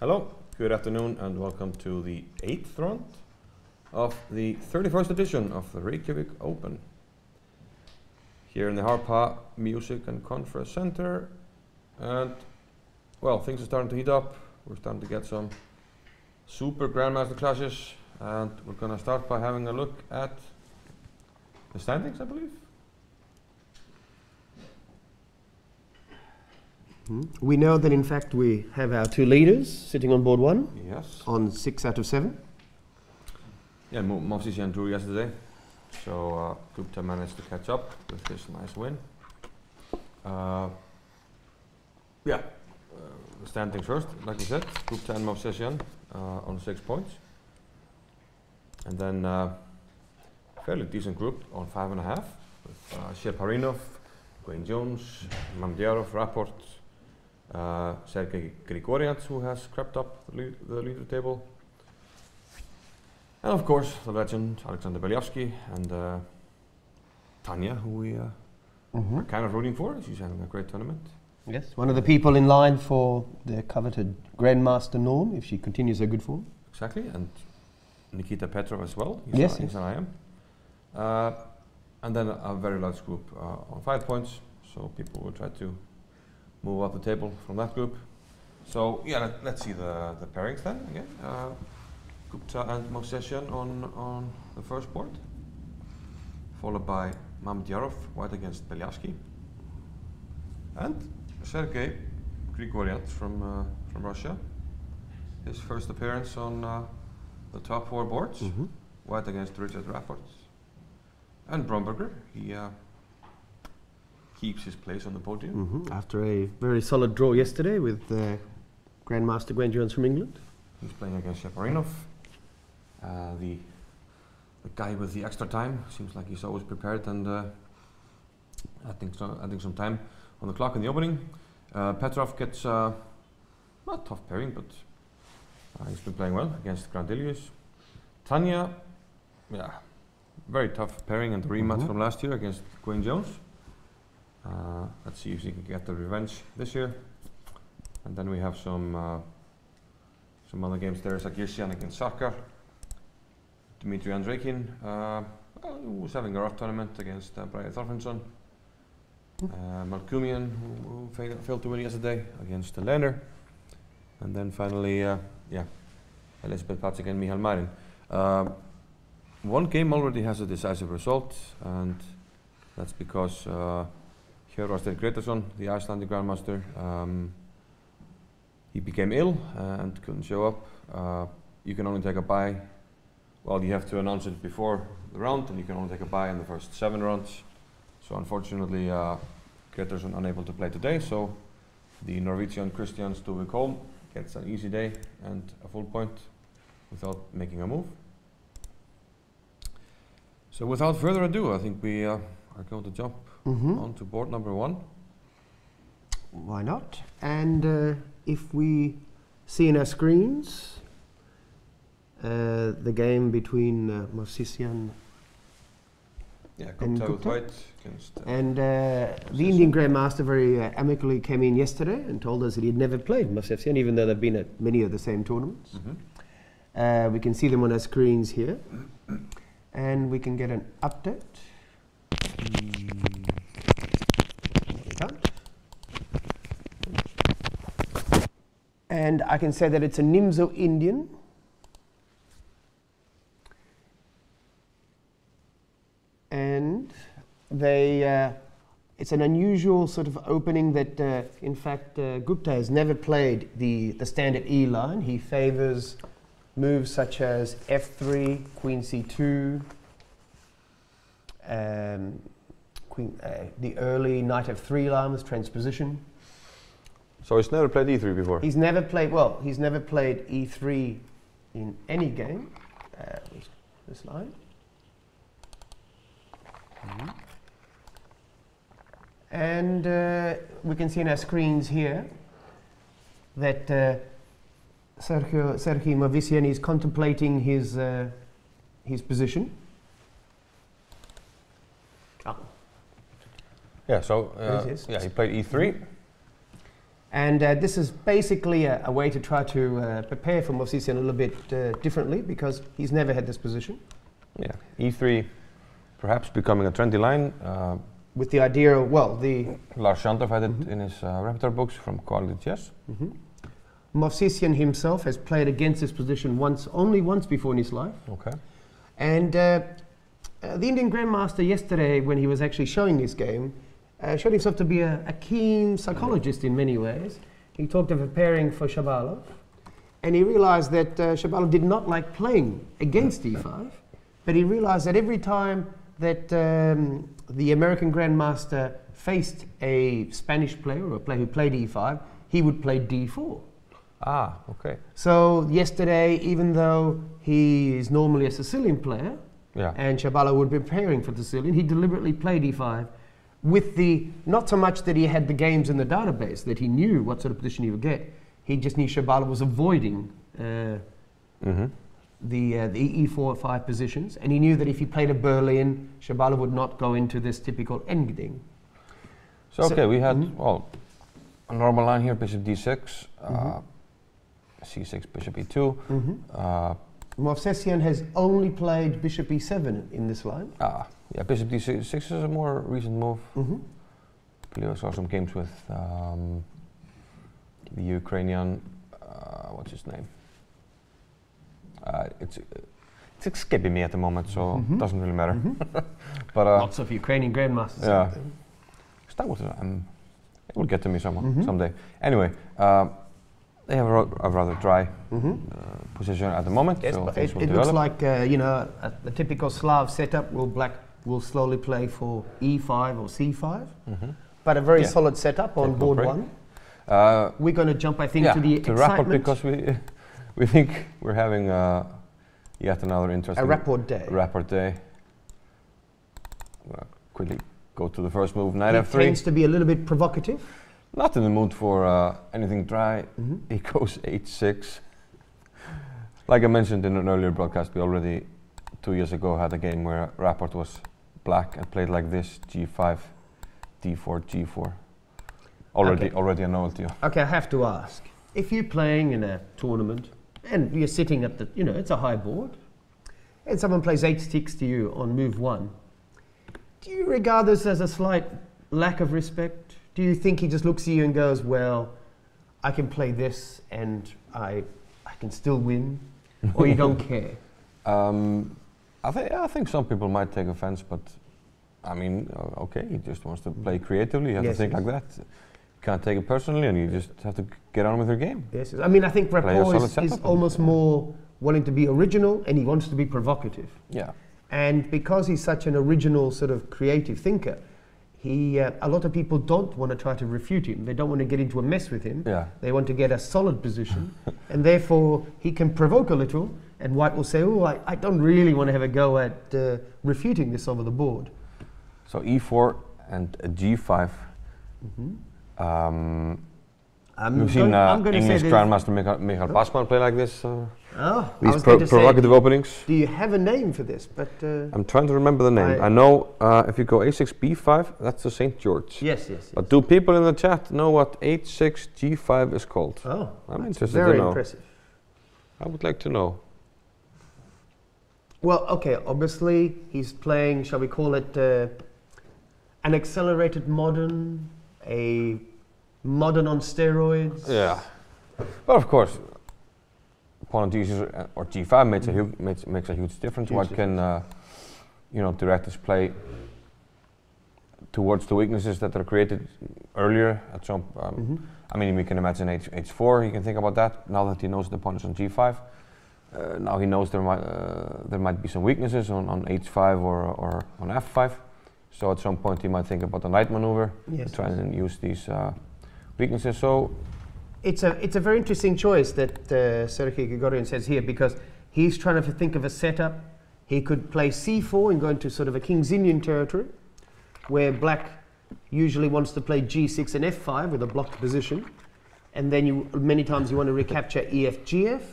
Hello, good afternoon, and welcome to the 8th round of the 31st edition of the Reykjavik Open. Here in the Rapport Music and Conference Center, and well, things are starting to heat up. We're starting to get some Super-Grandmaster clashes, and we're going to start by having a look at the standings, I believe. We know that in fact we have our two leaders sitting on board one. Yes. On 6 out of 7. Yeah, Movsesian drew yesterday, so Gupta managed to catch up with this nice win. The standings first, like we said, Gupta and Movsesian on 6 points. And then fairly decent group on 5.5 with Cheparinov, Jones, Mamedyarov, Rapport, Sarkar, who has crept up the leader table. And of course, the legend Beliavsky and Tania, who we are kind of rooting for. She's having a great tournament. Yes, one of the people in line for the coveted Grandmaster norm, if she continues her good form. Exactly, and Nikita Petrov as well. He's an IM. And then a very large group on 5 points, so people will try to move up the table from that group. So yeah, let's see the pairings then again. Gupta and Movsesian on the first board, followed by Mamedyarov, white against Beliavsky, and Sergei Grigoryan from Russia. His first appearance on the top 4 boards, white against Rapport. And Bromberger, he keeps his place on the podium. After a very solid draw yesterday with Grandmaster Grandelius from England. He's playing against Cheparinov. The guy with the extra time. Seems like he's always prepared and adding some time on the clock in the opening. Petrov gets not a tough pairing, but he's been playing well against Grandelius. Tania, very tough pairing in the rematch from last year against Jones. Let's see if she can get the revenge this year. And then we have some other games there. Sargissian against Sarkar. Dmitry Andreikin, who was having a rough tournament against Johannesson. Malkumian, who failed to win yesterday against Leaner. And then finally, Elizabeth Patzig and Michal Marin. One game already has a decisive result, and that's because Johannesson, the Icelandic Grandmaster, he became ill and couldn't show up. You can only take a bye. Well, you have to announce it before the round, and you can only take a bye in the first 7 rounds. So unfortunately, Gretarsson unable to play today. So the Norwegian Christian Stuvik gets an easy day and a full point without making a move. So without further ado, I think we are going to jump on to board number 1. Why not? And if we see in our screens the game between Movsesian and Gupta. White against and the Indian Grandmaster very amicably came in yesterday and told us that he had never played Movsesian, even though they've been at many of the same tournaments. We can see them on our screens here, and we can get an update. And I can say that it's a Nimzo Indian. And they, it's an unusual sort of opening that, in fact, Gupta has never played the standard E line. He favors moves such as F3, Queen C2, the early Knight F3 line with transposition. So he's never played E3 before? He's never played E3 in any game. This line. And we can see in our screens here that Sergei Movsesian is contemplating his position. Yeah, so he played E3. And this is basically a way to try to prepare for Movsesian a little bit differently, because he's never had this position. Yeah, e3 perhaps becoming a trendy line. With the idea of, well, the... Lars Shantov had it in his Rapport books from Quality Chess. Movsesian himself has played against this position only once before in his life. Okay. And the Indian Grandmaster yesterday, when he was actually showing this game, showed himself to be a keen psychologist in many ways. He talked of a pairing for Shabalov, and he realized that Shabalov did not like playing against e5, but he realized that every time that the American Grandmaster faced a Spanish player or a player who played e5, he would play d4. Ah, okay. So yesterday, even though he is normally a Sicilian player, and Shabalov would be preparing for the Sicilian, he deliberately played e5 with the, not so much that he had the games in the database, that he knew what sort of position he would get, he just knew Shabalov was avoiding the e4-5 positions, and he knew that if he played a Berlin, Shabalov would not go into this typical ending. So okay, we had, well, a normal line here, bishop d6, c6, bishop e2. Movsesian has only played bishop e7 in this line. Yeah, bishop d6 is a more recent move. Believe I saw some games with the Ukrainian, what's his name? It's escaping me at the moment, so it doesn't really matter. But lots of Ukrainian grandmasters. Yeah, start with it will get to me someday. Anyway, they have a rather dry position at the moment. Yes, so but it looks like you know, the typical Slav setup. Black will slowly play for e5 or c5, but a very solid setup on board one. We're going to jump, I think, to the Rapport, excitement. because we think we're having yet another interesting Rapport day. Rapport day. We'll quickly go to the first move, knight It f3. tends to be a little bit provocative. Not in the mood for anything dry. He goes h6. Like I mentioned in an earlier broadcast, we already 2 years ago had a game where Rapport was black and played like this: g5, d4, g4. Already a novelty. Okay, I have to ask, if you're playing in a tournament and you're sitting at the, you know, it's a high board, and someone plays h6 to you on move 1, do you regard this as a slight lack of respect? Do you think he just looks at you and goes, well, I can play this and I can still win, or you don't care? I think some people might take offense, but I mean, okay, he just wants to play creatively. You have to think like that. You can't take it personally, and you just have to get on with your game. Yes, I mean, I think Rapport is almost more wanting to be original, and he wants to be provocative. Yeah. And because he's such an original sort of creative thinker, a lot of people don't want to try to refute him. They don't want to get into a mess with him. Yeah. They want to get a solid position, and therefore he can provoke a little, and White will say, oh, I don't really want to have a go at refuting this over the board. So e4 and a g5. You've seen English Grandmaster Michael Basman play like this. These provocative openings. Do you have a name for this? But I'm trying to remember the name. I know if you go a6, b5, that's the St. George. Yes. But do people in the chat know what h6, g5 is called? Oh, I'm interested very to know. Impressive. I would like to know. Well, okay, obviously he's playing, shall we call it an accelerated modern, a modern on steroids? Yeah. But of course, opponent uses or g5 makes a huge difference. What can directors play towards the weaknesses that are created earlier at some? I mean, we can imagine h4. He can think about that now that he knows the opponent's on g5. Now he knows there might be some weaknesses on h5 or on f5. So at some point he might think about the knight maneuver, try and use these weaknesses. So it's a very interesting choice that Sergei Grigoryan says here, because he's trying to think of a setup. He could play c4 and go into sort of a King's Indian territory, where black usually wants to play g6 and f5 with a blocked position, and then many times you want to recapture ef gf.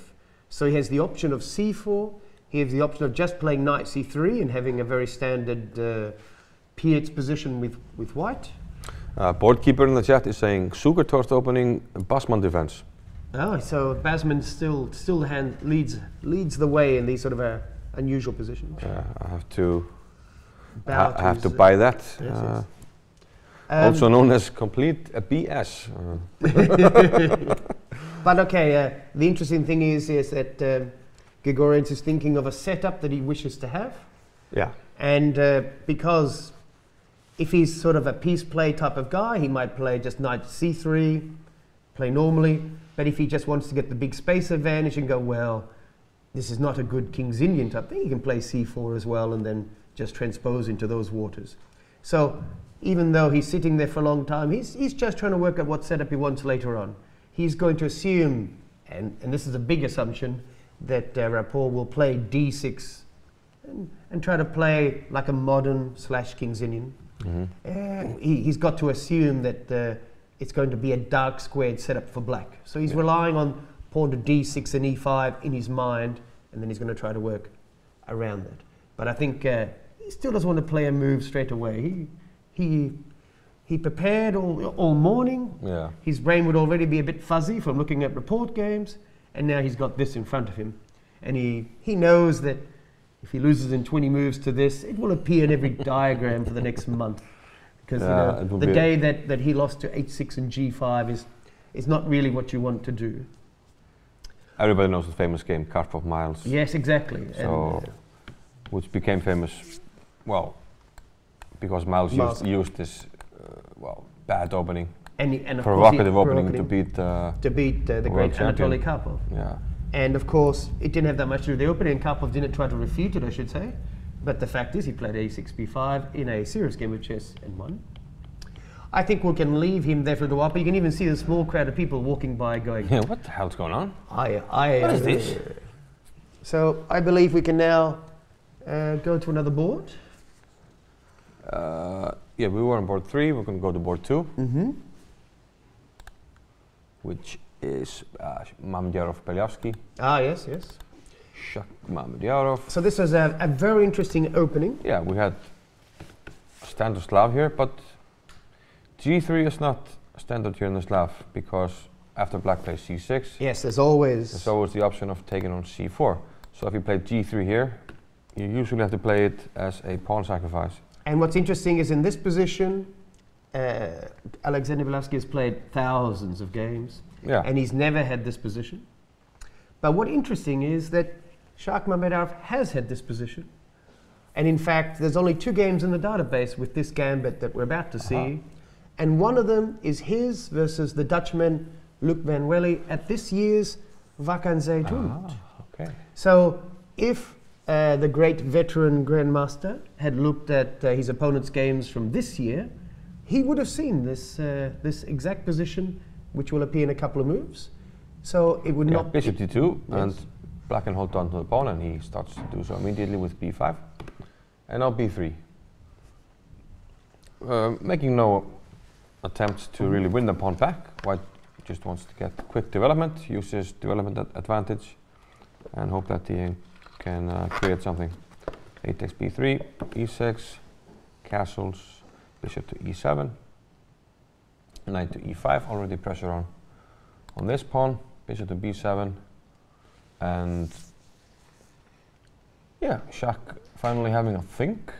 So he has the option of c4. He has the option of just playing knight c3 and having a very standard Piet's position with white. Board keeper in the chat is saying Sugar toast opening, Basman defense. Oh, so Basman still leads the way in these sort of unusual positions. I have to Bow buy that. Yes. Also known as complete BS. But okay, the interesting thing is that Grigorians is thinking of a setup that he wishes to have. Yeah. And because if he's sort of a piece play type of guy, he might play just knight c3, play normally. But if he just wants to get the big space advantage and go, well, this is not a good King's Indian type thing, he can play c4 as well and then just transpose into those waters. So even though he's sitting there for a long time, he's just trying to work out what setup he wants later on. He's going to assume, and this is a big assumption, that Rapport will play d6 and try to play like a modern / King's Indian. Mm-hmm. He's got to assume that it's going to be a dark squared setup for black. So he's relying on pawn to d6 and e5 in his mind, and then he's going to try to work around that. But I think he still doesn't want to play a move straight away. He prepared all morning. Yeah. His brain would already be a bit fuzzy from looking at report games, and now he's got this in front of him. And he knows that if he loses in 20 moves to this, it will appear in every diagram for the next month. Because the day that he lost to h6 and g5 is not really what you want to do. Everybody knows the famous game, Karpov Miles. Yes, exactly. So, which became famous, well, because Miles used this, bad opening, and provocative opening to beat the great Anatoly Karpov. Yeah. And of course, it didn't have that much to do with the opening, and Karpov didn't try to refute it, I should say. But the fact is, he played a6, b5 in a serious game of chess and won. I think we can leave him there for a while, but you can even see the small crowd of people walking by going, yeah, what the hell's going on? What is this? So I believe we can now go to another board. Yeah, we were on board 3, we're going to go to board 2. Mm-hmm. Which is Mamedyarov Beliavsky. Ah, yes. Shak Mamedyarov. So this was a very interesting opening. Yeah, we had standard Slav here, but g3 is not standard here in the Slav, because after black plays c6, yes, there's always the option of taking on c4. So if you play g3 here, you usually have to play it as a pawn sacrifice. And what's interesting is in this position, Alexander Beliavsky has played thousands of games, and he's never had this position. But what's interesting is that Shak Mamedyarov has had this position. And in fact, there's only 2 games in the database with this gambit that we're about to see. And one of them is his versus the Dutchman Luc van Wely at this year's Vakanzee tournament. Okay. So if the great veteran Grandmaster had looked at his opponent's games from this year, he would have seen this exact position, which will appear in a couple of moves. So it would not bishop d2, and black can hold on to the pawn, and he starts to do so immediately with b5, and now b3. Making no attempts to really win the pawn back. White just wants to get quick development, uses development advantage, and hope that he can create something. A takes b3, e6, castles, bishop to e7, knight to e5, already pressure on this pawn, bishop to b7, and yeah, Shak finally having a think.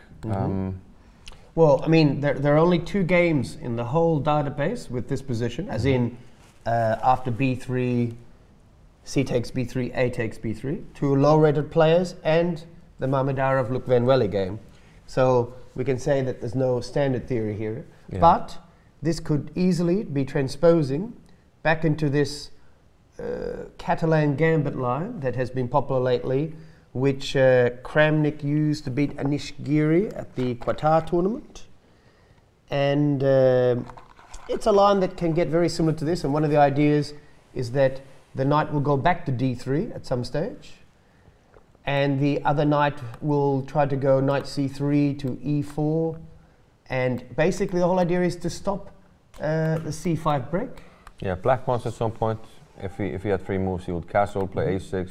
Well, I mean, there are only 2 games in the whole database with this position, as in after b3, c takes b3, a takes b3, 2 low-rated players, and the Mamedyarov Luc van Wely game. So we can say that there's no standard theory here, but this could easily be transposing back into this Catalan gambit line that has been popular lately, which Kramnik used to beat Anish Giri at the Qatar tournament. And it's a line that can get very similar to this, and one of the ideas is that the knight will go back to d3 at some stage, and the other knight will try to go knight c3 to e4, and basically the whole idea is to stop the c5 break. Yeah, black wants at some point, if he had 3 moves, he would castle, play a6,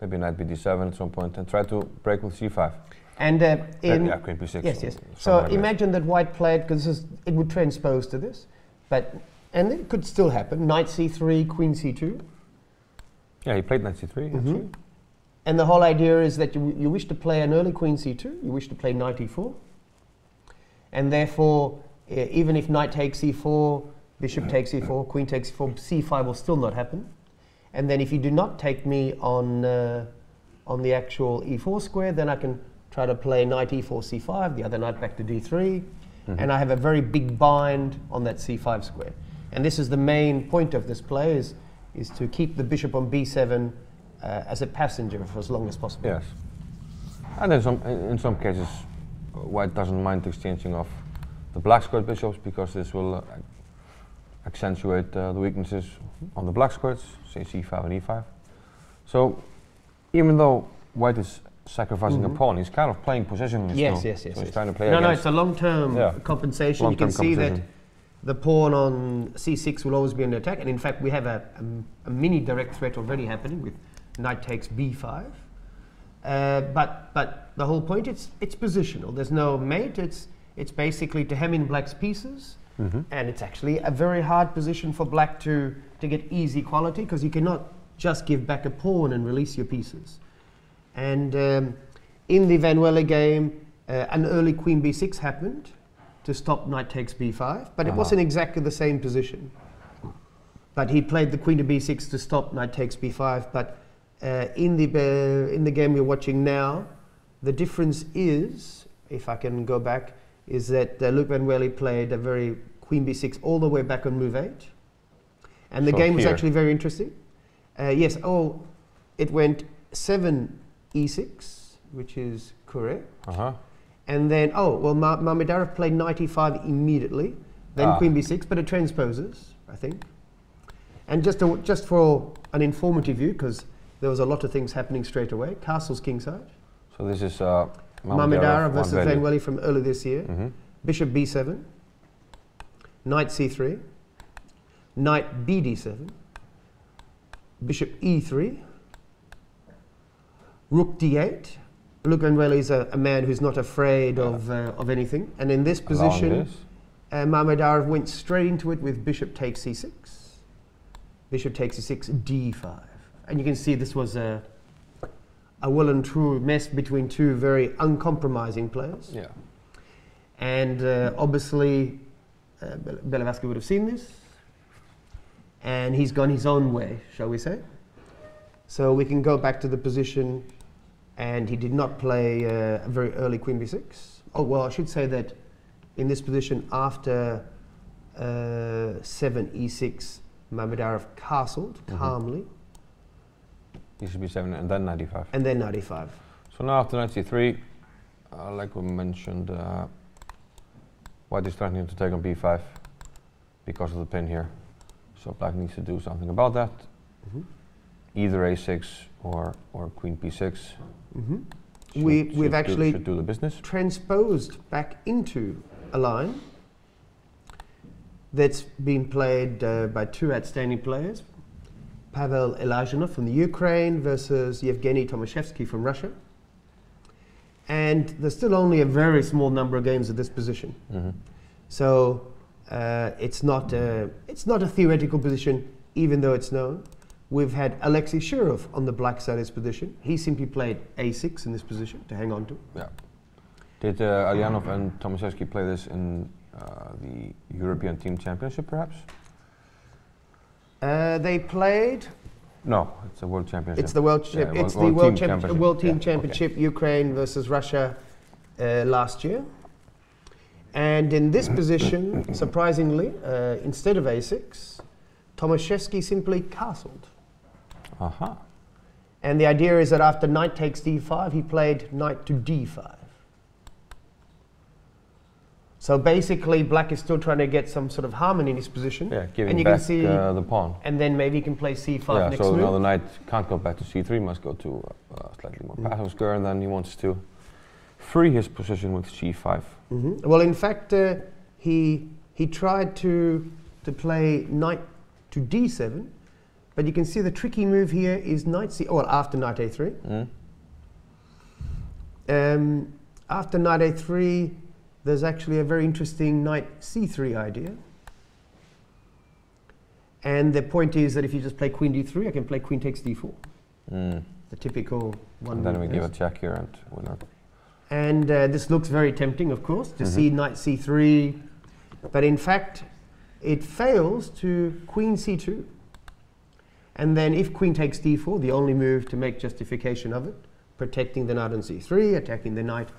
maybe knight bd7 at some point, and try to break with c5. And yeah, queen b6. yes. So imagine that white played, because it would transpose to this, and it could still happen. Knight c3, queen c2. Yeah, he played knight c3 actually. And the whole idea is that you wish to play an early queen c2, you wish to play knight e4, and therefore, even if knight takes e4, bishop takes e4, queen takes e4, c5 will still not happen. And then if you do not take me on the actual e4 square, then I can try to play knight e4, c5, the other knight back to d3, and I have a very big bind on that c5 square. And this is the main point of this play, is to keep the bishop on b7 as a passenger for as long as possible. Yes. And in some cases, white doesn't mind exchanging off the black squared bishops, because this will accentuate the weaknesses on the black squares, say c5 and e5. So even though white is sacrificing a pawn, he's kind of playing positionally. Yes. So he's trying to play No, it's a long-term compensation. Long-term you can see that the pawn on c6 will always be under attack, and in fact we have a mini direct threat already happening with knight takes b5. But the whole point, it's positional. There's no mate. It's basically to hem in black's pieces, and it's actually a very hard position for black to get easy quality, because you cannot just give back a pawn and release your pieces. And in the Van Welle game, an early queen b6 happened to stop knight takes b5, but it wasn't exactly the same position. But he played the queen to b6 to stop knight takes b5. But in the game we're watching now, the difference is, if I can go back, is that Luc Van Welle played a very queen b6 all the way back on move 8. And the game was actually very interesting. Yes, it went 7 e6, which is correct. And then, Mamedyarov played knight e5 immediately, then queen b6, but it transposes, I think. And just for an informative view, because there was a lot of things happening straight away, castle's kingside. So this is Mamedyarov versus Van Welle from early this year. Bishop b7, knight c3, knight bd7, bishop e3, rook d8. Luc Van Welle is a man who's not afraid of anything. And in this position, Mamedyarov went straight into it with bishop takes c6, bishop takes c6, d5. And you can see this was a well and true mess between two very uncompromising players. Yeah. And obviously, Beliavsky would have seen this, and he's gone his own way, shall we say. So we can go back to the position, and he did not play a very early queen b6. Oh, well, I should say that in this position, after 7 e6, Mamedyarov castled calmly. Bishop b7 and then knight e5. And then knight e5. So now after knight c3, like we mentioned, white is threatening to take on b5 because of the pin here. So black needs to do something about that. Either a6 or queen b6. We've actually should do the business. Transposed back into a line that's been played by two outstanding players. Pavel Elijanov from the Ukraine versus Yevgeny Tomaszewski from Russia. And there's still only a very small number of games at this position. So it's not a theoretical position, even though it's known. We've had Alexei Shirov on the black side of this position. He simply played a6 in this position to hang on to. Yeah. Did Elijanov and Tomaszewski play this in the European Team Championship, perhaps? They played. No, it's a World Championship. It's the World Championship. Yeah, it's the World Team yeah, Championship. okay. Ukraine versus Russia last year. And in this position, surprisingly, instead of a6, Tomaszewski simply castled. And the idea is that after knight takes d5, he played knight to d5. So basically, black is still trying to get some sort of harmony in his position. Yeah, giving and you back can see the pawn. And then maybe he can play c5 yeah, next so move. now the knight can't go back to c3, must go to slightly more passive square, and then he wants to free his position with c5. Well, in fact, he tried to play knight to d7, but you can see the tricky move here is knight c. Well, after knight a3. After knight a3, there's actually a very interesting knight c3 idea. And the point is that if you just play queen d3, I can play queen takes d4. The typical one. And then we give a check here and winner. And this looks very tempting, of course, to see knight c3. But in fact, it fails to queen c2. And then if queen takes d4, the only move to make justification of it, protecting the knight on c3, attacking the knight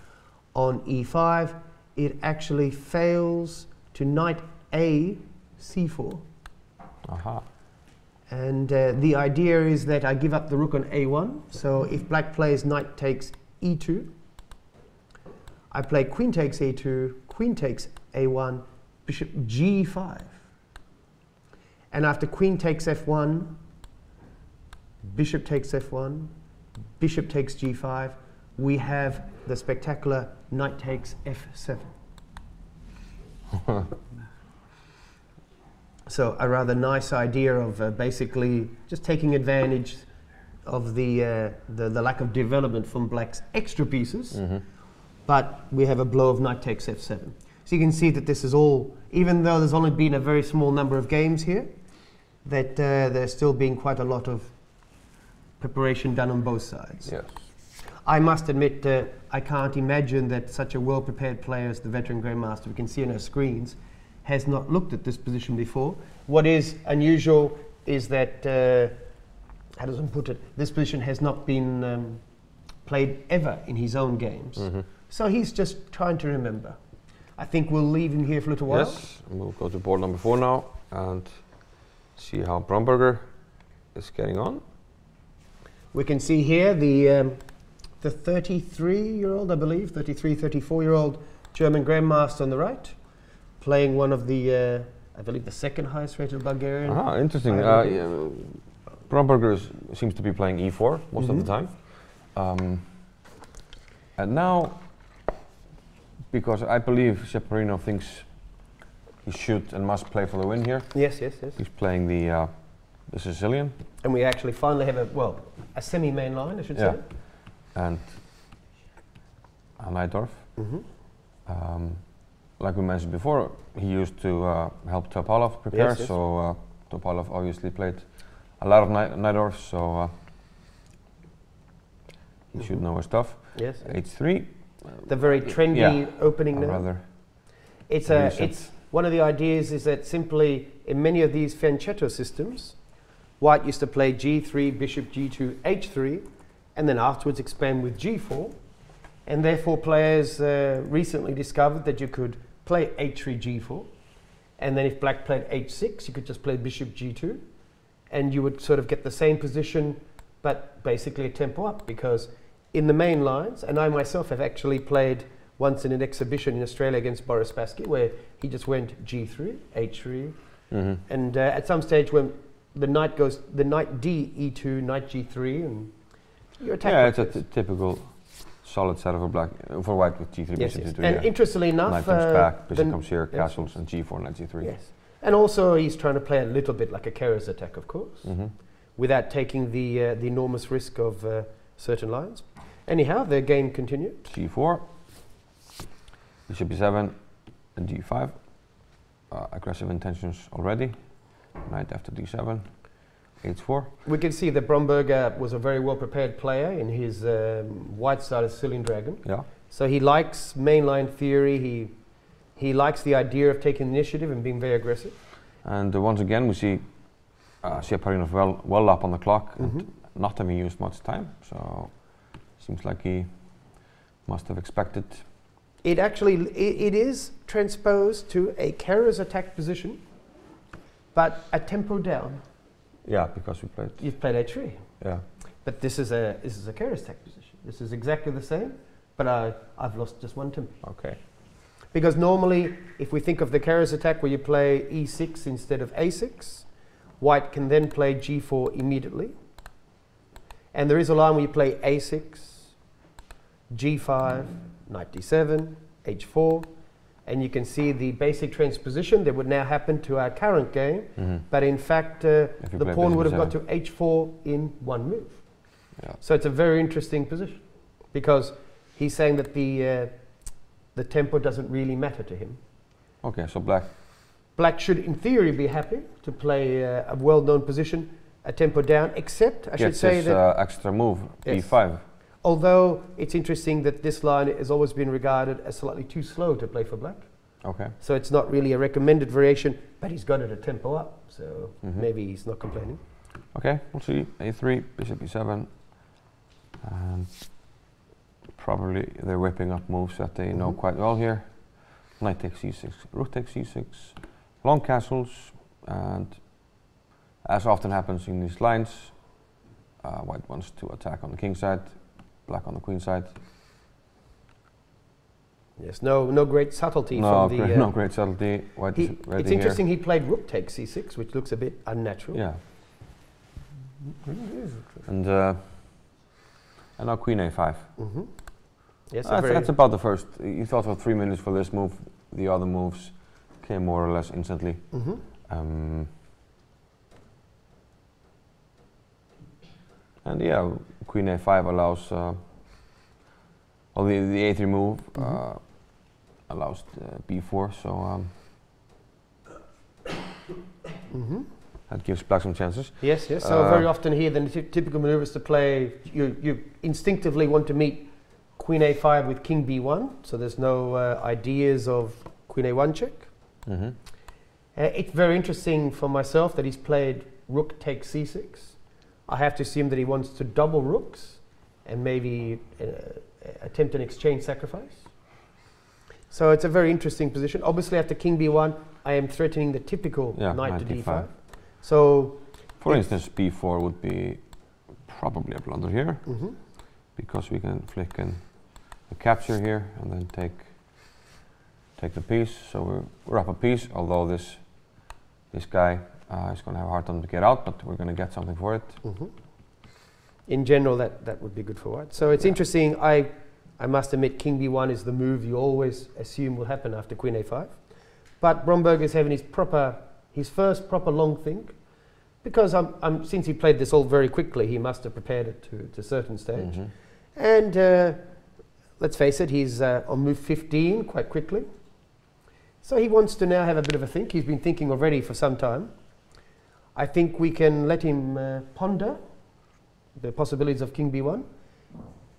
on e5, it actually fails to knight a c4. Aha. And the idea is that I give up the rook on a1. So if black plays knight takes e2, I play queen takes a2, queen takes a1, bishop g5. And after queen takes f1, bishop takes f1, bishop takes g5, we have the spectacular knight takes f7. So a rather nice idea of basically just taking advantage of the lack of development from black's extra pieces, but we have a blow of knight takes f7. So you can see that this is all, even though there's only been a very small number of games here, that there's still been quite a lot of preparation done on both sides. Yes. I must admit, I can't imagine that such a well-prepared player as the veteran Grandmaster we can see on our screens has not looked at this position before. What is unusual is that, how does one put it, this position has not been played ever in his own games. So he's just trying to remember. I think we'll leave him here for a little while. Yes, and we'll go to board number 4 now and see how Bromberger is getting on. We can see here the 33-year-old, I believe, 34-year-old German Grandmaster on the right, playing one of the, I believe, the second highest rated Bulgarian. Ah, interesting. Bromberger seems to be playing e4 most of the time. And now, because I believe Cheparinov thinks he should and must play for the win here. Yes, yes, yes. He's playing the Sicilian. And we actually finally have a semi-main line, I should say. And Mamedyarov. Like we mentioned before, he used to help Topalov prepare, yes, yes. So Topalov obviously played a lot of Mamedyarov, so he should know his stuff. Yes. H3. The very trendy opening now. Rather it's one of the ideas is that simply in many of these fianchetto systems, white used to play g3, bishop g2, h3, and then afterwards expand with g4. And therefore players recently discovered that you could play h3, g4. And then if black played h6, you could just play bishop g2. And you would sort of get the same position, but basically a tempo up. Because in the main lines, and I myself have actually played once in an exhibition in Australia against Beliavsky, where he just went g3, h3. And at some stage when the knight goes, the knight d, e2, knight g3, and you attack. Yeah, it's a typical solid set of a black for white with g3, yes, bishop yes. g2. And interestingly enough, knight comes back, bishop comes here, castles, and g4, knight g3. Yes, and also he's trying to play a little bit like a Keres attack, of course, without taking the enormous risk of certain lines. Anyhow, the game continued. g4, bishop e7, and g5. Aggressive intentions already. Knight after d7, h4. We can see that Bromberger was a very well-prepared player in his white-sided Sicilian Dragon. Yeah. So he likes mainline theory. He likes the idea of taking initiative and being very aggressive. And once again, we see Cheparinov well up on the clock and not having used much time. So seems like he must have expected. It actually it is transposed to a Keres attack position, but a tempo down. Yeah, because we played. You've played h3. Yeah. But this is a Keres attack position. This is exactly the same, but I've lost just one tempo. Okay. Because normally, if we think of the Keres attack where you play e6 instead of a6, white can then play g4 immediately. And there is a line where you play a6, g5, knight d7, h4, and you can see the basic transposition that would now happen to our current game, but in fact the pawn would have got to h4 in one move. Yeah. So it's a very interesting position, because he's saying that the tempo doesn't really matter to him. Okay, so black. Black should, in theory, be happy to play a well-known position, a tempo down, except, I should say that... extra move, yes. b5. Although it's interesting that this line has always been regarded as slightly too slow to play for black. Okay. So it's not really a recommended variation, but he's got it a tempo up, so maybe he's not complaining. Okay, we'll see. a3, bishop e7. And probably they're whipping up moves that they know quite well here. Knight takes c6, rook takes c6, long castles, and as often happens in these lines, white wants to attack on the king side, black on the queen side. Yes, no great subtlety from the... No great subtlety. White is ready. It's interesting he played rook takes c6, which looks a bit unnatural. Yeah. And now queen a5. Yes, that's about the first. You thought for 3 minutes for this move. The other moves came more or less instantly. And yeah, queen a5 allows, well, the a3 move allows b4, so that gives black some chances. Yes, yes. So very often here, the typical maneuver is to play, you instinctively want to meet queen a5 with king b1, so there's no ideas of queen a1 check. It's very interesting for myself that he's played rook takes c6. I have to assume that he wants to double rooks and maybe attempt an exchange sacrifice. So it's a very interesting position. Obviously after king b1, I am threatening the typical knight to d5. So, for instance, b4 would be probably a blunder here, because we can flick in the capture here and then take the piece. So we're up a piece, although this guy is going to have a hard time to get out, but we're going to get something for it. In general, that would be good for white. So it's interesting. I must admit, king b1 is the move you always assume will happen after queen a5. But Bromberger is having his first proper long think, because since he played this all very quickly, he must have prepared it to a certain stage. And let's face it, he's on move 15 quite quickly. So he wants to now have a bit of a think. He's been thinking already for some time. I think we can let him ponder the possibilities of king b1.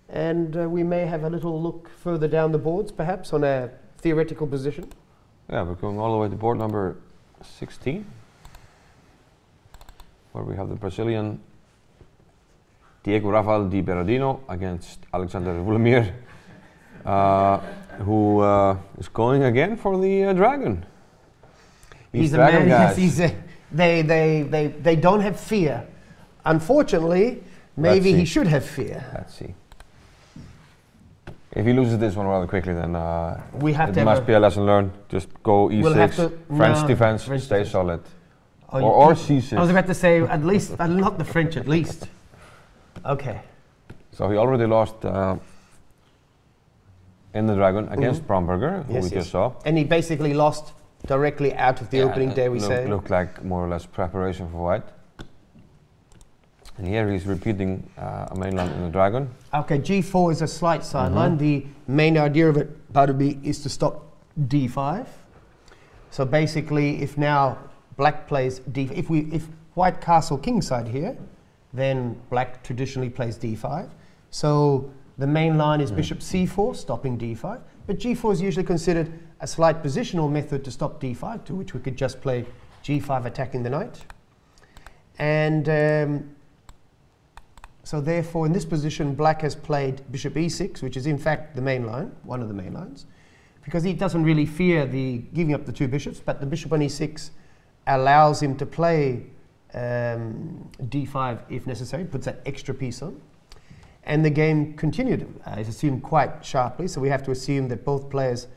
And we may have a little look further down the boards, perhaps, on a theoretical position. Yeah, we're going all the way to board number 16, where we have the Brazilian Diego Rafael Di Berardino against Alexander Vladimir, who is going again for the dragon. He's a man. Yes, they don't have fear. Unfortunately, maybe he should have fear. Let's see. If he loses this one rather quickly, then it must be a lesson learned. Just go e6, French defense, stay solid. Or c6. I was about to say, at least, not the French, at least. Okay. So he already lost in the dragon against Bromberger, who we just saw. And he basically lost directly out of the opening, dare we say. Looked like more or less preparation for white. And here he's repeating a mainline in the dragon. Okay, g4 is a slight sideline. The main idea of it, Barnaby, is to stop d5. So basically, if now black plays d5, if white castle kingside here, then black traditionally plays d5. So the main line is bishop c4, stopping d5. But g4 is usually considered a slight positional method to stop d5, to which we could just play g5 attacking the knight. And so therefore, in this position, black has played bishop e6, which is in fact the main line, one of the main lines, because he doesn't really fear the giving up the two bishops, but the bishop on e6 allows him to play d5 if necessary, puts that extra piece on. And the game continued, it's assumed quite sharply, so we have to assume that both players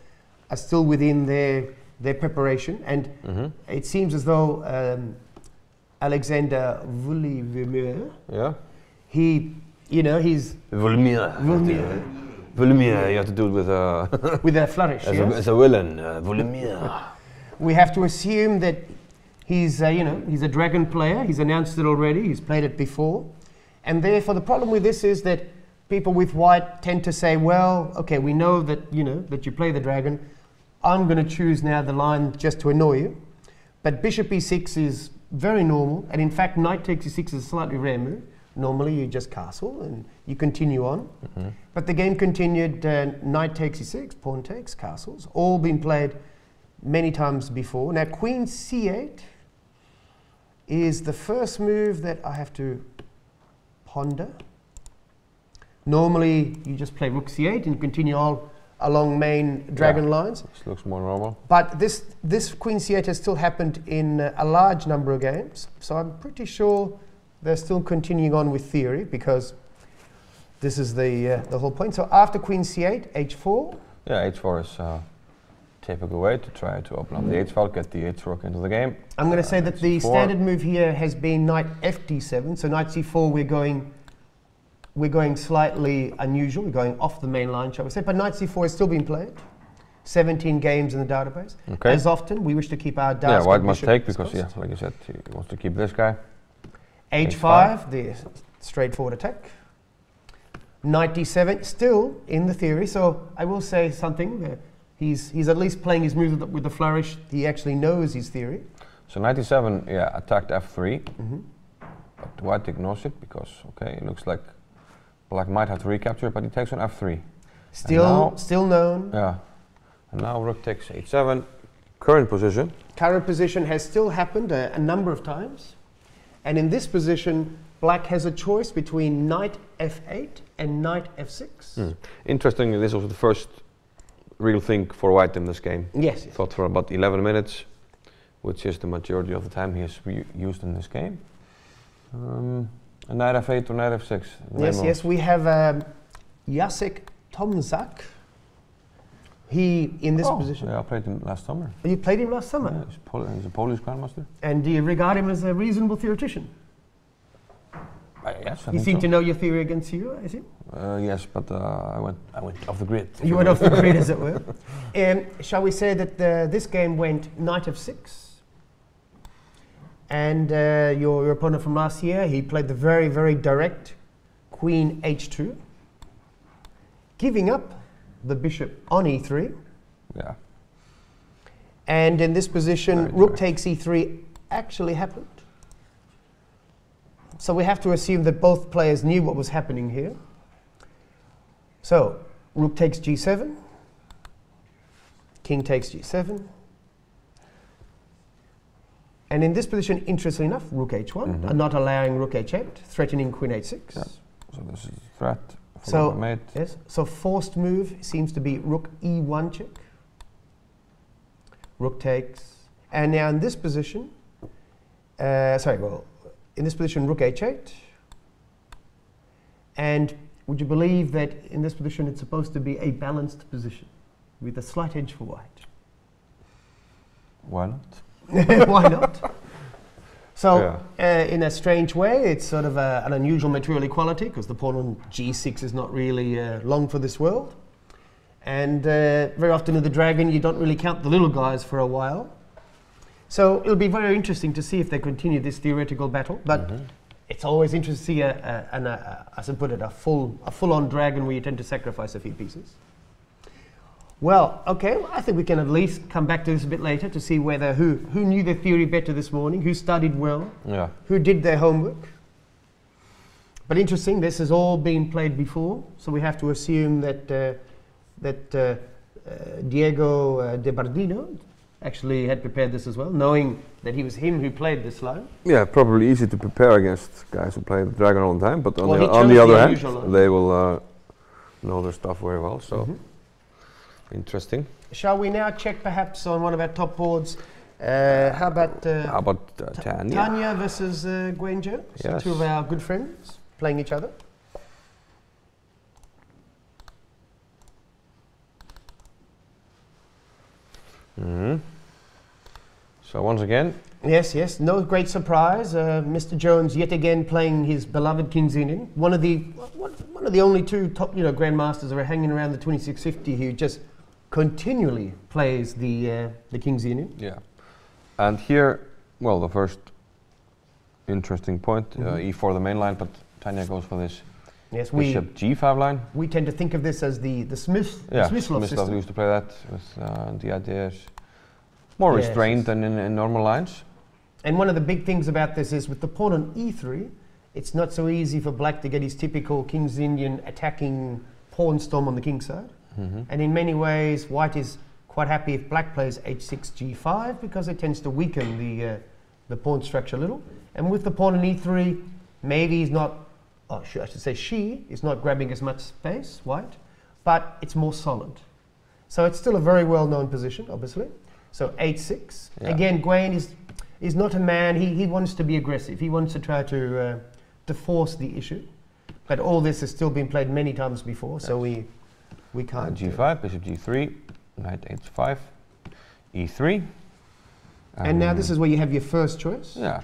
are still within their preparation. And it seems as though Alexander Vladimir, he's Vladimir, you have to do it with a with a flourish. As a villain, Vladimir. We have to assume that he's he's a dragon player. He's announced it already. He's played it before, and therefore the problem with this is that people with white tend to say, well, okay, we know that that you play the dragon. I'm going to choose now the line just to annoy you. But bishop e6 is very normal, and in fact, knight takes e6 is a slightly rare move. Normally, you just castle and you continue on. But the game continued. Knight takes e6, pawn takes, castles, all been played many times before. Now, queen c8 is the first move that I have to ponder. Normally, you just play rook c8 and continue all along main dragon lines. This looks more normal. But this queen c8 has still happened in a large number of games, so I'm pretty sure they're still continuing on with theory, because this is the whole point. So after queen c8, h4. Yeah, h4 is a typical way to try to open up the h-file, get the h-rook into the game. I'm going to say that the standard move here has been knight fd7. So knight c4, we're going slightly unusual. We're going off the main line, shall we say. But knight c4 has still been played. 17 games in the database. Okay. As often, we wish to keep our dark. Yeah, white must take because, like you said, he wants to keep this guy. h5, the straightforward attack. Knight d7, still in the theory. So I will say something. He's at least playing his move with the flourish. He actually knows his theory. So knight d7, yeah, attacked f3. But white ignores it because, okay, it looks like black might have to recapture it, but he takes on f3. Still known. Yeah. And now rook takes h7. Current position. Current position has still happened a number of times. And in this position, black has a choice between knight f8 and knight f6. Interestingly, this was the first real thing for white in this game. Yes. Thought for about 11 minutes, which is the majority of the time he has used in this game. A knight f8 or knight f6. Yes, we have Jacek Tomczak. He, in this position. Yeah, I played him last summer. You played him last summer? Yeah, he's a Polish grandmaster. And do you regard him as a reasonable theoretician? Yes, I You think seem so. to know your theory against you, I see. Yes, but I went off the grid. You went off the grid, as it were. Shall we say that this game went knight f6? And your opponent from last year, he played the very, very direct queen h2, giving up the bishop on e3. Yeah. And in this position, rook takes e3 actually happened. So we have to assume that both players knew what was happening here. So rook takes g7, king takes g7. And in this position, interestingly enough, rook h1, and not allowing rook h8, threatening queen h6. Yeah. So this is a threat. So, yes, so forced move seems to be rook e1 check. Rook takes. And now in this position, in this position, rook h8. And would you believe that in this position it's supposed to be a balanced position with a slight edge for white? Why not? Why not? So, in a strange way, it's sort of an unusual material equality, because the pawn on g6 is not really long for this world. And very often in the dragon, you don't really count the little guys for a while. So it'll be very interesting to see if they continue this theoretical battle. But it's always interesting to see, as I put it, a full-on dragon where you tend to sacrifice a few pieces. Well, okay, I think we can at least come back to this a bit later to see whether who knew their theory better this morning, who studied well, who did their homework. But interesting, this has all been played before, so we have to assume that Diego de Bardino actually had prepared this as well, knowing that he was him who played this line. Yeah, probably easy to prepare against guys who play the dragon all the time, but on the other hand, they will know their stuff very well, so interesting. Shall we now check perhaps on one of our top boards? How about Tania? Tania versus Guangzhou? So Yes. two of our good friends playing each other. So once again, Yes, no great surprise. Mr. Jones yet again playing his beloved King's Indian. One of the only two top grandmasters that are hanging around the 2650 who just continually plays the King's Indian. yeah. And here, well, the first interesting point, e4 the main line, but Tania goes for this Yes, bishop G5 line. we tend to think of this as the Smith Smyslov system. used to play that with the idea is more restrained than in normal lines. And one of the big things about this is with the pawn on E3, it's not so easy for black to get his typical King's Indian attacking pawn storm on the king side. And in many ways, white is quite happy if black plays H6, G5 because it tends to weaken the pawn structure a little. And with the pawn on E3, maybe he's not, I should say she is not grabbing as much space, white, but it's more solid. So it's still a very well-known position, obviously. So H6. Yeah. Again, Gwaine is not a man, he wants to be aggressive. He wants to try to force the issue. But all this has still been played many times before, so we can't. G5, bishop G3, knight H5, E3. And now this is where you have your first choice. Yeah.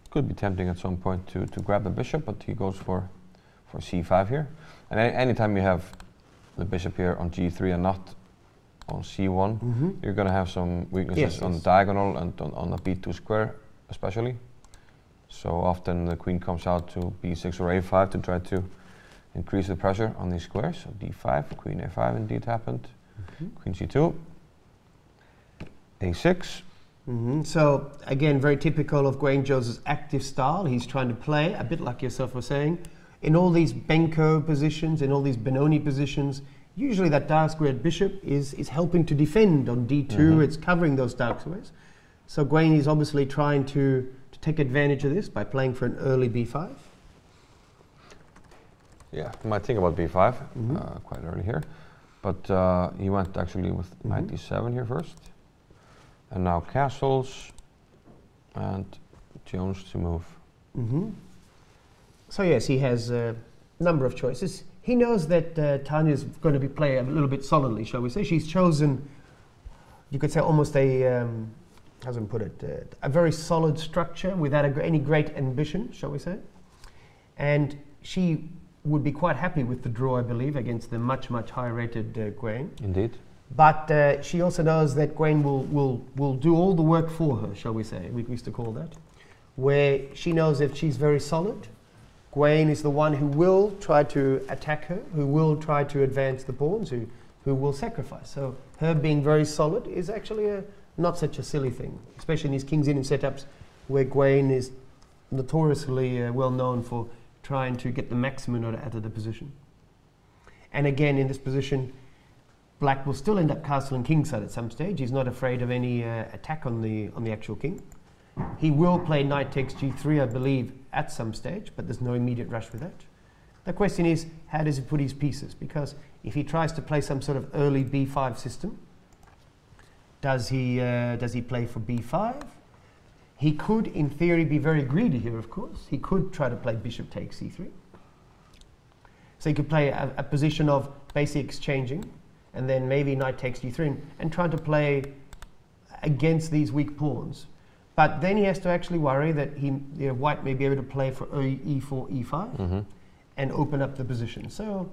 Could be tempting at some point to grab the bishop, but he goes for C5 here. And anytime you have the bishop here on G3 and not on C1, you're going to have some weaknesses on the diagonal and on the B2 square especially. So often the queen comes out to B6 or A5 to try to increase the pressure on these squares. So D5, Queen A5 indeed happened. Queen C2, A6. So again, very typical of Gwaine-Jose's active style. He's trying to play, a bit like yourself were saying, in all these Benko positions, in all these Benoni positions. Usually that dark squared bishop is helping to defend on D2. It's covering those dark squares. So Gwaine is obviously trying to take advantage of this by playing for an early B5. Yeah, you might think about B5 quite early here, but he went actually with knight D7 here first, and now castles, and Jones to move. So yes, he has a number of choices. He knows that Tania is going to be playing a little bit solidly, shall we say. She's chosen, you could say, almost a, how do I put it, a very solid structure without any great ambition, shall we say. And she would be quite happy with the draw, I believe, against the much higher rated Gwaine. Indeed. But she also knows that Gwaine will do all the work for her, shall we say, we used to call that, where she knows if she's very solid, Gwaine is the one who will try to attack her, who will try to advance the pawns, who will sacrifice. So her being very solid is actually not such a silly thing, especially in these King's Indian setups where Gwaine is notoriously well known for trying to get the maximum out of the position. And again, in this position, black will still end up castling kingside at some stage. He's not afraid of any attack on the actual king. He will play knight takes G3, I believe, at some stage, but there's no immediate rush with that. The question is, how does he put his pieces? Because if he tries to play some sort of early B5 system, does he play for B5? He could, in theory, be very greedy here, of course. He could try to play bishop takes C3. So he could play a position of basic exchanging, and then maybe knight takes G3, and try to play against these weak pawns. But then he has to actually worry that white may be able to play for E4, E5, and open up the position. So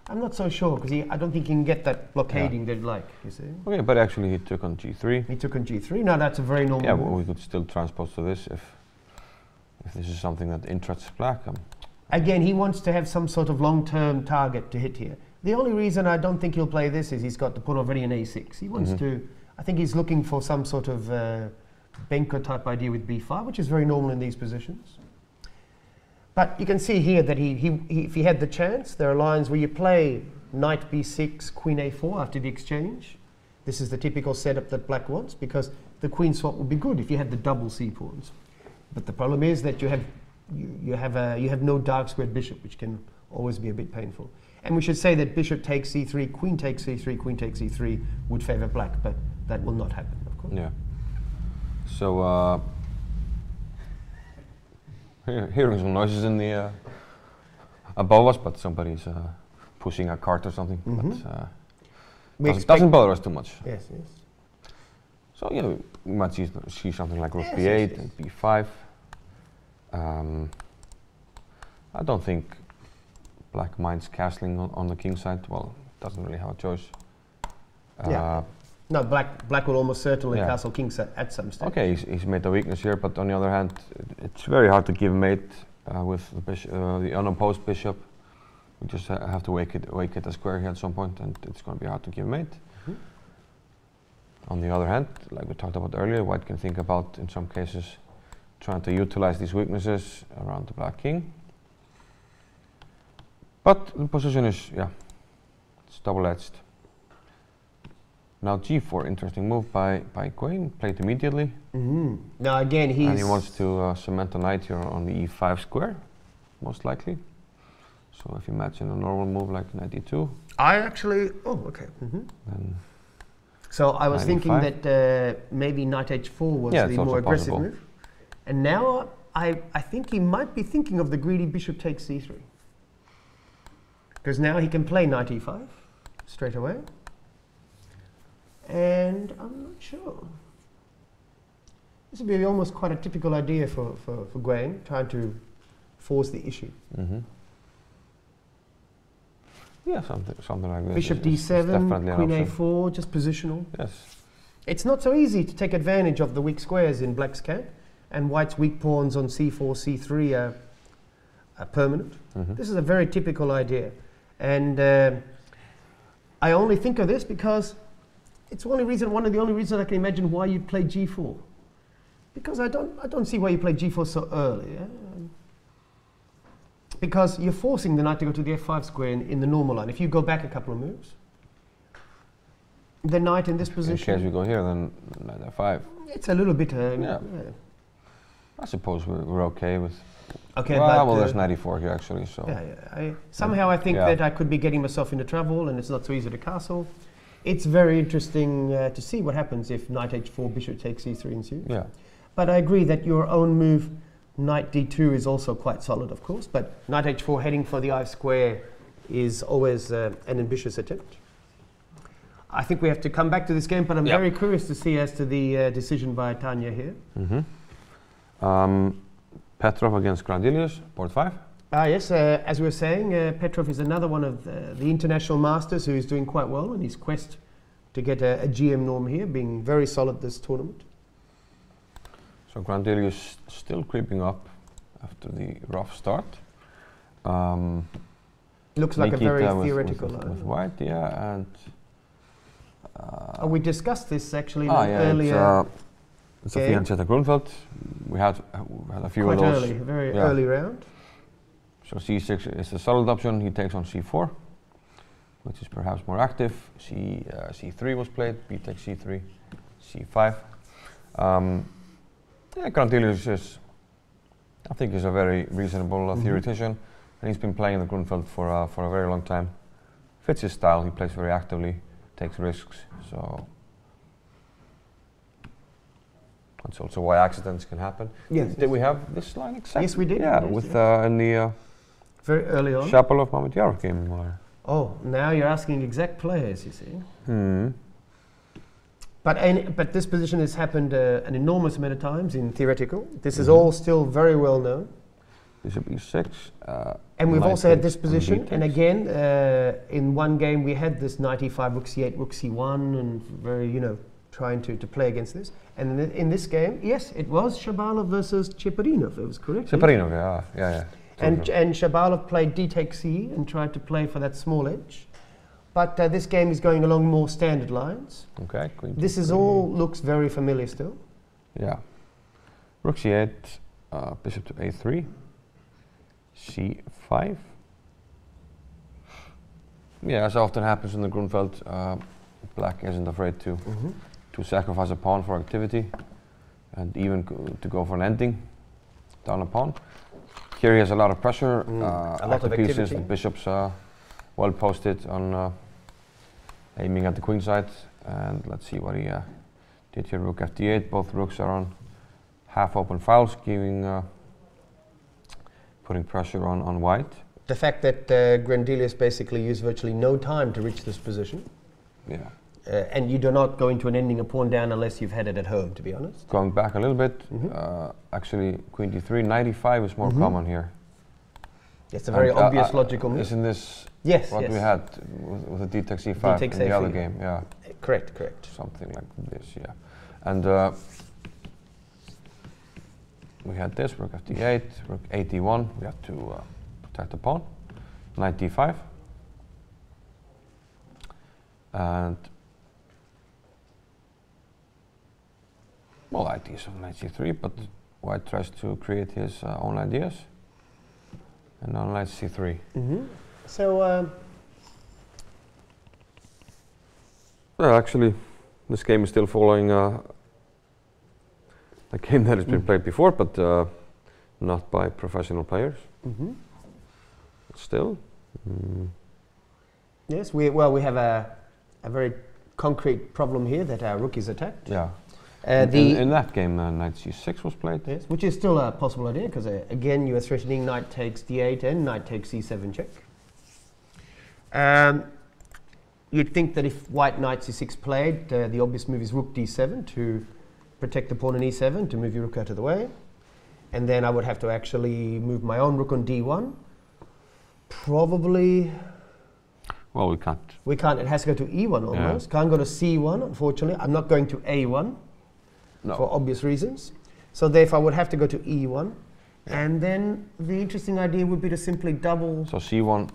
I'm not so sure, because I don't think he can get that blockading that he'd like, you see. Okay, but actually he took on G3. He took on G3. Now that's a very normal Yeah, move. well, we could still transpose to this if this is something that interests black. Again, he wants to have some sort of long-term target to hit here. The only reason I don't think he'll play this is he's got the pawn already in A6. He wants to, I think he's looking for some sort of Benko type idea with B5, which is very normal in these positions. But you can see here that if he had the chance, there are lines where you play knight B6, queen A4 after the exchange. This is the typical setup that black wants, because the queen swap would be good if you had the double C pawns. But the problem is that you have no dark squared bishop, which can always be a bit painful. And we should say that bishop takes C3, queen takes C3, queen takes C3 would favor black, but that will not happen, of course. Yeah. So hearing some noises in the above us, but somebody's pushing a cart or something. But doesn't bother us too much. Yes, yes. So yeah, we might see something like rook B8 and B5. I don't think black minds castling on the king side. Well, doesn't really have a choice. No, black will almost certainly castle king side at some stage. Okay, he's made a weakness here, but on the other hand, it's very hard to give mate with the unopposed bishop. We just have to wake it a square here at some point, and it's going to be hard to give mate. On the other hand, like we talked about earlier, white can think about, in some cases, trying to utilize these weaknesses around the black king. But the position is, it's double-edged. Now g4, interesting move by Queen, played immediately. Now again, and he wants to cement a knight here on the e5 square, most likely. So if you imagine a normal move like knight e2. I actually, Then so I was thinking that maybe knight h4 was the more aggressive move. And now I think he might be thinking of the greedy bishop takes c3. Because now he can play knight e5 straight away. And I'm not sure. This would be almost quite a typical idea for Gwen, trying to force the issue. Yeah, something like this. Bishop d7, queen a4, just positional. Yes. It's not so easy to take advantage of the weak squares in black's camp, and white's weak pawns on c4, c3 are permanent. This is a very typical idea. And I only think of this because it's one of the only reasons I can imagine why you'd play g4. Because I don't see why you play g4 so early. Because you're forcing the knight to go to the f5 square in the normal line. If you go back a couple of moves, the knight in this position. In case we go here, then knight f5. It's a little bit. I suppose we're okay with. Okay, well, there's knight e4 here actually. So somehow I think that I could be getting myself into trouble, and it's not so easy to castle. It's very interesting to see what happens if knight h4, bishop takes e3 ensues. Yeah. But I agree that your own move, knight d2, is also quite solid, of course. But knight h4 heading for the I square is always an ambitious attempt. I think we have to come back to this game, but I'm very curious to see as to the decision by Tania here. Petrov against Grandelius, board 5. Yes, as we were saying, Petrov is another one of the international masters who is doing quite well in his quest to get a GM norm here, being very solid this tournament. So Grandelius still creeping up after the rough start. Looks like a very theoretical line. With white, and... we discussed this actually in an earlier it's a Fiancetta Grunfeld. We had a few quite of those. Early, very early round. So c6 is the solid option. He takes on c4, which is perhaps more active. c3 was played. B takes c3, c5. Grandelius is, I think, is a very reasonable theoretician, and he's been playing the Grunfeld for a very long time. Fits his style. He plays very actively, takes risks. So that's also why accidents can happen. Yes. Did we have this line exactly? Yes, we did. Yeah, with in the very early on Shapovalov Mamedyarov game. Oh, now you're asking exact players, you see. But this position has happened an enormous amount of times in theoretical. This is all still very well known. Bishop e6. And we've also had this position. And again, in one game we had this knight e5, rook c8, rook c1, and very, trying to play against this. And in this game, yes, it was Shabalov versus Cheparinov. That was correct. Cheparinov, yeah. And Shabalov played d takes c and tried to play for that small edge. But this game is going along more standard lines. Okay. This is all looks very familiar still. Yeah. Rook c8, bishop to a3, c5. Yeah, as often happens in the Grunfeld, black isn't afraid to sacrifice a pawn for activity, and even to go for an ending down a pawn. Here he has a lot of pressure. A lot of pieces, activity. the bishops are well posted on aiming at the queen side. And let's see what he did here. Rook f8. Both rooks are on half open files, putting pressure on white. The fact that Grandelius basically used virtually no time to reach this position. Yeah. And you do not go into an ending a pawn down unless you've had it at home, to be honest. Going back a little bit, actually queen d3, knight e5 is more common here. It's a very obvious logical move. Isn't this what we had with the d takes e5 in the other game? Yeah. Correct. Something like this, yeah. And we had this, rook f8, rook a1, we have to protect the pawn, knight d5, and well, ideas of knight c3, but white tries to create his own ideas, and now knight c3. So, well, actually, this game is still following a game that has been played before, but not by professional players. Still. Yes, we have a very concrete problem here that our rook is attacked. Yeah. In that game, knight c6 was played. Yes, which is still a possible idea because again you are threatening knight takes d8 and knight takes c7 check. You'd think that if white knight c6 played, the obvious move is rook d7 to protect the pawn on e7 to move your rook out of the way, and then I would have to actually move my own rook on d1. Probably. Well, we can't. We can't. It has to go to e1 almost. Can't go to c1, unfortunately. I'm not going to a1 for obvious reasons. So therefore, I would have to go to e1, and then the interesting idea would be to simply double. So c1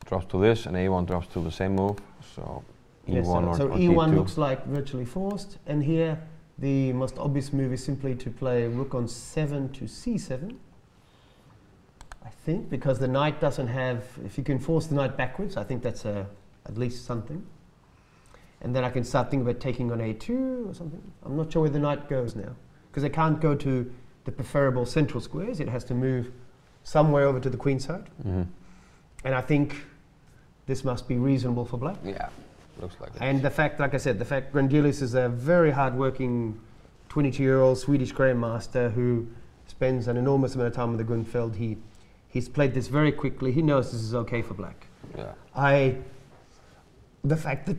drops to this, and a1 drops to the same move. So e1 so or e1 d2. looks like virtually forced, and here the most obvious move is simply to play rook on 7 to c7. I think because the knight doesn't have. If you can force the knight backwards, I think that's at least something. And then I can start thinking about taking on a2 or something. I'm not sure where the knight goes now, because it can't go to the preferable central squares. It has to move somewhere over to the queen side. And I think this must be reasonable for black. Yeah, looks like it. And the fact, like I said, the fact Grandelius is a very hard-working 22-year-old Swedish Grandmaster who spends an enormous amount of time on the Grundfeld. He's played this very quickly. He knows this is okay for black. Yeah. The fact that,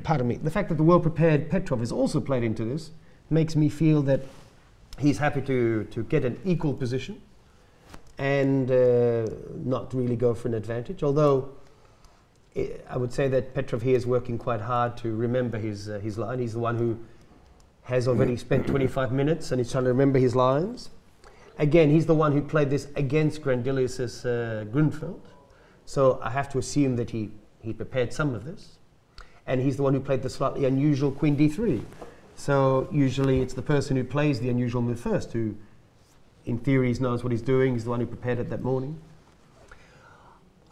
pardon me, the fact that the well-prepared Petrov is also played into this makes me feel that he's happy to get an equal position and not really go for an advantage. Although I would say that Petrov here is working quite hard to remember his line. He's the one who has already spent 25 minutes and he's trying to remember his lines. Again, he's the one who played this against Grandelius's Grundfeld. So I have to assume that he prepared some of this. And he's the one who played the slightly unusual Queen d3. So usually it's the person who plays the unusual move first who, in theory, knows what he's doing. He's the one who prepared it that morning.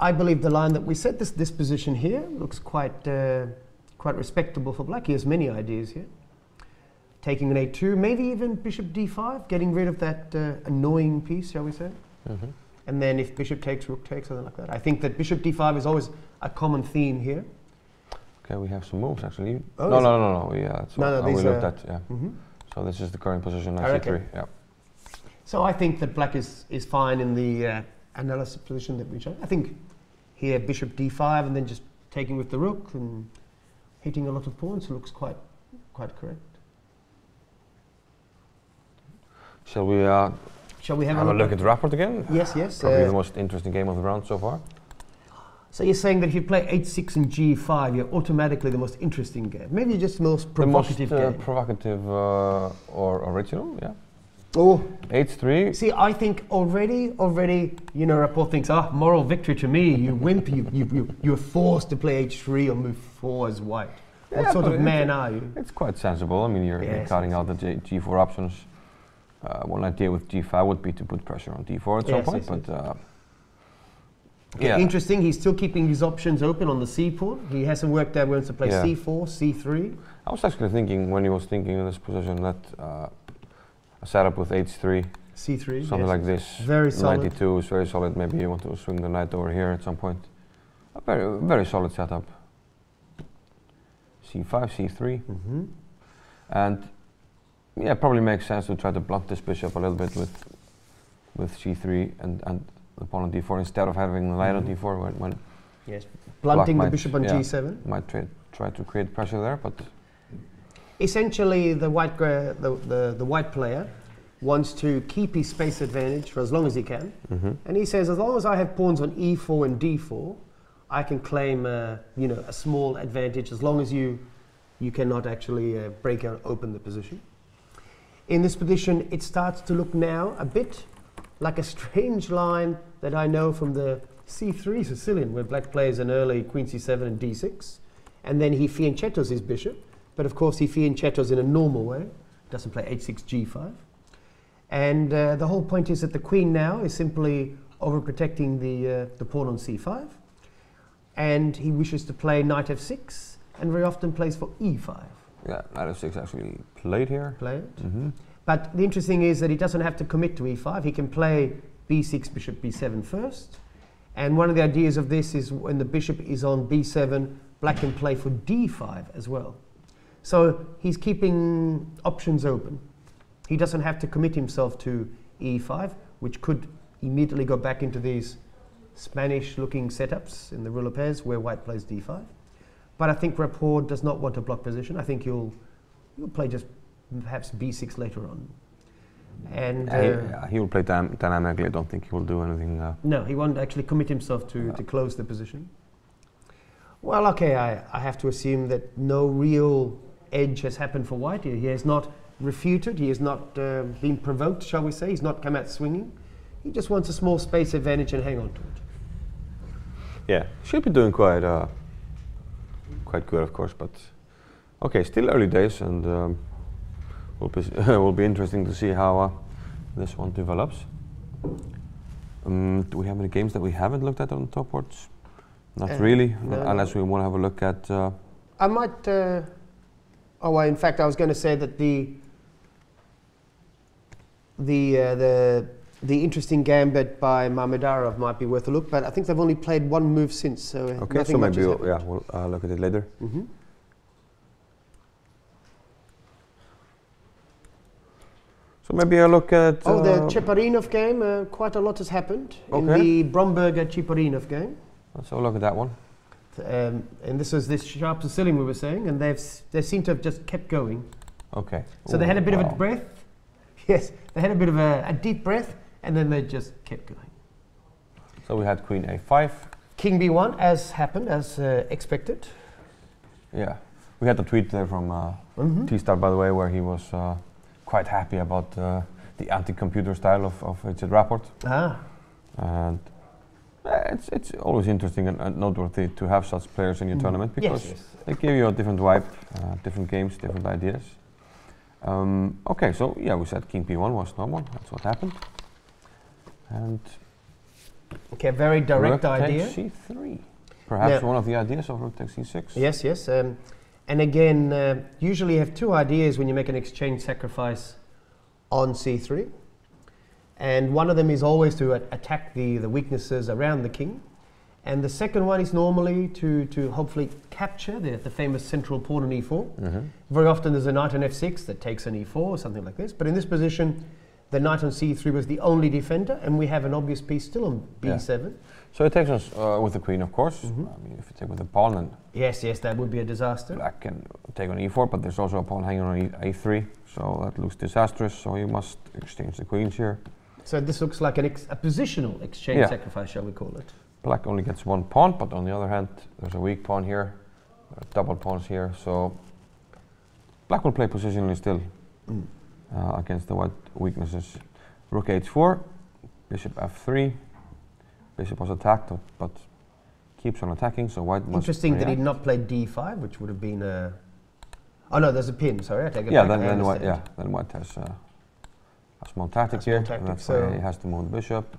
I believe the line that we set, this position here, looks quite respectable for black. He has many ideas here. Taking an a2, maybe even bishop d5, getting rid of that annoying piece, shall we say. And then if bishop takes, rook takes, something like that. I think that bishop d5 is always a common theme here. Okay, we have some moves actually. Oh, no. Yeah, we looked at. Yeah. So this is the current position, knight c3. Yeah. So I think that black is fine in the analysis position that we showed. I think here bishop d5 and then just taking with the rook and hitting a lot of pawns looks quite correct. Shall we have a look at the Rapport again? Yes. Probably the most interesting game of the round so far. So you're saying that if you play h6 and g5, you're automatically the most interesting game. Maybe just the most provocative game. The most provocative or original, yeah. Oh, h3. See, I think already, Rapport thinks, moral victory to me. You wimp, you're forced to play h3 or move 4 as white. What sort of man are you? It's quite sensible. I mean, you're cutting out the g4 options. One idea with g5 would be to put pressure on d4 at some point, but interesting. He's still keeping his options open on the c pawn. He hasn't worked out where to play c4, c3. I was actually thinking when he was thinking in this position that a setup with h3, c3, something like this. Very solid. 92 is very solid. Maybe you want to swing the knight over here at some point. A very, very solid setup. c5, c3, and yeah, probably makes sense to try to blunt this bishop a little bit with c3 and the pawn on d4 instead of having the knight on d4 when blunting the bishop on g7. Might try to create pressure there, but essentially the white player wants to keep his space advantage for as long as he can, and he says as long as I have pawns on e4 and d4, I can claim a small advantage as long as you cannot actually break open the position. in this position, it starts to look now a bit like a strange line that I know from the c3 Sicilian, where black plays an early queen c7 and d6, and then he fianchettos his bishop, but of course he fianchettos in a normal way, doesn't play h6, g5. And the whole point is that the queen now is simply overprotecting the pawn on c5, and he wishes to play knight f6, and very often plays for e5. Yeah, knight f6 actually played here. Played. But the interesting is that he doesn't have to commit to e5. He can play b6, bishop b7 first. And one of the ideas of this is when the bishop is on b7, black can play for d5 as well. So he's keeping options open. He doesn't have to commit himself to e5, which could immediately go back into these Spanish-looking setups in the Rue Lopez where white plays d5. But I think Rapport does not want a block position. I think you'll play just perhaps b6 later on. And he will play dynamically. I don't think he will do anything. No, he won't actually commit himself to close the position. Well, okay, I have to assume that no real edge has happened for white here. He has not refuted. He has not been provoked, shall we say. He's not come out swinging. He just wants a small space advantage and hang on to it. Yeah, should be doing quite good, of course. But okay, still early days, and will be interesting to see how this one develops. Do we have any games that we haven't looked at on top boards? Not really, unless we want to have a look at. I might. In fact, I was going to say that the interesting gambit by Mamedyarov might be worth a look, but I think they've only played one move since, so okay, so maybe we'll look at it later. So maybe a look at. The Cheparinov game. Quite a lot has happened in the Bromberger Cheparinov game. Let's have a look at that one. And this was this sharp Sicilian we were saying, and they seem to have just kept going. Okay. So they had a bit of a breath. Yes, they had a bit of a deep breath, and then they just kept going. So we had queen a5. King b1, as happened, as expected. Yeah. We had a tweet there from T-Star, by the way, where he was quite happy about the anti-computer style of Rapport. And it's always interesting and noteworthy to have such players in your tournament, because they give you a different vibe, different games, different ideas. Okay, so yeah, we said king b1 was normal. That's what happened. And okay, very direct idea. c3. Perhaps one of the ideas of rook takes c6. Yes, yes. And again, usually you have two ideas when you make an exchange sacrifice on c3. And one of them is always to attack the weaknesses around the king. And the second one is normally to hopefully capture the famous central pawn on e4. Very often there's a knight on f6 that takes an e4 or something like this. But in this position, the knight on c3 was the only defender, and we have an obvious piece still on b7. Yeah. So it takes us with the queen, of course. I mean, if you take with the pawn, then yes, that would be a disaster. Black can take on e4, but there's also a pawn hanging on a3, so that looks disastrous. So you must exchange the queens here. So this looks like a positional exchange sacrifice, shall we call it? Black only gets one pawn, but on the other hand, there's a weak pawn here, double pawns here. So Black will play positionally still against the white weaknesses. Rook h4, bishop f3. Bishop was attacked, but keeps on attacking, so white must interesting react. that he not played d5, which would have been a. Oh no, there's a pin. Sorry, I take it back. Then white has a small tactic here, and that's why he has to move the bishop.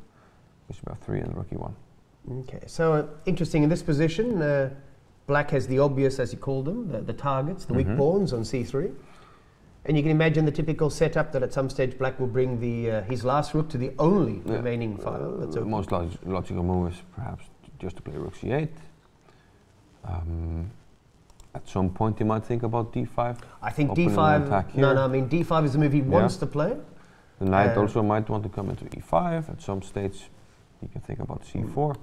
Bishop f3 and rook e1. Okay, so interesting in this position. Black has the obvious, as you call them, the targets, the weak pawns on c3. And you can imagine the typical setup that at some stage Black will bring his last rook to the only remaining file. That's the most logical move is perhaps just to play rook c8. At some point he might think about d5. I think d5. No, I mean d5 is the move he wants to play. The knight also might want to come into e5. At some stage he can think about c4.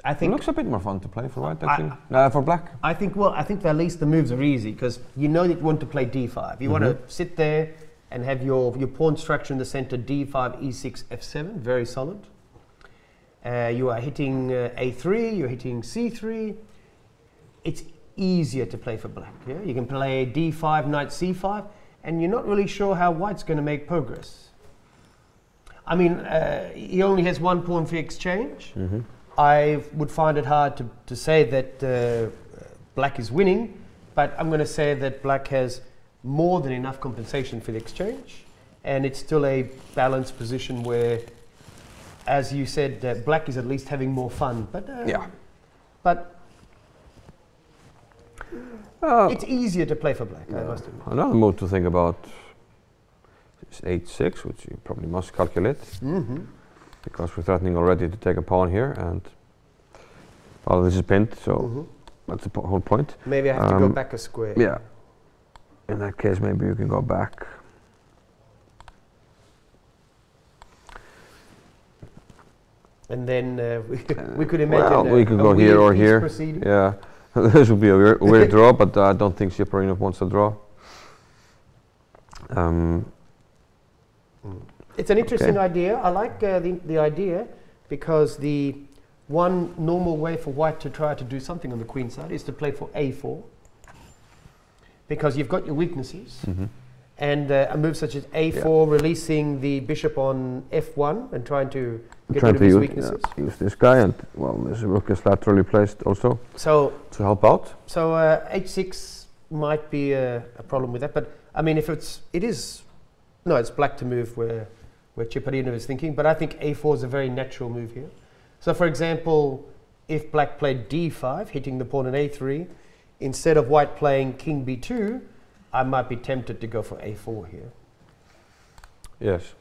I think it looks a bit more fun to play for white, actually. For black. I think at least the moves are easy, because you know that you want to play d5. You want to sit there and have your pawn structure in the center, d5, e6, f7, very solid. You are hitting a3, you're hitting c3. It's easier to play for black. Yeah? You can play d5, knight c5, and you're not really sure how white's going to make progress. I mean, he only has one pawn for exchange. I would find it hard to say that black is winning, but I'm going to say that black has more than enough compensation for the exchange, and it's still a balanced position where, as you said, black is at least having more fun. But but it's easier to play for black, I must admit. Another move to think about is h6, which you probably must calculate, because we're threatening already to take a pawn here, and well, this is pinned, so that's the whole point. Maybe I have to go back a square. Yeah. In that case, maybe you can go back. And then we could imagine. Well, we could go here or here. Proceeding. Yeah, this would be a weird draw, but I don't think Cheparinov wants a draw. It's an interesting idea. I like the idea because the one normal way for white to try to do something on the queen side is to play for a4, because you've got your weaknesses, and a move such as a4, releasing the bishop on f1 and trying to get rid of his weaknesses. Use this guy, and well, this rook is laterally placed also, so to help out. So h6 might be a problem with that, but I mean, if it's black to move where Cheparinov is thinking, but I think a4 is a very natural move here. So for example, if black played d5, hitting the pawn on a3, instead of white playing king b2, I might be tempted to go for a4 here. Yes.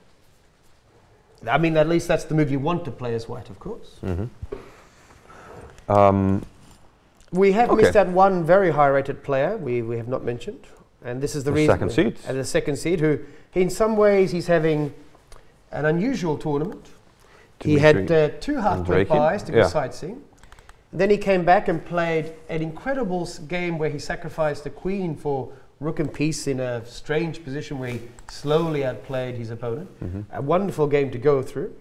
I mean, at least that's the move you want to play as white, of course. We have missed out one very high-rated player we have not mentioned, and this is the reason. Second seed. The second seed, who in some ways he's having an unusual tournament. He had 2 half-play buys to go sightseeing. Then he came back and played an incredible game where he sacrificed the queen for rook and piece in a strange position where he slowly outplayed his opponent. A wonderful game to go through.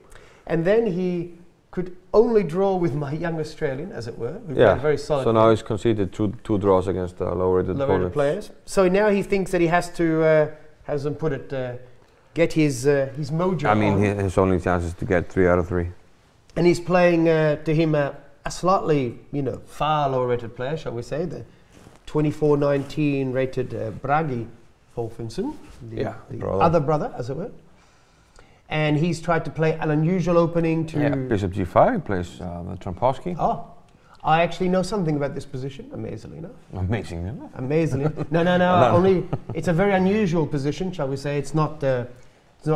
And then he could only draw with my young Australian, as it were, who played very solid. So now he's conceded two draws against lower-rated players. So now he thinks that he has to, how does put it, get his mojo. I mean, his only chance is to get 3 out of 3. And he's playing to him a slightly, far lower-rated player, shall we say, the 24-19 rated Bragi Wolfenson, the other brother, as it were. And he's tried to play an unusual opening to... Yeah, bishop g5, he plays Trompowsky. Oh, I actually know something about this position, amazingly enough. Amazingly enough? Amazingly. No, only it's a very unusual position, shall we say. It's not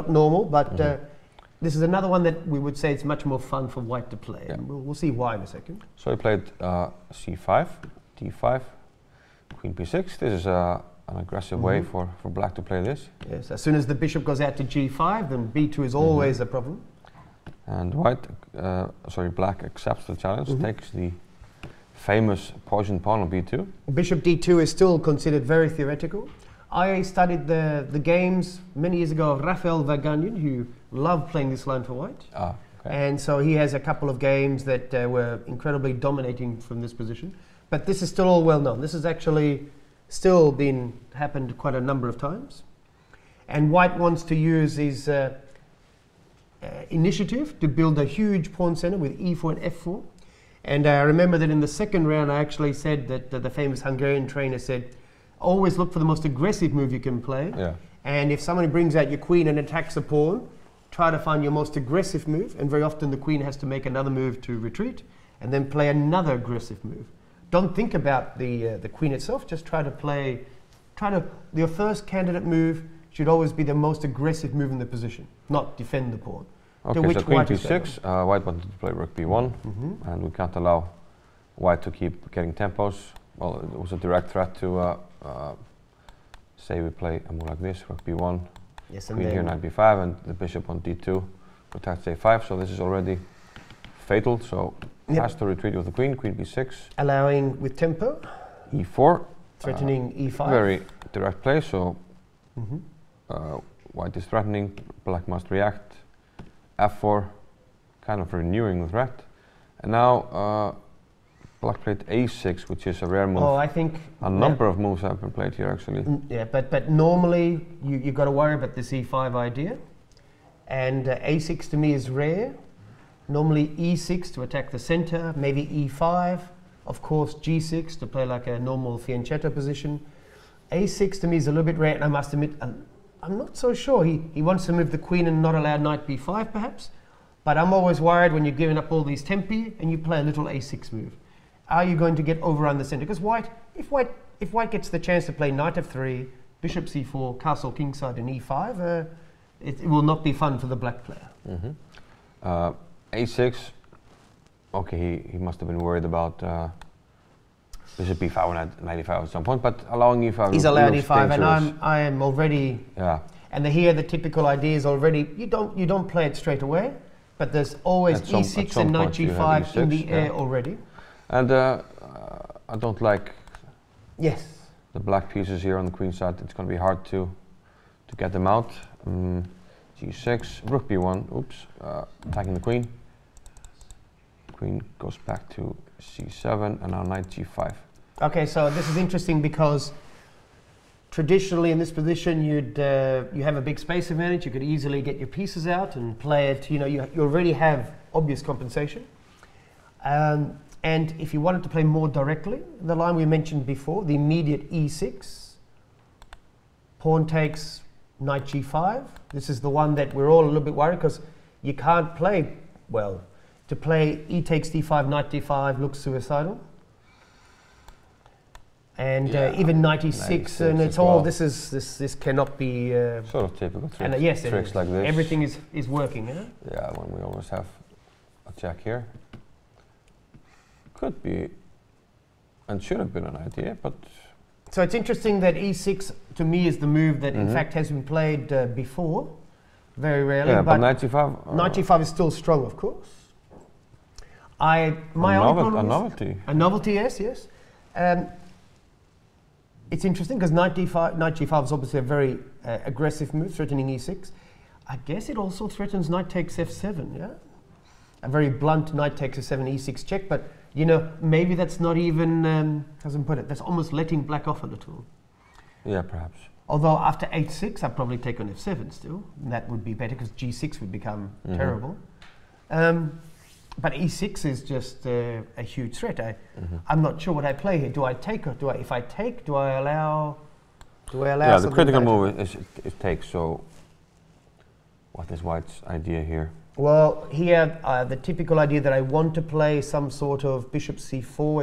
normal, but this is another one that we would say it's much more fun for white to play. And we'll see why in a second. So he played c5, d5, queen b6. This is an aggressive way for black to play this. Yes, as soon as the bishop goes out to g5, then b2 is always a problem. And black accepts the challenge, takes the famous poison pawn on b2. Bishop d2 is still considered very theoretical. I studied the games many years ago of Rafael Varganian, who loved playing this line for white. And so he has a couple of games that were incredibly dominating from this position. But this is still all well known. This has actually still happened quite a number of times. And white wants to use his initiative to build a huge pawn center with e4 and f4. And I remember that in the second round I actually said that the famous Hungarian trainer said, always look for the most aggressive move you can play. And if somebody brings out your queen and attacks a pawn, try to find your most aggressive move. And very often the queen has to make another move to retreat and then play another aggressive move. Don't think about the queen itself, just your first candidate move should always be the most aggressive move in the position, not defend the pawn. Okay, so queen b6, white wanted to play rook b1, and we can't allow white to keep getting tempos. Well, it was a direct threat to say we play a move like this, rook b1, queen here, knight b5, and the bishop on d2 protects a5, so this is already fatal, so has to retreat with the queen, queen b6. Allowing with tempo. e4. Threatening e5. Very direct play, so white is threatening, black must react. f4, kind of renewing the threat. And now black played a6, which is a rare move. Oh, I think a number of moves have been played here actually. Yeah, but normally you've got to worry about this e5 idea, and a6 to me is rare. Normally e6 to attack the center, maybe e5, of course g6 to play like a normal fianchetto position. a6 to me is a little bit rare, and I must admit I'm not so sure. He wants to move the queen and not allow knight b5 perhaps, but I'm always worried when you're giving up all these tempi and you play a little a6 move. Are you going to get overrun the center? Because if white gets the chance to play knight f3, bishop c4, castle kingside, and e5, it will not be fun for the black player. a6. Okay, he must have been worried about bishop b5 and knight e5 at some point, but allowing e5. He's allowed e5, and I am already. Yeah. And here the typical idea is already you don't play it straight away, but there's always e6 and knight g5 E6, in the air already. And I don't like. Yes. The black pieces here on the queen side. It's going to be hard to get them out. g6, rook b1. Oops, attacking the queen. Queen goes back to c7, and now knight g5. Okay, so this is interesting because traditionally in this position you have a big space advantage. You could easily get your pieces out and play it. You know, you already have obvious compensation. And if you wanted to play more directly, the line we mentioned before, the immediate e6, pawn takes knight g5. This is the one that we're all a little bit worried because you can't play well. To play e takes d5, knight d5 looks suicidal. And even knight e6, and it's all, this cannot be... sort of typical tricks, and yes, tricks like this. Everything is working, yeah? Yeah, when we always have a check here. Could be, and should have been an idea, but... So it's interesting that e6 to me is the move that in fact has been played before, very rarely. Yeah, but knight g5... knight g5 is still strong, of course. A novelty, yes. It's interesting because knight g5 is obviously a very aggressive move, threatening e6. I guess it also threatens knight takes f7, yeah? A very blunt knight takes f7, e6 check, but you know, maybe that's not even, doesn't put it, that's almost letting black off a little. Yeah, perhaps. Although after h6, I'd probably take on f7 still. And that would be better because g6 would become terrible. But e6 is just a huge threat. I'm not sure what I play here. Do I take or do I? If I take, do I allow? Yeah, the critical move is it takes. So, what is White's idea here? Well, here the typical idea that I want to play some sort of bishop c4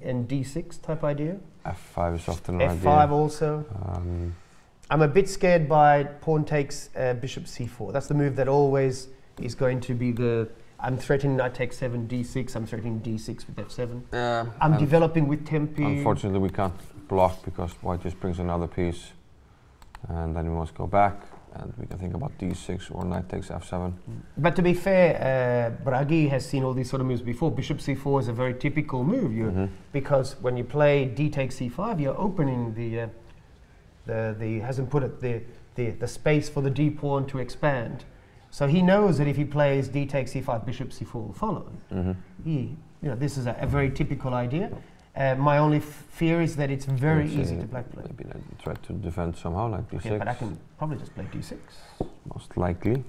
and d6 type idea. f5 is often an idea. f5 also. I'm a bit scared by pawn takes bishop c4. That's the move that always is going to be the. I'm threatening knight takes 7, d6. I'm threatening d6 with f7. I'm developing with tempi. Unfortunately, we can't block because White just brings another piece, and then we must go back, and we can think about d6 or knight takes f7. But to be fair, Bragi has seen all these sort of moves before. Bishop c4 is a very typical move, because when you play d takes c5, you're opening the space for the d pawn to expand. So he knows that if he plays d takes c5, bishop c4 will follow. This is a very typical idea. My only fear is that it's very easy to black play. Maybe then try to defend somehow, like d6. Yeah, but I can probably just play d6. Most likely.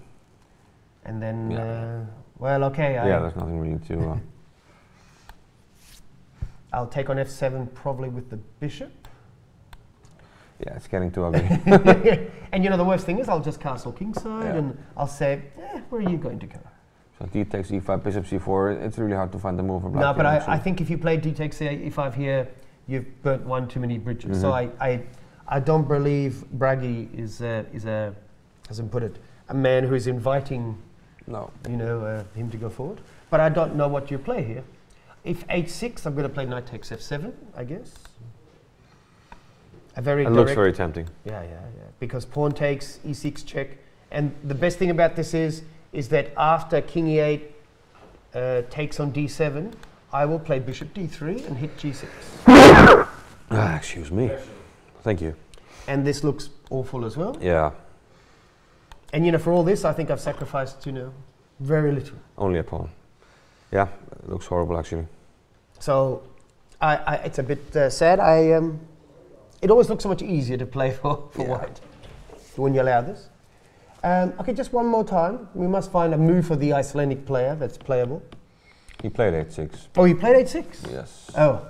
And then, well, okay. There's nothing really to... I'll take on f7 probably with the bishop. Yeah, it's getting too ugly. And you know, the worst thing is I'll just castle kingside and I'll say, where are you going to go? So d takes e5, bishop c4, it's really hard to find the move for black. No, but I think if you play d takes e5 here, you've burnt one too many bridges. So I don't believe Bragi is hasn't put it, a man who is inviting him to go forward. But I don't know what you play here. If h6, I'm going to play knight takes f7, I guess. It looks very tempting. Yeah. Because pawn takes, e6 check. And the best thing about this is that after king e8 takes on d7, I will play bishop d3 and hit g6. Excuse me. Thank you. And this looks awful as well. Yeah. And for all this, I think I've sacrificed, very little. Only a pawn. Yeah, it looks horrible actually. So it's a bit sad. It always looks so much easier to play for white when you allow this. Okay, just one more time. We must find a move for the Icelandic player that's playable. He played 8-6. Oh, he played 8-6? Yes. Oh.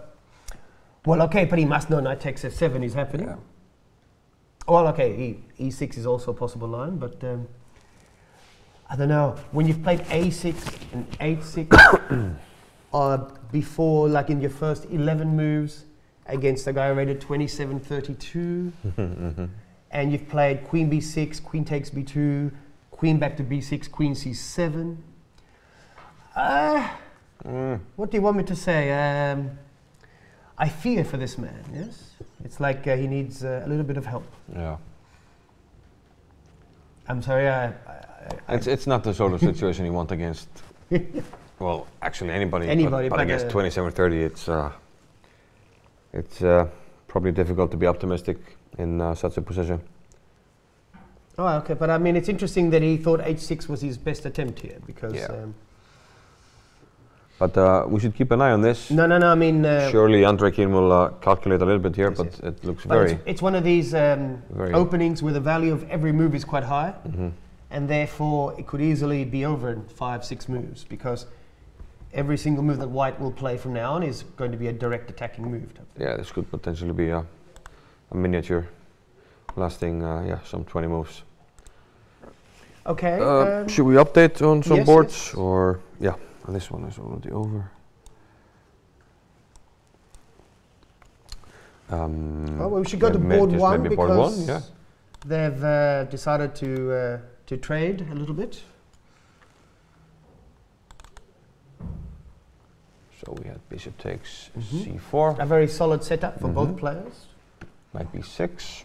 Well, okay, but he must know knight takes f7 is happening. Yeah. Well, okay, e6 is also a possible line, but I don't know. When you've played a6 and 8-6 before, like in your first 11 moves against a guy rated 27-32, and you've played queen b6, queen takes b2, queen back to b6, queen c7. What do you want me to say? I fear for this man, yes? It's like he needs a little bit of help. Yeah. I'm sorry, It's not the sort of situation you want against, well, actually anybody. But against 27-30, it's probably difficult to be optimistic in such a position. Oh, okay, but I mean, it's interesting that he thought h6 was his best attempt here, because... But we should keep an eye on this. No, I mean... surely Andrekin will calculate a little bit here, but it looks very... It's one of these openings where the value of every move is quite high, and therefore it could easily be over in 5-6 moves, because every single move that white will play from now on is going to be a direct attacking move. Yeah, this could potentially be a miniature lasting, some 20 moves. Okay. Should we update on some boards? Yes. Or, yeah, this one is already over. Well, we should go to board one, because they've decided to trade a little bit. So we had bishop takes c4. A very solid setup for both players. Knight b6.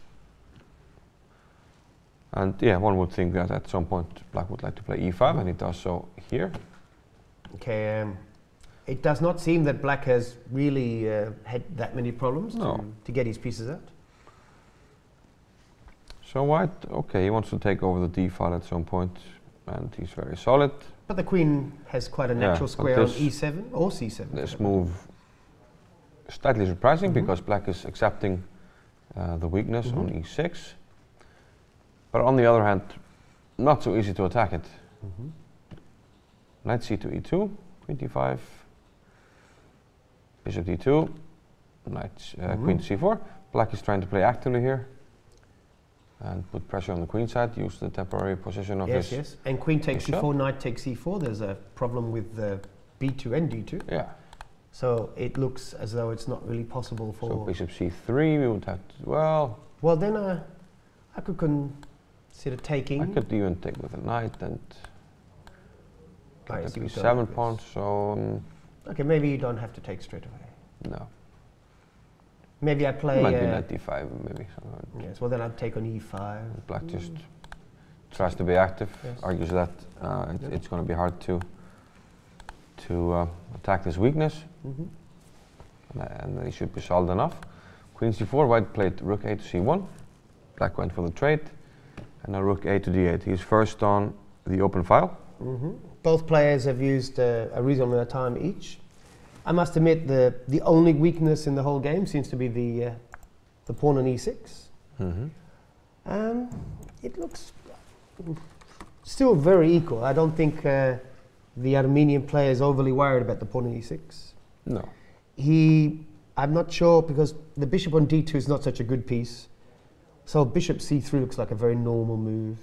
And yeah, one would think that at some point black would like to play e5, and it does so here. Okay, it does not seem that black has really had that many problems to get his pieces out. So white, okay, he wants to take over the d file at some point, and he's very solid. But the queen has quite a natural square on e7 or c7. This move is slightly surprising, because black is accepting the weakness on e6. But on the other hand, not so easy to attack it. Knight c to e2, queen d5, bishop d2, knight, queen c4. Black is trying to play actively here and put pressure on the queen side, use the temporary position of his... Yes, and queen takes c4, knight takes c4. There's a problem with b2 and d2. Yeah. So it looks as though it's not really possible for... So bishop c3, we would have to, well... Well, then I could consider taking. I could even take with a knight and... get the b7 pawn, so... okay, maybe you don't have to take straight away. No. Maybe I play... Might be knight d5, maybe. Yes, well then I'd take on e5. Black just tries to be active, argues that it's going to be hard to attack this weakness, and they should be solid enough. Queen c4, white played rook a to c1, black went for the trade, and now rook a to d8. He's first on the open file. Both players have used a reasonable amount of time each. I must admit the only weakness in the whole game seems to be the pawn on e6. It looks still very equal. I don't think the Armenian player is overly worried about the pawn on e6. No. I'm not sure, because the bishop on d2 is not such a good piece. So bishop c3 looks like a very normal move,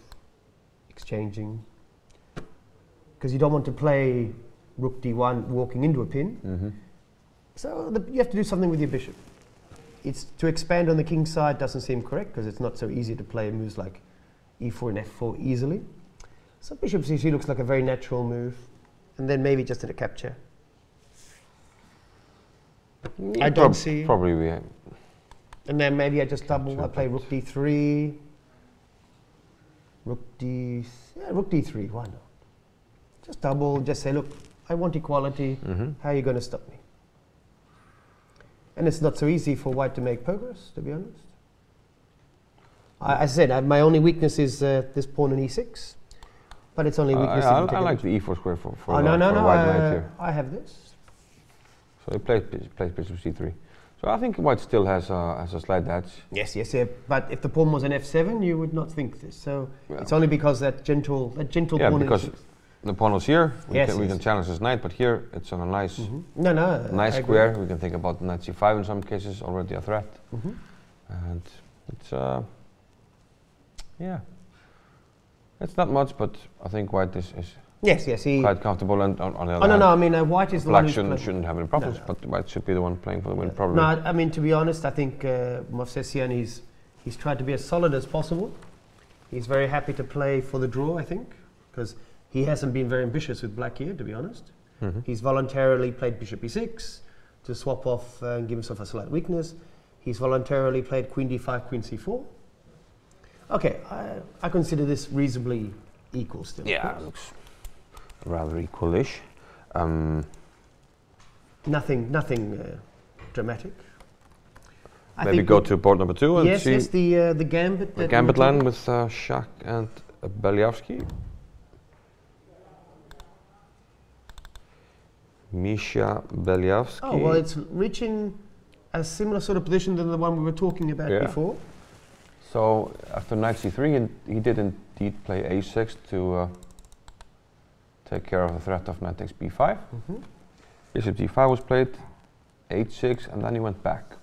exchanging. Because you don't want to play rook d1 walking into a pin. So you have to do something with your bishop. It's to expand on the king's side doesn't seem correct, because it's not so easy to play moves like e4 and f4 easily. So bishop c3 looks like a very natural move, and then maybe just in a capture. I don't see. Probably we. And then maybe I just double. I play rook d3, rook d3. Why not? Just double. Just say, look, I want equality. How are you going to stop me? And it's not so easy for white to make progress, to be honest. I said my only weakness is this pawn on e6, but it's only weakness. I like the e4 square for no, white knight here. I have this. So he plays bishop c3. So I think white still has a slight edge. Yes, yes, yeah. But if the pawn was an f7, you would not think this. So it's only because that gentle pawn. Because the pawn was here. We Yes, can challenge this knight, but here it's on a nice, nice I square. agree. We can think about knight c5 in some cases, already a threat. And it's it's not much, but I think white is Yes, he. quite comfortable. And on the other Oh no, hand, no. I mean, white is the one black who's shouldn't have any problems, No. but white should be the one playing for the win, probably. No, I mean, to be honest, I think Movsesian, he's tried to be as solid as possible. He's very happy to play for the draw, I think, because he hasn't been very ambitious with black here, to be honest. He's voluntarily played bishop e6 to swap off and give himself a slight weakness. He's voluntarily played queen d5, queen c4. Okay, I consider this reasonably equal still. Yeah, it looks rather equalish. Nothing dramatic. I Maybe think go to board number 2 and see the gambit. the gambit line with Shak and Beliavsky. Misha Beliavsky. Oh, well, it's reaching a similar sort of position than the one we were talking about before. So after knight c3, he did indeed play a6 to take care of the threat of knight takes b5. Bishop g5 was played, h6, and then he went back.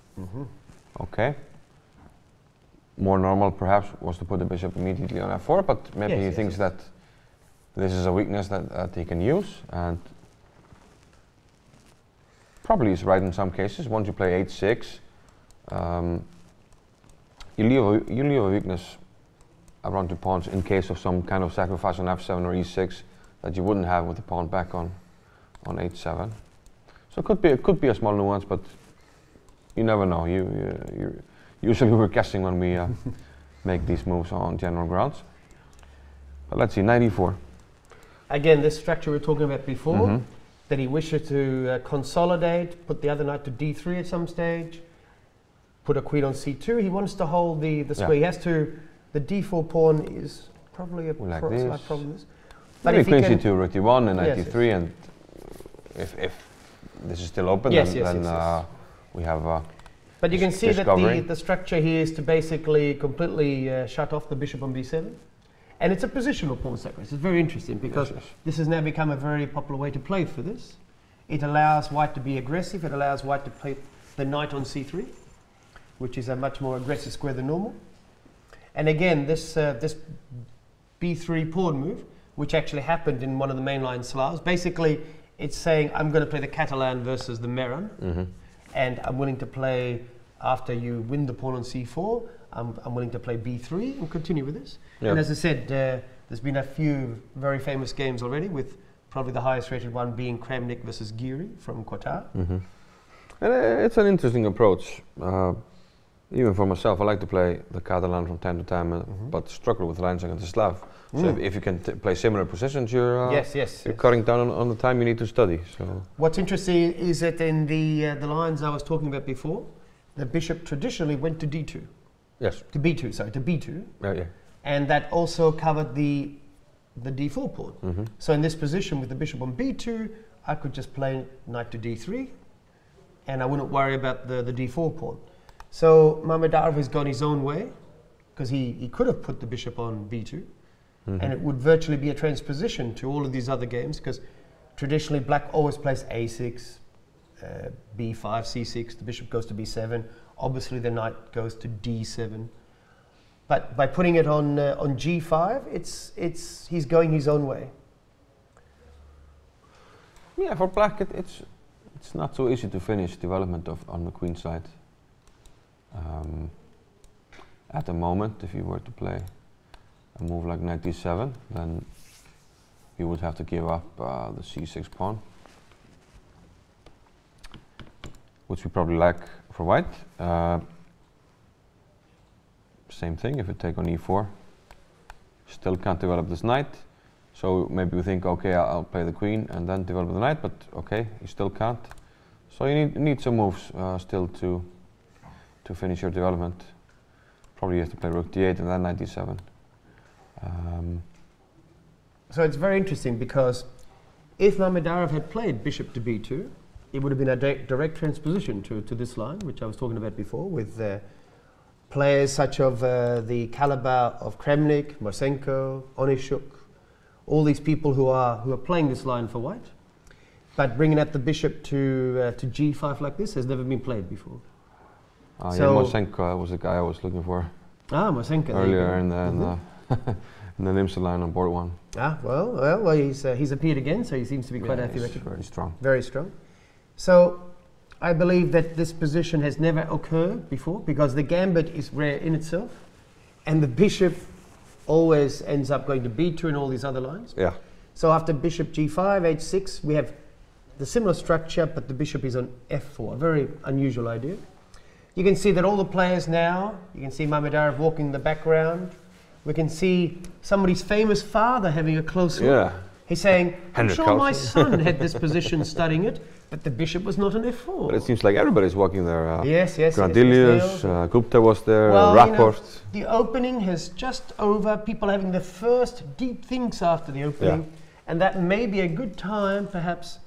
Okay. More normal, perhaps, was to put the bishop immediately on f4, but maybe he thinks that this is a weakness that he can use, and probably is right in some cases. Once you play h6, you leave a weakness around the pawns in case of some kind of sacrifice on f7 or e6 that you wouldn't have with the pawn back on h7. So it could be a small nuance, but you never know. Usually we're guessing when we make these moves on general grounds. But let's see, knight e4. Again, this structure we were talking about before, that he wishes to consolidate, put the other knight to d3 at some stage, put a queen on c2. He wants to hold the square. He has to. The d4 pawn is probably a like slight problem. But if queen c2, rook d1, and knight Yes, d3, and if this is still open, then we have. But you can see that discovery. the structure here is to basically completely shut off the bishop on b7. And it's a positional pawn sacrifice. It's very interesting because this has now become a very popular way to play for this. It allows white to be aggressive. It allows white to play the knight on c3, which is a much more aggressive square than normal. And again, this b3 pawn move, which actually happened in one of the mainline Slavs, basically it's saying I'm going to play the Catalan versus the Meran, and I'm willing to play, after you win the pawn on c4, I'm willing to play b3 and continue with this. And as I said, there's been a few very famous games already, with probably the highest rated one being Kramnik versus Giri from Qatar. And it's an interesting approach. Even for myself, I like to play the Catalan from time to time, but struggle with lines against the Slav. So if you can play similar positions, you're cutting down on the time you need to study. So what's interesting is that in the lines I was talking about before, the bishop traditionally went to d2. Yes. To b2, sorry, to b2. Yeah. And that also covered the d4 pawn. So in this position with the bishop on b2, I could just play knight to d3, and I wouldn't worry about the d4 pawn. So Mamedyarov has gone his own way, because he could have put the bishop on b2, and it would virtually be a transposition to all of these other games, because traditionally black always plays a6, b5, c6, the bishop goes to b7, obviously the knight goes to d7. But by putting it on g5, he's going his own way. Yeah, for black it's not so easy to finish development on the queen side. At the moment, if you were to play a move like knight d7, then you would have to give up the c6 pawn, which we probably lack for white. Same thing, if you take on e4, still can't develop this knight. So maybe we think, okay, I'll play the queen and then develop the knight, but okay, you still can't. So you need some moves still to finish your development. Probably you have to play rook d8 and then knight d7. So it's very interesting, because if Mamedyarov had played bishop to b2, it would have been a direct transposition to this line, which I was talking about before, with players such of the caliber of Kramnik, Mosenko, Onishuk, all these people who are playing this line for white. But bringing up the bishop to g5 like this has never been played before. Yeah, Mosenko was the guy I was looking for. Mosenko. Earlier in the in the Nimsa line on board 1. Well, he's appeared again, so he seems to be quite athletic. Very strong. Very strong. So I believe that this position has never occurred before because the gambit is rare in itself, and the bishop always ends up going to b2 and all these other lines. Yeah. So after bishop g5, h6, we have the similar structure, but the bishop is on f4, a very unusual idea. You can see that all the players now, you can see Mamedyarov walking in the background. We can see somebody's famous father having a close look. Yeah. He's saying, I'm sure my Carlsen. son had this position studying it, but the bishop was not on f4. But it seems like everybody's walking there. Yes. Grandelius, Gupta was there, well, Rapport. The opening has just over, people having the first deep thinks after the opening, and that may be a good time perhaps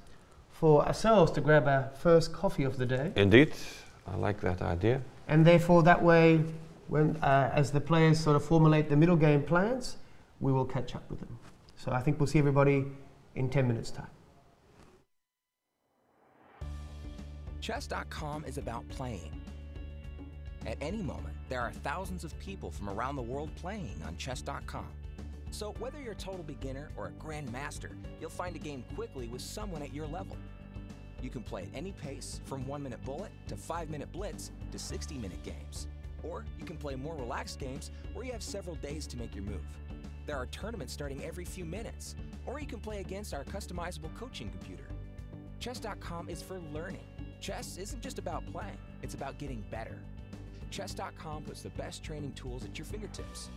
for ourselves to grab our first coffee of the day. Indeed, I like that idea. And therefore that way, when as the players sort of formulate the middle game plans, we will catch up with them. So I think we'll see everybody in 10 minutes' time. Chess.com is about playing. At any moment, there are thousands of people from around the world playing on Chess.com. So whether you're a total beginner or a grandmaster, you'll find a game quickly with someone at your level. You can play at any pace, from 1-minute bullet to 5-minute blitz to 60-minute games. Or you can play more relaxed games where you have several days to make your move. There are tournaments starting every few minutes, or you can play against our customizable coaching computer. Chess.com is for learning. Chess isn't just about playing, it's about getting better. Chess.com puts the best training tools at your fingertips.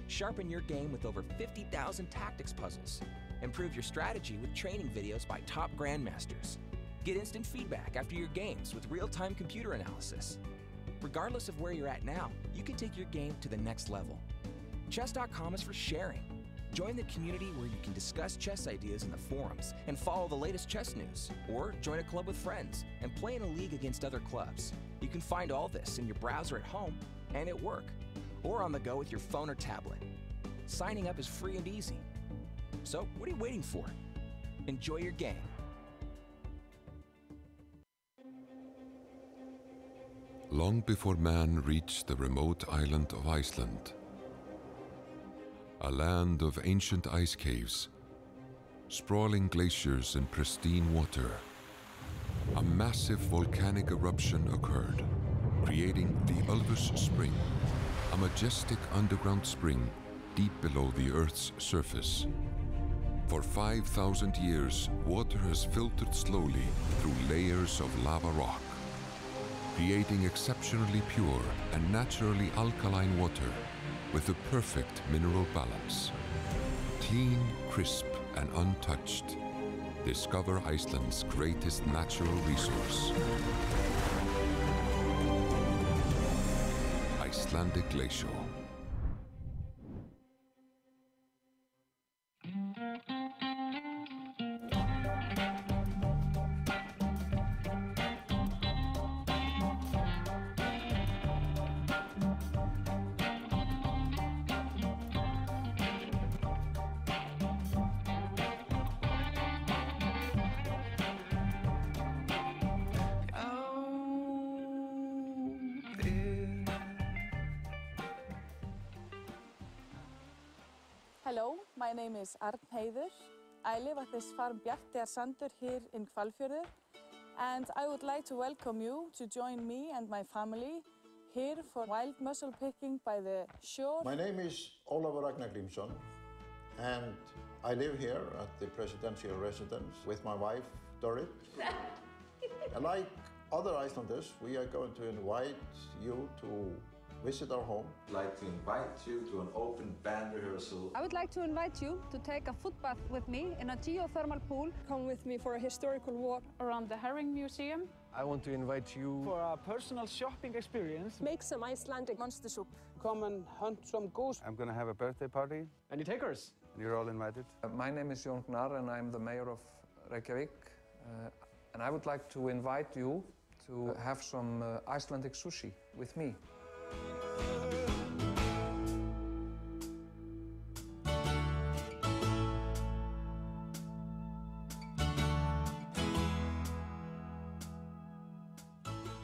Sharpen your game with over 50,000 tactics puzzles. Improve your strategy with training videos by top grandmasters. Get instant feedback after your games with real-time computer analysis. Regardless of where you're at now, you can take your game to the next level. Chess.com is for sharing. Join the community where you can discuss chess ideas in the forums and follow the latest chess news. Or join a club with friends and play in a league against other clubs. You can find all this in your browser at home and at work, or on the go with your phone or tablet. Signing up is free and easy. So what are you waiting for? Enjoy your game. Long before man reached the remote island of Iceland, a land of ancient ice caves, sprawling glaciers and pristine water, a massive volcanic eruption occurred, creating the Ulvus Spring, a majestic underground spring deep below the Earth's surface. For 5,000 years, water has filtered slowly through layers of lava rock, creating exceptionally pure and naturally alkaline water with the perfect mineral balance. Clean, crisp, and untouched. Discover Iceland's greatest natural resource. Icelandic Glacier. Hello, my name is Arnheiður. I live at this farm Bjarteyjarsandur here in Hvalfjörður, and I would like to welcome you to join me and my family here for wild mussel picking by the shore. My name is Ólafur Ragnar Grímsson, and I live here at the presidential residence with my wife, Dorit. And like other Icelanders, we are going to invite you to visit our home. I'd like to invite you to an open band rehearsal. I would like to invite you to take a foot bath with me in a geothermal pool. Come with me for a historical walk around the Herring Museum. I want to invite you for a personal shopping experience. Make some Icelandic monster soup. Come and hunt some goose. I'm gonna have a birthday party. Any takers? You're all invited. My name is Jón Gnar and I'm the mayor of Reykjavik. And I would like to invite you to have some Icelandic sushi with me.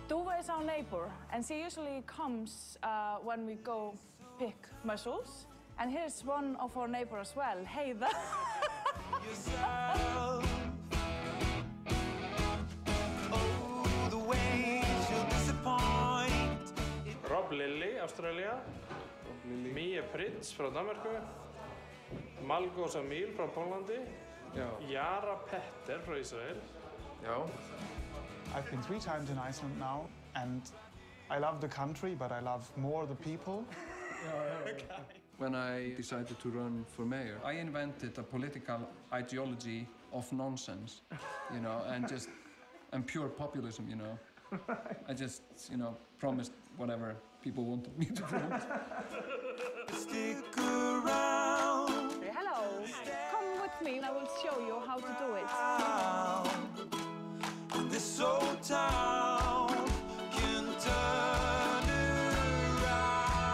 Duva is our neighbor, and she usually comes when we go pick mussels. And here's one of our neighbors as well, Heiða. Rob Lilly, Australia. Mie Prits fra Danmarku. Malgos Emil fra Pólandi. Jara Petter fra Israel. I've been 3 times in Iceland now, and I love the country, but I love more the people. When I decided to run for mayor, I invented a political ideology of nonsense, you know, and pure populism, you know. I just, you know, promised whatever people wanted me to promise. Stick around. Hello. Come with me and I will show you how to do it. This old town can turn around.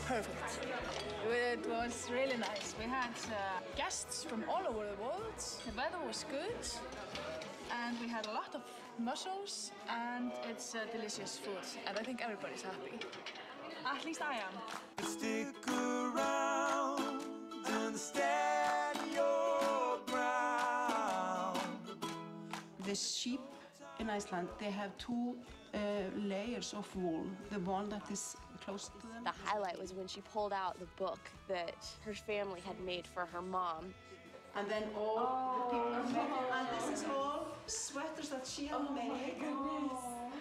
Perfect. It was really nice. We had guests from all over the world. The weather was good. And we had a lot of mussels, and it's delicious food. And I think everybody's happy. At least I am. Stick around and stand your ground. The sheep in Iceland, they have 2 layers of wool. The one that is close to them. The highlight was when she pulled out the book that her family had made for her mom. And then all the people, and this is all sweaters that she had made.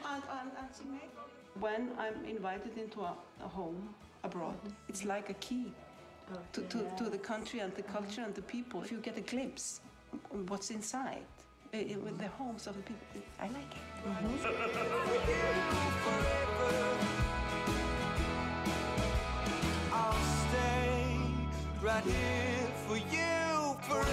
And she made. When I'm invited into a home abroad, it's like a key to the country and the culture and the people. If you get a glimpse of what's inside, with the homes of the people, I like it. I'll stay right here for you forever.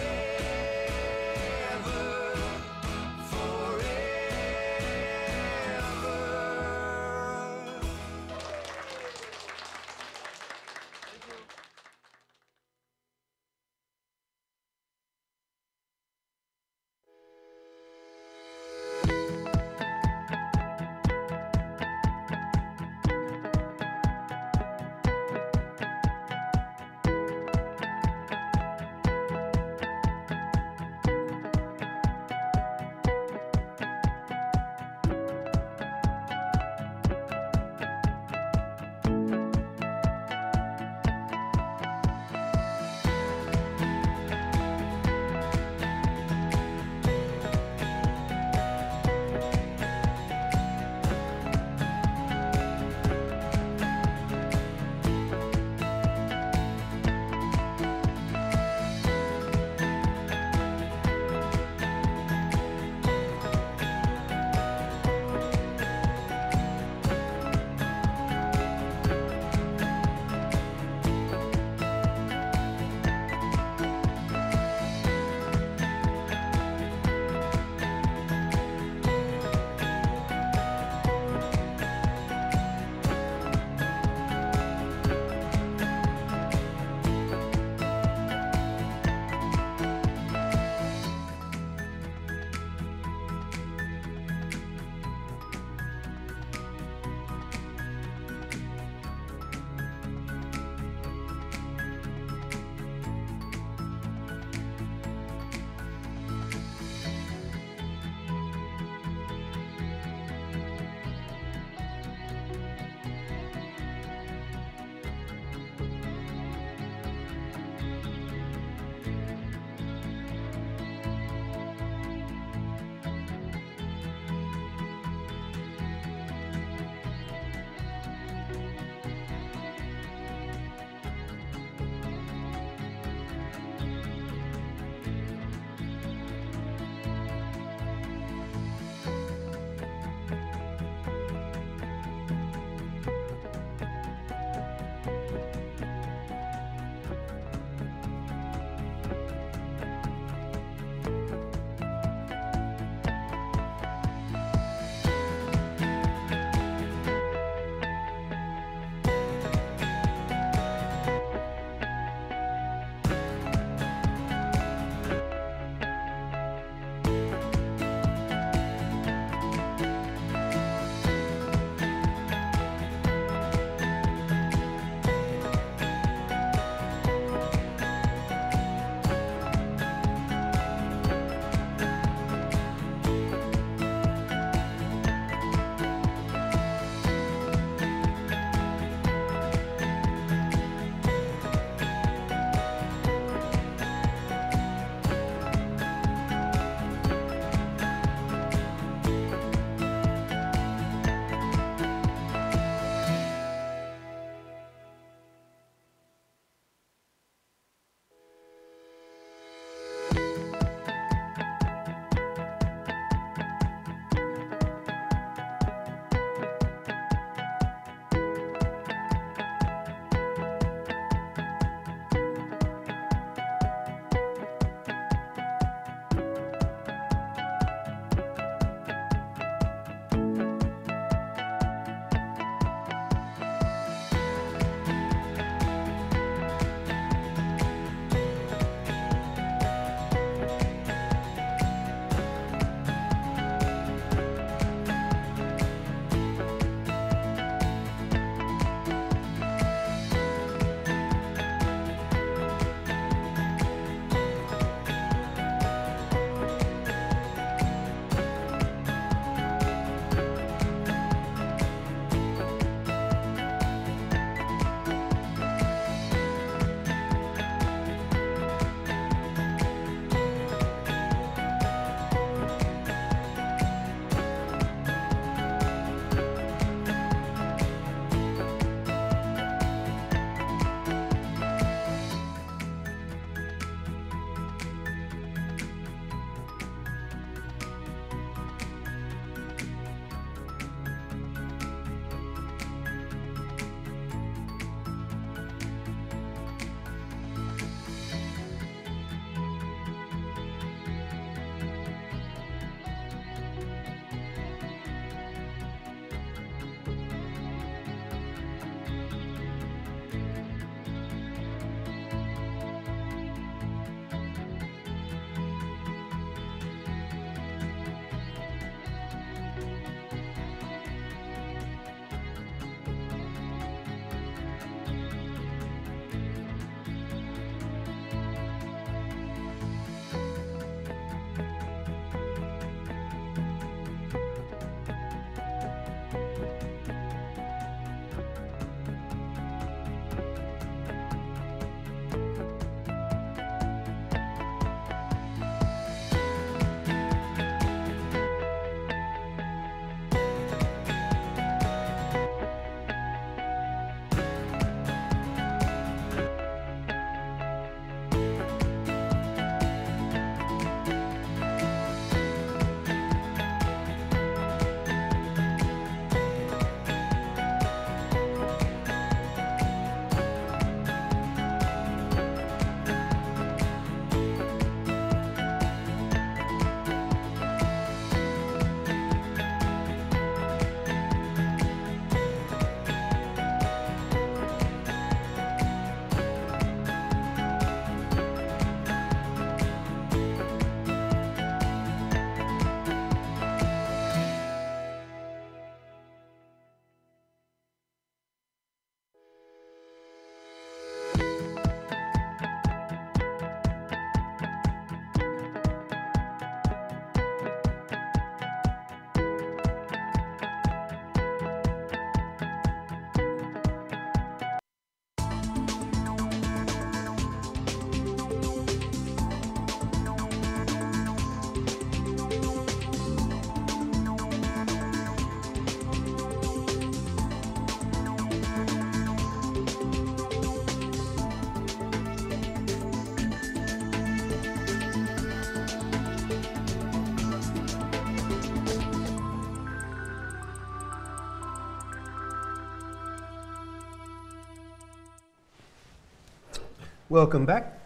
Welcome back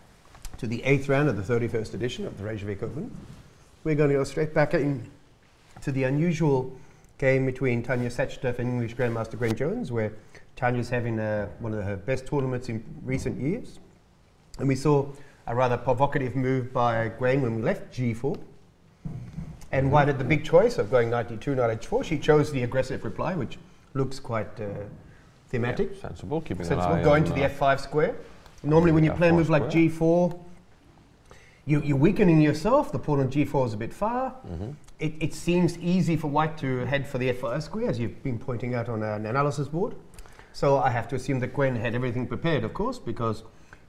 to the 8th round of the 31st edition of the Reykjavik Open. We're going to go straight back to the unusual game between Tania Sachdev and English Grandmaster Gwen Jones, where Tania's having one of her best tournaments in recent years. And we saw a rather provocative move by Gwen when we left G4. And White had the big choice of going knight D2, knight H4. She chose the aggressive reply, which looks quite thematic. Yeah, sensible, keeping sensible. an eye Going on, to the F5 square. Normally when you play a move like G4, you're weakening yourself. The pawn on G4 is a bit far. It seems easy for White to head for the F5 square, as you've been pointing out on an analysis board. So I have to assume that Gwen had everything prepared, of course, because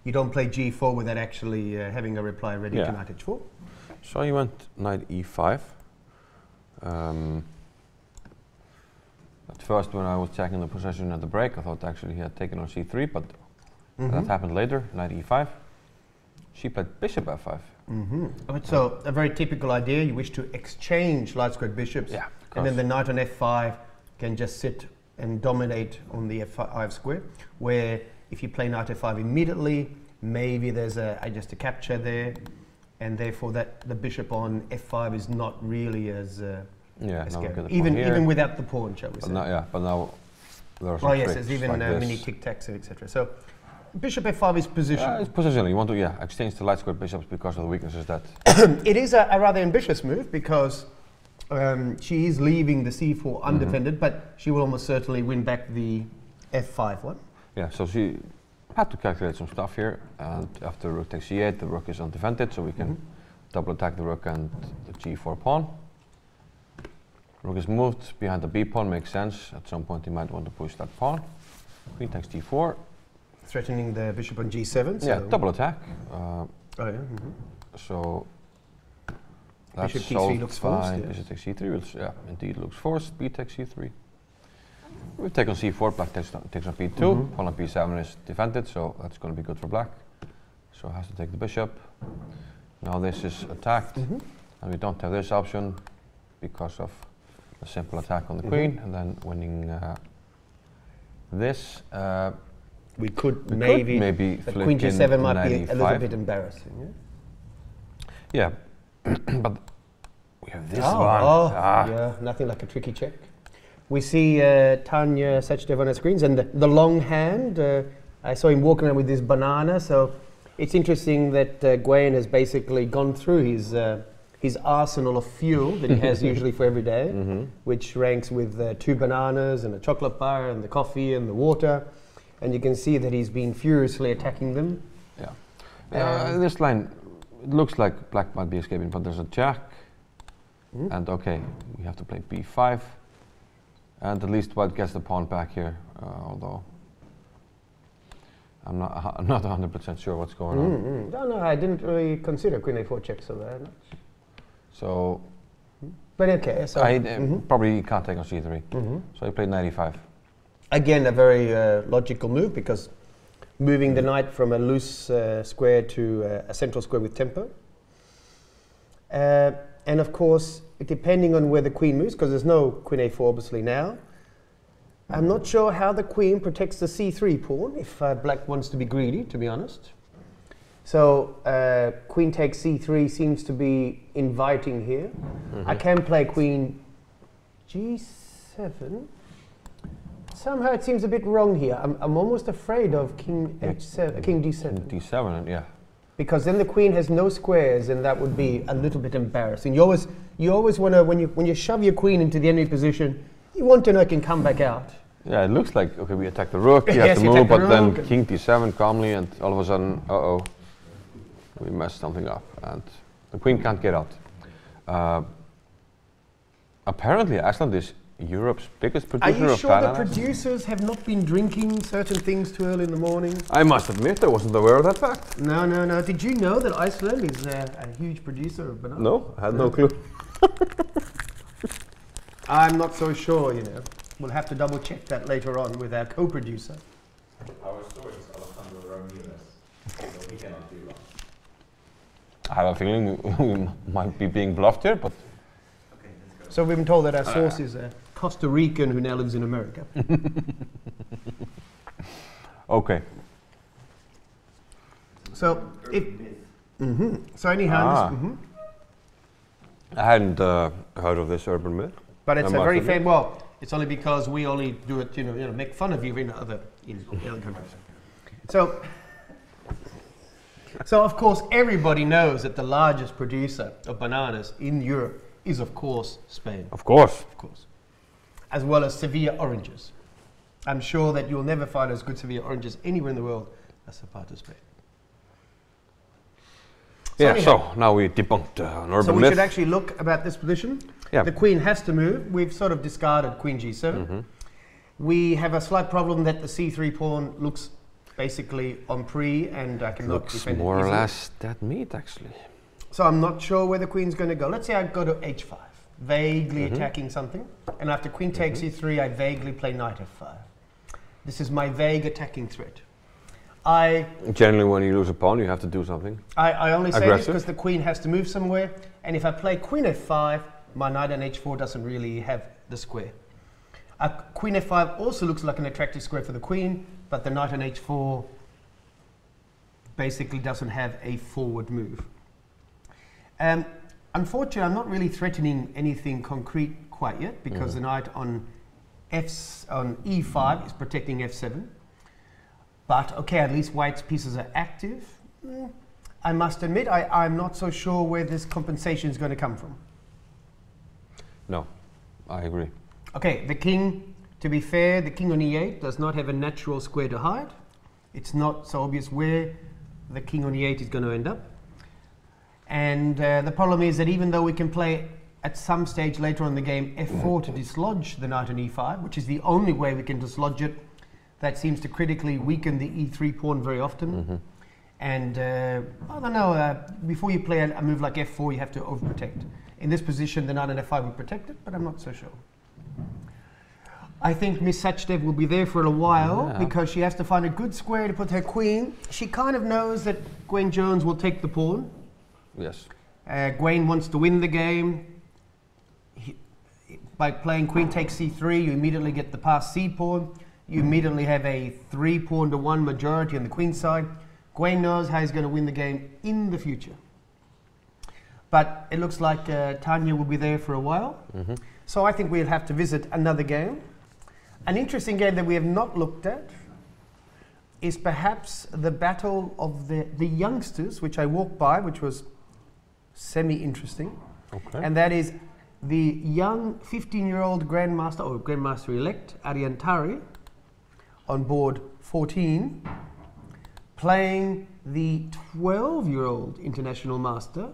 you don't play G4 without actually having a reply ready to knight H4. So you went knight E5. At first, when I was checking the position at the break, I thought actually he had taken on C3, but that happened later, knight E5. She played bishop F5. So a very typical idea, you wish to exchange light squared bishops, and then the knight on F5 can just sit and dominate on the F5 square, where if you play knight F5 immediately, maybe there's just a capture there, and therefore the bishop on F5 is not really as scary. Even without the pawn, shall we say. But now there's there's even mini tic-tacs, etc. So bishop F5 is positional. It's positional. You want to exchange the light squared bishops because of the weaknesses that... It is a rather ambitious move because she is leaving the C4 undefended, but she will almost certainly win back the F5 one. Yeah, so she had to calculate some stuff here, and after rook takes C8, the rook is undefended, so we can double attack the rook and the G4 pawn. Rook is moved behind the B pawn, makes sense. At some point, you might want to push that pawn. Queen takes D4. Threatening the bishop on G7. So double attack. So that's bishop T3 looks forced. Bishop takes C3, which indeed looks forced. B takes C3. We've taken C4, black takes on B2. Pawn on B7 is defended, so that's going to be good for black. So it has to take the bishop. Now this is attacked, and we don't have this option because of a simple attack on the queen, and then winning this. We could maybe flip Queen G7 might be a little 95. bit embarrassing. Yeah, but we have this one. Yeah, nothing like a tricky check. We see Tania Sachdev on our screens, and the long hand. I saw him walking around with this banana, so it's interesting that Gwen has basically gone through his arsenal of fuel that he has usually for every day, which ranks with 2 bananas and a chocolate bar and the coffee and the water. And you can see that he's been furiously attacking them. This line, it looks like black might be escaping, but there's a jack. And okay, we have to play B5. And at least White gets the pawn back here, although I'm not 100% sure what's going on. No, I didn't really consider Queen A4 check so very much. So, but okay, so I probably can't take on C3. So he played knight E5. Again, a very logical move, because moving the knight from a loose square to a central square with tempo. And of course, depending on where the queen moves, because there's no Queen A4 obviously now, I'm not sure how the queen protects the C3 pawn if black wants to be greedy, to be honest. So queen takes C3 seems to be inviting here. I can play Queen G7. Somehow it seems a bit wrong here. I'm almost afraid of King H7, King D7. D7, yeah. Because then the queen has no squares, and that would be a little bit embarrassing. You always want to, when you shove your queen into the enemy position, you want to know it can come back out. Yeah, it looks like, okay, we attack the rook, you have to move, but then King D7 calmly, and all of a sudden, we messed something up, and the queen can't get out. Apparently, Iceland is Europe's biggest producer of bananas. Are you sure the producers have not been drinking certain things too early in the morning? I must admit, I wasn't aware of that fact. No. Did you know that Iceland is a huge producer of bananas? No, I had no clue. I'm not so sure, you know. We'll have to double check that later on with our co-producer. Our source is Alejandro Ramirez, so he cannot be wrong. I have a feeling we might be being bluffed here, but... Okay, let's go. So we've been told that our source is a Costa Rican who now lives in America. Okay. So if so anyhow, I hadn't heard of this urban myth. but it's a very famous. Well, it's only because we only do it, make fun of you in other countries. So of course everybody knows that the largest producer of bananas in Europe is of course Spain. Of course. As well as Sevilla oranges. I'm sure that you'll never find as good Sevilla oranges anywhere in the world as a part of Spain. So now we debunked an urban myth. So we should actually look about this position. Yeah. The queen has to move. We've sort of discarded queen g7. We have a slight problem that the c3 pawn looks basically on pre, and I cannot looks defend more it or easily. less that meat actually. So I'm not sure where the queen's going to go. Let's say I go to h5, vaguely attacking something, and after queen takes e3, I vaguely play knight f5. This is my vague attacking threat. Generally, when you lose a pawn, you have to do something. I only say aggressive. this because the queen has to move somewhere, and if I play queen f5, my knight on h4 doesn't really have the square. Queen f5 also looks like an attractive square for the queen, but the knight on h4 basically doesn't have a forward move. Unfortunately, I'm not really threatening anything concrete quite yet, because the knight on e5 is protecting f7. But okay, at least white's pieces are active. I must admit, I'm not so sure where this compensation is going to come from. No, I agree. Okay, the king, to be fair, the king on e8 does not have a natural square to hide. It's not so obvious where the king on e8 is going to end up. And the problem is that even though we can play at some stage later on in the game f4 to dislodge the knight on e5, which is the only way we can dislodge it, that seems to critically weaken the e3 pawn very often. And I don't know, before you play a move like f4, you have to overprotect. In this position, the knight on f5 would protect it, but I'm not so sure. I think Miss Sachdev will be there for a while because she has to find a good square to put her queen. She kind of knows that Gwen Jones will take the pawn. Yes. Gwen wants to win the game. By playing queen takes c3, you immediately get the passed c pawn. You immediately have a 3-pawn-to-1 majority on the queen side. Gwen knows how he's going to win the game in the future. But it looks like Tania will be there for a while. So I think we'll have to visit another game. An interesting game that we have not looked at is perhaps the battle of the youngsters, which I walked by, which was semi-interesting. And that is the young 15-year-old Grandmaster, or Grandmaster-elect, Tari, on board 14, playing the 12-year-old international master,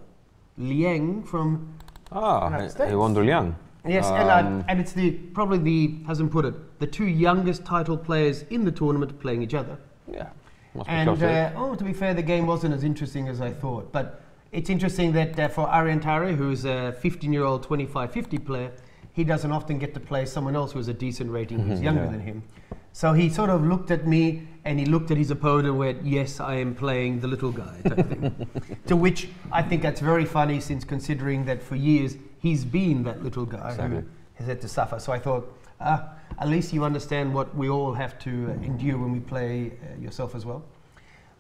Liang, from United States. He won the Liang. Yes, and it's probably the two youngest title players in the tournament playing each other. Yeah. And to be fair, the game wasn't as interesting as I thought. But it's interesting that for Tari, who's a 15-year-old 25-50 player, he doesn't often get to play someone else who has a decent rating who's younger than him. So he sort of looked at me and he looked at his opponent and went, yes, I am playing the little guy type thing. To which I think that's very funny, since considering that for years he's been that little guy who has had to suffer. So I thought, at least you understand what we all have to endure when we play yourself as well.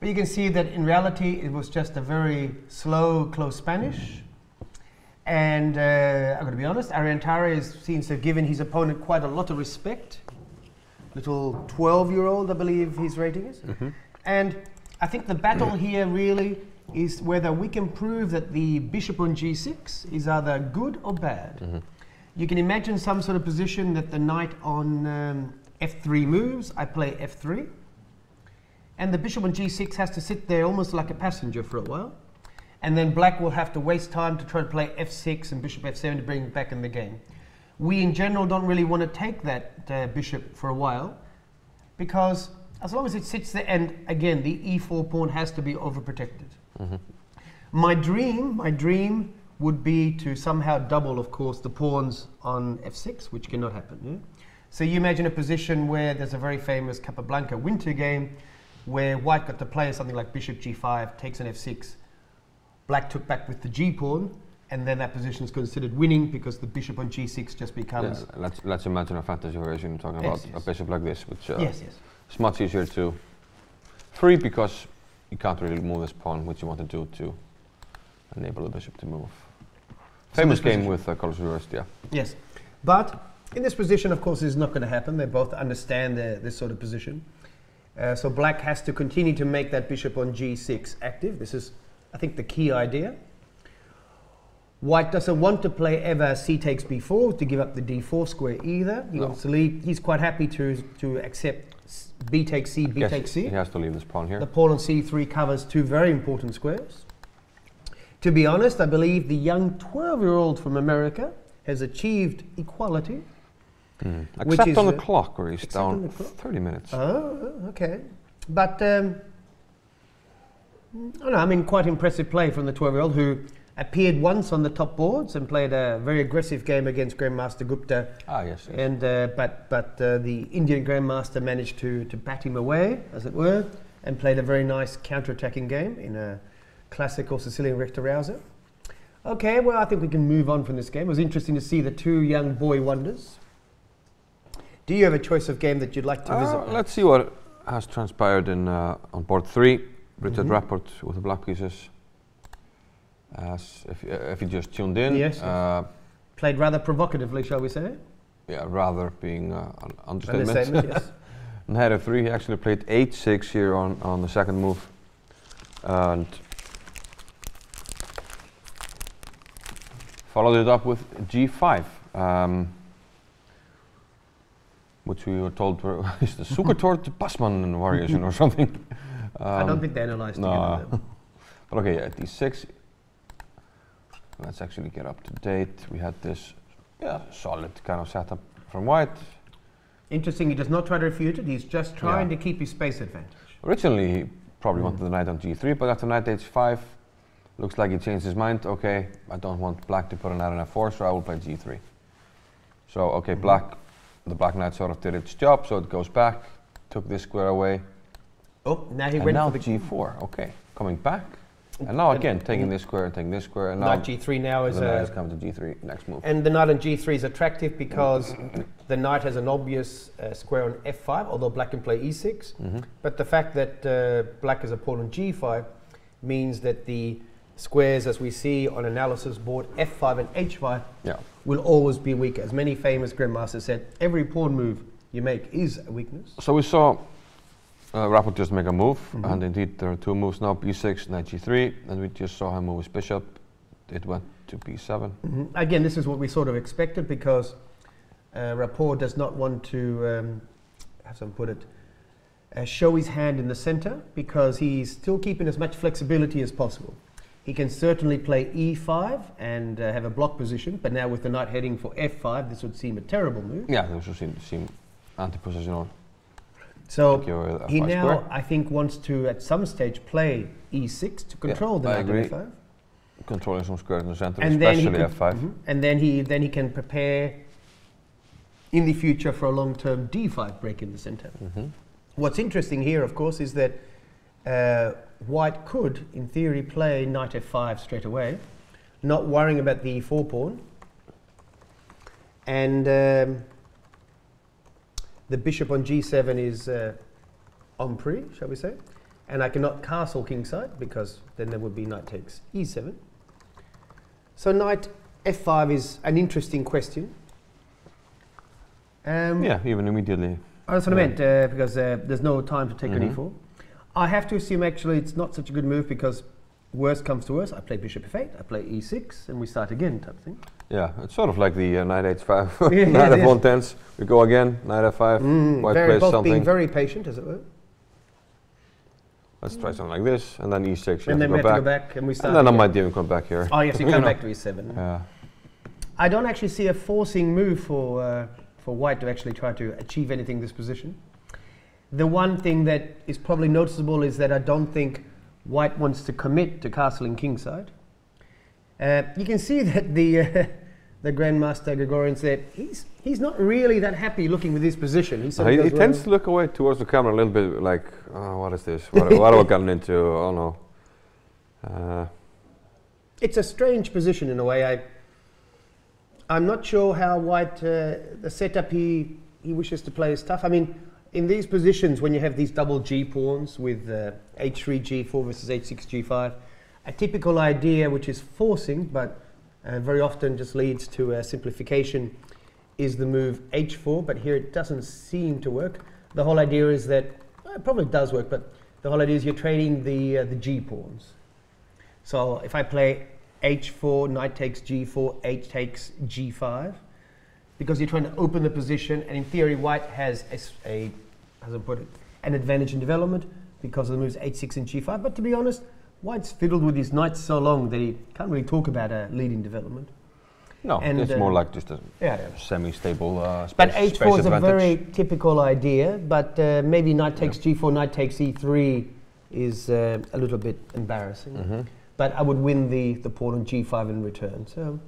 But you can see that in reality it was just a very slow, close Spanish. And I've got to be honest, Tari seems to have given his opponent quite a lot of respect. Little 12-year-old, I believe his rating is. And I think the battle here really is whether we can prove that the bishop on g6 is either good or bad. You can imagine some sort of position that the knight on f3 moves, I play f3, and the bishop on g6 has to sit there almost like a passenger for a while, and then black will have to waste time to try to play f6 and bishop f7 to bring it back in the game. We in general don't really want to take that bishop for a while, because as long as it sits there, and again the e4 pawn has to be overprotected. My dream would be to somehow double, of course, the pawns on f6, which cannot happen. So you imagine a position where there's a very famous Capablanca winter game where white got to play something like bishop g5, takes an f6, black took back with the g pawn, and then that position is considered winning because the bishop on g6 just becomes... Yeah, let's imagine a fantasy version talking about a bishop like this, which is much easier to free because you can't really move this pawn, which you want to do to enable the bishop to move. Famous game with colors reversed, yeah. Yes, but in this position, of course, it's not going to happen. They both understand this sort of position. So black has to continue to make that bishop on g6 active. This is, I think, the key idea. White doesn't want to play ever c takes b4 to give up the d4 square either. He wants to leave. He's quite happy to accept b takes c, b takes c. He has to leave this pawn here. The pawn on c3 covers two very important squares. To be honest, I believe the young 12-year-old from America has achieved equality. Except on the clock, where he's down 30 minutes. Oh, okay. But, I don't know, I mean, quite impressive play from the 12-year-old who appeared once on the top boards and played a very aggressive game against Grandmaster Gupta. Ah, yes. And but the Indian Grandmaster managed to bat him away, as it were, and played a very nice counter-attacking game in a classical Sicilian rector rouser. Okay, well, I think we can move on from this game. It was interesting to see the two young boy wonders. Do you have a choice of game that you'd like to visit? Let's see what has transpired in on board 3. Richard Rapport with the black pieces. As if you just tuned in. Yes. Played rather provocatively, shall we say? Yeah, rather being an understatement. Yes. Knight f3, he actually played h6 here on the second move. And followed it up with g5. Which we were told is the Sukertort Passman variation or something. I don't think they analysed together. But okay, yeah, d6. Let's actually get up to date. We had this solid kind of setup from white. Interesting, he does not try to refute it, he's just trying to keep his space advantage. Originally, he probably wanted the knight on g3, but after knight h5, looks like he changed his mind. Okay, I don't want black to put a knight on f4, so I will play g3. So, okay, the black knight sort of did its job, so it goes back, took this square away. Oh, now he and went now for the g4, okay, coming back. And now again, taking this square and taking this square. And now knight g3 now is the knight has come to g3, next move. And the knight on g3 is attractive because the knight has an obvious square on f5, although black can play e6. But the fact that black has a pawn on g5 means that the squares, as we see on analysis board, f5 and h5 will always be weaker. As many famous grandmasters said, every pawn move you make is a weakness. So we saw Rapport just make a move, and indeed there are two moves now, b6, knight g3, and we just saw him move his bishop. It went to b7. Again, this is what we sort of expected because Rapport does not want to, how some put it, show his hand in the center because he's still keeping as much flexibility as possible. He can certainly play e5 and have a block position, but now with the knight heading for f5, this would seem a terrible move. Yeah, this would seem anti-positional. So he now, I think, wants to at some stage play e6 to control the knight on f5. Controlling some squares in the center, and especially f5. And then he can prepare in the future for a long-term d5 break in the center. What's interesting here, of course, is that white could, in theory, play knight f5 straight away, not worrying about the e4 pawn. And the bishop on g7 is en prise, shall we say. And I cannot castle kingside because then there would be knight takes e7. So knight f5 is an interesting question. Yeah, even immediately. That's what I meant, because there's no time to take an e4. I have to assume actually it's not such a good move because worst comes to worst, I play bishop f8, I play e6, and we start again type thing. Yeah, it's sort of like the knight h5, knight f1 tense, we go again, knight f5, white plays something. Being very patient, as it were. Let's try something like this, and then e6, and then we have to go back, and we start and then I might even come back here. Oh yes, you come back to e7. Yeah. I don't actually see a forcing move for white to actually try to achieve anything in this position. The one thing that is probably noticeable is that I don't think white wants to commit to castling kingside. You can see that the Grandmaster Gregorian said he's not really that happy looking with his position. He tends to look away towards the camera a little bit like, oh, what is this? What have I gotten into? Oh no. It's a strange position in a way. I'm not sure how white, the setup he wishes to play is tough. I mean, in these positions, when you have these double G pawns with H3, G4 versus H6, G5, a typical idea which is forcing, but very often just leads to a simplification, is the move H4, but here it doesn't seem to work. The whole idea is that, well, it probably does work, but the whole idea is you're trading the G pawns. So if I play H4, knight takes G4, H takes G5, because you're trying to open the position, and in theory white has how to put it, an advantage in development because of the moves H6 and G5, but to be honest, white's fiddled with his knights so long that he can't really talk about a leading development. No, and it's more like just a yeah. semi-stable space. But H4 space is a advantage. very typical idea, but maybe knight takes G4, knight takes E3 is a little bit embarrassing. But I would win the pawn on G5 in return. So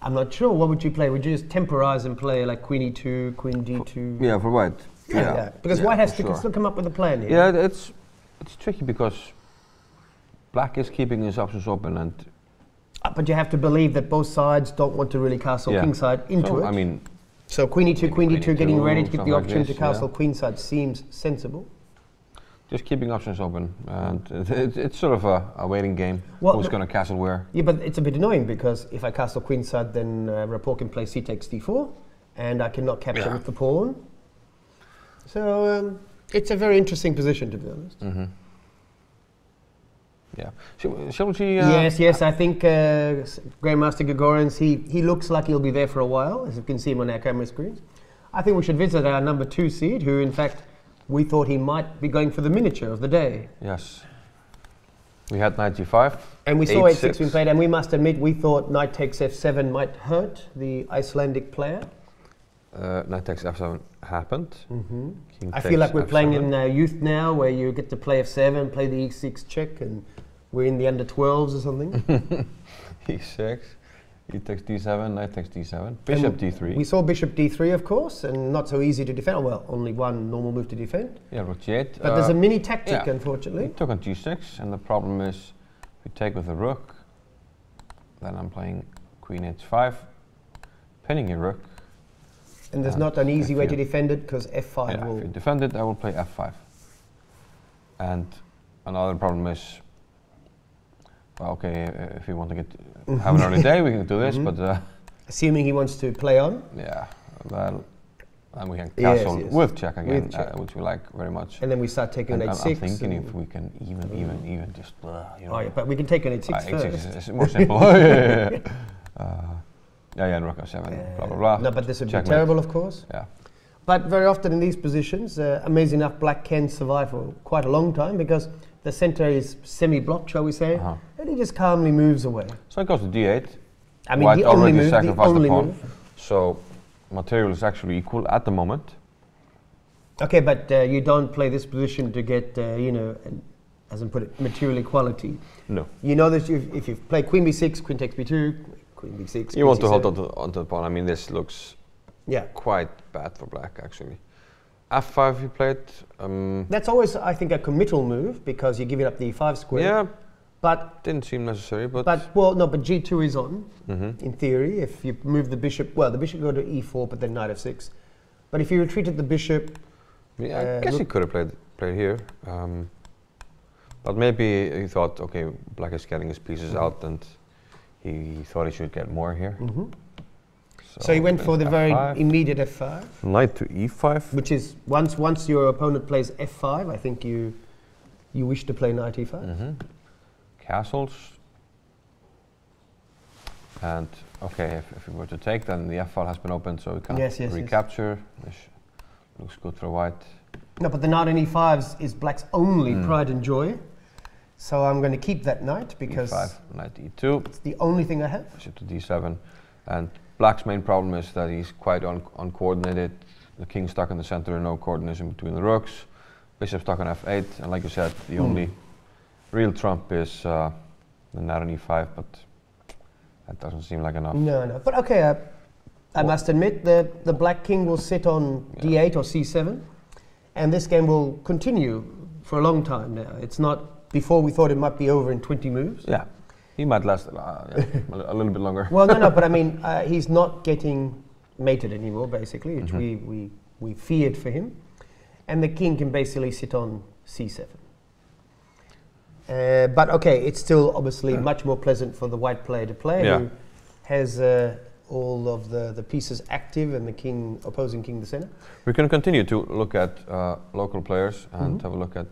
I'm not sure. What would you play? Would you just temporize and play like Queen E2, Queen D2? Yeah, for white. Yeah. Because white has to still come up with a plan here. Yeah, it's tricky because black is keeping his options open, and but you have to believe that both sides don't want to really castle kingside into it. I mean, so Queen E2, Queen D2, getting ready to get the option like to castle queenside seems sensible. Just keeping options open, and it's sort of a waiting game. Well, who's going to castle where? Yeah, but it's a bit annoying because if I castle queenside, then Rapport can play C takes D4, and I cannot capture with the pawn. So it's a very interesting position, to be honest. Yeah. Shall we see? Yes. I think Grandmaster Gregorians, he looks like he'll be there for a while, as you can see him on our camera screens. I think we should visit our number 2 seed, who in fact we thought he might be going for the miniature of the day. Yes. We had knight G5. And we saw H6 being played, and we must admit we thought knight takes F7 might hurt the Icelandic player. Knight takes F7 happened. I feel like we're playing in youth now, where you get to play F7, play the E6 check, and we're in the under 12s or something. E6, E takes D7, knight takes D7, bishop D3. We saw bishop D3, of course, and not so easy to defend. Well, only one normal move to defend. Yeah, rook G8. But there's a mini tactic, unfortunately. We took on G6, and the problem is, if we take with the rook, then I'm playing Queen H5, pinning your rook. And there's not an easy way to defend it, because F5 will... If you defend it, I will play F5. And another problem is, well, okay, if you want to have an early day, we can do this, but... assuming he wants to play on? Yeah, well, and we can castle with check again, which we like very much. And then we start taking an H6. I'm thinking if we can even just, you know... Oh yeah, but we can take an H6 first. H6 is more simple. Yeah, rook F7, blah, blah, blah. No, but this would be terrible, of course. Yeah. But very often in these positions, amazing enough, black can survive for quite a long time because the center is semi-blocked, shall we say, and he just calmly moves away. So it goes to D8. I mean, White the only already move, sacrificed the pawn. So material is actually equal at the moment. Okay, but you don't play this position to get, you know, as I put it, material equality. No. You know that if you play Queen B6, Queen takes B2, Queen B6. You want to hold onto the pawn. I mean, this looks quite bad for black, actually. F5 you played. That's always, I think, a committal move because you're giving up the E5 square. Yeah, but didn't seem necessary. But well, no, but G2 is on in theory. If you move the bishop, well, the bishop go to E4, but then knight F6. But if you retreated the bishop, I guess he could have played here. But maybe he thought, okay, black is getting his pieces out, and he thought he should get more here. So he went for the very immediate F5. Knight to E5. Which is, once your opponent plays F5, I think you wish to play knight E5. Castles. And, okay, if we were to take, then the F file has been opened, so we can recapture. This looks good for white. No, but the knight on E5 is black's only pride and joy. So I'm going to keep that knight because E5, knight E2. It's the only thing I have. Bishop to D7. And black's main problem is that he's quite uncoordinated. The king's stuck in the center, no coordination between the rooks. Bishop stuck on F8, and like you said, the only real trump is the knight on E5, but that doesn't seem like enough. No. But okay, I must admit the black king will sit on D8 or C7, and this game will continue for a long time now. It's not before we thought it might be over in 20 moves. Yeah, he might last a little bit longer. Well, no, but I mean, he's not getting mated anymore, basically, which we feared for him. and the king can basically sit on c7. But okay, it's still obviously much more pleasant for the white player to play, who has all of the pieces active and the king, opposing king, the center. We can continue to look at local players and have a look at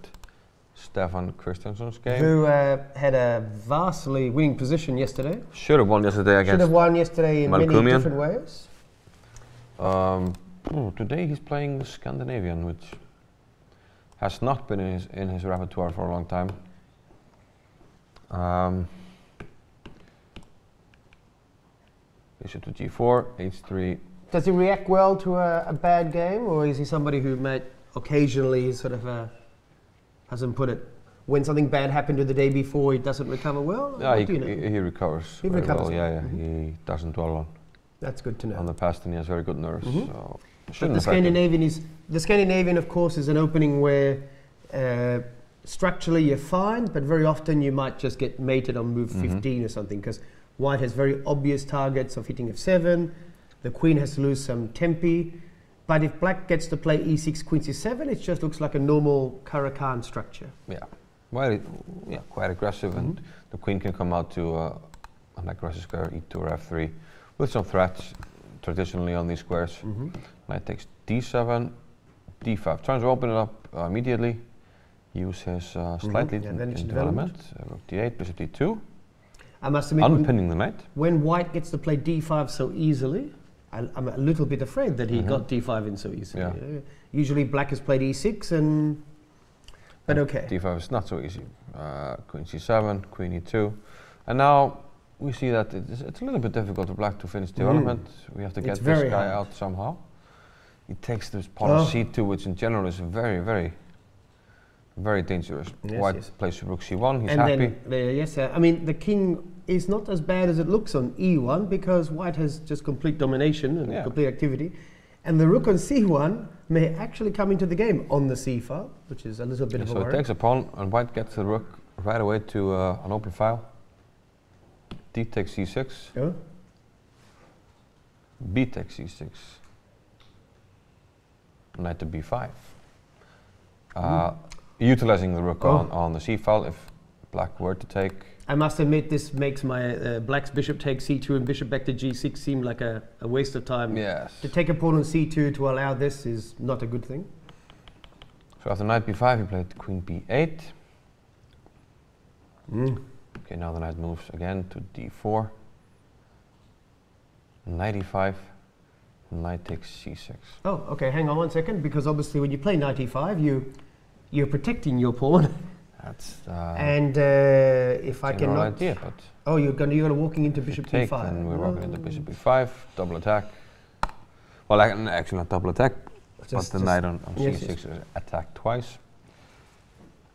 Stefan Christiansson's game. Who had a vastly winning position yesterday. Should have won yesterday against Should have won yesterday in many Malcolmian. different ways. Today he's playing the Scandinavian, which has not been in his repertoire for a long time. Bishop to g4, h3. Does he react well to a bad game, or is he somebody who might occasionally sort of, hasn't put it, when something bad happened to the day before, he doesn't recover well? Yeah, he recovers. He recovers well. Yeah, he doesn't dwell on. That's good to know. On the past, and he has very good nerves. So but the Scandinavian, of course, is an opening where structurally you're fine, but very often you might just get mated on move 15 or something, because white has very obvious targets of hitting f7. The queen has to lose some tempi. But if black gets to play e6, queen c7, it just looks like a normal Caro-Kann structure. Yeah, well, quite aggressive, and the queen can come out to an aggressive square, e2 or f3, with some threats traditionally on these squares. Knight takes d7, d5. Trying to open it up immediately. Use his slight lead in development. Rook d8, bishop d2. I must admit, unpinning the knight. When white gets to play d5 so easily, I'm a little bit afraid that he got d5 in so easily. Yeah. Usually black has played e6, but okay. d5 is not so easy. Queen c7, queen e2. And now we see that it's a little bit difficult for black to finish development. We have to get this guy out somehow. He takes this pawn on c2, which in general is very, very, very dangerous. White plays rook c1, he's happy. Then, I mean, the king is not as bad as it looks on e1, because white has just complete domination and complete activity. And the rook on c1 may actually come into the game on the c file, which is a little bit of a worry. So it takes a pawn, and white gets the rook right away to an open file. D takes c6. B takes c6. Knight to b5. Utilizing the rook on the c file if black were to take. I must admit, this makes my black's bishop take c2 and bishop back to g6 seem like a waste of time. Yes. To take a pawn on c2 to allow this is not a good thing. So after knight b5, he played queen b8. Okay, now the knight moves again to d4. Knight e5. Knight takes c6. Oh, okay. Hang on one second, because obviously when you play knight e5, you're protecting your pawn. That's and if I cannot, idea, but you're gonna walking into bishop b5. And we're walking into bishop b5, double attack. Well, actually not double attack, but the knight on c6 is attacked twice.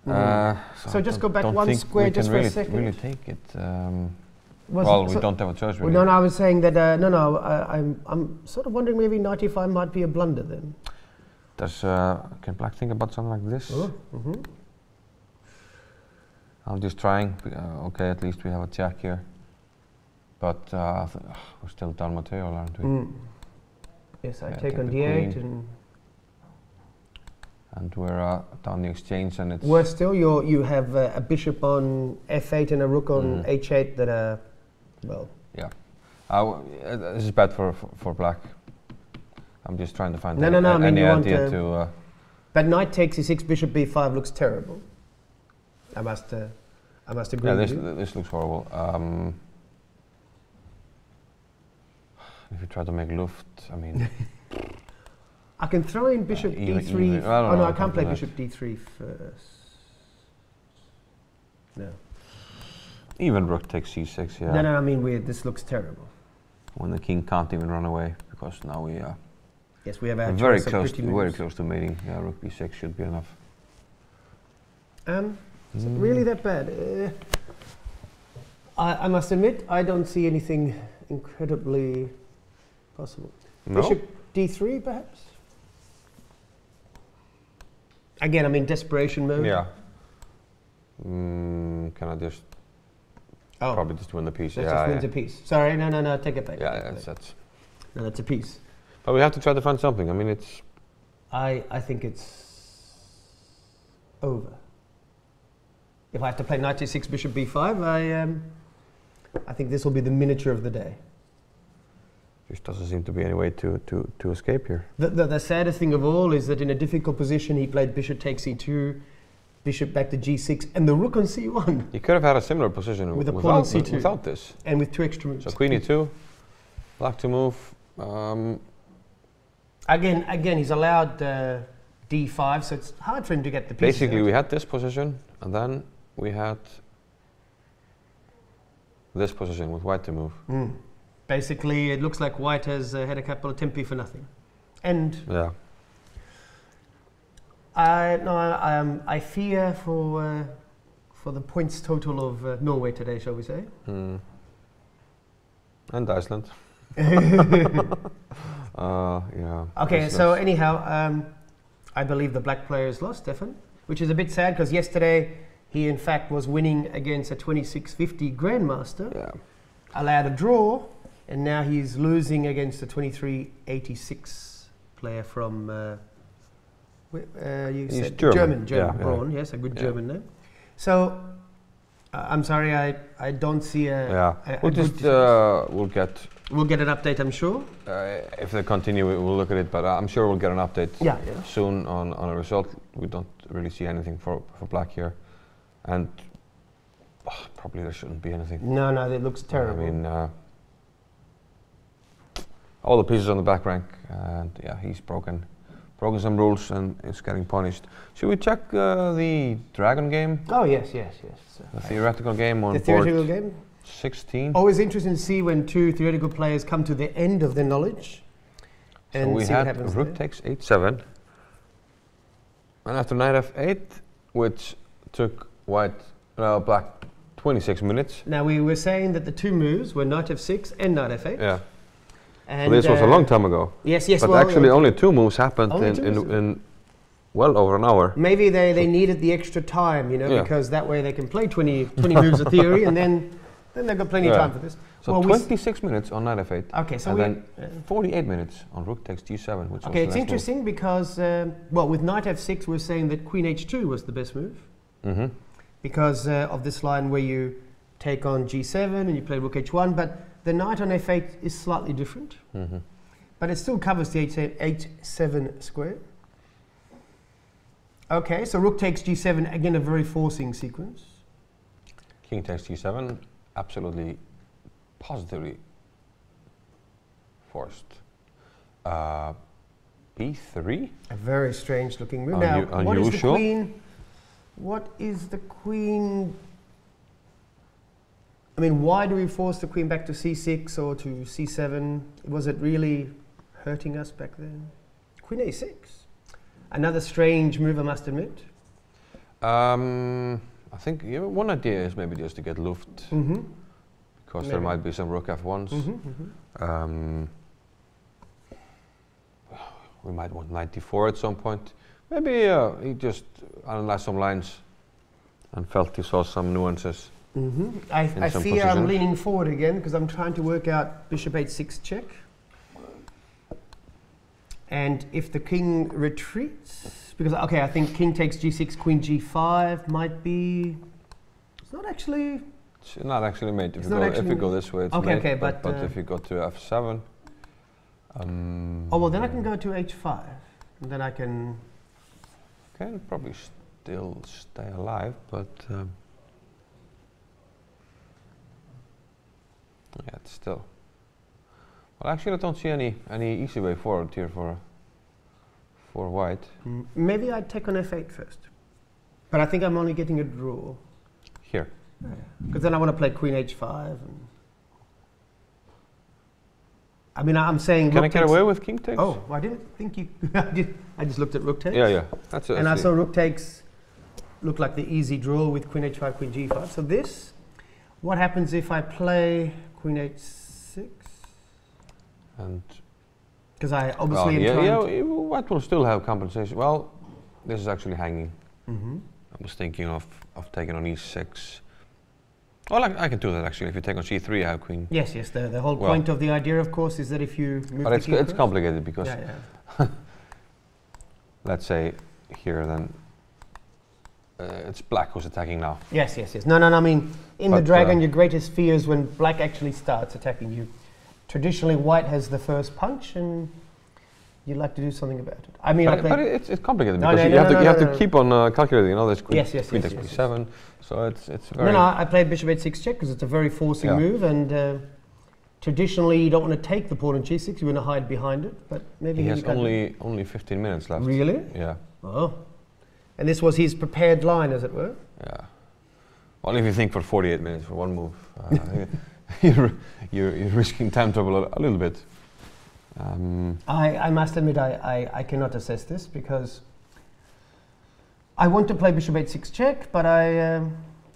So just go back one square just for a second. Really take it. Well, we don't have a choice really. No, I was saying that. I'm sort of wondering maybe knight e5 might be a blunder then. Can black think about something like this? I'm just trying. Okay, at least we have a check here. But we're still down material, aren't we? Yes, I take on d8 and we're down the exchange, and it's. Worse still, you have a bishop on f8 and a rook on h8 that are, well. Yeah, this is bad for black. I'm just trying to find any idea to. But knight takes e6, bishop b5 looks terrible. I must agree. Yeah, with you. this looks horrible. If you try to make luft, I mean. I can throw in bishop d3. No, I can't play bishop d3 first. No. Even rook takes c6. Yeah. No, I mean this looks terrible. When the king can't even run away, because now we. Yes, we have a very close to mating. Yeah, rook b6 should be enough. Is it really that bad? I must admit, I don't see anything incredibly possible. No? Bishop d3, perhaps? Again, I'm in desperation mode. Yeah. Can I just... Probably just win the piece. That just wins a piece. Sorry, no, take it back. Yeah, that's... No, that's a piece. But we have to try to find something. I mean, it's... I think it's over. If I have to play knight e6, bishop b5, I think this will be the miniature of the day. There doesn't seem to be any way to escape here. The saddest thing of all is that in a difficult position he played bishop takes e2, bishop back to g6, and the rook on c1. You could have had a similar position with a pawn on c2 without this. And with 2 extra moves. So queen e2, black to move. Again, he's allowed d5, so it's hard for him to get the pieces. Basically, we had this position, and then we had this position with white to move. Basically, it looks like white has had a couple of tempi for nothing. And yeah. I fear for the points total of Norway today, shall we say? And Iceland. Yeah. Okay, so anyhow, I believe the black player has lost, Stefan, which is a bit sad because yesterday he in fact was winning against a 2650 Grandmaster, allowed a draw, and now he's losing against a 2386 player from you said German Braun, yes, a good German name. So I'm sorry, I don't see a we'll just we'll get an update, I'm sure. If they continue, we'll look at it, but I'm sure we'll get an update soon on a result. We don't really see anything for black here, and probably there shouldn't be anything. No, it looks terrible. I mean, all the pieces on the back rank, and he's broken some rules and is getting punished. Should we check the dragon game? Oh yes. The theoretical game on the theoretical game. 16. Always interesting to see when two theoretical players come to the end of their knowledge. So we had rook takes 8-7, and after knight f8, which took black 26 minutes. Now we were saying that the two moves were knight f6 and knight f8. Yeah. And so this was a long time ago. Yes. But actually, only 2 moves happened in well over an hour. Maybe they needed the extra time, because that way they can play 20 moves of theory, and then they've got plenty of time for this. So 26 minutes on knight f8. Okay, so and then 48 minutes on rook takes g7, which was it's interesting because with knight f6 we're saying that queen h2 was the best move, because of this line where you take on g7 and you play rook h1, but the knight on f8 is slightly different, but it still covers the h7 square. Okay, so rook takes g7, again a very forcing sequence. King takes g7, absolutely, positively forced. b3? A very strange looking move. Now, what is the queen? What is the queen? I mean, why do we force the queen back to c6 or to c7? Was it really hurting us back then? Queen a6. Another strange move, I must admit. I think one idea is maybe just to get luft, because there might be some rook f1s. We might want knight d4 at some point. Maybe he just analyzed some lines and felt he saw some nuances. I fear I'm leaning forward again because I'm trying to work out bishop h6 check. And if the king retreats, because I think king takes g6, queen g5 might be. It's not actually. It's not actually made. If we go this way, it's made. Okay, but if you go to f7. Well, then I can go to h5, and then I can. Can probably still stay alive, but. Yeah, it's still. Well, actually, I don't see any easy way forward here for white. Maybe I'd take on f8 first, but I think I'm only getting a draw. Here. Because then I want to play queen h5. I mean, I'm saying. Can I get away with king takes? Oh, I didn't think you. I just looked at rook takes. Yeah, that's it. And I saw rook takes look like the easy draw with queen h5, queen g5. So this, what happens if I play queen h6? And because I obviously am trying white will still have compensation. Well, this is actually hanging. I was thinking of taking on e6. Well, I can do that actually. If you take on c3, I have queen. Yes. The whole point of the idea, of course, is that if you move but it's complicated because yeah. let's say here then it's black who's attacking now. Yes, yes, yes. No, I mean, in the But, dragon, your greatest fear is when black actually starts attacking you. Traditionally, white has the first punch, and you'd like to do something about it. I mean, but it's complicated because you have to keep on calculating. You know, there's queen, queen takes b7, so it's very. No, I played bishop h6 check because it's a very forcing move, and traditionally you don't want to take the pawn on g6. You want to hide behind it, but maybe he has only 15 minutes left. Really? Yeah. Oh, and this was his prepared line, as it were. Yeah. Well, if you think for 48 minutes for one move, you're risking time trouble a little bit. I must admit I cannot assess this because I want to play bishop h6 check, but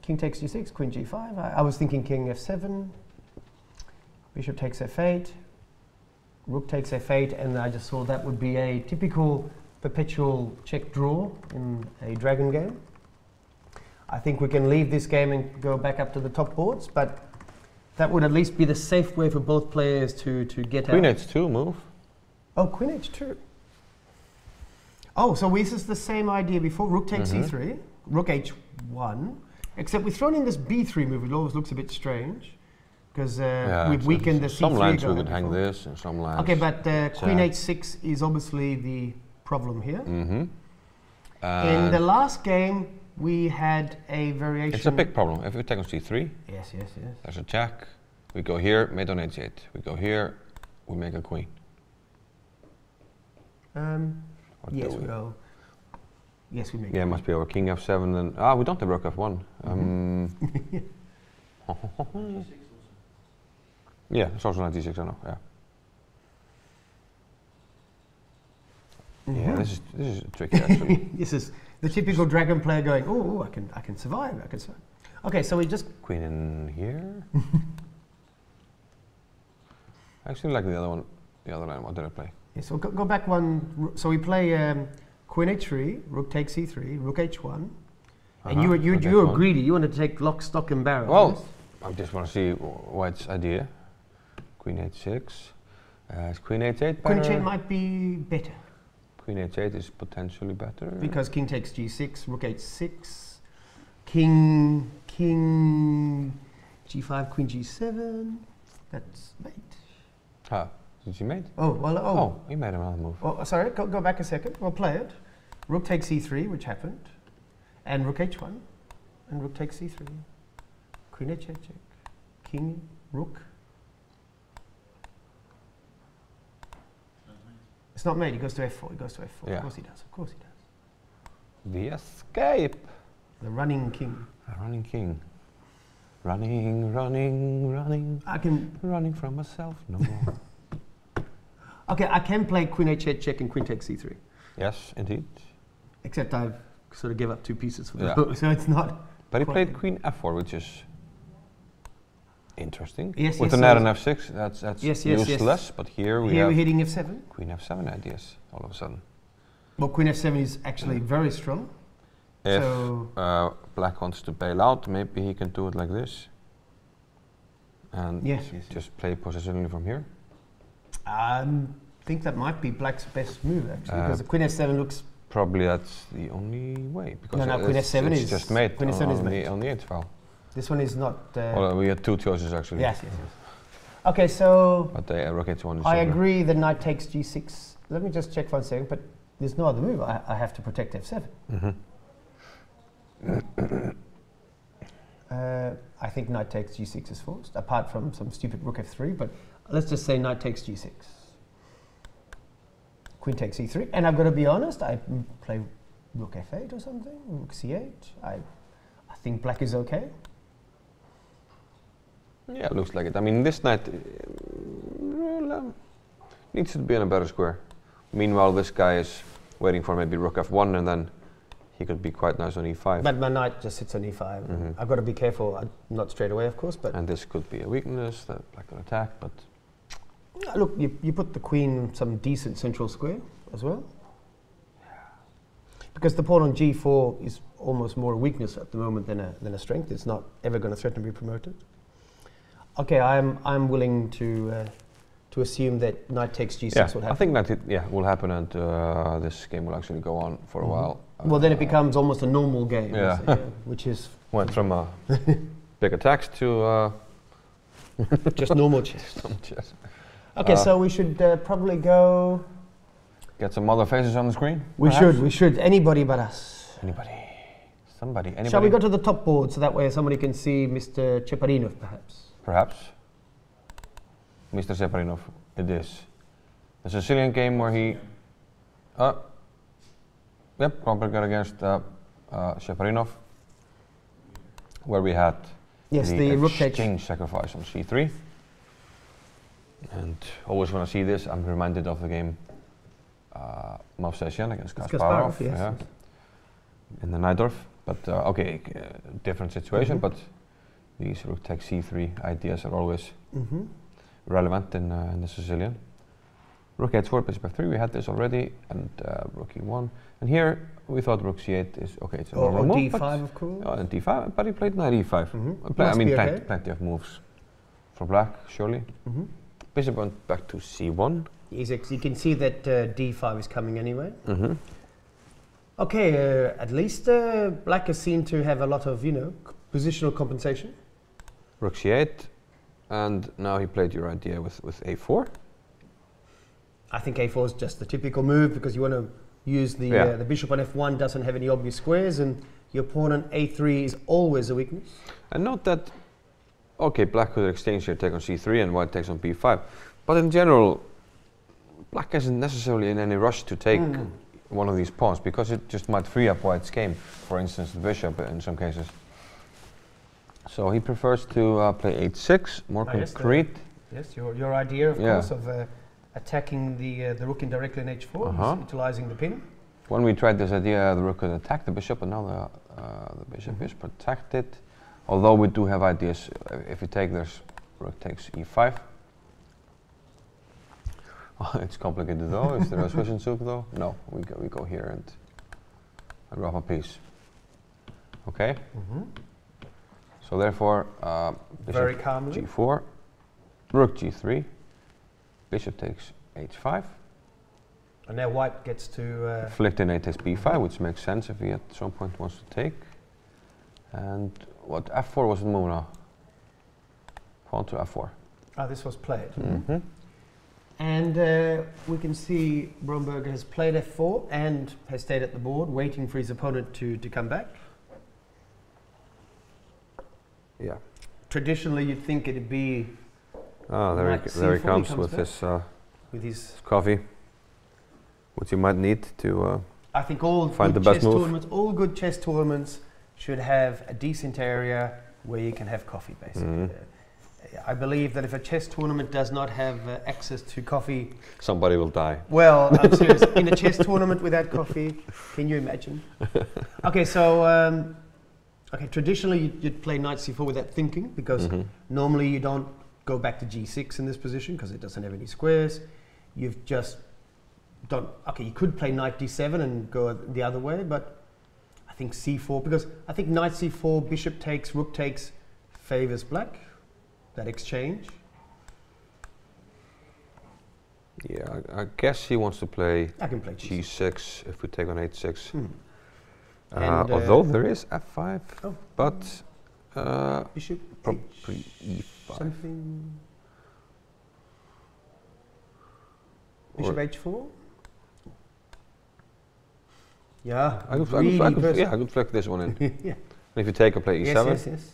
king takes g6, queen g5. I was thinking king f7, bishop takes f8, rook takes f8, and I just saw that would be a typical perpetual check draw in a dragon game. I think we can leave this game and go back up to the top boards, but that would at least be the safe way for both players to get Queen out. h2 move. Oh, queen h2. Oh, so this is the same idea before. Rook takes c3, rook h1, except we've thrown in this b3 move. It always looks a bit strange because we've weakened the c3 Some lines we guy could hang before. this, and some lines. Okay, but queen h6 is obviously the problem here. In the last game, we had a variation. It's a big problem. If we take on c3, yes, there's a jack. We go here, mate on h8. We go here, we make a queen. Yes, we go. Yes, we make. Yeah, it must be over king f7. And we don't have rook f1. Yeah, it's also knight d6. I know. Yeah. Yeah, this is tricky actually. This is the typical dragon player going, oh, I can survive. I can survive. Okay, so we just queen in here. I actually like the other one. The other line. What did I play? Yeah, so go back one. So we play queen h3, rook takes c3, rook h1, and you were greedy. You wanted to take lock, stock, and barrel. Well, I just want to see White's idea. Queen h6. Is queen h8 better? Queen h8 might be better. Queen h8 is potentially better. Because king takes g6, rook h6, king g5, queen g7. That's mate. Ah, did you mate? Oh, well, oh, he made another move. Oh, sorry, go back a second. We'll play it. Rook takes c3, which happened, and rook h1, and rook takes c3. Queen h8 check. King, rook. It's not mate, he goes to f4, he goes to f4. Yeah. Of course he does, of course he does. The escape. The running king. The running king. Running. Running from myself no more. Okay, I can play queen h8 check and queen takes c3. Yes, indeed. Except I've sort of give up two pieces for the book, so it's not. But he played queen f4, which is interesting. Yes, with the knight on f6, that's useless. But here we're hitting f7. Queen f7 ideas all of a sudden. Well, queen f7 is actually very strong. If black wants to bail out, maybe he can do it like this. And just play positionally from here. I think that might be black's best move actually, because the queen f7 looks. Probably that's the only way. Because no, queen f7 is just mate queen f7 is mate on the 8th file. This one is not. Well, we had two choices actually. Yes. Okay, so. But the rook h1 is. I agree. The knight takes g6. Let me just check for 1 second. But there's no other move. I have to protect f7. I think knight takes g6 is forced, apart from some stupid rook f3. But let's just say knight takes g6. Queen takes e3, and I've got to be honest. I play rook f8 or something. Rook c8. I think black is okay. Yeah, it looks like it. I mean, this knight needs to be in a better square. Meanwhile, this guy is waiting for maybe rook f1, and then he could be quite nice on e5. But my knight just sits on e5. I've got to be careful, not straight away, of course. But and this could be a weakness that black can attack. But look, you put the queen in some decent central square as well. Because the pawn on g4 is almost more a weakness at the moment than a strength. It's not ever going to threaten to be promoted. Okay, I'm willing to assume that knight takes g6 will happen. I think that will happen, and this game will actually go on for a while. Well, then it becomes almost a normal game. Yeah. Which is went from big attacks to just normal chess. Normal chess. Okay, so we should probably go. Get some other faces on the screen. We should. Anybody but us. Anybody. Somebody. Anybody. Shall we go to the top board so that way somebody can see Mr. Cheparinov, perhaps? Perhaps. Mr. Cheparinov, it is. The Sicilian game where he. Yep, Bromberger against Cheparinov, where we had the rook exchange sacrifice on c3. And always when I see this, I'm reminded of the game Movsesian against Kasparov. Yes. Yeah, in the Najdorf. But different situation. But these rook takes c3 ideas are always relevant in the Sicilian. Rook h4, bishop f3. We had this already, and rook e1. And here we thought rook c8 is okay. It's a normal move. d5, of course. And d5, but he played knight e5. I mean, plenty of moves for black, surely. Bishop went back to c1. You can see that d5 is coming anyway. Okay, at least black has seemed to have a lot of, positional compensation. Rook c8, and now he played your idea with a4. I think a4 is just the typical move because you want to use the bishop on f1 doesn't have any obvious squares, and your pawn on a3 is always a weakness. And note that, okay, black could exchange here, take on c3, and white takes on b5. But in general, black isn't necessarily in any rush to take one of these pawns because it just might free up white's game. For instance, the bishop in some cases. So he prefers to play h6, more concrete. Yes, your idea, of course, of attacking the rook indirectly in h4, utilizing the pin. When we tried this idea, the rook could attack the bishop, and now the bishop is protected. Although we do have ideas, if we take this, rook takes e5. It's complicated though. Is there a Swiss soup though? No, we go here and drop a piece. Okay. So therefore, very calmly. g4, rook g3, bishop takes h5. And now white gets to flick the knight takes b5, which makes sense if he at some point wants to take. And what f4 was the move now? Pawn to f4. This was played. And we can see Bromberger has played f4 and has stayed at the board, waiting for his opponent to come back. Yeah. Traditionally, you'd think it'd be. There he comes with his coffee, which you might need to I think find the best move. All good chess tournaments should have a decent area where you can have coffee, basically. I believe that if a chess tournament does not have access to coffee, somebody will die. Well, I'm serious. In a chess tournament without coffee, can you imagine? Okay, so traditionally you'd play knight c4 without thinking because normally you don't go back to g6 in this position because it doesn't have any squares. You've just done. Okay, you could play knight d7 and go the other way, but I think c4 because I think knight c4, bishop takes, rook takes, favors black. That exchange. Yeah, I guess he wants to play. I can play g6 if we take on h6. Although there is f5, but bishop probably e5. Something. Bishop h4. Yeah, I could flick this one in. Yeah. And if you take, I play e7. Yes.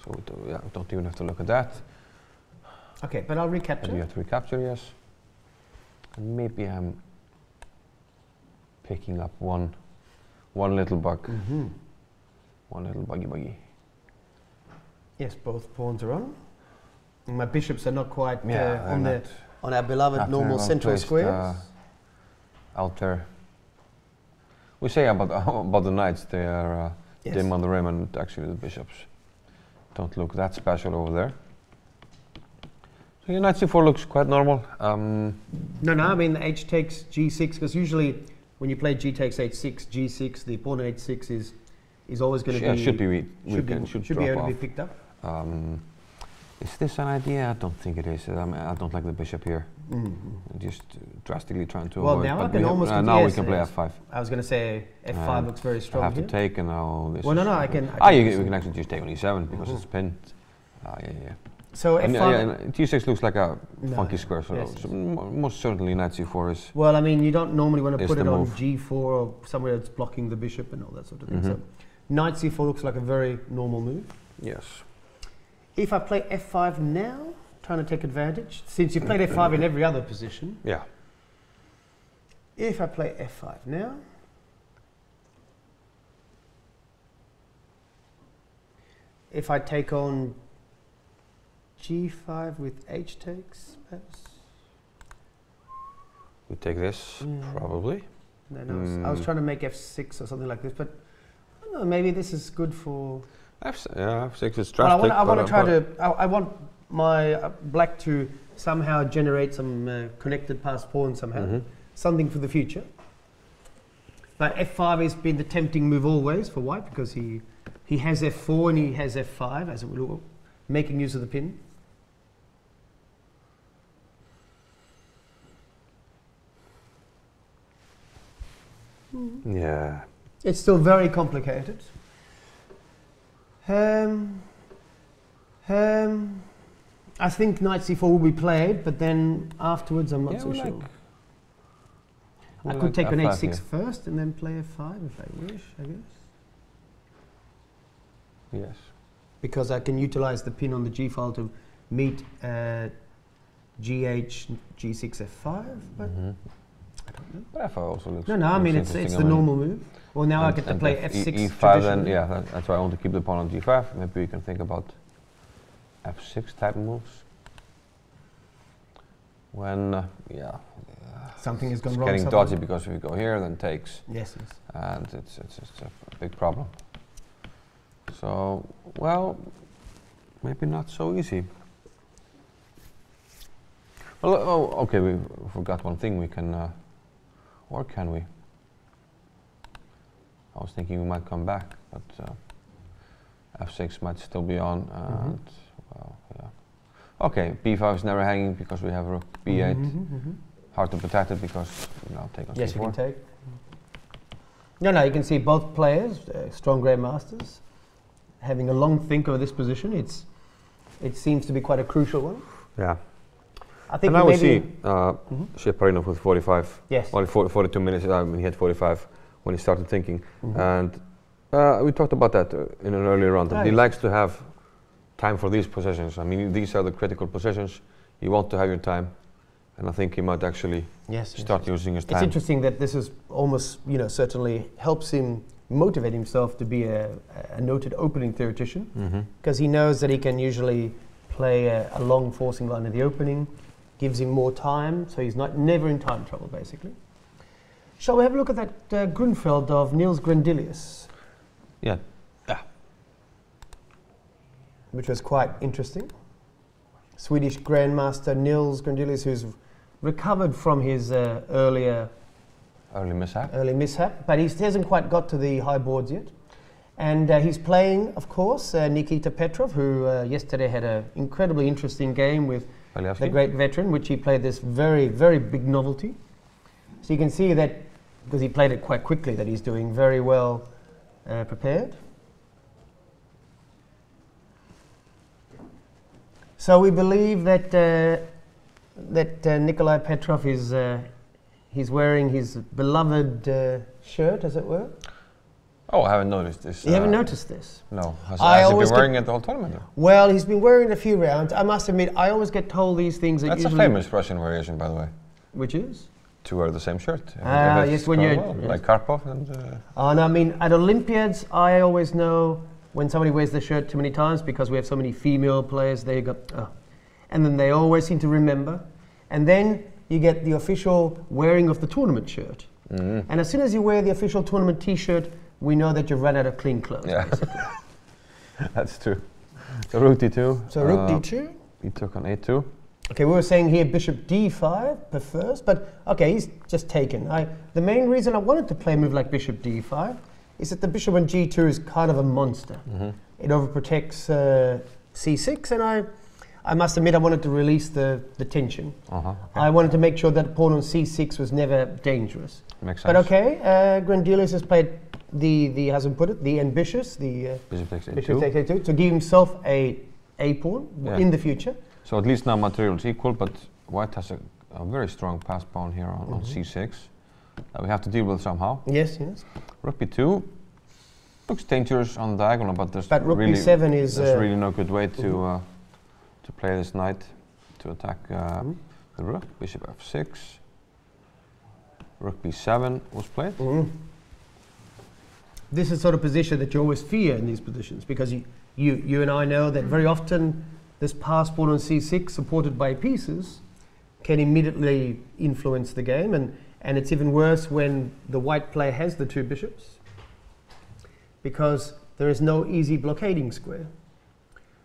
So we don't even have to look at that. Okay, but I'll recapture. And you have to recapture, yes. And maybe I'm picking up one little bug. One little buggy. Yes, both pawns are on. And my bishops are not quite on our beloved normal central squares. Out there. We say about the knights, they are dim on the rim, and actually the bishops don't look that special over there. So your knight c4 looks quite normal. No, I mean h takes g6 because usually when you play g takes h6, g6, the pawn on h6 is always going to be should be able to be picked up. Is this an idea? I don't think it is. I don't like the bishop here. Just drastically trying to well, avoid. now I But can almost. now we can play f5. I was going to say f5 looks very strong. I have here. to take, and now this. Well, no, I can. We can actually just take on e7 because it's pinned. Yeah. So f5. And g6 looks like a funky square, so, most certainly knight c4 is. Well, I mean, you don't normally want to put it on move. g4 or somewhere that's blocking the bishop and all that sort of thing. So knight c4 looks like a very normal move. Yes. If I play f5 now, trying to take advantage, since you played f5 in every other position. Yeah. If I play f5 now, if I take on g5 with h takes, perhaps? We take this, probably. Then I was trying to make f6 or something like this, but I don't know, maybe this is good for... f6 is drastic. I want to try to... I want my black to somehow generate some connected passed pawn somehow. Something for the future. But f5 has been the tempting move always for white because he has f4 and he has f5 as it will, making use of the pin. Yeah. It's still very complicated. I think knight c4 will be played, but then afterwards I'm not so sure. I could take on h6 first and then play f5 if I wish, I guess. Yes. Because I can utilize the pin on the g file to meet gh, g6, f5, but I don't know. But f5 also looks. No, I mean it's the normal move. Well, now I get to play f6. e5, then that's why I want to keep the pawn on g5. Maybe we can think about f6 type moves. When something has gone it's wrong. Getting dodgy because if we go here, then takes. Yes. And it's a big problem. So, well, maybe not so easy. Well, okay, we forgot one thing. We can, or can we? I was thinking we might come back, but f6 might still be on. And well, yeah. Okay, b5 is never hanging because we have rook b8. Hard to protect it because take on c4. Yes, you can take. No, you can see both players, strong grandmasters, having a long think over this position. It seems to be quite a crucial one. Yeah. I think and now we see Cheparinov with 45. Yes. Only 42 minutes. I mean, he had 45 when he started thinking, and we talked about that in an earlier round. That he likes to have time for these positions. I mean, these are the critical positions. You want to have your time, and I think he might actually start using his time. It's interesting that this is almost, certainly helps him motivate himself to be a noted opening theoretician, because he knows that he can usually play a long forcing line in the opening, gives him more time, so he's never in time trouble, basically. Shall we have a look at that Grunfeld of Niels Grandelius? Yeah. Which was quite interesting. Swedish Grandmaster Niels Grandelius, who's recovered from his early mishap, but he hasn't quite got to the high boards yet. And he's playing, of course, Nikita Petrov, who yesterday had an incredibly interesting game with Beliavsky, the great veteran, which he played this very, very big novelty. So you can see that, because he played it quite quickly, that he's doing very well prepared. So we believe that Nikolai Petrov is he's wearing his beloved shirt, as it were. Oh, I haven't noticed this. You haven't noticed this? No. Has he been wearing it the whole tournament? Well, he's been wearing it a few rounds. I must admit, I always get told these things. That's a famous Russian variation, by the way. Which is? To wear the same shirt. Yes, when you're... like Karpov and... and I mean, at Olympiads, I always know when somebody wears the shirt too many times because we have so many female players, there you go. And then they always seem to remember. And then you get the official wearing of the tournament shirt. And as soon as you wear the official tournament T-shirt, we know that you've run out of clean clothes. Yeah, that's true. So rook d2. So rook d2. He took on a2. Okay, we were saying here bishop d5 prefers, but okay, he's just taken. The main reason I wanted to play a move like bishop d5 is that the bishop on g2 is kind of a monster. It overprotects c6, and I must admit I wanted to release the tension. Okay. I wanted to make sure that pawn on c6 was never dangerous. Makes But sense. okay, Grandelius has played how's it put it, the ambitious, the Bishop takes bishop a2. takes a2 to give himself a pawn in the future. So at least now material is equal, but white has a very strong pass pawn here on c6 that we have to deal with somehow. Yes, yes. Rook b2 looks dangerous on the diagonal, but there's But rook really, b7 is there's really no good way to play this knight to attack the rook. Bishop f6. Rook b7 was played. This is sort of position that you always fear in these positions, because you and I know that very often this pass pawn on c6 supported by pieces can immediately influence the game, and it's even worse when the white player has the two bishops, because there is no easy blockading square.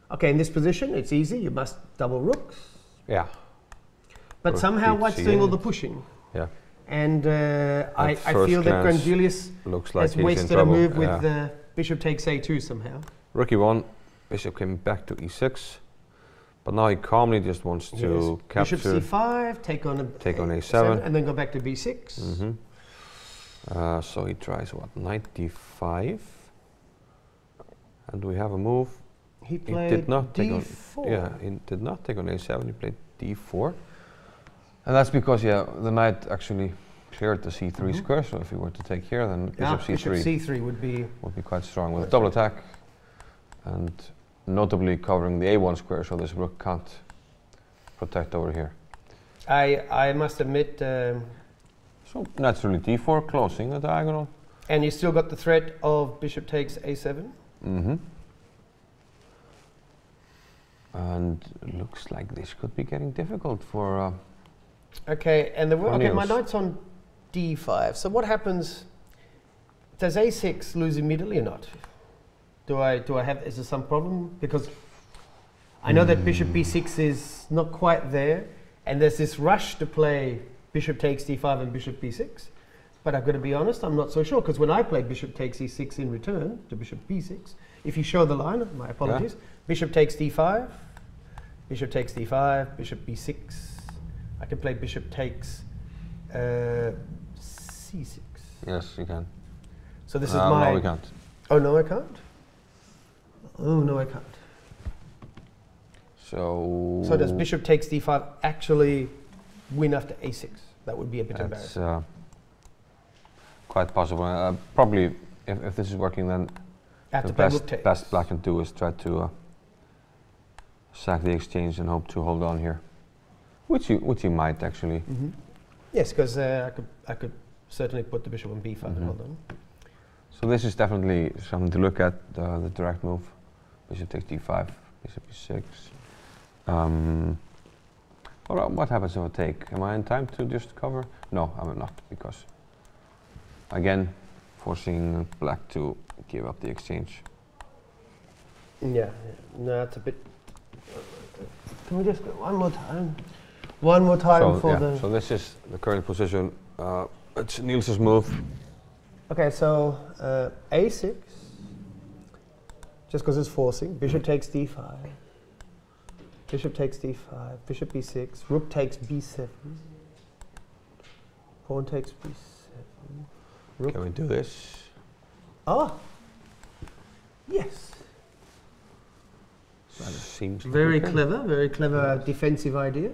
Okay, in this position it's easy, you must double rooks. Yeah. But Rook somehow white's doing all the pushing. Yeah. And I first feel that glance Grandelius looks like has he's in wasted a trouble. move with Yeah. bishop takes a2 somehow. Rook e1, bishop came back to e6, but now he calmly just wants to capture. Bishop c5, take on a7, and then go back to b6. So he tries what, knight d5, and we have a move. He played did not take on, d4. yeah, he did not take on a7. He played d4, and that's because the knight actually cleared the c3 square. So if he were to take here, then bishop c3 would be quite strong with a double attack, and notably covering the a1 square, so this rook can't protect over here. I must admit. So naturally d4, closing the diagonal. And you still got the threat of bishop takes a7. And it looks like this could be getting difficult for. Okay, and my Niels. knight's on d5. So what happens? Does a6 lose immediately or not? Do I have? Is there some problem? Because I know that bishop b6 is not quite there, and there's this rush to play bishop takes d5 and bishop b6. But I've got to be honest, I'm not so sure, because when I played bishop takes e6 in return to bishop b6, if you show the line, my apologies, bishop takes d5, bishop takes d5, bishop b6. I can play bishop takes c6. Yes, you can. So this is my. No, we can't. Oh no, I can't. Oh no, I can't. So. So does bishop takes d5 actually win after a6? That would be a bit embarrassing. Quite possible. Probably, if this is working, then the best black can do is try to sack the exchange and hope to hold on here, which you might actually. Yes, because I could certainly put the bishop on b5 and hold on. So this is definitely something to look at, the direct move. Bishop takes d5, bishop e6. What happens if I take? Am I in time to just cover? No, I'm not, because again, forcing black to give up the exchange. Yeah, no, it's a bit. Can we just go one more time? One more time So this is the current position. It's Niels's move. Okay, so a6, just because it's forcing. Bishop takes d5. Bishop takes d5. Bishop b6. Rook takes b7. Pawn takes b7. Rook. Can we do this? Ah, yes. Seems very like clever. Very clever defensive idea.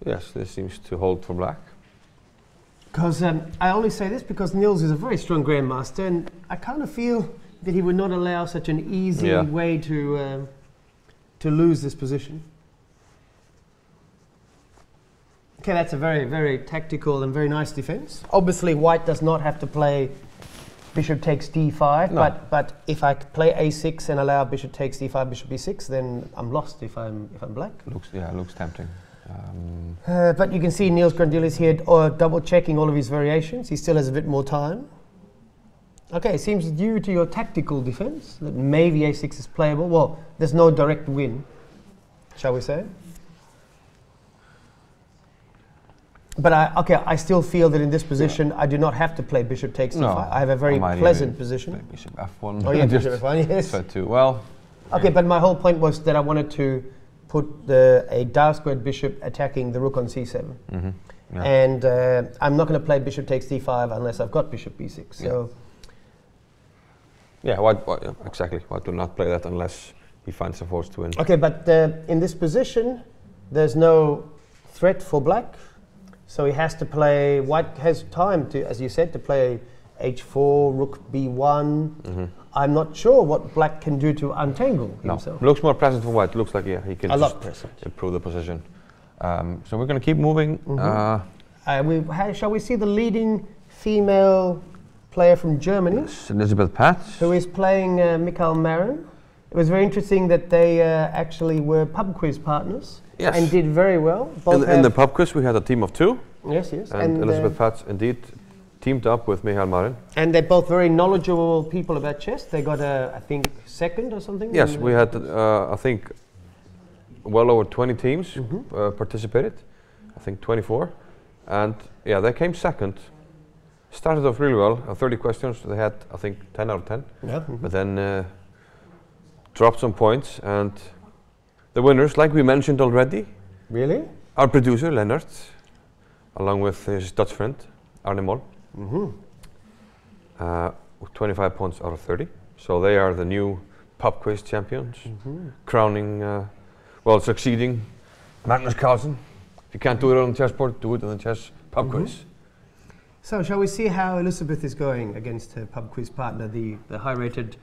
Yes, this seems to hold for black. Because I only say this because Niels is a very strong grandmaster, and I kind of feel that he would not allow such an easy way to lose this position. Okay, that's a very, very tactical and very nice defense. Obviously, white does not have to play bishop takes d5, but if I play a6 and allow bishop takes d5, bishop b6, then I'm lost if I'm black. Looks tempting. But you can see Niels Grandelius here double checking all of his variations. He still has a bit more time. Okay, it seems due to your tactical defense that maybe a6 is playable. Well, there's no direct win, shall we say? But I still feel that in this position I do not have to play bishop takes d5. I have a very pleasant position. Bishop f1. Oh yeah, bishop f1, yes. Try to, well, Okay, but my whole point was that I wanted to put a dark squared bishop attacking the rook on c7. Yeah. And I'm not going to play bishop takes d5 unless I've got bishop b6. So yeah, why, exactly. Why do not play that unless he finds a force to win? okay, but in this position, there's no threat for black. So he has to play, white has time to, as you said, to play h4, rook b1. I'm not sure what black can do to untangle himself. Looks more present for white. Looks like he can A just lot present. improve the position. So we're going to keep moving. Shall we see the leading female player from Germany? Elizabeth Patz. Who is playing Mikhail Marin. It was very interesting that they actually were pub quiz partners. Yes. And did very well. In the pub quiz we had a team of 2. Yes, yes. And Elizabeth Patz indeed teamed up with Mikhail Marin. And they're both very knowledgeable people about chess. They got I think, second or something? Yes, we had, I think, well over 20 teams participated. I think 24. And yeah, they came second. Started off really well. 30 questions, they had, I think, 10 out of 10. Yeah. But then dropped some points. And the winners, like we mentioned already. Really? Our producer, Lennart, along with his Dutch friend, Arne Mol. 25 points out of 30. So they are the new pub quiz champions, crowning, well, succeeding Magnus Carlsen. If you can't do it on the chessboard, do it on the chess pub quiz. So shall we see how Elizabeth is going against her pub quiz partner, the high-rated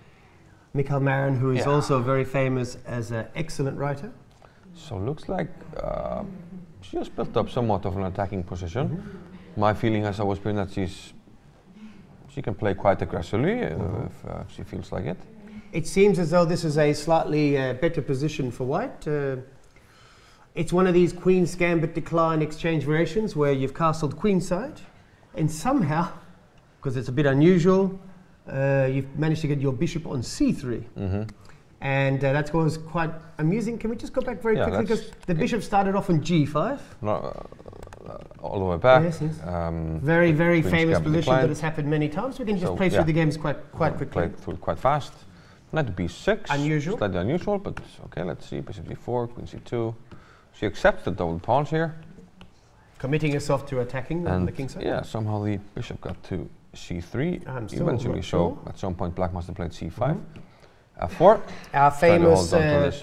Mikhail Marin, who is also very famous as an excellent writer? So looks like she has built up somewhat of an attacking position. My feeling has always been that she can play quite aggressively if she feels like it. It seems as though this is a slightly better position for white. It's one of these queen's gambit decline exchange variations where you've castled queenside, and somehow, because it's a bit unusual, you've managed to get your bishop on c3. And that was quite amusing. Can we just go back very quickly? Because the bishop started off on g5. All the way back. Yes, yes. Very, very famous position that has happened many times. We can just play through the games quite quickly. Play through quite fast. Knight to b6. Unusual. Slightly unusual, but okay, let's see. Bishop d4, queen c2. She accepts the double pawns here. Committing herself to attacking on the king side? Yeah, somehow the bishop got to c3. Eventually, so at some point black must have played c5. F4. Our famous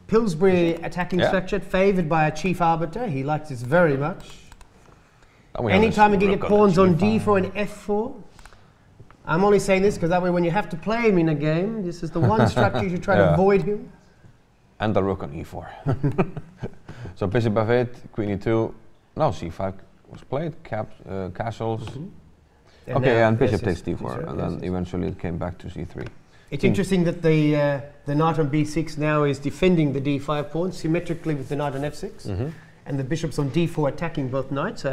Pillsbury attacking structure, favoured by a chief arbiter. He likes this very much. Anytime you can get pawns on d4 and f4. I'm only saying this because that way when you have to play him in a game, this is the one structure you should try to avoid him. And the rook on e4. So bishop f8, queen e2. No, c5 was played, castles. Okay, and bishop takes d4, and then eventually it came back to c3. It's interesting that the knight on b6 now is defending the d5 pawn symmetrically with the knight on f6, and the bishop's on d4 attacking both knights.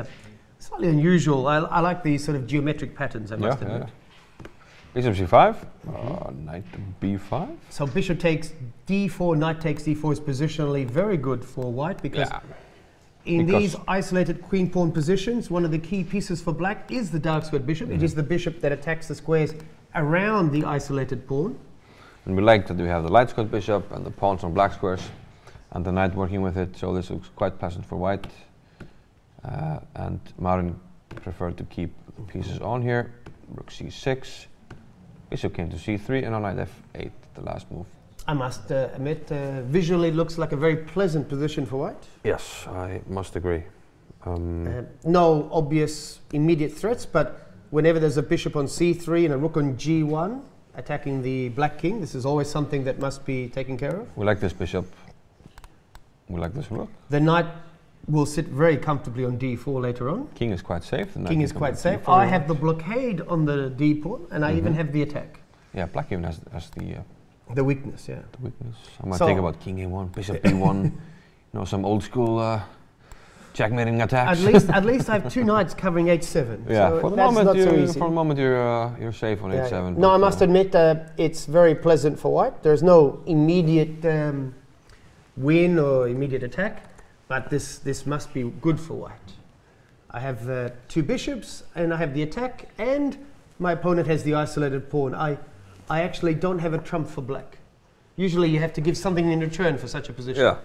Slightly unusual. I like these sort of geometric patterns, I must admit. Bishop c5, knight to b5. So bishop takes d4, knight takes d4 is positionally very good for white because in these isolated queen pawn positions, one of the key pieces for black is the dark squared bishop. It is the bishop that attacks the squares around the isolated pawn. And we like that we have the light squared bishop and the pawns on black squares and the knight working with it, so this looks quite pleasant for white. And Marin preferred to keep the pieces on here. Rook c6, bishop came to c3, and on knight f8, the last move. I must admit, visually it looks like a very pleasant position for white. Yes, I must agree. No obvious immediate threats, but whenever there's a bishop on c3 and a rook on g1 attacking the black king, this is always something that must be taken care of. We like this bishop. We like this rook. The knight will sit very comfortably on d4 later on. King is quite safe. King is quite safe. I have the blockade on the d pawn, and I even have the attack. Yeah, black even has the weakness. Yeah, the weakness. I might think about king a1, bishop b1. You know, some old school checkmating attacks. At least I have two knights covering h7. Yeah, so for the moment you're safe on h7. No, I must admit it's very pleasant for white. There's no immediate win or immediate attack, but this must be good for white. I have two bishops, and I have the attack, and my opponent has the isolated pawn. I actually don't have a trump for black. Usually you have to give something in return for such a position. Yeah.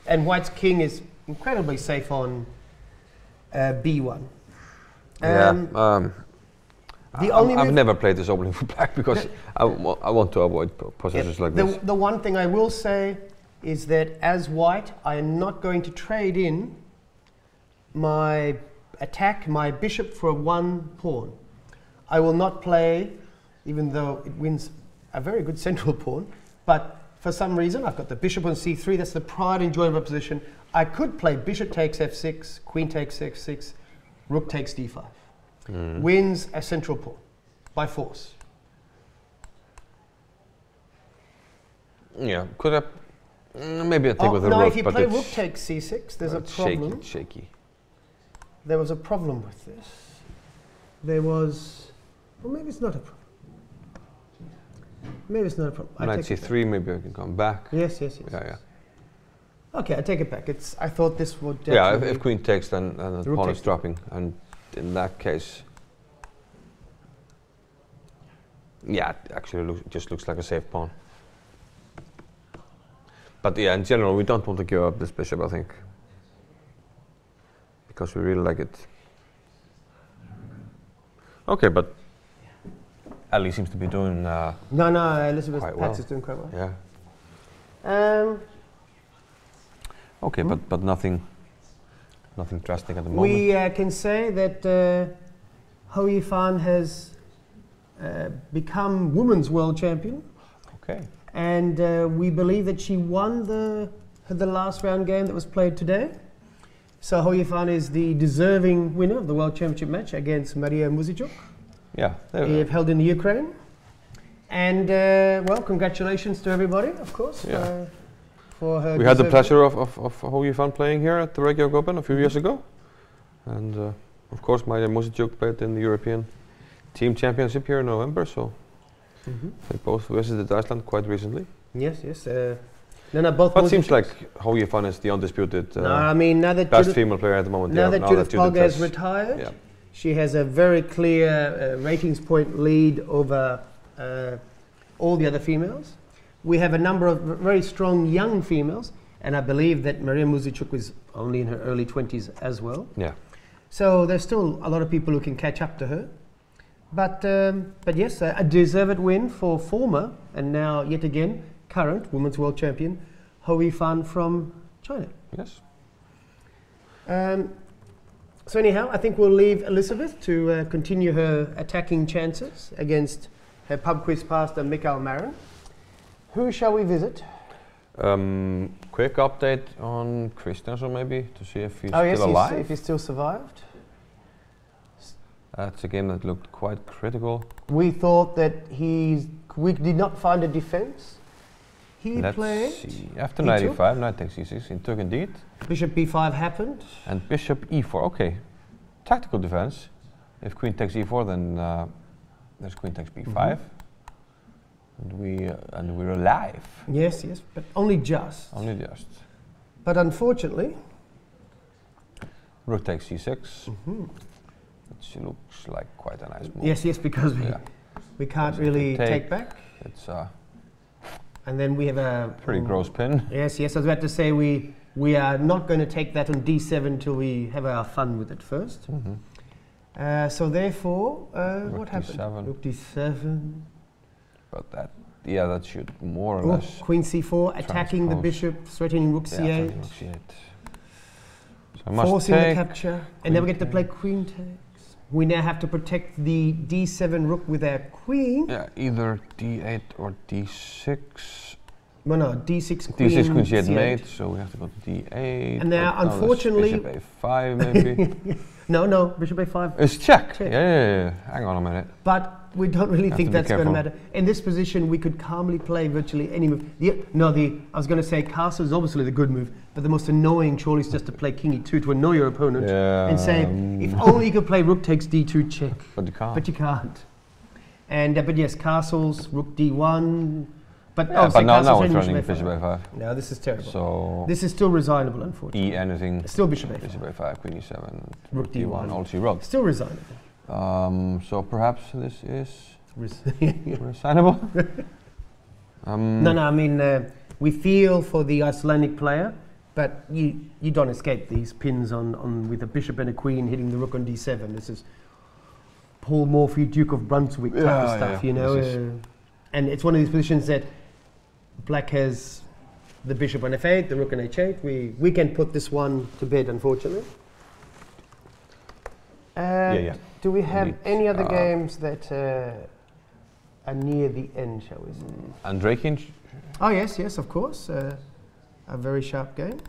And white's king is incredibly safe on b1. I've never played this opening for black because I want to avoid positions like this. The one thing I will say is that as white, I am not going to trade in my attack, my bishop for one pawn. I will not play, even though it wins a very good central pawn, but for some reason, I've got the bishop on c3, that's the pride and joy of my position. I could play bishop takes f6, queen takes f6, rook takes d5. Wins a central pawn by force. Yeah, could I? Maybe I take with the rook. No, if you play rook takes c6, there's a problem. Shaky. There was a problem with this. There was, well, maybe it's not a problem. Maybe it's not a problem. Knight c3, maybe I can come back. Yes. Yeah. Okay, I take it back. I thought this would. Yeah, if queen takes, then the pawn is dropping, and in that case, yeah, it actually just looks like a safe pawn. But yeah, in general, we don't want to give up this bishop, I think, because we really like it. Okay, but Ali seems to be doing no, Elizabeth Patz is doing quite well. Yeah. Okay, but nothing drastic at the moment. We can say that Ho Yifan has become women's world champion. Okay. And we believe that she won the last round game that was played today. So Ho Yifan is the deserving winner of the world championship match against Maria Muzichuk. Yeah. Held in the Ukraine. And well, congratulations to everybody, of course. Yeah. For her. We had the pleasure of Ho Yifan playing here at the Reykjavik Open a few years ago. And of course, Maria Muzichuk played in the European Team Championship here in November. So they both visited Iceland quite recently. Yes. Both. But it seems like Ho Yifan is the undisputed best female player at the moment. Now that Judith Polgar has retired, she has a very clear ratings point lead over all the other females. We have a number of very strong young females, and I believe that Maria Muzichuk was only in her early 20s as well. Yeah. So there's still a lot of people who can catch up to her. But yes, a deserved win for former and now yet again current women's world champion Ho Yifan from China. Yes. So anyhow, I think we'll leave Elizabeth to continue her attacking chances against her pub quiz pastor Mikael Marin. Who shall we visit? Quick update on Christiansen maybe to see if he's still alive. If he still survived. That's a game that looked quite critical. We thought that we did not find a defense. Let's see. After knight e5, knight takes e6, he took indeed. Bishop b5 happened. And bishop e4, okay. Tactical defense. If queen takes e4, then there's queen takes b5. And we're alive. Yes, but only just. Only just. But unfortunately, rook takes c6. Which looks like quite a nice move. Yes, because we can't really take back. It's and then we have a pretty gross pin. Yes, I was about to say we are not going to take that on d7 until we have our fun with it first. So therefore, what happened? D7. Rook d7. But that should more or less. Queen c4, attacking the bishop, threatening rook c8. Rook c8. So I must forcing the capture, and then we get to play queen takes. We now have to protect the d7 rook with our queen. Yeah, either d8 or d6. No, d6 queen. D6 queen c8 mate, so we have to go to d8. And now, unfortunately, bishop a5 maybe. No, bishop a5. It's check. Yeah. Hang on a minute. But we don't really think that's going to matter. In this position, we could calmly play virtually any move. I was going to say castle is obviously the good move, but the most annoying surely is just to play king e2 to annoy your opponent and say, if only you could play rook takes d2 check. But you can't. And but yes, castles, rook d1. But now we're turning bishop a5. No, this is terrible. So this is still resignable, unfortunately. Anything. Still bishop a5. Bishop a5, queen e7, rook d1. all she wrote. Still resignable. So perhaps this is resignable. No, I mean, we feel for the Icelandic player, but you don't escape these pins on with a bishop and a queen hitting the rook on d7. This is Paul Morphy, Duke of Brunswick type of stuff, you know. And it's one of these positions that black has the bishop on f8, the rook on h8. We can put this one to bed, unfortunately. Do we have any other games that are near the end, shall we say? Andrekin? Oh, yes, of course. A very sharp game.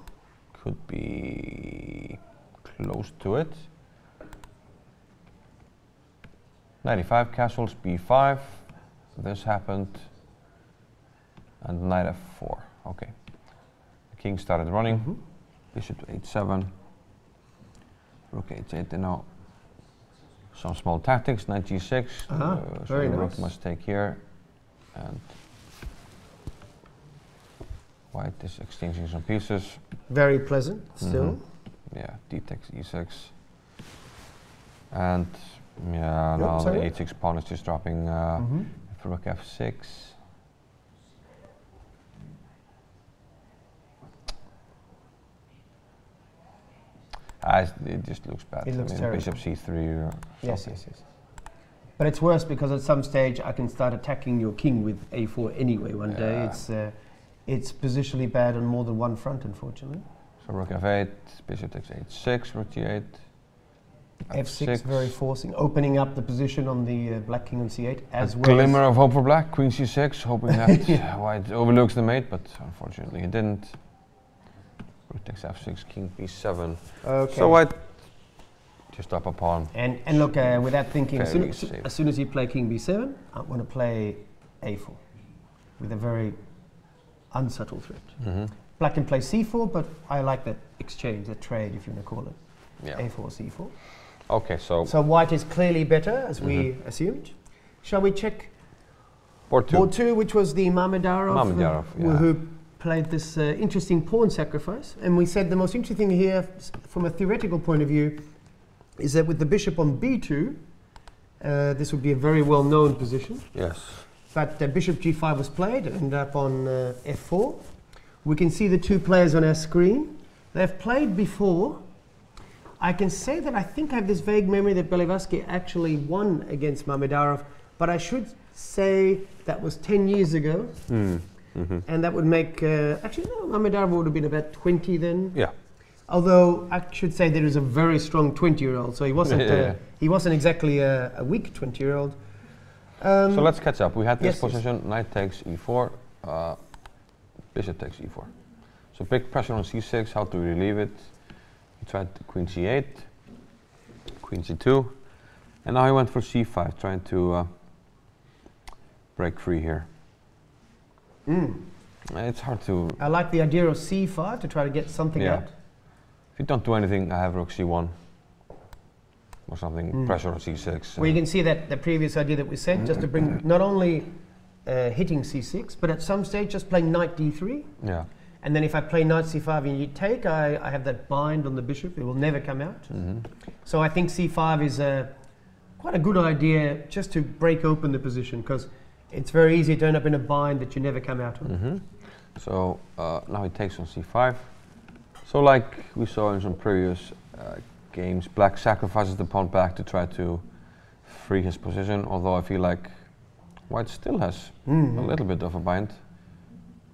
Could be close to it. 95 castles, b5. This happened. And knight f4. Okay. The king started running. Bishop to h7. Rook h8. And now some small tactics. Knight g6. So very the nice. rook must take here. And white is exchanging some pieces. Very pleasant still. Yeah, d takes e6. And yeah, now the h6 pawn is just dropping for rook f6. It just looks bad. It looks terrible. Bishop c3 or Yes, something. yes. But it's worse because at some stage I can start attacking your king with a4 anyway one day. It's positionally bad on more than one front, unfortunately. So rook f8, bishop takes h6, rook g8. f6 very forcing, opening up the position on the black king on c8 as A well. glimmer of hope for black, queen c6, hoping that white overlooks the mate, but unfortunately he didn't. Rook takes f6, king b7. Okay. So white just up a pawn. And look, without thinking, as Fairly soon as you play king b7, I want to play a4 with a very unsubtle threat. Black can play c4, but I like that exchange, that trade, if you want to call it. a4, c4. Okay, so white is clearly better, as we assumed. Shall we check board two, which was the Mamedyarov, who played this interesting pawn sacrifice. And we said the most interesting thing here, from a theoretical point of view, is that with the bishop on b2, this would be a very well-known position. Yes. But bishop g5 was played, ended up on f4. We can see the two players on our screen. They've played before. I can say that I think I have this vague memory that Beliavsky actually won against Mamedyarov, but I should say that was 10 years ago. And that would make, actually no, Mamedyarov would have been about 20 then. Yeah. Although I should say there is a very strong 20-year-old, so he wasn't, he wasn't exactly a weak 20-year-old. So let's catch up. We had this yes, position, knight takes e4, bishop takes e4. So big pressure on c6, how to relieve it? He tried queen c8, queen c2, and now he went for c5, trying to break free here. It's hard to... I like the idea of c5 to try to get something out. If you don't do anything, I have rook c1 or something, pressure on c6. Well, you can see that the previous idea that we said, just to bring not only hitting c6, but at some stage just playing knight d3. Yeah. And then if I play knight c5 and you take, I have that bind on the bishop. It will never come out. So I think c5 is quite a good idea just to break open the position, because it's very easy to end up in a bind that you never come out of. So now he takes on c5. So like we saw in some previous games, black sacrifices the pawn back to try to free his position, although I feel like white still has a little bit of a bind.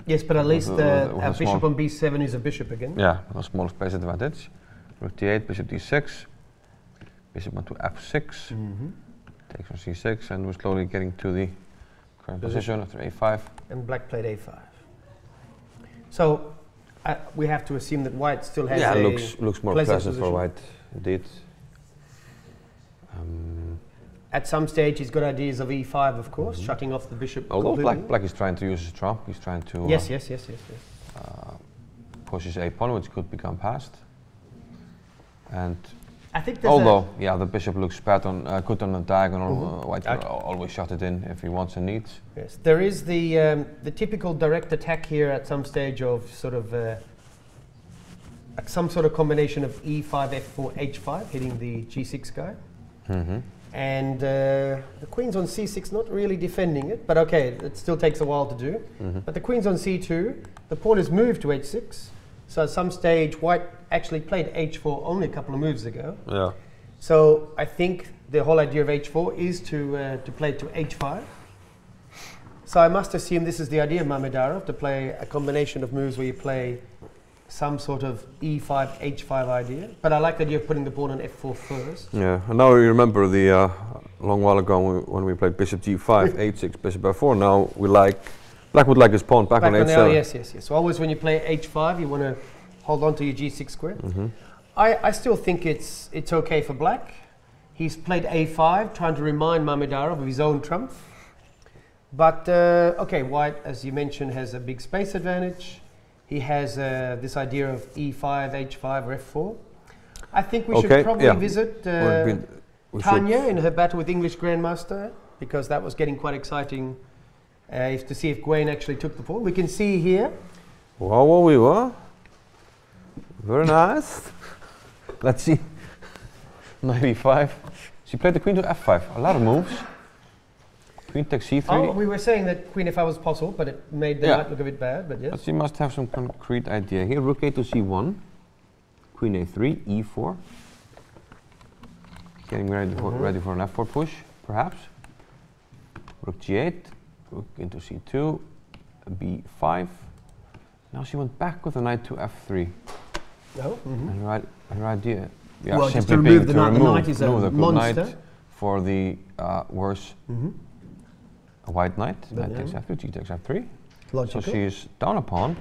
Yes, but at least a bishop on b7 is a bishop again. Yeah, with a small space advantage. Rook d8, bishop d6, bishop went to f6, takes on c6, and we're slowly getting to the current position after a5. And black played a5. So we have to assume that white still has a looks more pleasant for white, indeed. At some stage, he's got ideas of e5, of course, shutting off the bishop. Although black is trying to use his trump, he's trying to yes. push his a pawn, which could become passed. And I think there's although the bishop looks bad on good on the diagonal, white can always shut it in if he wants and needs. Yes, there is the typical direct attack here at some stage of sort of some sort of combination of e5, f4, h5, hitting the g6 guy. And the queen's on c6, not really defending it, but okay, it still takes a while to do. But the queen's on c2, the pawn is moved to h6, so at some stage white actually played h4 only a couple of moves ago. Yeah. So I think the whole idea of h4 is to play to h5. So I must assume this is the idea of Mamedyarov, to play a combination of moves where you play some sort of e5, h5 idea. But I like the idea of putting the pawn on f4 first. Yeah, and now you remember the a long while ago when we played bishop g5, h6, bishop f4. Now we like, black would like his pawn back on h7. Yes. So always when you play h5, you want to hold on to your g6 square. I still think it's okay for black. He's played a5, trying to remind Mamedyarov of his own trump. But okay, white, as you mentioned, has a big space advantage. He has this idea of e5, h5, or f4. I think we should probably visit Tania in her battle with English Grandmaster, because that was getting quite exciting to see if Gwen actually took the pawn. We can see here. Whoa. Very nice. Let's see. 95. She played the queen to f5. A lot of moves. Queen takes c3. Oh, we were saying that queen f5 was possible, but it made the knight look a bit bad, but yes. But she must have some concrete idea here. Rook a to c1. Queen a3, e4. Getting ready for an f4 push, perhaps. Rook g8. Rook into c2. b5. Now she went back with the knight to f3. No. And her idea, well, just to remove the knight. The knight is a monster. Knight for the worse a white knight. Knight takes f2, g takes f3. Logical. So she's down a pawn.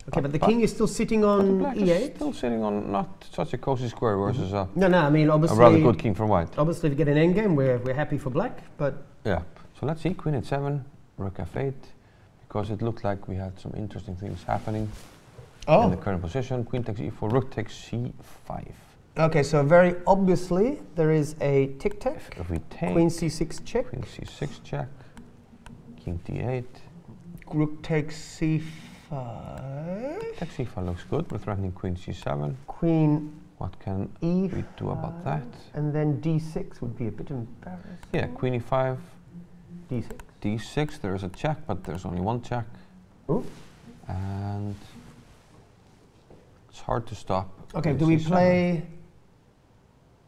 Okay, but the king is still sitting on e8. Still sitting on not such a cozy square versus a I mean obviously a rather good king for white. Obviously, if you get an endgame, we're happy for black, but yeah. So let's see, queen h7, rook f8, because it looked like we had some interesting things happening in the current position. Queen takes e4, rook takes c5. Okay, so very obviously there is a tic-tac. If we take queen c6 check. Queen c6 check. King d8. Rook takes c5. Takes c5 looks good. We're threatening queen c7. Queen. What can we do about that? And then d6 would be a bit embarrassing. Yeah, queen e5. d6. d6. There is a check, but there's only one check. Ooh. And it's hard to stop. Okay, do we play?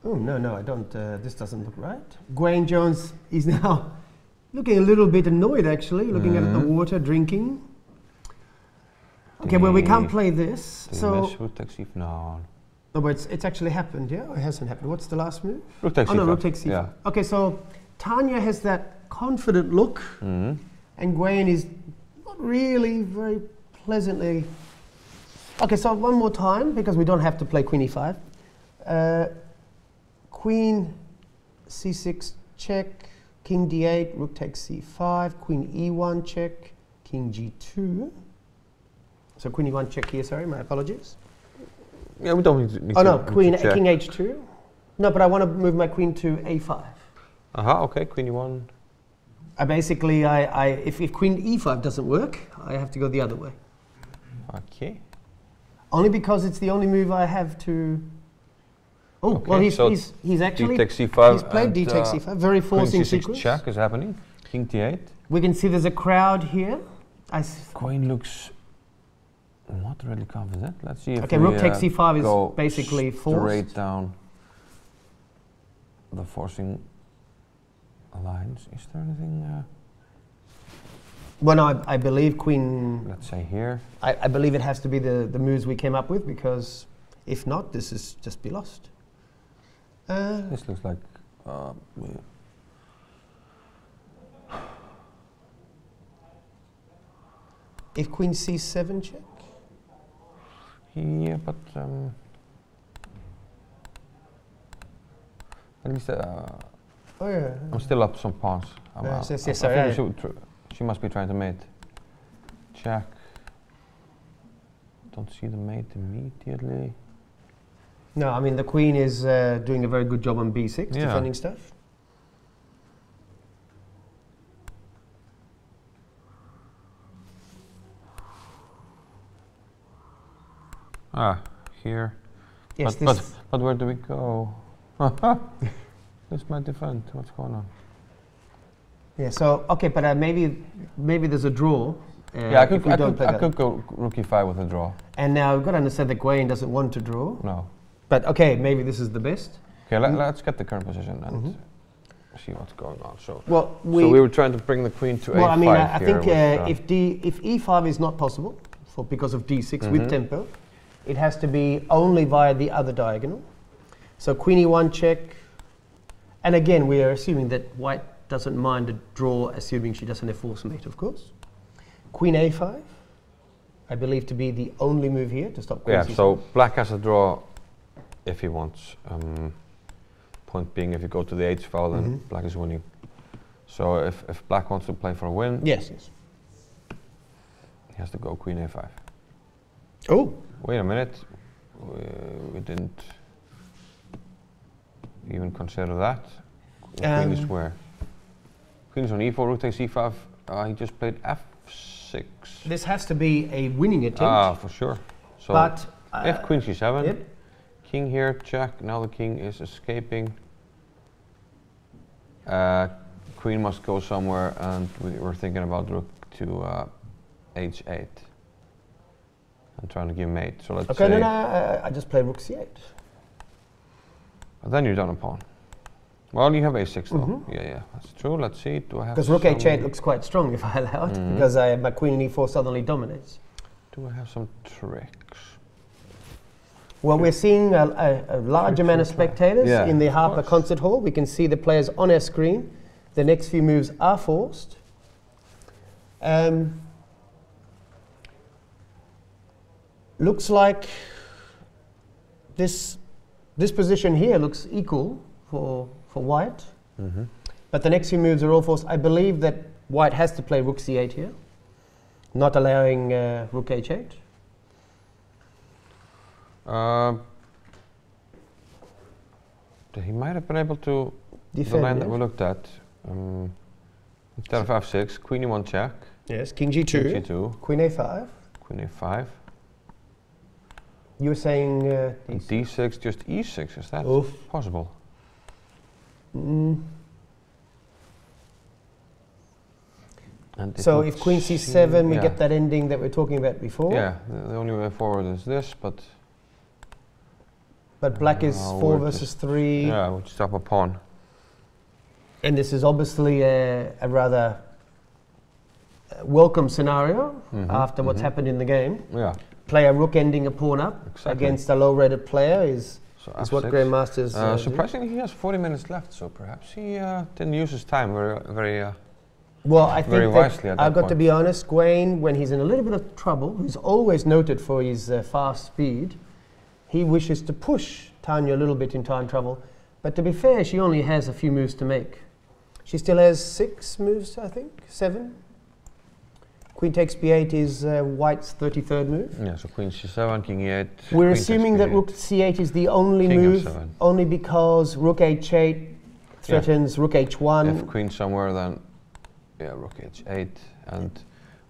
Oh, no, I don't. This doesn't look right. Gwaine Jones is now looking a little bit annoyed, actually, looking at the water, drinking. Okay, well, we can't play this. So. Rook takes c5. No, but it's actually happened, yeah? Or it hasn't happened. What's the last move? Rook takes c5. No, rook takes c5. Yeah. Okay, so Tania has that confident look, and Gwaine is not really very pleasantly. Okay, so one more time, because we don't have to play queen e5. Queen c6 check, king d8, rook takes c5, queen e1 check, king g2. So queen e1 check here, sorry, my apologies. Yeah, we don't need to. Oh no, king h2. No, but I want to move my queen to a5. Okay, queen e1. Basically, if queen e5 doesn't work, I have to go the other way. Okay. Only because it's the only move I have to. Oh, okay, well, he's actually. D takes c5. He's played d takes c5. Very forcing sequence. Check is happening. King d8. We can see there's a crowd here. Queen looks not really confident. Let's see if okay, rook takes c5 is basically forced. Straight down the forcing lines. Is there anything? Well, no, I believe queen. Let's say here. I believe it has to be the moves we came up with, because if not, this is just be lost. This looks like. If queen c7 check. Yeah, but at least. Oh yeah. I'm still up some pawns. Yes, I think she must be trying to mate. Check. Don't see the mate immediately. No, I mean the queen is doing a very good job on b6, defending stuff. Here. Yes, but where do we go? This might defend. What's going on? Yeah. So okay, but maybe there's a draw. Yeah, I could go rook e5 with a draw. And now we've got to understand that Gwaine doesn't want to draw. No. But okay, maybe this is the best. Okay, let's get the current position and see what's going on. So, so we were trying to bring the queen to a5. Well, I mean, I think with, if e5 is not possible because of d6 with tempo, it has to be only via the other diagonal. So queen e1 check, and again we are assuming that white doesn't mind a draw, assuming she doesn't have force mate, of course. Queen a5, I believe to be the only move here to stop queen c7. So black has a draw if he wants. Point being, if you go to the h file, then black is winning. So if black wants to play for a win, yes, he has to go queen a5. Oh, wait a minute, we didn't even consider that. Queen is where? Queen is on e4, rook takes e5. He just played f6. This has to be a winning attempt. Ah, for sure. So but if queen c7, king here, check. Now the king is escaping. Queen must go somewhere, and we were thinking about rook to h8. I'm trying to give mate. So let's say. Okay, I just play rook c8. But then you're down a pawn. Well, you have a6 though. Yeah, that's true. Let's see. Do I have? Because rook h8 looks quite strong if I allow it, because my queen in e4 suddenly dominates. Do I have some tricks? Well, we're seeing a large amount of spectators in the Harper concert hall. We can see the players on our screen. The next few moves are forced. Looks like this position here looks equal for white. But the next few moves are all forced. I believe that white has to play rook c8 here, not allowing rook h8. He might have been able to defend the line that we looked at. Instead of f6, queen e1 check. Yes, king g2, king g2, queen a5. Queen a5. You were saying d6, just e6. Is that possible? And so if queen c7, we get that ending that we were talking about before. Yeah, the only way forward is this, but black is 4 versus 3. Yeah, we'll just drop a pawn. And this is obviously a rather welcome scenario after what's happened in the game. Yeah. Play a rook ending a pawn up against a low-rated player is what Grandmasters surprisingly, he has 40 minutes left, so perhaps he didn't use his time very well, I think wisely at that I've got point. to be honest, Gwaine, when he's in a little bit of trouble, who's always noted for his fast speed, he wishes to push Tania a little bit in time trouble. But to be fair, she only has a few moves to make. She still has 6 moves, I think, 7. Queen takes b8 is white's 33rd move. Yeah, so queen c7, king e8. We're assuming that rook c8 is the only move, only because rook h8 threatens rook h1. If queen somewhere, then rook h8, and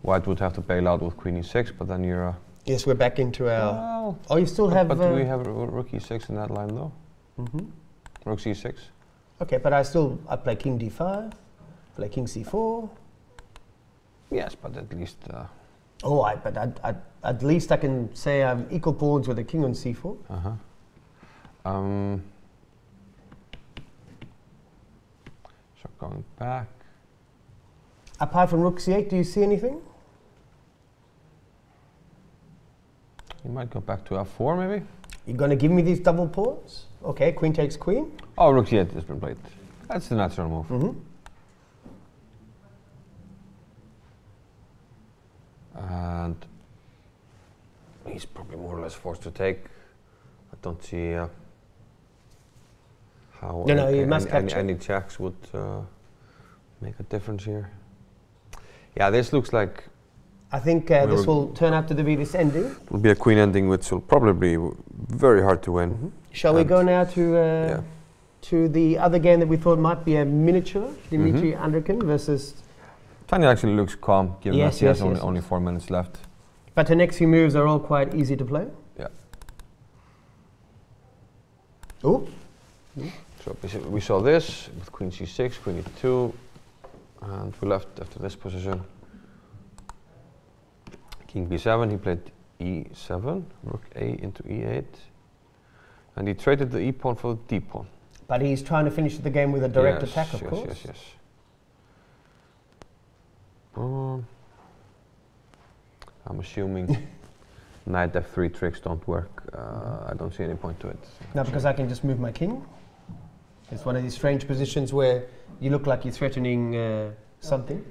white would have to bail out with queen e6, but then you're... yes, we're back into our... oh, you still have... But we have rook e6 in that line, though. Rook c6. Okay, but I play king d5, play king c4. Yes, but at least... but at least I can say I'm equal pawns with a king on c4. So going back... Apart from rook c8, do you see anything? You might go back to f4, maybe? You're going to give me these double pawns? Okay, queen takes queen. Oh, rook c8 has been played. That's the natural move. And he's probably more or less forced to take. I don't see how any checks would make a difference here. Yeah, this looks like... I think this will turn out to be this ending. It will be a queen ending, which will probably be very hard to win. Shall we go now to the other game that we thought might be a miniature, Dimitri Andrikin versus... Tania actually looks calm, given that she has only 4 minutes left. But her next few moves are all quite easy to play. Yeah. Oh. So basically we saw this with queen c6, queen e2, and we left after this position. King b7, he played e7, rook a into e8, and he traded the e pawn for the d pawn. But he's trying to finish the game with a direct Yes, attack, of yes, course. Yes, yes. I'm assuming knight f3 tricks don't work. I don't see any point to it. No, because I can just move my king. It's one of these strange positions where you look like you're threatening something.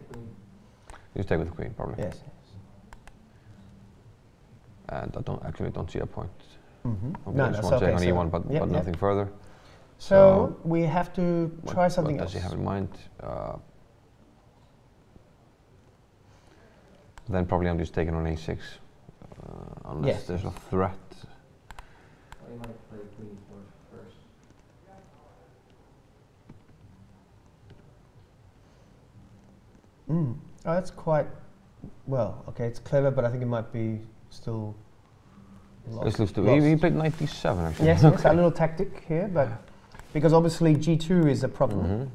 You stay with the queen, probably. Yes. And I don't see a point. No, just that's one check okay. on e1, but nothing further. So we have to try something what else. does he have in mind? Then probably I'm just taking on a6, unless there's a threat. Well, you might play queen first. Oh, that's quite well. Okay, it's clever, but I think it might be still. This looks to be. He played knight d7 actually. Yes, yes, a little tactic here, but because obviously g2 is a problem.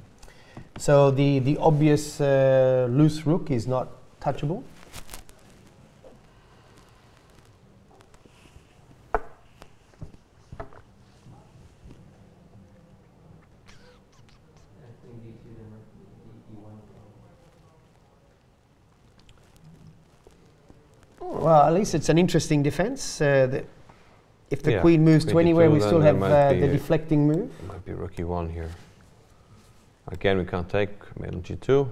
So the obvious loose rook is not touchable. Well, at least it's an interesting defense. If the queen moves to anywhere, we still have the deflecting move. It might be rook e1 here. Again, we can't take mate on g2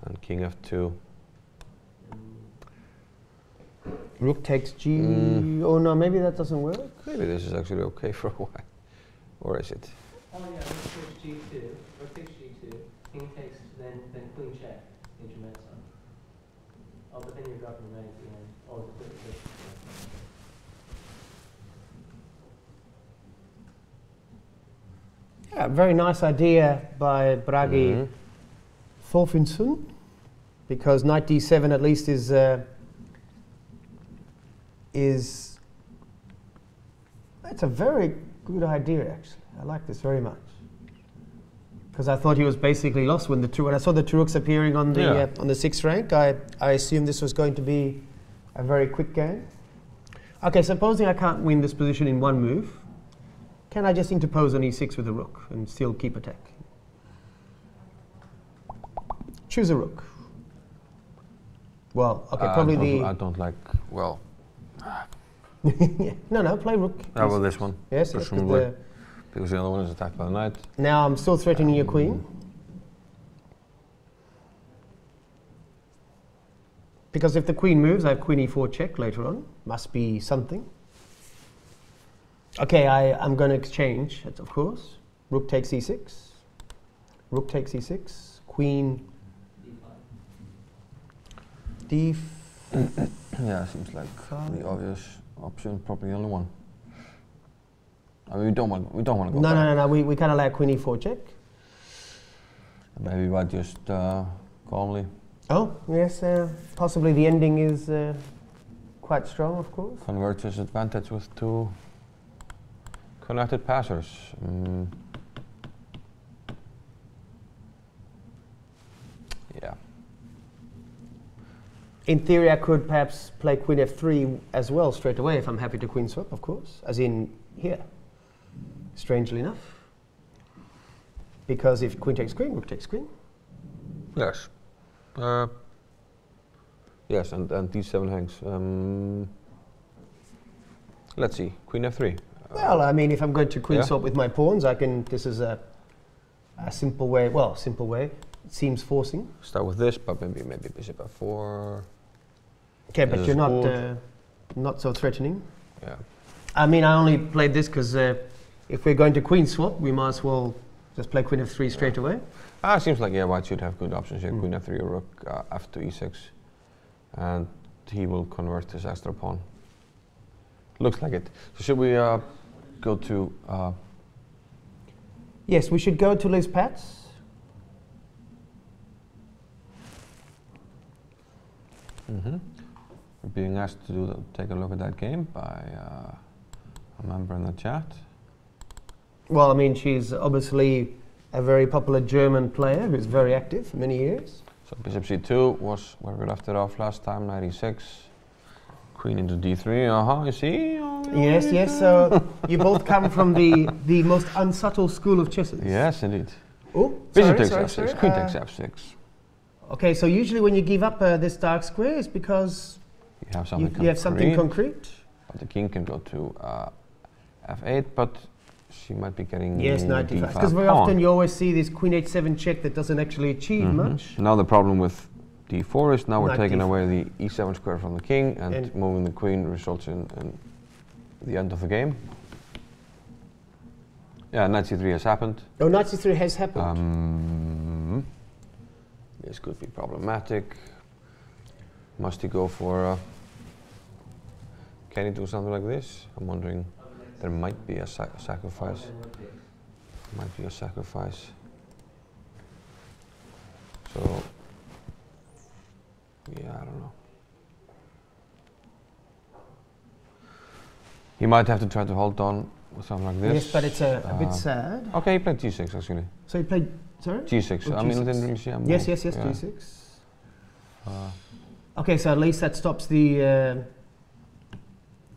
and king f2. Rook takes g. Oh no, maybe that doesn't work. Maybe this is actually okay for a while, or is it? Oh yeah, rook takes g2, rook takes g2, king takes, then queen check, intermezzo. Oh, but then you're dropping knight behind. Oh, the quick. Yeah, very nice idea by Bragi Thorfinson, because knight d7 at least is that's a very good idea actually. I like this very much, because I thought he was basically lost when when I saw the two rooks appearing on the sixth rank. I assumed this was going to be a very quick game. Okay, supposing I can't win this position in one move, can I just interpose on e6 with a rook and still keep attack? Choose a rook. Well, okay, probably I don't like, well... No, play rook. How about this one? Yes, presumably. Because the other one is attacked by the knight. Now I'm still threatening your queen. Because if the queen moves, I have queen e4 check later on. Must be something. Okay, I'm going to exchange, of course. Rook takes e6. Rook takes e6. Queen d5. Yeah, seems like the obvious option, probably the only one. I mean, we don't want to go back. No. We kind of like queen e4 check. Maybe by just calmly. Oh, yes, possibly the ending is quite strong, of course. Convert his advantage with two connected passers. Yeah. In theory, I could perhaps play queen f3 as well straight away if I'm happy to queen swap, of course, as in here, strangely enough. Because if queen takes queen, rook takes queen. Yes. Yes, and d7 hangs. Let's see, queen f3. Well, I mean, if I'm going to queen swap with my pawns, I can. This is a simple way. Well, simple way. It seems forcing. Start with this, but maybe bishop f4. Okay, but you're not so threatening. Yeah. I mean, I only played this because if we're going to queen swap, we might as well just play queen f3 straight away. Seems like white should have good options here. Queen f3 or rook f to e6, and he will convert this extra pawn. Looks like it. So should we go to? Yes, we should go to Liz Pat's. We're being asked to take a look at that game by a member in the chat. Well, I mean, she's obviously a very popular German player who's very active for many years. So bishop c2 was where we left it off last time, knight e6. Queen into d3, you see? Yes, yes, so you both come from the most unsubtle school of chess. Yes, indeed. Oh, bishop takes f6, queen takes f6. Okay, so usually when you give up this dark square, it's because you have something, you have something concrete. But the king can go to f8, but she might be getting knight d5. Because very often you always see this queen h7 check that doesn't actually achieve much. Now the problem with d4 is now we're taking away the e7 square from the king, and moving the queen results in the end of the game. Yeah, knight c3 has happened. Oh, knight c3 has happened. This could be problematic. Must he go for... can he do something like this? I'm wondering. There might be a sacrifice. Might be a sacrifice. So... yeah, I don't know. He might have to try to hold on with something like this. Yes, but it's a bit sad. Okay, he played g6 actually. So he played, sorry? G6. Oh, I mean, I didn't really see him. Yes, G6. Okay, so at least that stops the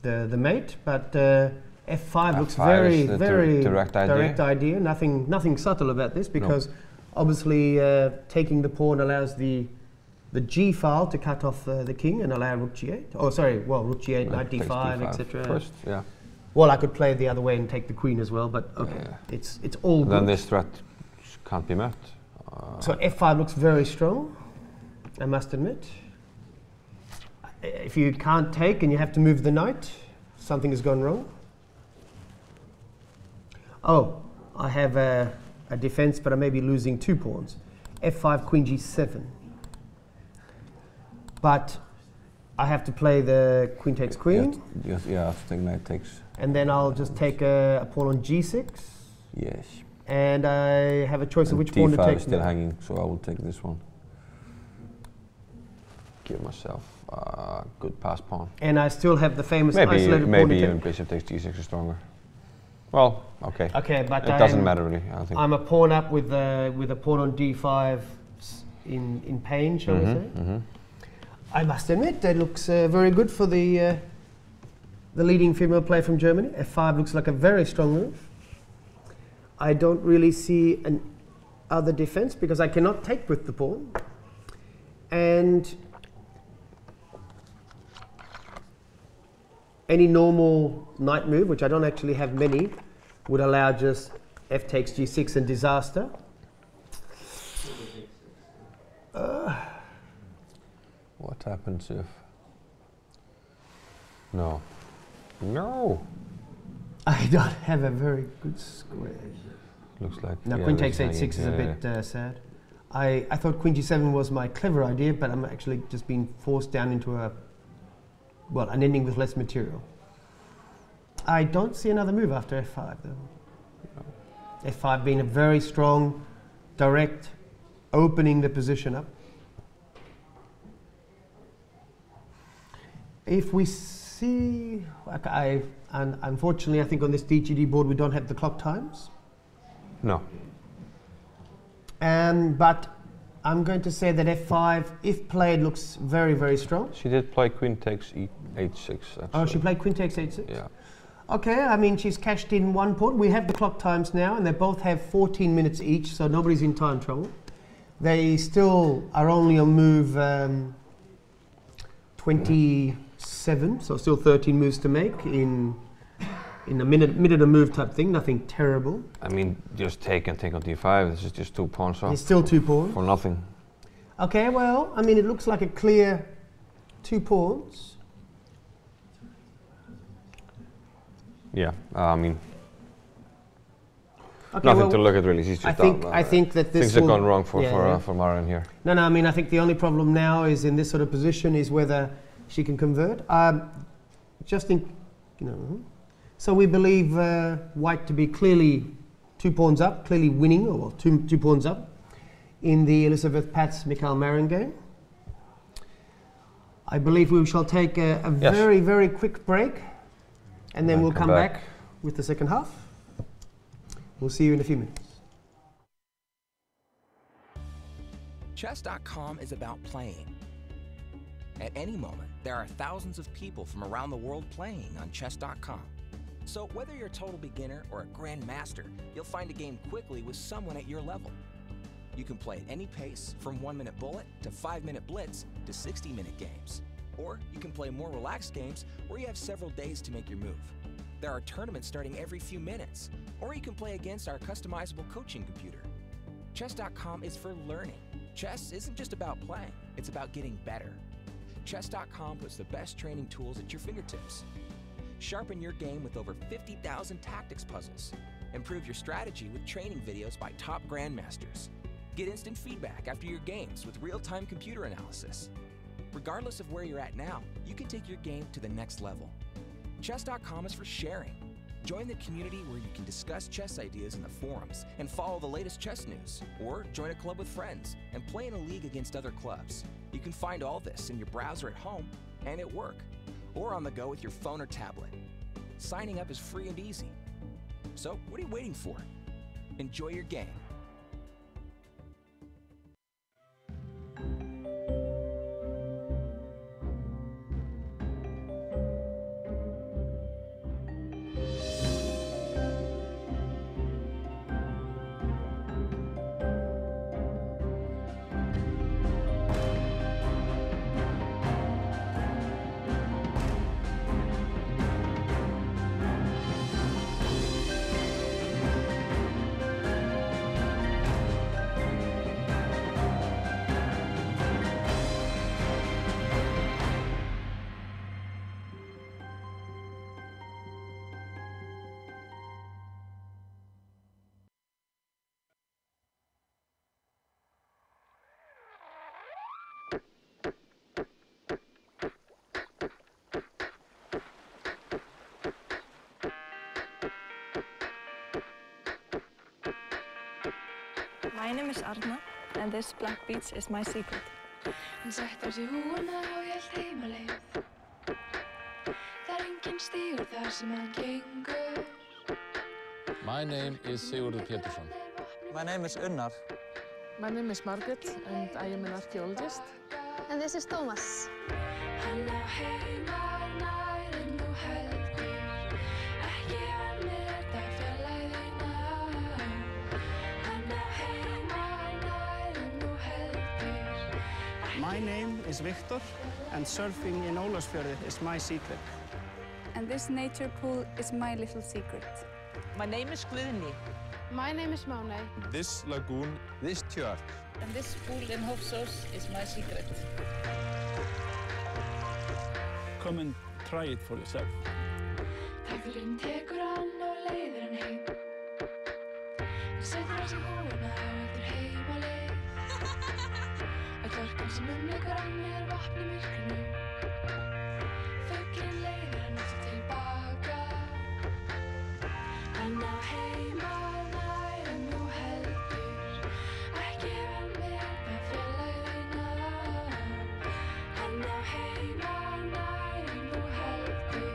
mate, but f5 looks very direct idea. Nothing subtle about this, because obviously taking the pawn allows the G file to cut off the king and allow rook g8. Oh, sorry, well, rook g8, knight d5, etc. First, yeah. Well, I could play the other way and take the queen as well, but okay, it's all good. Then this threat can't be met. So f5 looks very strong, I must admit. If you can't take and you have to move the knight, something has gone wrong. Oh, I have a defense, but I may be losing 2 pawns. f5, queen g7. But I have to play the queen takes queen. Yeah, I have to take knight takes. And then I'll just take a pawn on g6. Yes. And I have a choice of which pawn to take. d5 is still hanging, so I will take this one. Give myself a good pass pawn. And I still have the famous isolated pawn. Maybe even bishop takes g6 is stronger. Well, okay. Okay, but it doesn't matter really, I think. I'm a pawn up with a pawn on d5 in pain, shall we say? I must admit, that looks very good for the leading female player from Germany. f5 looks like a very strong move. I don't really see an other defense because I cannot take with the pawn. And any normal knight move, which I don't actually have many, would allow just f takes g6 and disaster. What happens if... No. No! I don't have a very good square. Looks like... Now, queen takes h6 is a bit sad. I thought queen g7 was my clever idea, but I'm actually just being forced down into an ending with less material. I don't see another move after f5, though. No. f5 being a very strong, direct, opening the position up. If we see, and unfortunately, I think on this DGD board we don't have the clock times. No. But I'm going to say that f5, if played, looks very, very strong. She did play queen takes h6. Actually. Oh, she played queen takes h6? Yeah. Okay, I mean, she's cashed in 1 pawn. We have the clock times now, and they both have 14 minutes each, so nobody's in time trouble. They still are only on move 27, so still 13 moves to make in a minute a move type thing, nothing terrible. I mean, just take and take on d5, this is just 2 pawns off. It's still 2 pawns. For nothing. Okay, well, I mean, it looks like a clear 2 pawns. Yeah, I mean, okay, nothing to look at really. She's just I think that this things have gone wrong for Maren here. No, I mean, I think the only problem now is in this sort of position is whether she can convert. Just think, so we believe White to be clearly 2 pawns up, clearly winning, or two pawns up in the Elizabeth Pats Mikhail Maren game. I believe we shall take a very, very quick break, and then we'll come back with the second half. We'll see you in a few minutes. Chess.com is about playing. At any moment, there are thousands of people from around the world playing on Chess.com. So whether you're a total beginner or a Grandmaster, you'll find a game quickly with someone at your level. You can play at any pace, from 1-minute bullet to 5-minute blitz to 60-minute games. Or you can play more relaxed games where you have several days to make your move. There are tournaments starting every few minutes, or you can play against our customizable coaching computer. Chess.com is for learning. Chess isn't just about playing, it's about getting better. Chess.com puts the best training tools at your fingertips. Sharpen your game with over 50,000 tactics puzzles. Improve your strategy with training videos by top grandmasters. Get instant feedback after your games with real-time computer analysis. Regardless of where you're at now, you can take your game to the next level. Chess.com is for sharing. Join the community where you can discuss chess ideas in the forums and follow the latest chess news. Or join a club with friends and play in a league against other clubs. You can find all this in your browser at home and at work, or on the go with your phone or tablet. Signing up is free and easy. So what are you waiting for? Enjoy your game. My name is Arna, and this black beach is my secret. Hann setti á sig húfuna og hélt heimaleið. Það enginn stígur þar sem hann gengur. My name is Sigurður Pétursson. My name is Unnar. My name is Margaret, and I am an archaeologist. And this is Thomas. Hann á heima nær en þú heldur. Ekki vanmeta fjarlægðina. Hann á heima nær en þú heldur. My name is Victor, and surfing in Ólafsfjörður is my secret. And this nature pool is my little secret. My name is Guðni. My name is Manuel. This lagoon, this church. And this pool in Movsesian is my secret. Come and try it for yourself. Takturinn tekur hann og leiðir hann heim. Hann setur á sig húfuna og heldur heimaleið. Öll orkan sem umlykur hann vatn í myrkrinu. Fuglinn leiðir hann aftur tilbaka. Hann á heima nær en þú heldur. Ekki vanmeta fjarlægðina. Hann á heima nær en þú heldur.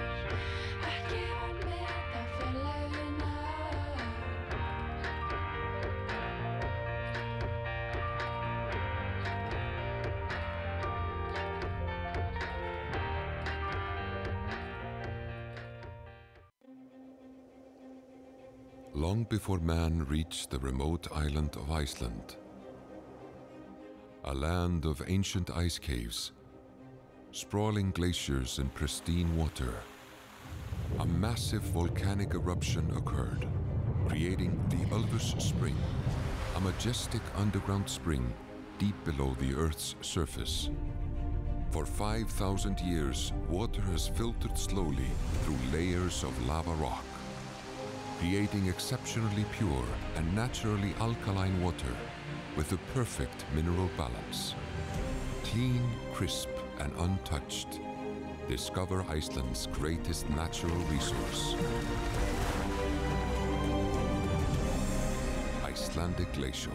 Ekki vanmeta fjarlægðina. Long before man reached the remote island of Iceland, a land of ancient ice caves, sprawling glaciers and pristine water, a massive volcanic eruption occurred, creating the Ulvus Spring, a majestic underground spring deep below the Earth's surface. For 5,000 years, water has filtered slowly through layers of lava rock, creating exceptionally pure and naturally alkaline water with the perfect mineral balance. Clean, crisp, and untouched. Discover Iceland's greatest natural resource. Icelandic Glacier.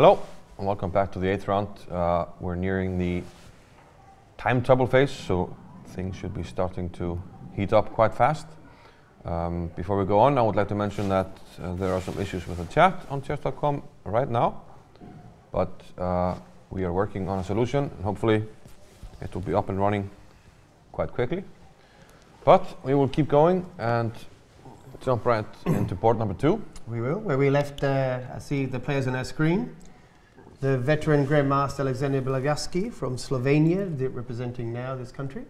Hello, and welcome back to the 8th round. We're nearing the time trouble phase, so things should be starting to heat up quite fast. Before we go on, I would like to mention that there are some issues with the chat on chess.com right now, but we are working on a solution, and hopefully it will be up and running quite quickly. But we will keep going and jump right into board number 2. We will. Where we left, I see the players on our screen. The veteran Grandmaster Alexander Beliavsky from Slovenia, representing now this country.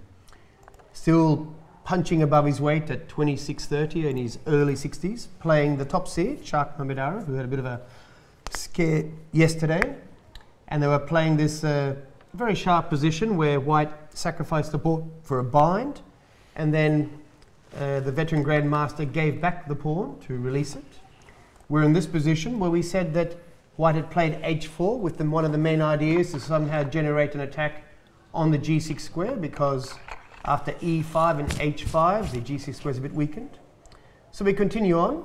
Still punching above his weight at 26-30 in his early 60s, playing the top seed, Mamedyarov, who had a bit of a scare yesterday. And they were playing this very sharp position where white sacrificed the pawn for a bind, and then the veteran Grandmaster gave back the pawn to release it. We're in this position where we said that white had played h4 with one of the main ideas to somehow generate an attack on the g6 square, because after e5 and h5 the g6 square is a bit weakened. So we continue on.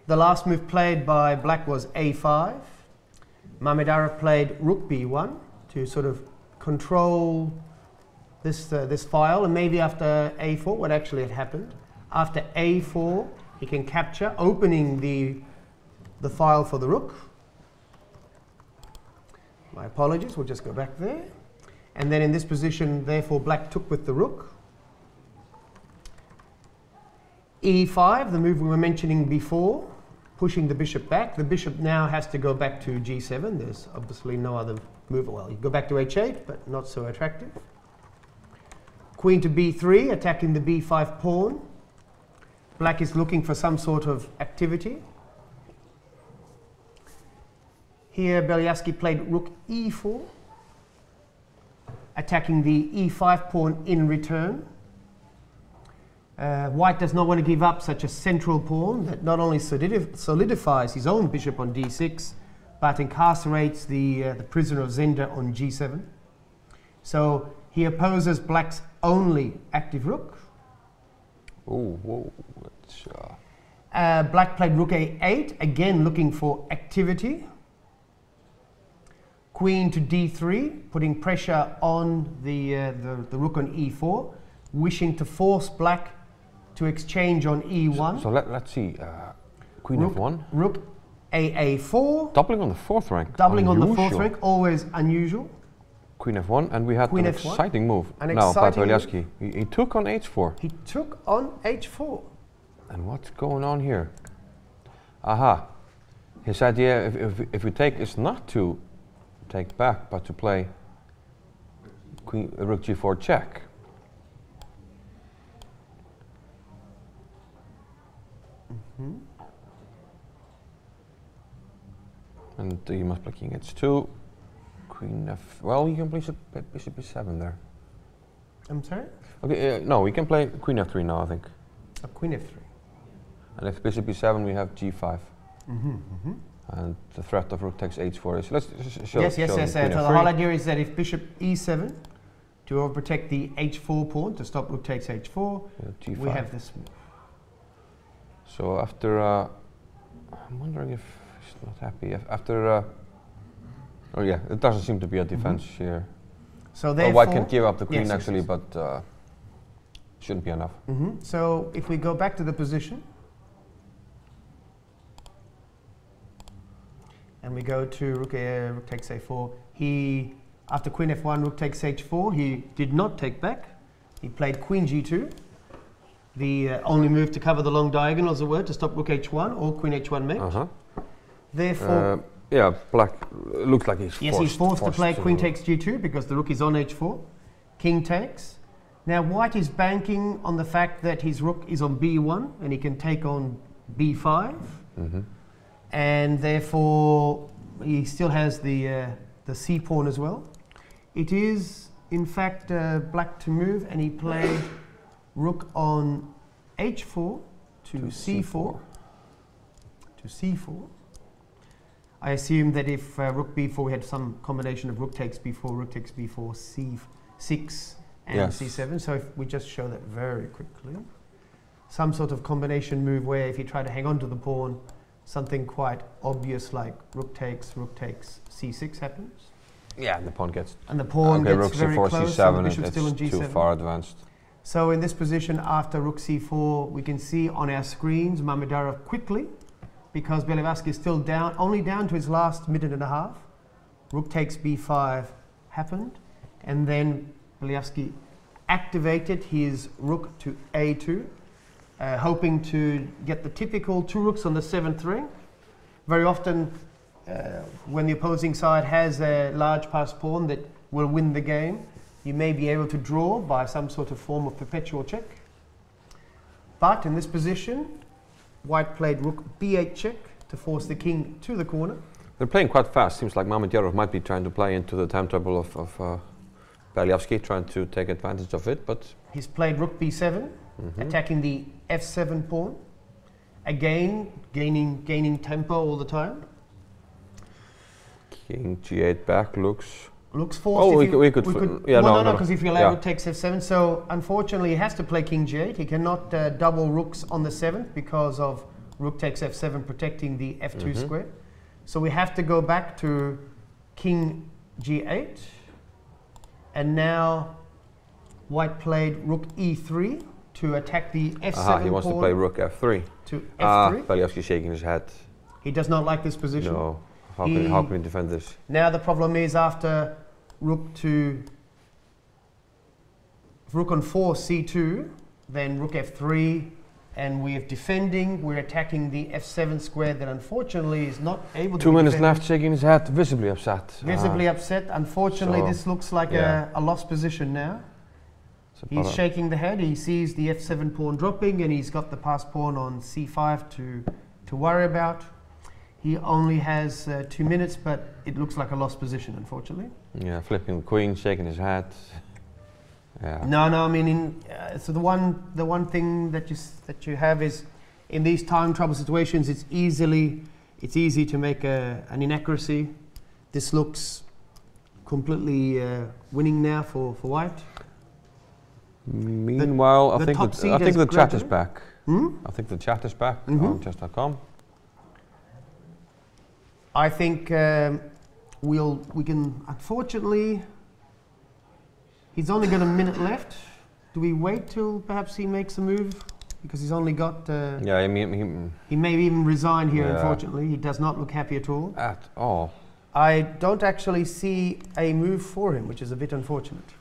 The last move played by black was a5. Mamedyarov played rook b1 to sort of control this file, and maybe after a4 what actually had happened. After a4 he can capture, opening the file for the rook. My apologies, we'll just go back there. And then in this position, therefore, black took with the rook. e5, the move we were mentioning before, pushing the bishop back. The bishop now has to go back to g7. There's obviously no other move. Well, you go back to h8, but not so attractive. Queen to b3, attacking the b5 pawn. Black is looking for some sort of activity. Here, Beliavsky played rook e4, attacking the e5 pawn in return. White does not want to give up such a central pawn that not only solidifies his own bishop on d6, but incarcerates the prisoner of Zenda on g7. So he opposes black's only active rook. Oh, whoa. Black played rook a8, again looking for activity. Queen to d3, putting pressure on the rook on e4, wishing to force black to exchange on e1. So let's see. Queen f1. Rook aa4. Doubling on the 4th rank. Doubling on the 4th rank, always unusual. Queen f1, and we had Queen an f1. exciting move now by Beliavsky. He took on h4. He took on h4. And what's going on here? Aha. His idea, if we take, is not to take back, but to play rook g4 check. And you must play king h2, queen f. Well, you can play bishop b7 there. I'm sorry? Okay, no, we can play queen f3 now, I think. Queen f3. And if bishop b7, we have g5. And the threat of rook takes h4 is. Let's show. Yes. So the whole idea is that if bishop e7 to overprotect the h4 pawn to stop rook takes h4, G5. we have this move. So after, I'm wondering if he's not happy. After, oh yeah, it doesn't seem to be a defense here. So therefore, white can give up the queen actually, but shouldn't be enough. So if we go back to the position, and we go to rook takes a4. He, after queen f1, rook takes h4, he did not take back. He played queen g2, the only move to cover the long diagonal, as it were, to stop rook h1 or queen h1 mate. Therefore, yeah, black looks like he's yes, he's forced to play queen takes g2 because the rook is on h4. King takes. Now white is banking on the fact that his rook is on b1 and he can take on b5. And therefore he still has the c pawn as well. It is in fact black to move, and he played rook on h4 to c4. To c4. I assume that if rook b4, we had some combination of rook takes b4, rook takes b4, c6 and c7. So if we just show that very quickly. Some sort of combination move where if you try to hang on to the pawn, something quite obvious like rook takes c6 happens. Yeah, and the pawn gets. And the pawn okay, gets rook very c4, close. c7, And the bishop's still on it's g7. too far advanced. So in this position, after rook c4, we can see on our screens Mamedyarov quickly, because Beliavsky is still down, only down to his last minute and a half. Rook takes b5 happened, and then Beliavsky activated his rook to a2, hoping to get the typical two rooks on the 7th ring. Very often, when the opposing side has a large passed pawn that will win the game, you may be able to draw by some sort of form of perpetual check. But in this position, white played rook b8 check to force the king to the corner. They're playing quite fast. Seems like Mamedyarov might be trying to play into the timetable of Beliavsky, trying to take advantage of it, but... He's played rook b7, attacking the f7 pawn. Again, gaining tempo all the time. King g8 back looks forced. Oh, we could. Yeah, no, because if you allow rook takes f7, so unfortunately he has to play king g8. He cannot double rooks on the 7th because of rook takes f7 protecting the f2 square. So we have to go back to king g8, and now white played rook e3 to attack the f7 he wants pawn to play rook f3. To f3. Beliavsky shaking his head. He does not like this position. No. How can he defend this? Now the problem is after rook on 4 c2, then rook f3, and we are defending. We're attacking the f7 square that unfortunately is not able to. 2 minutes left, shaking his head, visibly upset. Visibly upset. Unfortunately, this looks like a lost position now. He's shaking the head. He sees the f7 pawn dropping, and he's got the passed pawn on c5 to worry about. He only has 2 minutes, but it looks like a lost position, unfortunately. Yeah, flipping the queen, shaking his head. Yeah. No. I mean, so the one thing that you have is in these time trouble situations, it's easy to make an inaccuracy. This looks completely winning now for white. Meanwhile, I think the chat is back. I think the chat is back on chess.com. I think we can, unfortunately, he's only got a minute left. Do we wait till perhaps he makes a move? Because he's only got... yeah, I mean... He may even resign here, unfortunately. He does not look happy at all. At all. I don't actually see a move for him, which is a bit unfortunate.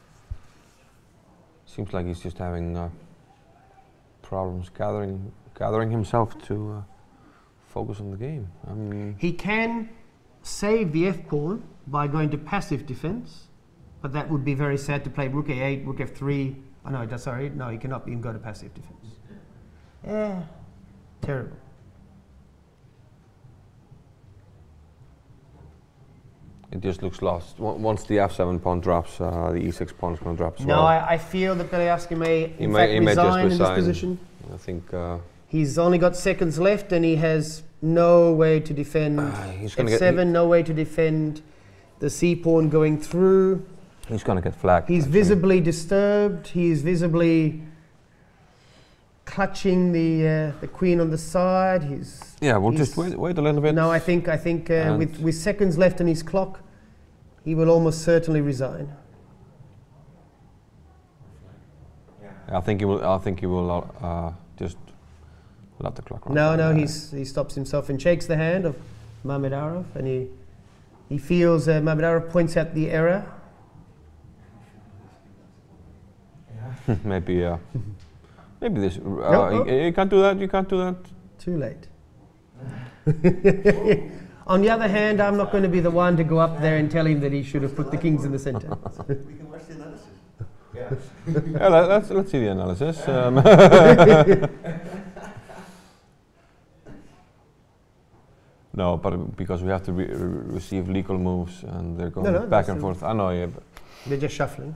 Seems like he's just having problems gathering himself to focus on the game. I mean, he can save the f-pawn by going to passive defense, but that would be very sad to play rook a8, rook f3. Oh no, sorry, no, he cannot even go to passive defense. Yeah, terrible. It just looks lost. Once the f7 pawn drops, the e6 pawn is going to drop as no, well. I feel that Beliavsky may resign in this position. I think... he's only got seconds left, and he has no way to defend f7, no way to defend the c-pawn going through. He's going to get flagged. He's visibly disturbed. He's visibly clutching the queen on the side. We'll just wait a little bit. No, I think with seconds left on his clock, he will almost certainly resign. I think he will just let the clock run. No, he stops himself and shakes the hand of Mamedyarov, and he feels Mamedyarov points out the error. Maybe this. You can't do that. You can't do that. Too late. On the other hand, I'm not going to be the one to go up there and tell him that he should have put the kings in the center. We can watch the analysis. Yeah, let's see the analysis. No, but because we have to receive legal moves, and they're going back and forth. I know, yeah. They're just shuffling.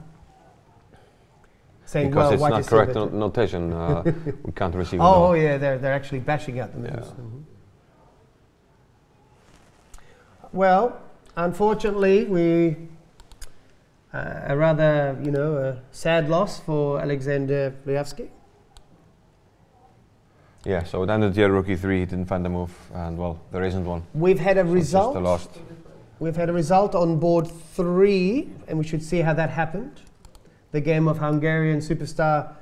Saying, because well, it's not correct notation, we can't receive. Oh yeah, they're actually bashing out the moves. Yeah. Well, unfortunately, a rather a sad loss for Alexander Beliavsky. Yeah, so it ended here, rook e3, he didn't find a move, and well, there isn't one. We've had a So it's just result. the last. We've had a result on board 3, and we should see how that happened. The game of Hungarian superstar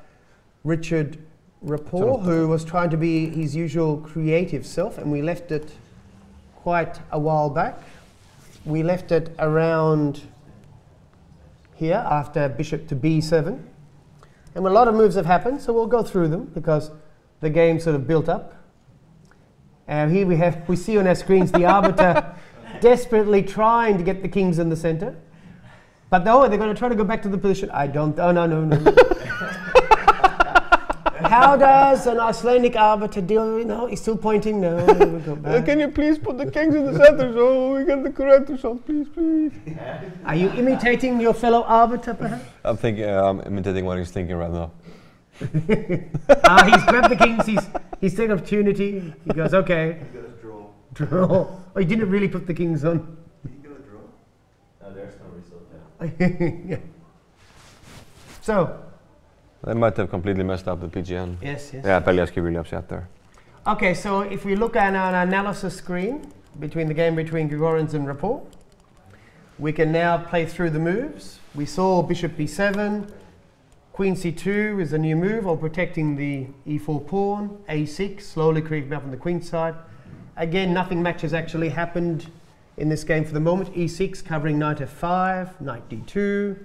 Richard Rapport, who was trying to be his usual creative self, and we left it quite a while back. We left it around here after bishop to b7. And a lot of moves have happened, so we'll go through them because the game sort of built up. And here we see on our screens the arbiter desperately trying to get the kings in the center. But no, they're going to try to go back to the position. I don't, oh no. How does an Icelandic arbiter deal? No, he's still pointing. No, we'll go back. Can you please put the kings in the center so we get the correct result, please? Are you imitating your fellow arbiter, perhaps? I'm thinking, I'm imitating what he's thinking right now. He's grabbed the kings. He's taken opportunity. He goes, okay. He's gonna draw. Draw. Oh, he didn't really put the kings on. He's gonna draw. No, there's no result there. Yeah. So. They might have completely messed up the PGN. Yes. Yeah, Beliavsky really upset there. Okay, so if we look at an analysis screen between the game between Grigorians and Rapport, we can now play through the moves. We saw bishop b7, queen c2 is a new move, or protecting the e4 pawn, a6, slowly creeping up on the queen side. Again, nothing much has actually happened in this game for the moment. e6 covering knight f5, knight d2,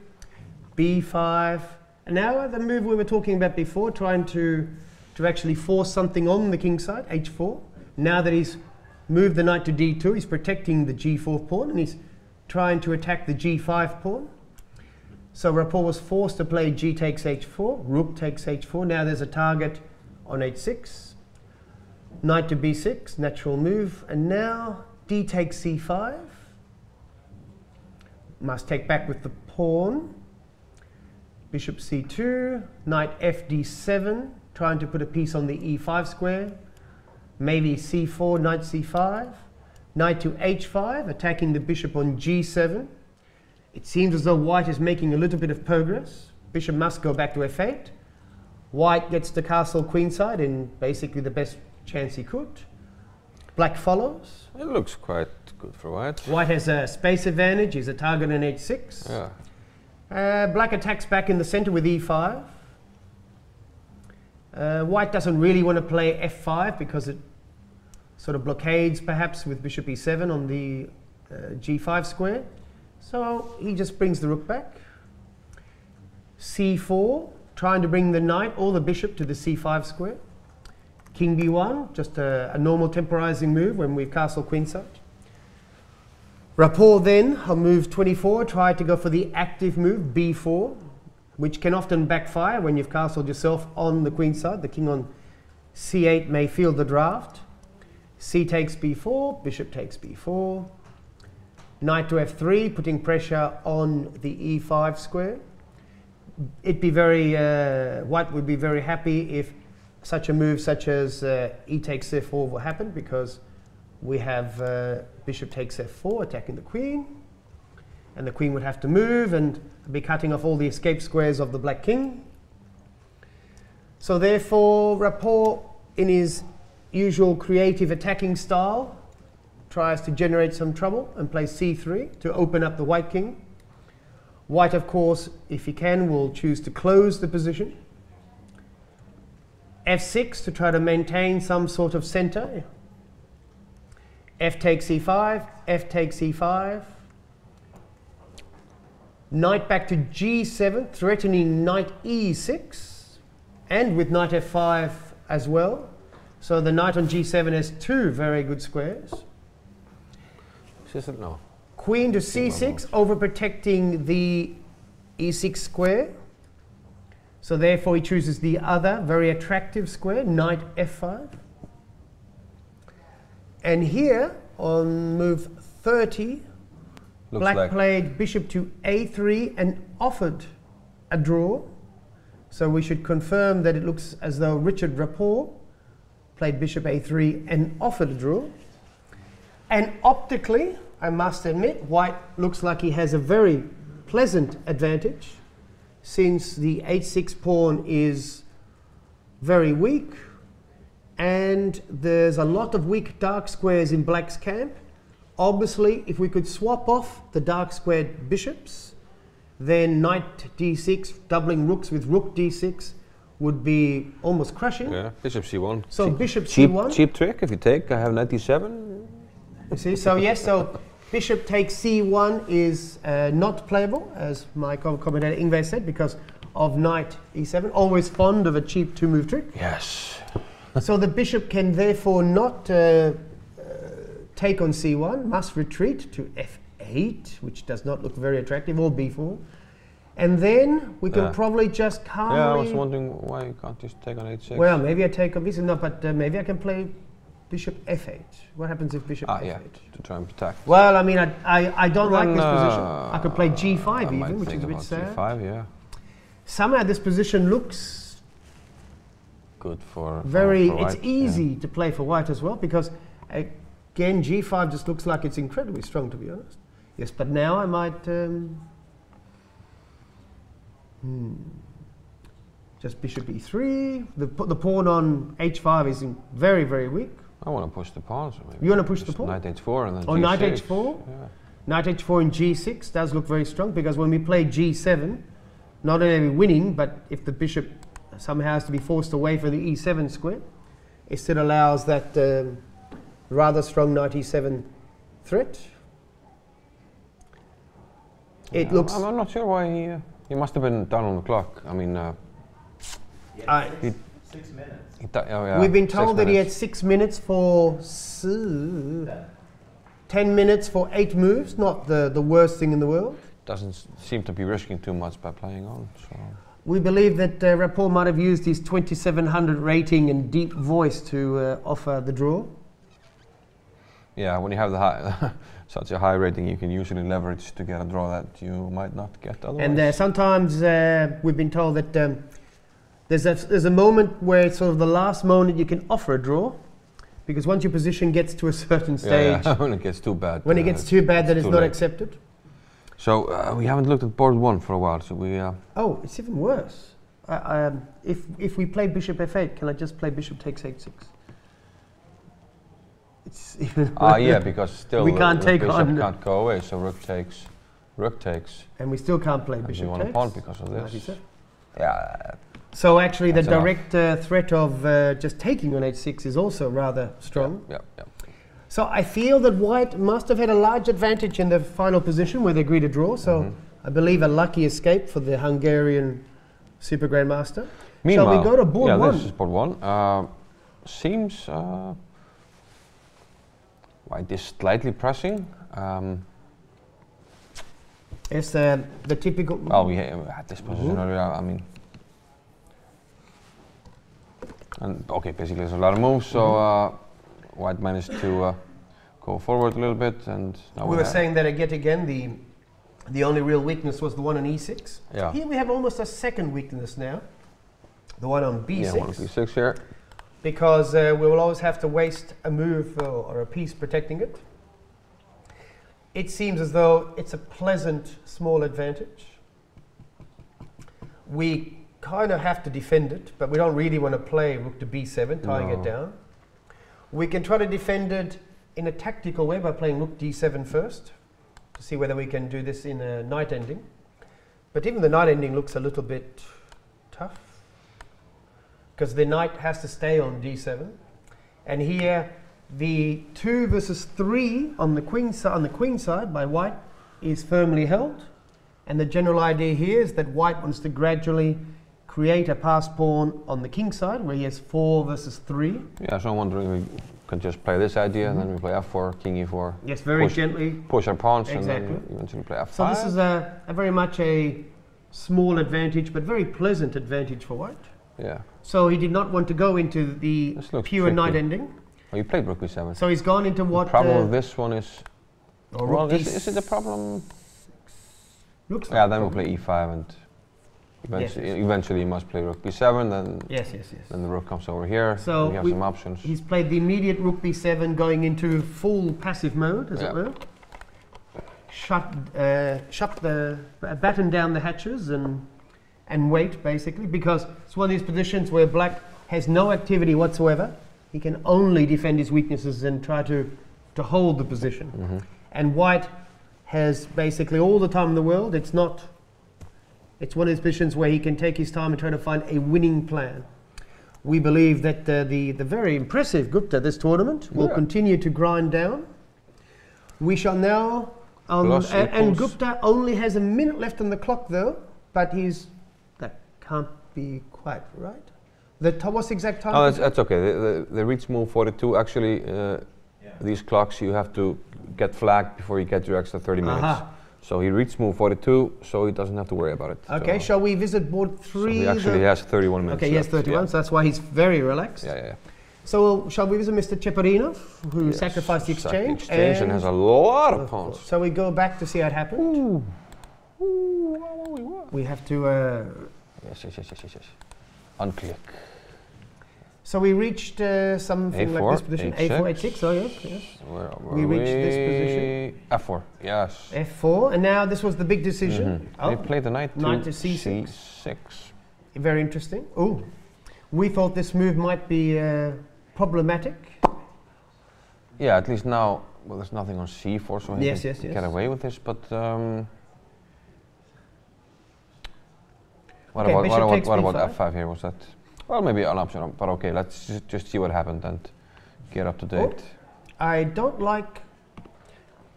b5. And now the move we were talking about before, trying to actually force something on the king side, h4. Now that he's moved the knight to d2, he's protecting the g4 pawn, and he's trying to attack the g5 pawn. So Rapport was forced to play g takes h4, rook takes h4. Now there's a target on h6. Knight to b6, natural move. And now d takes c5. Must take back with the pawn. Bishop c2, knight fd7, trying to put a piece on the e5 square. Maybe c4, knight c5. Knight to h5, attacking the bishop on g7. It seems as though white is making a little bit of progress. Bishop must go back to f8. White gets the castle queenside in basically the best chance he could. Black follows. It looks quite good for white. White has a space advantage. He's a target on h6. Yeah. Black attacks back in the center with e5. White doesn't really want to play f5 because it sort of blockades perhaps with bishop e7 on the g5 square. So he just brings the rook back. c4, trying to bring the knight or the bishop to the c5 square. King b1, just a normal temporizing move when we've castle queenside. Rapport then, on move 24, tried to go for the active move, b4, which can often backfire when you've castled yourself on the queen side. The king on c8 may feel the draft. C takes b4, bishop takes b4. Knight to f3, putting pressure on the e5 square. It'd be very, white would be very happy if such a move such as e takes f4 will happen, because we have bishop takes f4 attacking the queen, and the queen would have to move and be cutting off all the escape squares of the black king. So therefore Rapport, in his usual creative attacking style, tries to generate some trouble and plays c3 to open up the white king. White, of course, if he can, will choose to close the position. f6 to try to maintain some sort of center. F takes e5, F takes e5. Knight back to g7, threatening knight e6, and with knight f5 as well. So the knight on g7 has two very good squares. No. Queen to c6, overprotecting the e6 square. So therefore he chooses the other very attractive square, knight f5. And here on move 30, Black played bishop to a3 and offered a draw. So we should confirm that it looks as though Richard Rapport played bishop a3 and offered a draw. And optically, I must admit, white looks like he has a very pleasant advantage, since the h6 pawn is very weak and there's a lot of weak dark squares in black's camp. Obviously, if we could swap off the dark squared bishops, then knight d6, doubling rooks with rook d6 would be almost crushing. Yeah, bishop c1. So bishop c1. Cheap trick if you take. I have knight d7. You see, so yes, so bishop takes c1 is not playable, as my commentator Ingvar said, because of knight e7. Always fond of a cheap two-move trick. Yes. So the bishop can therefore not take on c1, must retreat to f8, which does not look very attractive, or b4. And then we can probably just calmly... Yeah, I was wondering why you can't just take on h6. Well, maybe I take on b6, no, but maybe I can play bishop f8. What happens if bishop f8? Yeah, to try and protect. Well, I mean, I don't like this position. I could play g5 even, which is a bit sad. g5, yeah. Somehow this position looks... good for it's easy to play for white as well, because again, g5 just looks like it's incredibly strong, to be honest. Yes, but now I might... just bishop e3. The pawn on h5 is very, very weak. I want to push the pawn. So maybe you want to push the pawn? Knight h4 and then g6. Knight h4? Yeah. Knight h4 and g6 does look very strong, because when we play g7, not only are we winning, but if the bishop somehow has to be forced away from the e7 square, it still allows that rather strong knight e7 threat. It looks... I'm not sure why he must have been down on the clock. I mean... 6 minutes. We've been told that he had 6 minutes for 10 minutes for 8 moves, not the worst thing in the world. Doesn't seem to be risking too much by playing on. So. We believe that Rapport might have used his 2700 rating and deep voice to offer the draw. Yeah, when you have the such a high rating, you can usually leverage to get a draw that you might not get otherwise. And sometimes we've been told that there's a moment where it's sort of the last moment you can offer a draw, because once your position gets to a certain stage, when it gets too bad, when it gets too bad, that it's not accepted. So we haven't looked at board 1 for a while, so we... Oh, it's even worse. If we play bishop f8, can I just play bishop takes h6? It's even yeah, because still we can't take bishop on can't go away, so rook takes. And we still can't play bishop you want takes. a pawn because of this. Yeah. So actually the direct threat of just taking on h6 is also rather strong. Yeah. So I feel that white must have had a large advantage in the final position where they agreed to draw. So I believe a lucky escape for the Hungarian Super-Grandmaster. Meanwhile, shall we go to board 1? This is board 1. Seems white is slightly pressing. It's the typical... Well, we had this position earlier, I mean... And okay, basically there's a lot of moves, so white managed to go forward a little bit, and now we were saying that yet again the only real weakness was the one on e6. Yeah. Here we have almost a second weakness now, the one on b6. Yeah, one on b6 here. Because we will always have to waste a move or a piece protecting it. It seems as though it's a pleasant small advantage. We kind of have to defend it, but we don't really want to play rook to b7, tying it down. We can try to defend it in a tactical way by playing rook d7 first, to see whether we can do this in a knight ending. But even the knight ending looks a little bit tough, because the knight has to stay on d7. And here, the 2 versus 3 on the queen side by white is firmly held. And the general idea here is that white wants to gradually create a pass pawn on the king side, where he has 4 versus 3. Yeah, so I'm wondering if we can just play this idea, and then we play f4, king e4. Yes, very gently. Push our pawns, exactly. And then eventually play f5. So this is a very much a small advantage, but very pleasant advantage for white. Yeah. So he did not want to go into the pure knight ending. Oh, you played rook b7. So he's gone into what... The problem with this one is... Well, is it a problem? Looks like yeah, then we'll play e5 and... Eventually you must play rook b7, then then the rook comes over here, so we have some options. He's played the immediate rook b7 going into full passive mode, as it were. Batten down the hatches and wait, basically, because it's one of these positions where black has no activity whatsoever, He can only defend his weaknesses and try to hold the position. And white has basically all the time in the world. It's one of his positions where he can take his time and try to find a winning plan. We believe that the very impressive Gupta this tournament will continue to grind down. We shall now, and Gupta only has a minute left on the clock though, but that can't be quite right. What's the exact time? Oh, that's okay. The reach move 42, actually, these clocks you have to get flagged before you get your extra 30 minutes. So he reached move 42, so he doesn't have to worry about it. Okay, so shall we visit board 3? So he actually has 31 minutes. Okay, he has 31, so that's why he's very relaxed. Yeah. So shall we visit Mr. Cheparinov, who sacrificed the exchange? And has a lot of pawns. So we go back to see how it happened. We have to... Yes. Unclick. So we reached something A4, like this position. A4, A6, oh yes. We reached this position. F4, yes. F4, and now this was the big decision. They played the knight to C6. C6. Very interesting. Oh, we thought this move might be problematic. Yeah, at least now, well, there's nothing on C4, so he can get away with this, but... What about F5 here? Was that? Well, maybe an option, but okay, let's just see what happened and get up to date. I don't like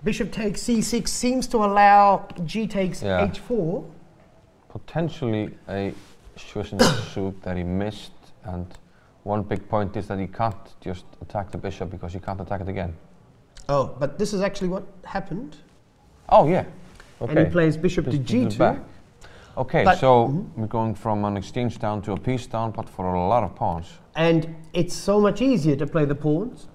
bishop takes C6 seems to allow G takes H4. Potentially a Schussen suit that he missed, and one big point is that he can't just attack the bishop because he can't attack it again. Oh, but this is actually what happened. Oh yeah. Okay. And he plays bishop to G2. Back. Okay, so we're going from an exchange down to a piece down, but for a lot of pawns. And it's so much easier to play the pawns.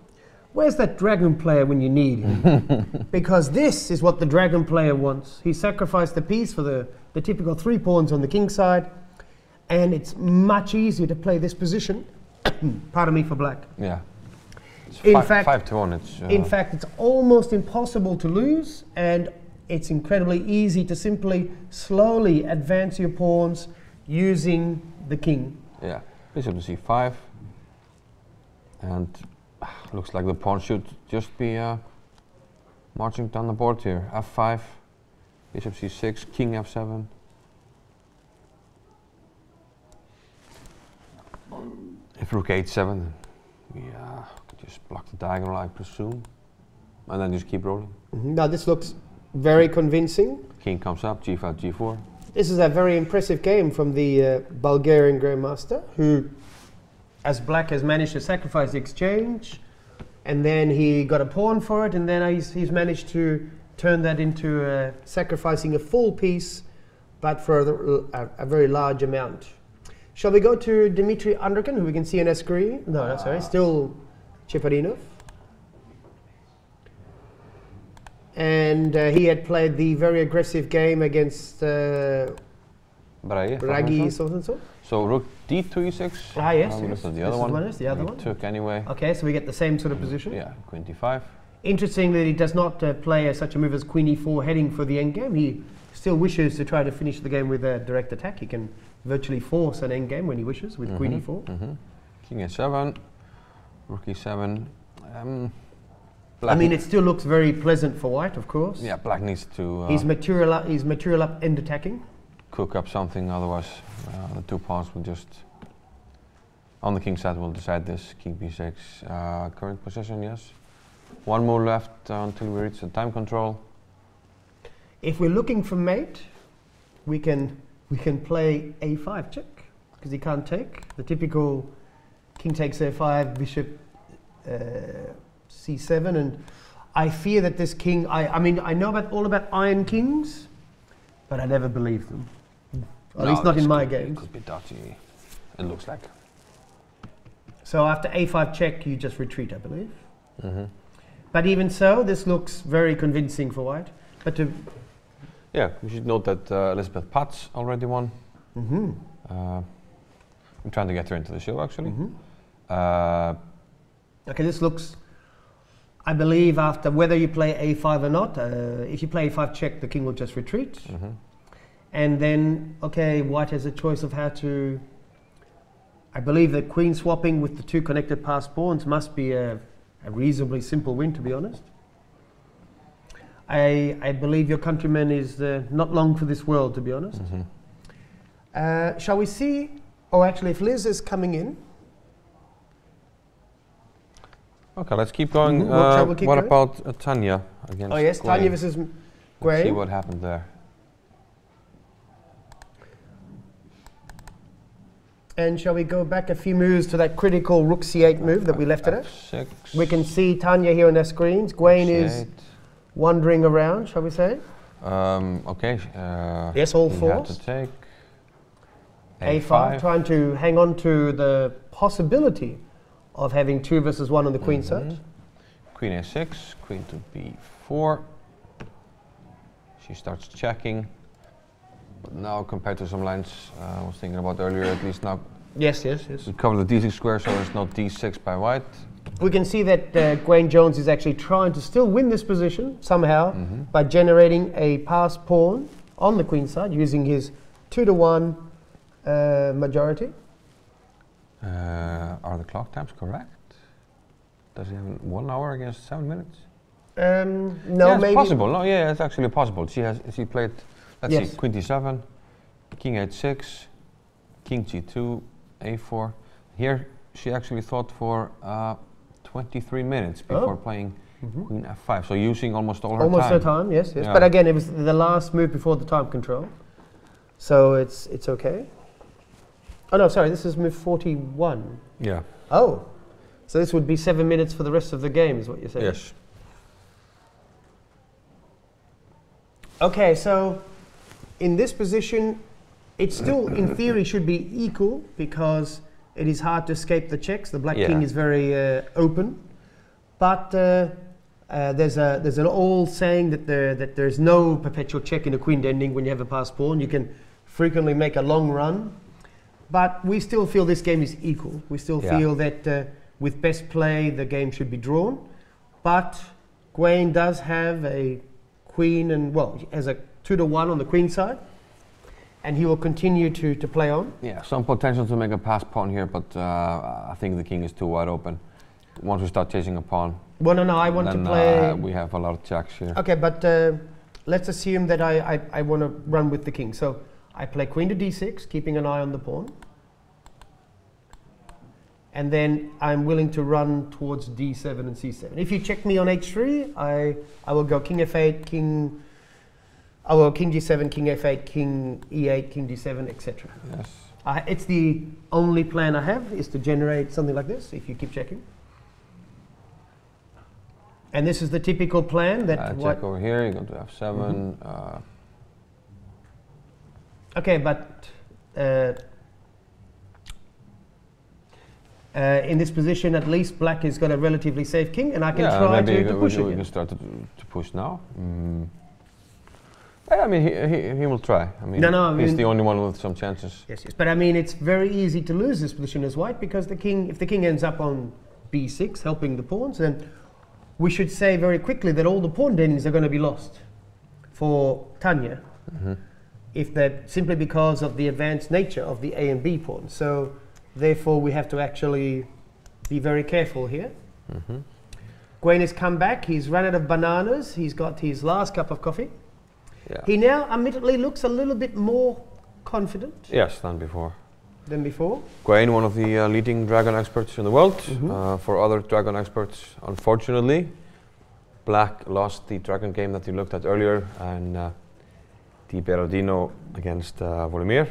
Where's that dragon player when you need him? Because this is what the dragon player wants. He sacrificed the piece for the typical 3 pawns on the king side, and it's much easier to play this position. Pardon me for black. Yeah. In fact, 5 to 1. In fact, it's almost impossible to lose, and it's incredibly easy to simply slowly advance your pawns using the king. Yeah, bishop to c5, and looks like the pawn should just be marching down the board here. f5, bishop c6, king f7. If rook h7, just block the diagonal, I presume, and then just keep rolling. Now this looks very convincing. King comes up, g5, g4. This is a very impressive game from the Bulgarian Grandmaster, who, as black, has managed to sacrifice the exchange, and then he got a pawn for it, and then he's managed to turn that into sacrificing a full piece, but for a very large amount. Shall we go to Dmitry Andrikin, who we can see on our screen? No, sorry, still Cheparinov. And he had played the very aggressive game against Bragi, so rook d2 e6. Ah, yes. The other one. The other one. Took anyway. Okay, so we get the same sort of position. Yeah, queen d5. Interesting that he does not play such a move as queen e4 heading for the endgame. He still wishes to try to finish the game with a direct attack. He can virtually force an endgame when he wishes with queen e4. King e7, rook e7. I mean, it still looks very pleasant for white, of course. Yeah, black needs to... he's material up end attacking. Cook up something, otherwise the 2 pawns will just... On the king side will decide this. King b6, current position, yes. 1 move left until we reach the time control. If we're looking for mate, we can play a5 check, because he can't take. The typical king takes a5, bishop c7, and I fear that this king, I mean, I know all about iron kings, but I never believe them. At least not in my games. It could be dodgy, it looks like. So after a5 check, you just retreat, I believe. But even so, this looks very convincing for white. But to yeah, we should note that Elizabeth Potts already won. I'm trying to get her into the show, actually. Okay, this looks, I believe, after whether you play a5 or not, if you play a5 check, the king will just retreat. And then, okay, white has a choice of how to I believe that queen swapping with the two connected passed pawns must be a reasonably simple win, to be honest. I believe your countryman is not long for this world, to be honest. Shall we see? Oh, actually, if Liz is coming in. Okay, let's keep going. What about Tania against? Oh yes, Gwaine? Tania versus Let's Gwaine. see what happened there. And shall we go back a few moves to that critical rook c8 move that we left it at? F6. We can see Tania here on our screens. Gwaine is wandering around, shall we say? Okay. Yes, all he fours. had to take A5, trying to hang on to the possibility of having 2 versus 1 on the queen side. Queen A6, queen to B4. She starts checking. But now, compared to some lines I was thinking about earlier, at least now. Yes. We cover the D6 square, so there's no D6 by white. We can see that Gwaine Jones is actually trying to still win this position somehow by generating a passed pawn on the queen side using his 2-to-1 majority. Are the clock times correct? Does he have 1 hour against 7 minutes? No, yeah, it's maybe possible. No, yeah, it's actually possible. She played. Let's Yes. see, queen d7, king h6, king g2, a4. Here she actually thought for 23 minutes before playing queen f5. So using almost all her time. Almost her time, yes. Yeah. But again, it was the last move before the time control, so it's okay. Oh no, sorry, this is move 41. Yeah. Oh, so this would be 7 minutes for the rest of the game, is what you're saying? Yes. Okay, so in this position, it still, in theory, should be equal because it is hard to escape the checks. The black king is very open, but there's an old saying that there's no perpetual check in a queen ending when you have a passed pawn. You can frequently make a long run, but we still feel this game is equal. We still feel that with best play, the game should be drawn, but Gwaine does have a queen and, well, has a 2-to-1 on the queen side, and he will continue to play on. Yeah, some potential to make a pass pawn here, but I think the king is too wide open. Once we start chasing a pawn, well, no, I want to play. We have a lot of checks here. Okay, but let's assume that I want to run with the king. So I play queen to d6, keeping an eye on the pawn. And then I'm willing to run towards d7 and c7. If you check me on h3, I will go king f8, king g7, king f8, king e8, king d7, etc. Yes. It's the only plan I have, is to generate something like this, if you keep checking. And this is the typical plan that... check over here, you go to f7. Okay, but in this position, at least black has got a relatively safe king, and I can try to push it. We can start to push now. I mean, he will try. I mean, he's the only one with some chances. Yes. But I mean, it's very easy to lose this position as white because the king, if the king ends up on b6, helping the pawns, then we should say very quickly that all the pawn endings are going to be lost for Tania, if they're simply because of the advanced nature of the A and B pawns. So therefore, we have to actually be very careful here. Gwaine has come back. He's run out of bananas. He's got his last cup of coffee. Yeah. He now admittedly looks a little bit more confident. Yes, than before. Gwaine, one of the leading dragon experts in the world. For other dragon experts, unfortunately, black lost the dragon game that you looked at earlier, and Di Berardino against Volodymyr.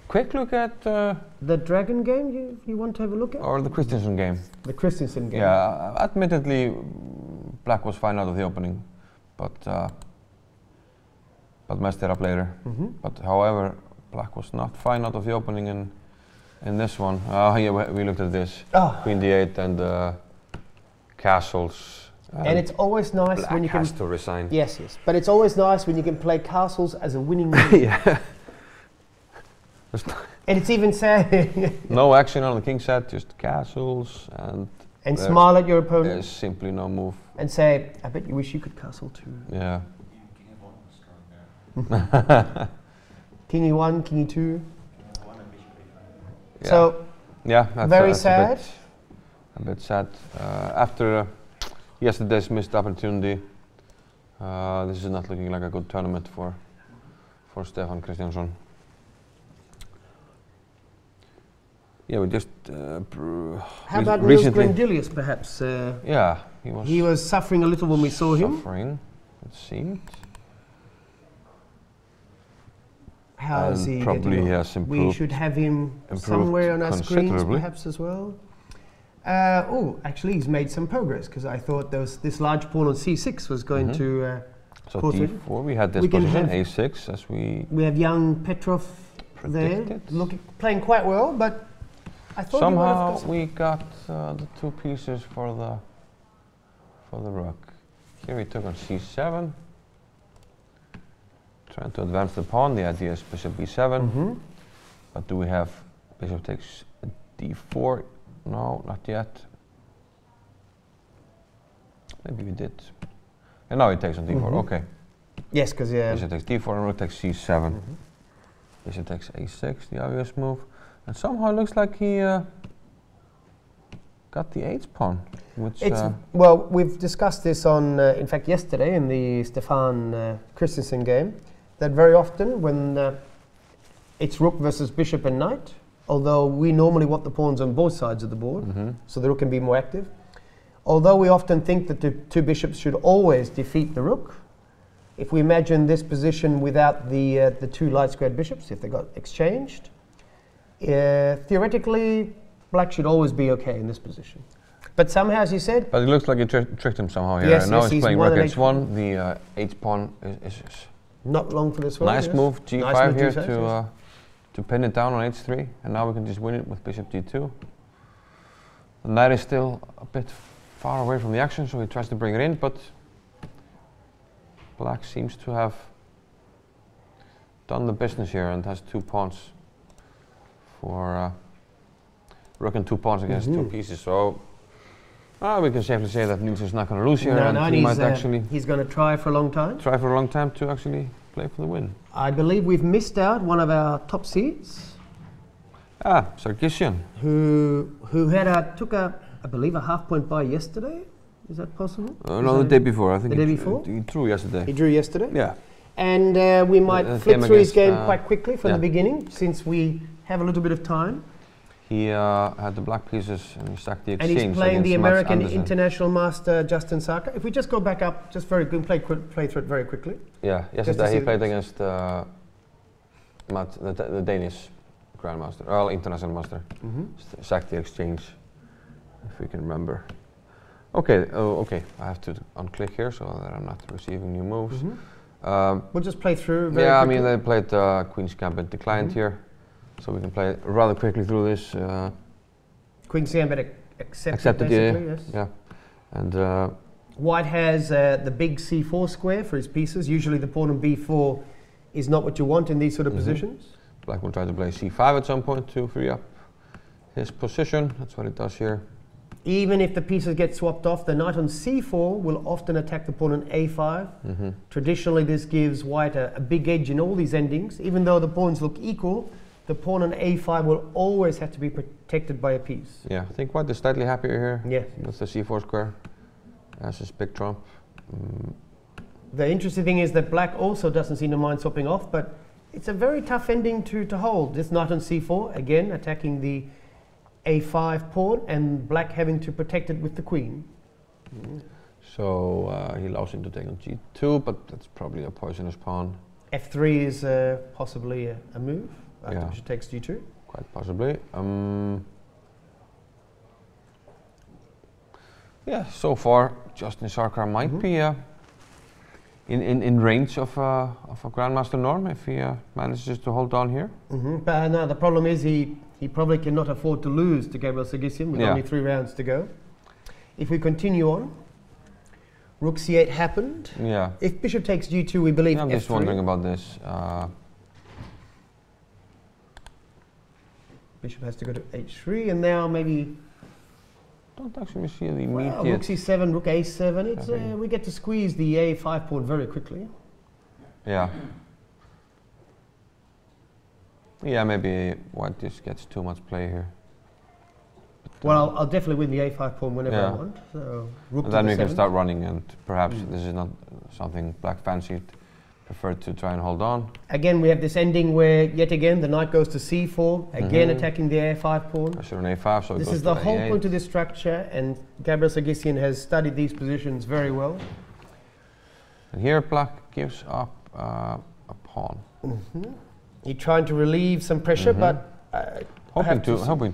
Quick look at the dragon game you want to have a look at? Or the Christensen game. The Christensen game. Yeah, admittedly, black was fine out of the opening, but messed it up later. But however, black was not fine out of the opening in this one. Yeah, we looked at this. Queen d8 and castles. And it's always nice when you can... has to resign. Yes. But it's always nice when you can play castles as a winning move. Yeah. And it's even saying... no action on the king set, just castles and smile at your opponent. There's simply no move. And say, I bet you wish you could castle too. Yeah. King E1, King E2. Yeah. So, yeah, that's very that's sad. A bit sad. After yesterday's missed opportunity, this is not looking like a good tournament for Stefán Kristjánsson. Yeah, we just. How about Grandelius, perhaps? Yeah, he was suffering a little when we saw him. Suffering, it seemed. How is he probably getting on? Has improved. We should have him somewhere on our screens, perhaps as well. Oh, actually, he's made some progress because I thought this large pawn on c6 was going to. So d4, we had this position, a6, as we. We have young Petrov there, playing quite well, but I thought somehow we got the two pieces for the rook. Here we took on c7, trying to advance the pawn. The idea is bishop b7, but do we have bishop takes d4? No, not yet. Maybe we did. And now he takes on d4. Okay. Yes, because bishop takes d4 and rook takes c7. Bishop takes a6, the obvious move. And somehow it looks like he got the 8th pawn. Which well, we've discussed this on, in fact, yesterday in the Stefán Kristjánsson game, that very often when it's rook versus bishop and knight, although we normally want the pawns on both sides of the board, so the rook can be more active. Although we often think that the two bishops should always defeat the rook, if we imagine this position without the two light squared bishops, if they got exchanged, theoretically, black should always be okay in this position. But somehow, as you said... But it looks like you tricked him somehow here. Yes, now yes, he's playing rook h1, the 8th pawn is not long for this one. Nice move, g5 nice move here to pin it down on h3, and now we can just win it with bishop d2. The knight is still a bit far away from the action, so he tries to bring it in, but black seems to have done the business here and has 2 pawns for rook and 2 pawns against 2 pieces. So we can safely say that Niels is not going to lose here, and he might actually. He's going to try for a long time. Try for a long time to actually play for the win. I believe we've missed out one of our top seeds. Sargissian. Who took I believe a half-point bye yesterday. Is that possible? No, the day before. I think the day before. He drew yesterday. He drew yesterday. Yeah. And we might flip through his game quite quickly from the beginning, since we have a little bit of time. He had the black pieces and he stacked the exchange. And he's playing the American international master Justin Sarkar. If we just go back up, just very good, play through it very quickly. Yeah, yesterday he played against the Danish grandmaster, well, international master. Sacked the exchange, if we can remember. Okay, okay, I have to unclick here so that I'm not receiving new moves. We'll just play through very quickly. I mean, they played Queen's Gambit declined here. So we can play rather quickly through this. Queen's Gambit accepted basically, yes. Yeah. And white has the big c4 square for his pieces. Usually the pawn on b4 is not what you want in these sort of positions. Black will try to play c5 at some point to free up his position. That's what it does here. Even if the pieces get swapped off, the knight on c4 will often attack the pawn on a5. Traditionally, this gives white a big edge in all these endings. Even though the pawns look equal, the pawn on a5 will always have to be protected by a piece. Yeah, I think white is slightly happier here. Yes. With the c4 square as his big trump. The interesting thing is that black also doesn't seem to mind swapping off, but it's a very tough ending to hold. This knight on c4, again attacking the a5 pawn, and black having to protect it with the queen. So he allows him to take on g2, but that's probably a poisonous pawn. f3 is possibly a move. After bishop takes g2. Quite possibly. Yeah, so far Justin Sarkar might be in range of a Grandmaster norm if he manages to hold on here. But no, the problem is he probably cannot afford to lose to Gabriel Sargissian with only 3 rounds to go. If we continue on, rook c8 happened. Yeah. If bishop takes g2, we believe I'm just wondering about this. Bishop has to go to h3, and now maybe. Don't actually see the immediate. Well, rook c7, rook a7. It's we get to squeeze the a5 pawn very quickly. Yeah. Yeah, maybe white just gets too much play here. But, well, I'll definitely win the a5 pawn whenever yeah. I want. So rook and to then the we can 7th. start running, and perhaps this is not something black fancied. Prefer to try and hold on. Again, we have this ending where, yet again, the knight goes to c4, again attacking the a5 pawn. Pressure on a5, so this it goes is the to whole a8. point of this structure, and Gabriel Sargissian has studied these positions very well. And here black gives up a pawn. You're trying to relieve some pressure, but hoping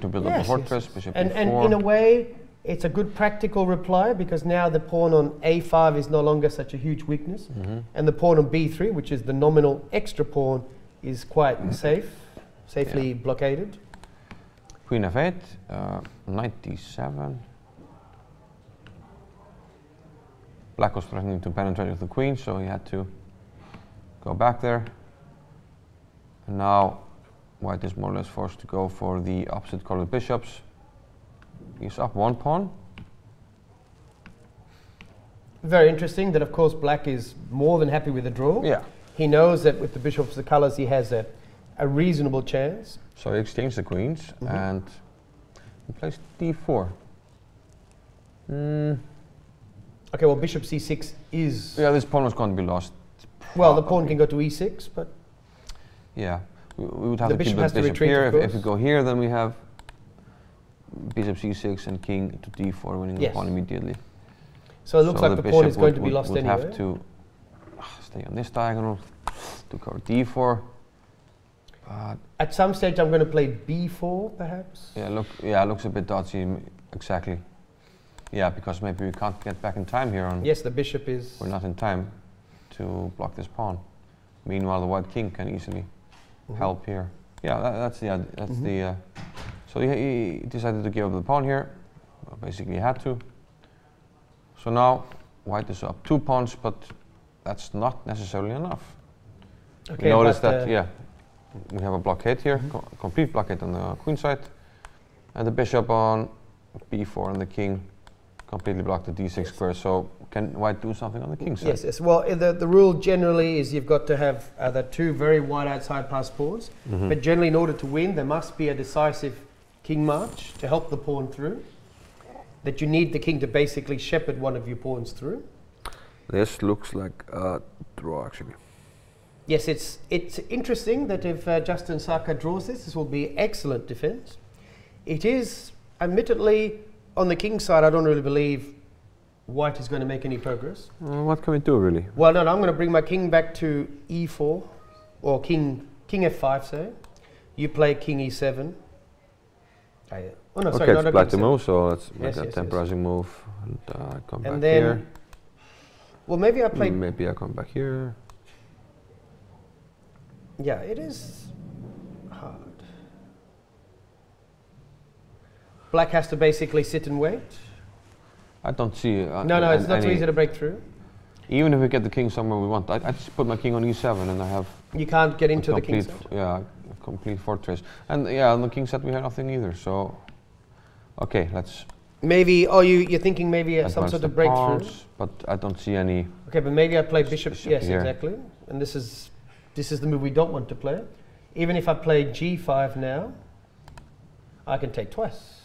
to build up a fortress, bishop and e4. in a way, it's a good practical reply, because now the pawn on a5 is no longer such a huge weakness, and the pawn on b3, which is the nominal extra pawn, is quite safely blockaded. Queen f8, knight d7. Black was threatening to penetrate with the queen, so he had to go back there. And now white is more or less forced to go for the opposite colored bishops. He's up one pawn. Very interesting that, of course, black is more than happy with the draw. Yeah. He knows that with the bishops, the colors, he has a reasonable chance. So he exchanged the queens and he plays d4. Okay, well, bishop c6 is... Yeah, this pawn was going to be lost. Well, the pawn can go to e6, but... Yeah, we would have The to keep bishop the has to bishop retreat, here. of If we course. go here, then we have bishop c6 and king to d4, winning the pawn immediately. So it looks like the pawn is going to be lost would anyway. have to stay on this diagonal to cover d4. At some stage, I'm going to play b4, perhaps. Yeah, looks a bit dodgy. Exactly. Yeah, because maybe we can't get back in time here. On Yes, the bishop is... We're not in time to block this pawn. Meanwhile, the white king can easily help here. Yeah, that's the the. So he decided to give up the pawn here. Well, basically, he had to. So now white is up 2 pawns, but that's not necessarily enough. Okay, we notice that we have a blockade here, complete blockade on the queen side, and the bishop on b4 and the king completely blocked the d6 square. So can white do something on the king side? Yes. Well, the rule generally is you've got to have the 2 very wide outside pass pawns, but generally in order to win, there must be a decisive king march to help the pawn through. That you need the king to basically shepherd one of your pawns through. This looks like a draw, actually. Yes, it's interesting that if Justin Sarkar draws this will be excellent defense. It is, admittedly, on the king side, I don't really believe white is going to make any progress. What can we do, really? Well, no, I'm going to bring my king back to e4, or king f5, say. You play king e7. Oh, no, sorry, it's black to move, so let's make a temporizing move and come back then, here. Well, maybe I play... Maybe I come back here. Yeah, it is hard. Black has to basically sit and wait. I don't see... no, it's not so easy to break through. Even if we get the king somewhere we want, I just put my king on e7 and I have... You can't get into the king side. Yeah, a complete fortress. And yeah, on the king side we have nothing either, so... Okay, let's... Maybe, you're thinking maybe some sort of breakthrough? Pawns, but I don't see any... Okay, but maybe I play bishop yes, here. exactly. And this is the move we don't want to play. Even if I play g5 now, I can take twice.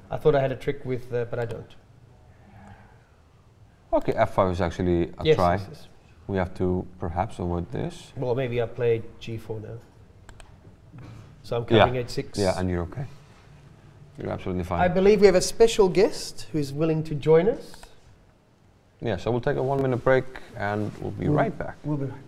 I thought I had a trick with, but I don't. Okay, f5 is actually a try. Yes. We have to perhaps avoid this. Well, maybe I play g4 now. So I'm covering h6. Yeah, and you're okay. You're absolutely fine. I believe we have a special guest who is willing to join us. Yeah, so we'll take a 1-minute break and we'll be right back. We'll be right back.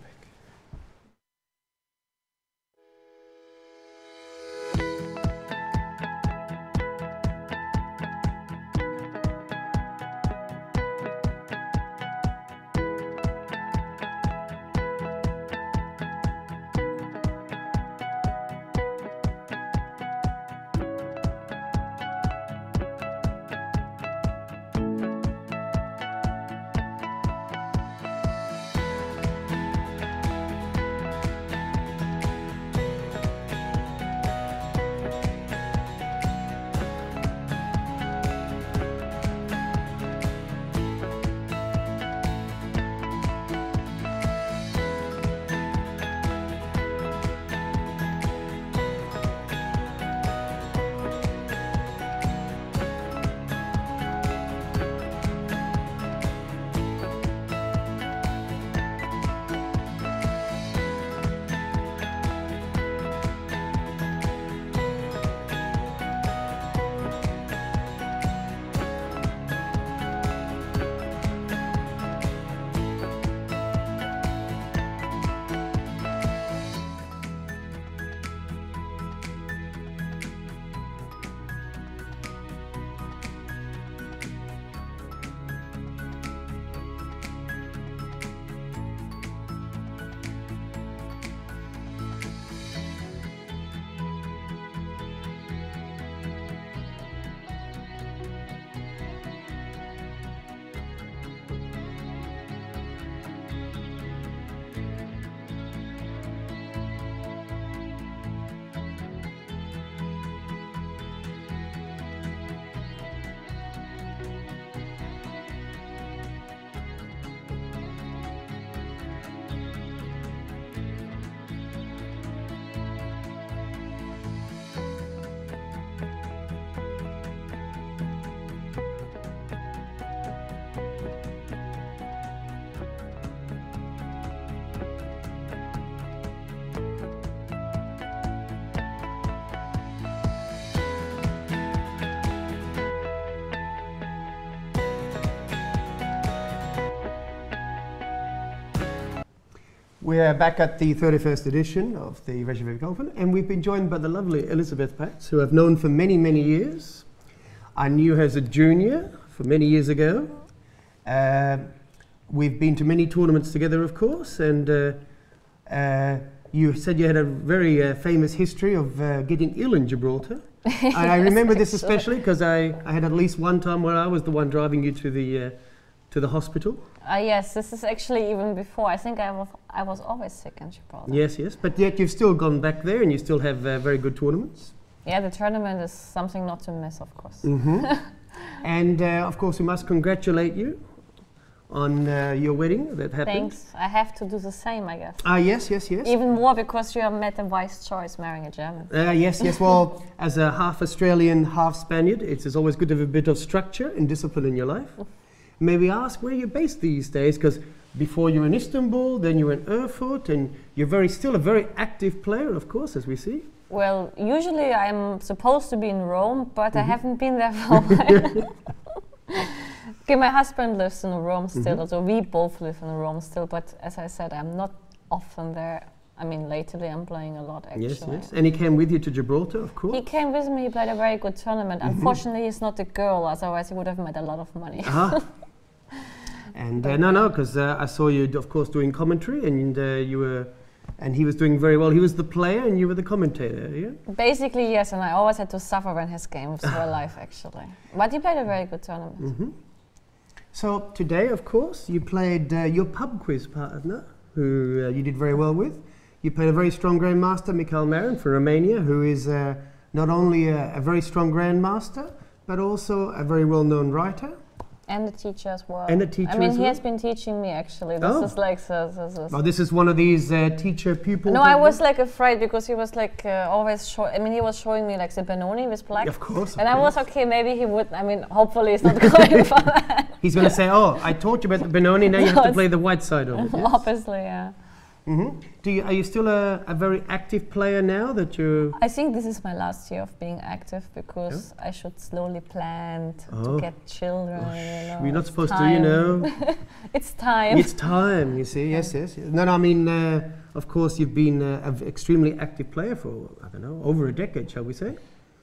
We're back at the 31st edition of the Reykjavik Open, and we've been joined by the lovely Elizabeth Patz, who I've known for many, many years. I knew her as a junior for many years ago. We've been to many tournaments together, of course, and you said you had a very famous history of getting ill in Gibraltar. And I remember this especially because I had at least one time where I was the one driving you to the hospital. Yes, this is actually even before. I think I was always sick in Gibraltar. Yes, yes, but yet you've still gone back there and you still have very good tournaments. Yeah, the tournament is something not to miss, of course. Mm-hmm. And of course, we must congratulate you on your wedding that happened. Thanks. I have to do the same, I guess. Yes, yes, yes. Even more because you have made a wise choice marrying a German. Yes, yes. Well, as a half Australian, half Spaniard, it's always good to have a bit of structure and discipline in your life. May we ask where you're based these days? Because before you were in Istanbul, then you were in Erfurt, and you're still a very active player, of course, as we see. Well, usually I'm supposed to be in Rome, but I haven't been there for a while. Okay, my husband lives in Rome still, so we both live in Rome still, but as I said, I'm not often there. I mean, lately I'm playing a lot, actually. Yes, yes. And he came with you to Gibraltar, of course? He came with me, he played a very good tournament. Unfortunately, he's not a girl, otherwise he would have made a lot of money. And no, because I saw you, of course, doing commentary, and and he was doing very well. He was the player, and you were the commentator, yeah? Basically, yes, and I always had to suffer when his games were live, actually. But he played a very good tournament. So today, of course, you played your pub quiz partner, who you did very well with. You played a very strong Grandmaster, Michael Marin from Romania, who is not only a very strong Grandmaster, but also a very well-known writer. And a teacher as well. And a teacher as well. I mean, well? he has been teaching me, actually. This is like... Oh, this is one of these teacher-pupil... No, I was like afraid because he was like always showing... I mean, he was showing me like the Benoni with black. Of course. And I was, okay, maybe he would... I mean, hopefully he's not going for that. He's going to say, oh, I taught you about the Benoni, now you have to play the white side of it. Yes? Obviously, yeah. Are you still a very active player now that you... I think this is my last year of being active because I should slowly plan to get children. You know, we're not supposed to, you know. It's time. It's time, you see. Yes, yes. No, I mean, of course, you've been an extremely active player for, I don't know, over a decade, shall we say?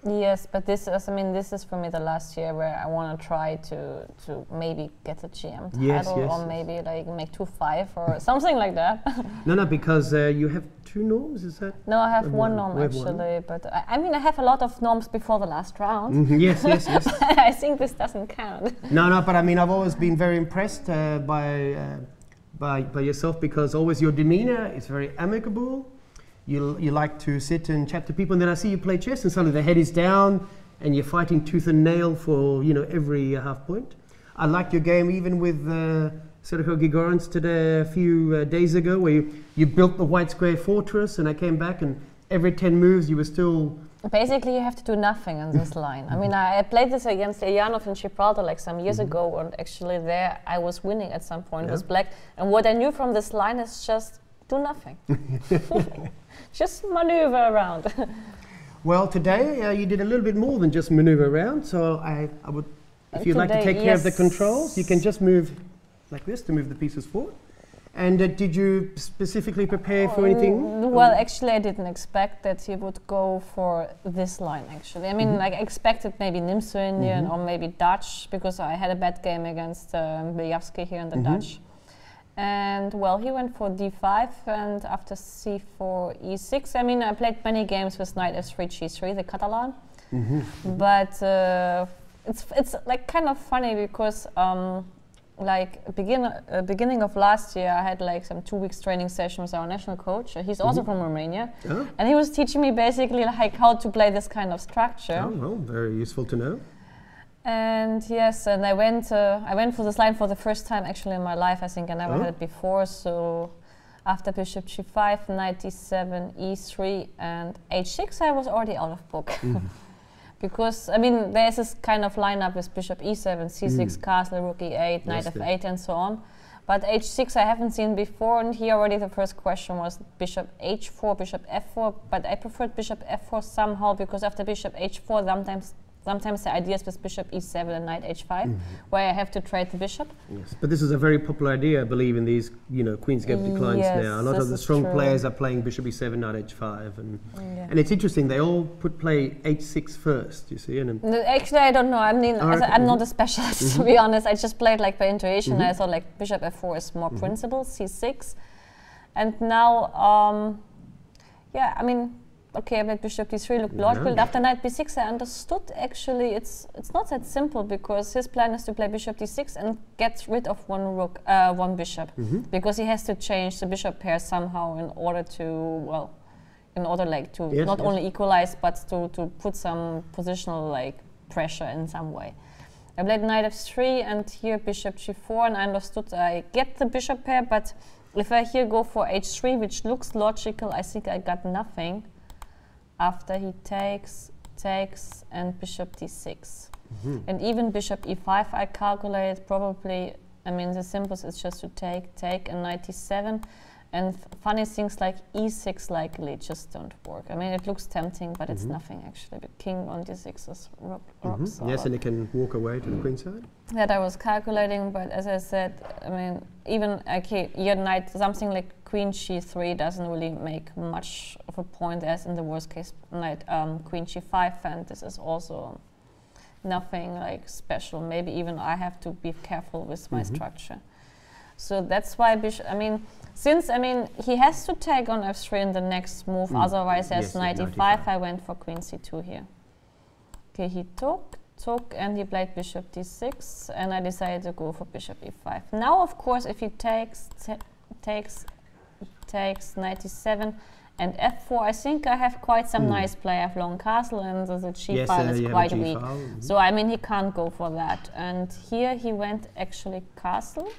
Yes, but this is for me the last year where I want to try to maybe get a GM title or maybe like make 2-5 or something like that. No, because you have 2 norms, is that? No, I have one norm actually, but I mean I have a lot of norms before the last round. Yes, yes, yes. I think this doesn't count. No, but I mean I've always been very impressed by yourself because always your demeanor is very amicable. You like to sit and chat to people, and then I see you play chess, and suddenly the head is down, and you're fighting tooth and nail for every half point. I liked your game even with Sergio Gigorans today a few days ago, where you built the white square fortress, and I came back, and every 10 moves you were still... Basically, you have to do nothing on this line. I mean, I played this against Leonov in Gibraltar like some years ago, and actually there I was winning at some point with black. And what I knew from this line is just do nothing. Just maneuver around. Well, today you did a little bit more than just maneuver around, so I would, if you'd like to take care of the controls, you can just move like this to move the pieces forward. And did you specifically prepare for anything? Well, actually I didn't expect that he would go for this line, actually. I mean, like, I expected maybe Nimso-Indian or maybe Dutch, because I had a bad game against Beliavsky here in the Dutch. And well, he went for d5, and after c4, e6. I mean, I played many games with knight f3, g3, the Catalan. But it's like kind of funny because like beginning of last year, I had like some 2 weeks training session with our national coach. He's also from Romania, and he was teaching me basically like how to play this kind of structure. Oh, well, very useful to know. And yes, and I went for this line for the first time actually in my life. I think I never had it before. So after bishop g5, knight d7, e3, and h6, I was already out of book. Because I mean, there's this kind of lineup with bishop e7, c6, castle, rook e8, knight f8, and so on. But h6 I haven't seen before, and here already the first question was bishop h4, bishop f4. But I preferred bishop f4 somehow, because after bishop h4, sometimes sometimes the ideas with bishop e7 and knight h5, where I have to trade the bishop. Yes, but this is a very popular idea, I believe, in these, Queensgate declines now. A lot of the strong players are playing bishop e7, knight h5, and it's interesting. They all play h6 first. You see, actually, I don't know. I mean, I'm not a specialist to be honest. I just played like by intuition. I thought like bishop f4 is more principal, c6, and now, I mean. Okay, I played bishop d3, looked logical. After knight b6, I understood actually it's not that simple, because his plan is to play bishop d6 and get rid of one bishop, because he has to change the bishop pair somehow in order to, not only equalize, but to put some positional like pressure in some way. I played knight f3 and here bishop g4, and I understood I get the bishop pair, but if I here go for h3, which looks logical, I think I got nothing. After he takes, and bishop d6. And even bishop e5 I calculated probably, I mean the simplest is just to take, and knight d7. And funny things like e6 likely just don't work. I mean it looks tempting, but it's nothing actually. The king on d6 is rock solid. Yes, and it can walk away to the queen side. That I was calculating, but as I said, I mean, even your knight, something like queen g3 doesn't really make much of a point, as in the worst case knight queen g5, and this is also nothing like special. Maybe even I have to be careful with my structure. So that's why bishop, I mean, since he has to take on f3 in the next move, otherwise there's knight e5, I went for queen c2 here. Okay, he took, and he played bishop d6, and I decided to go for bishop e5. Now, of course, if he takes knight e7 and f4, I think I have quite some nice play. I have long castle, and the g file is quite weak. So I mean, he can't go for that. And here he went actually castle.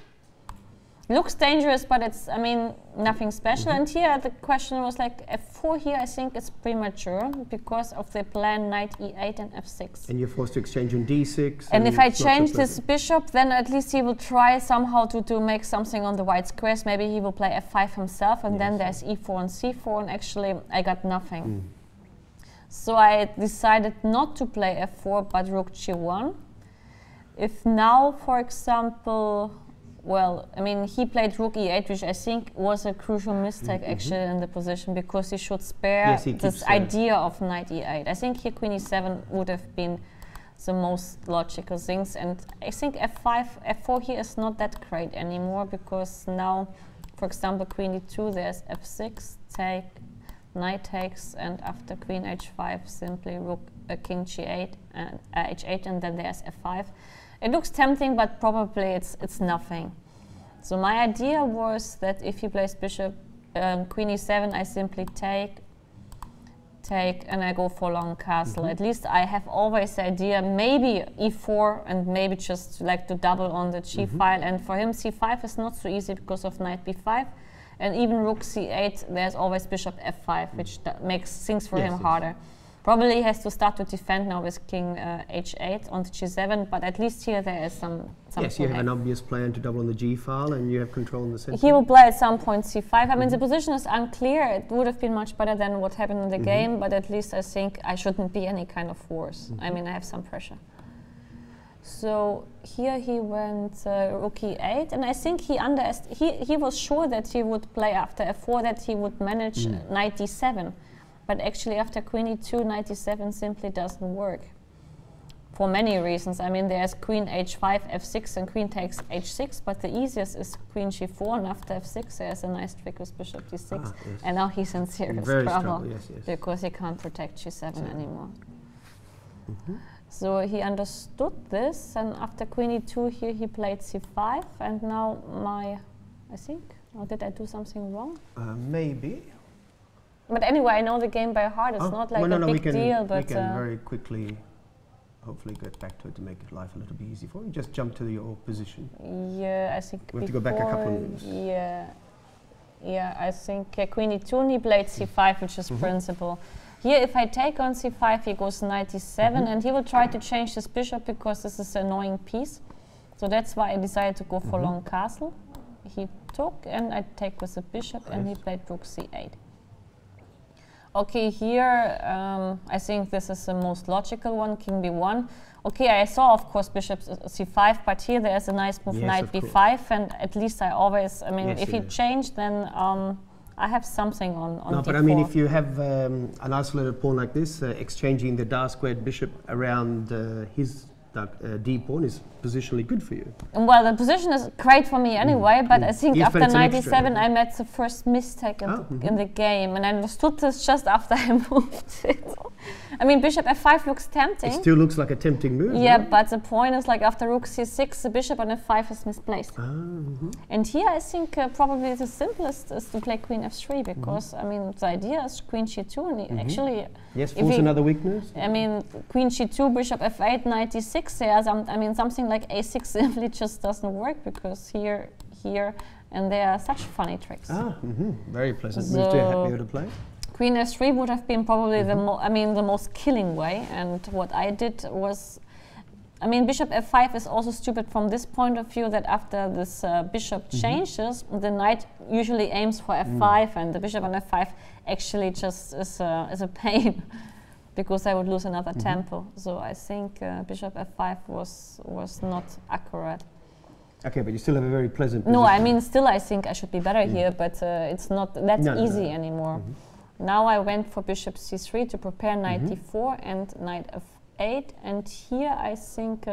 Looks dangerous, but it's, I mean, nothing special. And here the question was like f4 here, I think it's premature because of the plan knight e8 and f6. And you're forced to exchange on d6. And if I change this bishop, then at least he will try somehow to make something on the white squares. Maybe he will play f5 himself, and then there's e4 and c4, and actually I got nothing. So I decided not to play f4, but rook g1. If now, for example, well, I mean, he played rook e8, which I think was a crucial mistake actually in the position, because he should spare this idea of knight e8. I think here queen e7 would have been the most logical things, and I think f5, f4 here is not that great anymore, because now, for example, queen e2, there's f6, take, knight takes, and after queen h5, simply rook king g8 and h8, and then there's f5. It looks tempting, but probably it's nothing. So my idea was that if he plays bishop queen e7, I simply take, and I go for long castle. At least I have always the idea, maybe e4, and maybe just like to double on the g file. And for him, c5 is not so easy because of knight b5, and even rook c8. There's always bishop f5, which makes things for him harder. Probably he has to start to defend now with king h8 on the g7, but at least here there is some yes, you have an obvious plan to double on the g file, and you have control in the center. He will play at some point c5. I mean, the position is unclear. It would have been much better than what happened in the game, but at least I think I shouldn't be any kind of force. I mean, I have some pressure. So here he went rook e8, and I think he was sure that he would play after f4, that he would manage knight d7. But actually after queen e2, knight e7 simply doesn't work. For many reasons. I mean, there's queen h5, f6, and queen takes h6, but the easiest is queen g4, and after f6 there's a nice trick with bishop d6. And now he's in serious trouble, because he can't protect g7 anymore. So he understood this, and after queen e2 here he played c5, and now I think, or did I do something wrong? Maybe. But anyway, I know the game by heart. It's not like a big deal, but we can very quickly, hopefully, get back to it to make life a little bit easy for you. Just jump to your position. Yeah, I think we have to go back a couple of moves. Yeah, I think queen e2, and he played c5, which is principal. Here, if I take on c5, he goes knight e7, and he will try to change this bishop because this is an annoying piece. So that's why I decided to go for long castle. He took, and I take with the bishop, and he played rook c8. Okay, here I think this is the most logical one, king b1. Okay, I saw of course bishop c5, but here there's a nice move, Yes, knight of b5, and at least I always, I mean, Yes, if he changed, then I have something on No, d4. but I mean, if you have an isolated pawn like this, exchanging the dark squared bishop around his d pawn is positionally good for you. Well, the position is great for me anyway, but I think Yes, after but it's an knight extra. d7 I made the first mistake in the game, and I understood this just after I moved it. I mean, bishop f5 looks tempting. It still looks like a tempting move. Yeah, no? but the point is, like, after rook c6, the bishop on f5 is misplaced. And here I think probably the simplest is to play queen f3, because I mean the idea is queen c2, and actually, Yes, if force we- another weakness. I mean, queen g2, bishop f8, knight d6. Yeah, I mean, something like a6 simply just doesn't work, because here, and there are such funny tricks. Very pleasant move to be able to play. Queen f3 would have been probably the most killing way, and what I did was, I mean, bishop f5 is also stupid from this point of view, that after this bishop changes, the knight usually aims for f5, and the bishop on f5 actually just is a pain, because I would lose another tempo. So I think bishop f5 was not accurate. Okay, but you still have a very pleasant position. No, I mean, still I think I should be better here, but it's not that easy anymore. Now I went for bishop c3 to prepare knight d4 and knight f8, and here I think,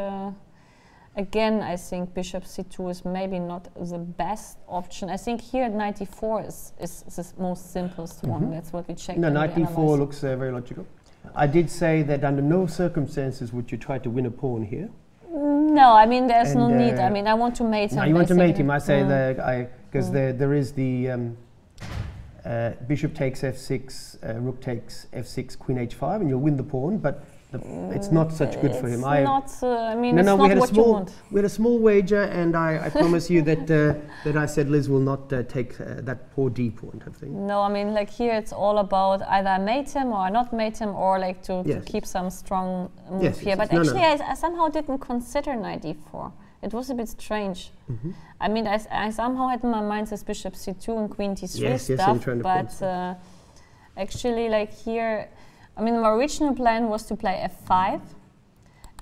again, I think bishop c2 is maybe not the best option. I think here knight d4 is the most simplest one. That's what we checked. No, and knight we d4 analyzed. looks very logical. I did say that under no circumstances would you try to win a pawn here. No, I mean, there's no And, need. I mean, I want to mate him. No, you want to mate basically. him. I say that because there is the bishop takes f6, rook takes f6, queen h5, and you'll win the pawn. But it's not such good for him. It's not. I mean, no, it's no, not what you want. we had a small wager, and I promise you that that I said Liz will not take that poor d pawn type thing. No, I mean, like here it's all about either I mate him or I not mate him, or like to keep some strong move here. But actually, I somehow didn't consider knight d4. It was a bit strange. I mean, I somehow had in my mind this bishop c2 and queen d3 stuff, but actually, like here, I mean, my original plan was to play f5,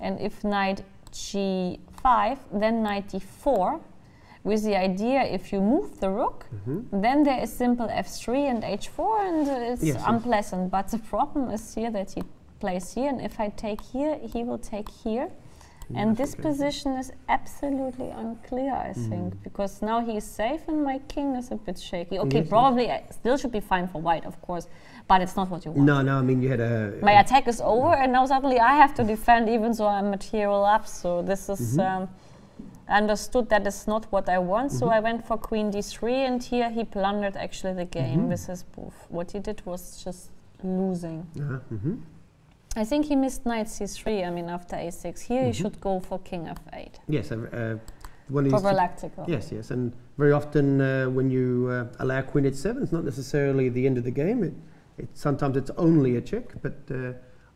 and if knight g5, then knight d4, with the idea if you move the rook, then there is simple f3 and h4, and it's unpleasant. But the problem is here that he plays here, and if I take here, he will take here. And this position is absolutely unclear, I think, because now he is safe and my king is a bit shaky. Okay, probably I still should be fine for white, of course, but it's not what you want. No, I mean, you had a... My attack is over, and now suddenly I have to defend even though I'm material up, so this is... I understood that is not what I want, so I went for queen d3, and here he plundered actually the game with his move. What he did was just losing. I think he missed knight c3, I mean, after a6. Here he should go for king f8. Yes, prophylactical. Yes, and very often when you allow queen h7, it's not necessarily the end of the game. Sometimes it's only a check, but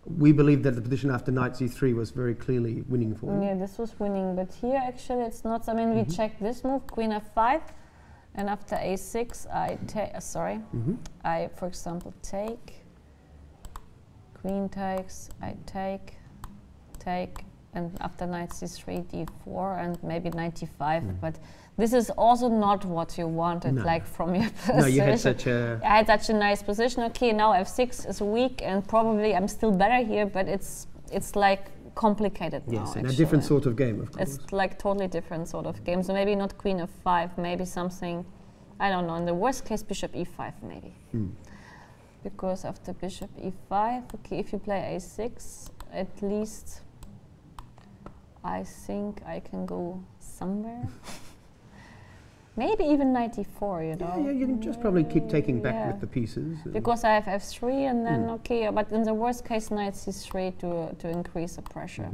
we believe that the position after knight c3 was very clearly winning for him. Yeah, this was winning, but here actually it's not. I mean, we checked this move, queen f5, and after a6, I take. I, for example, take. Queen takes, I take, and after knight c3, d4, and maybe knight d5. But this is also not what you wanted, like from your position. No, you had such a... I had such a nice position. Okay, now f6 is weak, and probably I'm still better here, but it's like complicated now. Yes, and a different sort of game, of course. It's like totally different sort of game. So maybe not queen f5, maybe something, I don't know, in the worst case, bishop e5 maybe. Because after bishop e5, okay, if you play a6, at least I think I can go somewhere. Maybe even knight d4, you know. Yeah, you can just probably keep taking back with the pieces. Because I have f3, and then, okay, but in the worst case, knight c3 to increase the pressure.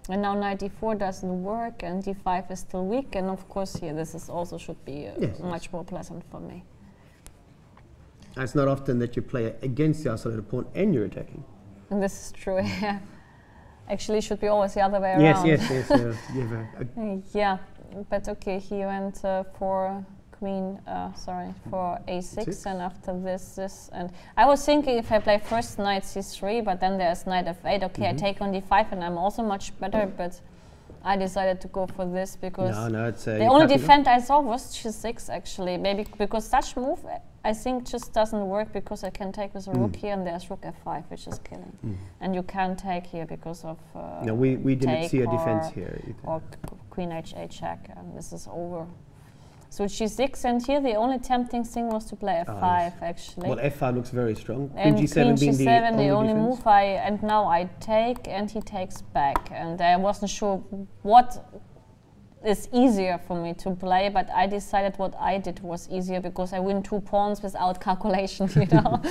And now knight d4 doesn't work, and d5 is still weak, and of course here this is also should be much more pleasant for me. It's not often that you play against the isolated pawn and you're attacking. And this is true, yeah. Actually, it should be always the other way around. Yes. Yeah, but okay, he went for queen, for a6, and after this, and I was thinking if I play first knight c3, but then there's knight f8, okay, I take on d5 and I'm also much better, but I decided to go for this because the only defense I saw was g6 actually, maybe because such move I think just doesn't work because I can take with a rook here and there's rook f5, which is killing. And you can't take here because of no, we didn't see a defense here either. Or queen h8 check, and this is over. So g6, and here the only tempting thing was to play f5 actually. Well, f5 looks very strong. And queen g7 queen being g7, the only defense. move and now I take and he takes back, and I wasn't sure what is easier for me to play, but I decided what I did was easier because I win 2 pawns without calculation, you know.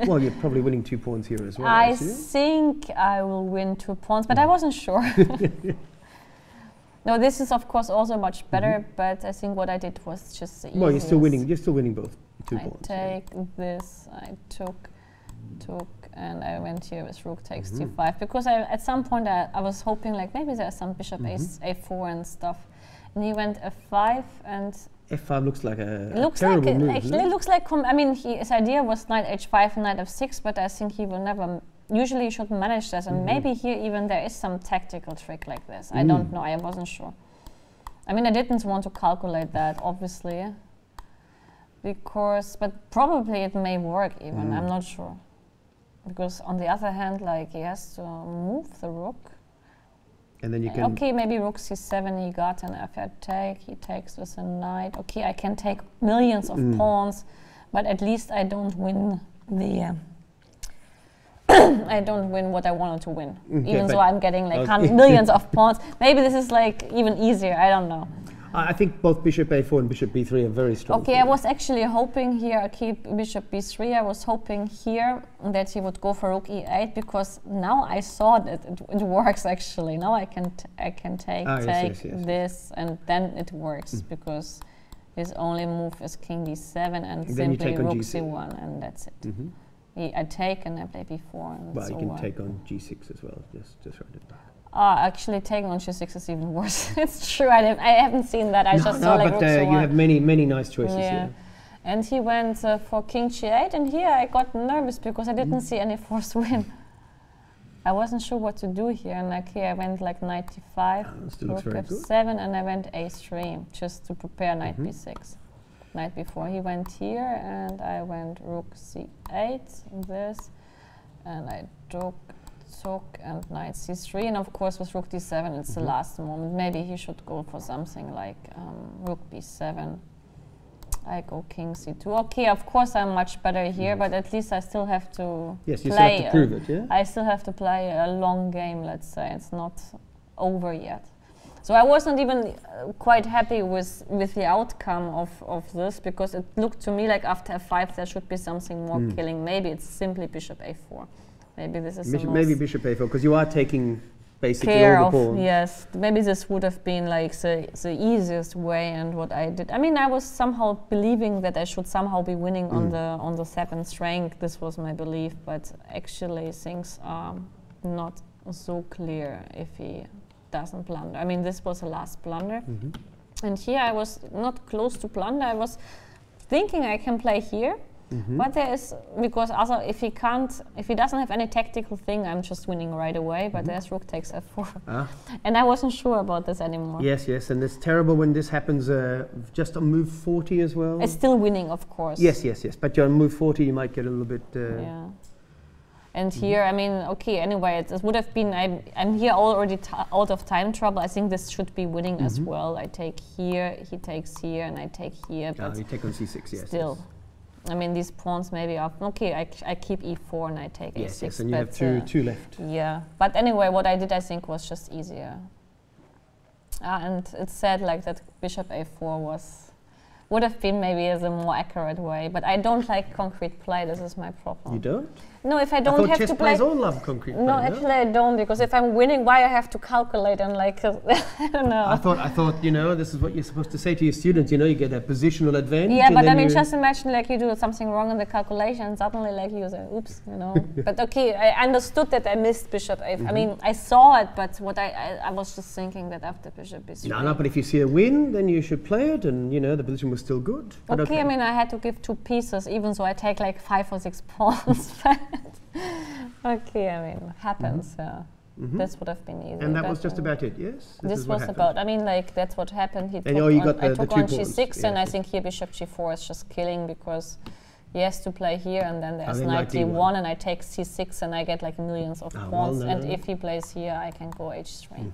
Well, you're probably winning 2 pawns here as well. I think I will win 2 pawns, but I wasn't sure. No, this is of course also much better, but I think what I did was just the easiest. Well, you're still winning both 2 pawns. I take this, I took, and I went here with rook takes d5 because at some point I was hoping like maybe there's some bishop a4 and stuff, and he went f5 and f5 looks like a terrible move. Actually, it looks like I mean his idea was knight h5 and knight f6, but I think he will never. Usually you should manage this, and maybe here even there is some tactical trick like this. I don't know, I wasn't sure. I mean, I didn't want to calculate that, obviously, because, but probably it may work even, I'm not sure. Because on the other hand, like, he has to move the rook. And then you can... Okay, maybe rook c7 he got, and if I take, he takes with a knight. Okay, I can take millions of pawns, but at least I don't win the... I don't win what I wanted to win, even though I'm getting like millions of pawns. Maybe this is like even easier, I don't know. I think both bishop a4 and bishop b3 are very strong. Okay, I was actually hoping here, I keep bishop b3, I was hoping here that he would go for rook e8, because now I saw that it works actually. Now I can take this, and then it works, because his only move is king d7 and simply rook c1, and that's it. I take and I play b4. And well, you can take on g6 as well, just write it back. Actually, taking on g6 is even worse. It's true, I haven't seen that. I just saw like rook c1. You have many nice choices here. And he went for king g8, and here I got nervous because I didn't see any forced win. I wasn't sure what to do here, and like here I went like knight d5, rook f7, and I went a3 just to prepare knight b6. Night before he went here, and I went rook c8, this, and I took, and knight c3, and of course with rook d7 it's the last moment. Maybe he should go for something like rook b7. I go king c2. Okay, of course I'm much better here, but at least I still have to play. Yes, you still have to prove it, yeah? I still have to play a long game, let's say. It's not over yet. So I wasn't even quite happy with the outcome of this, because it looked to me like after f5 there should be something more killing. Maybe it's simply bishop a4. Maybe this is maybe bishop a4, because you are taking basically care all the pawns. Yes, maybe this would have been like the easiest way, and what I did. I mean, I was somehow believing that I should somehow be winning on the 7th rank. This was my belief, but actually things are not so clear if he doesn't blunder. I mean, this was the last blunder, and here I was not close to blunder. I was thinking I can play here, but there is, because also if he doesn't have any tactical thing, I'm just winning right away. But there's rook takes f4, and I wasn't sure about this anymore. Yes, and it's terrible when this happens just on move 40 as well. It's still winning, of course. Yes, but on move 40 you might get a little bit. Yeah. And here, I mean, okay, anyway, it would have been, I'm here already out of time trouble. I think this should be winning as well. I take here, he takes here, and I take here. But you take on c6, yes. Still, I mean, these pawns maybe are, okay, I keep e4 and I take a6. Yes, and you have two left. Yeah, but anyway, what I did, I think, was just easier. And it said like that bishop a4 would have been maybe as a more accurate way, but I don't like concrete play. This is my problem. You don't? No, if I don't thought have chess to play. players all love concrete No, play, actually I don't, because if I'm winning, why I have to calculate and like I don't know. I thought, you know, this is what you're supposed to say to your students. You know, you get a positional advantage. Yeah, and but then I mean, you- just imagine like you do something wrong in the calculation, and suddenly like you say, "Oops," you know. But okay, I understood that I missed bishop a5. I mean, I saw it, but what I was just thinking that after bishop b3. No, but if you see a win, then you should play it, and you know the position was still good. But Okay, I mean, I had to give 2 pieces, even so I take like 5 or 6 pawns. Okay, I mean, happens, yeah. This would have been easy. And that but, was just about it, yes? This was about, I mean, like, that's what happened. He And took you on, got I the took 2 on pawns, g6, and I yes. think here bishop g4 is just killing, because he has to play here, and then there's then knight knight d1, and I take c6, and I get like millions of well, pawns, no, and no. if he plays here, I can go h3.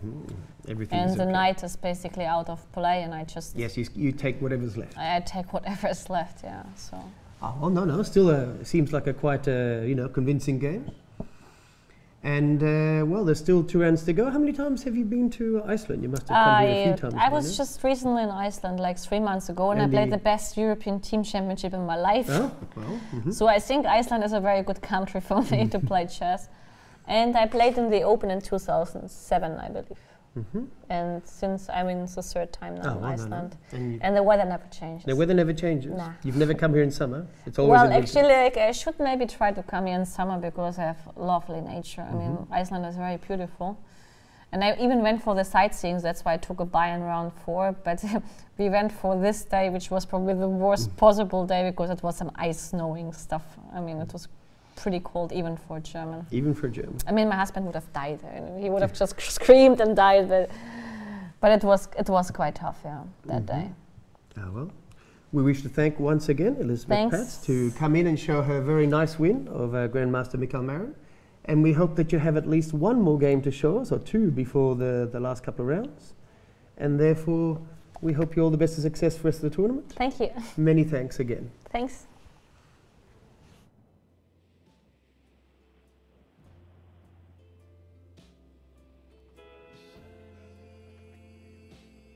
Everything And is the okay. knight is basically out of play, and I just... Yes, you take whatever's left. I take whatever is left, yeah, so... Oh, well, no, still seems like a quite, you know, convincing game. And, well, there's still 2 rounds to go. How many times have you been to Iceland? You must have come here a few times. I was no? just recently in Iceland like 3 months ago, and I And played the best European team championship in my life. Oh, well. So I think Iceland is a very good country for me to play chess. And I played in the Open in 2007, I believe. And since I'm in the 3rd time now in Iceland, and the weather never changes. The weather never changes? Nah. You've never come here in summer? It's always Well, in winter. actually, like, I should maybe try to come here in summer because I have lovely nature. I mean, Iceland is very beautiful. And I even went for the sightseeing, that's why I took a buy in round 4. But we went for this day, which was probably the worst possible day because it was some ice snowing stuff. I mean, it was pretty cold even for a German. Even for a German. I mean, my husband would have died. He would have just screamed and died. But it was quite tough, yeah, that day. Ah, well. We wish to thank once again Elizabeth Patz to come in and show her very nice win of Grandmaster Mikael Marin. And we hope that you have at least 1 more game to show us, or 2 before the last couple of rounds. And therefore, we hope you all the best of success for the rest of the tournament. Thank you. Many thanks again. Thanks.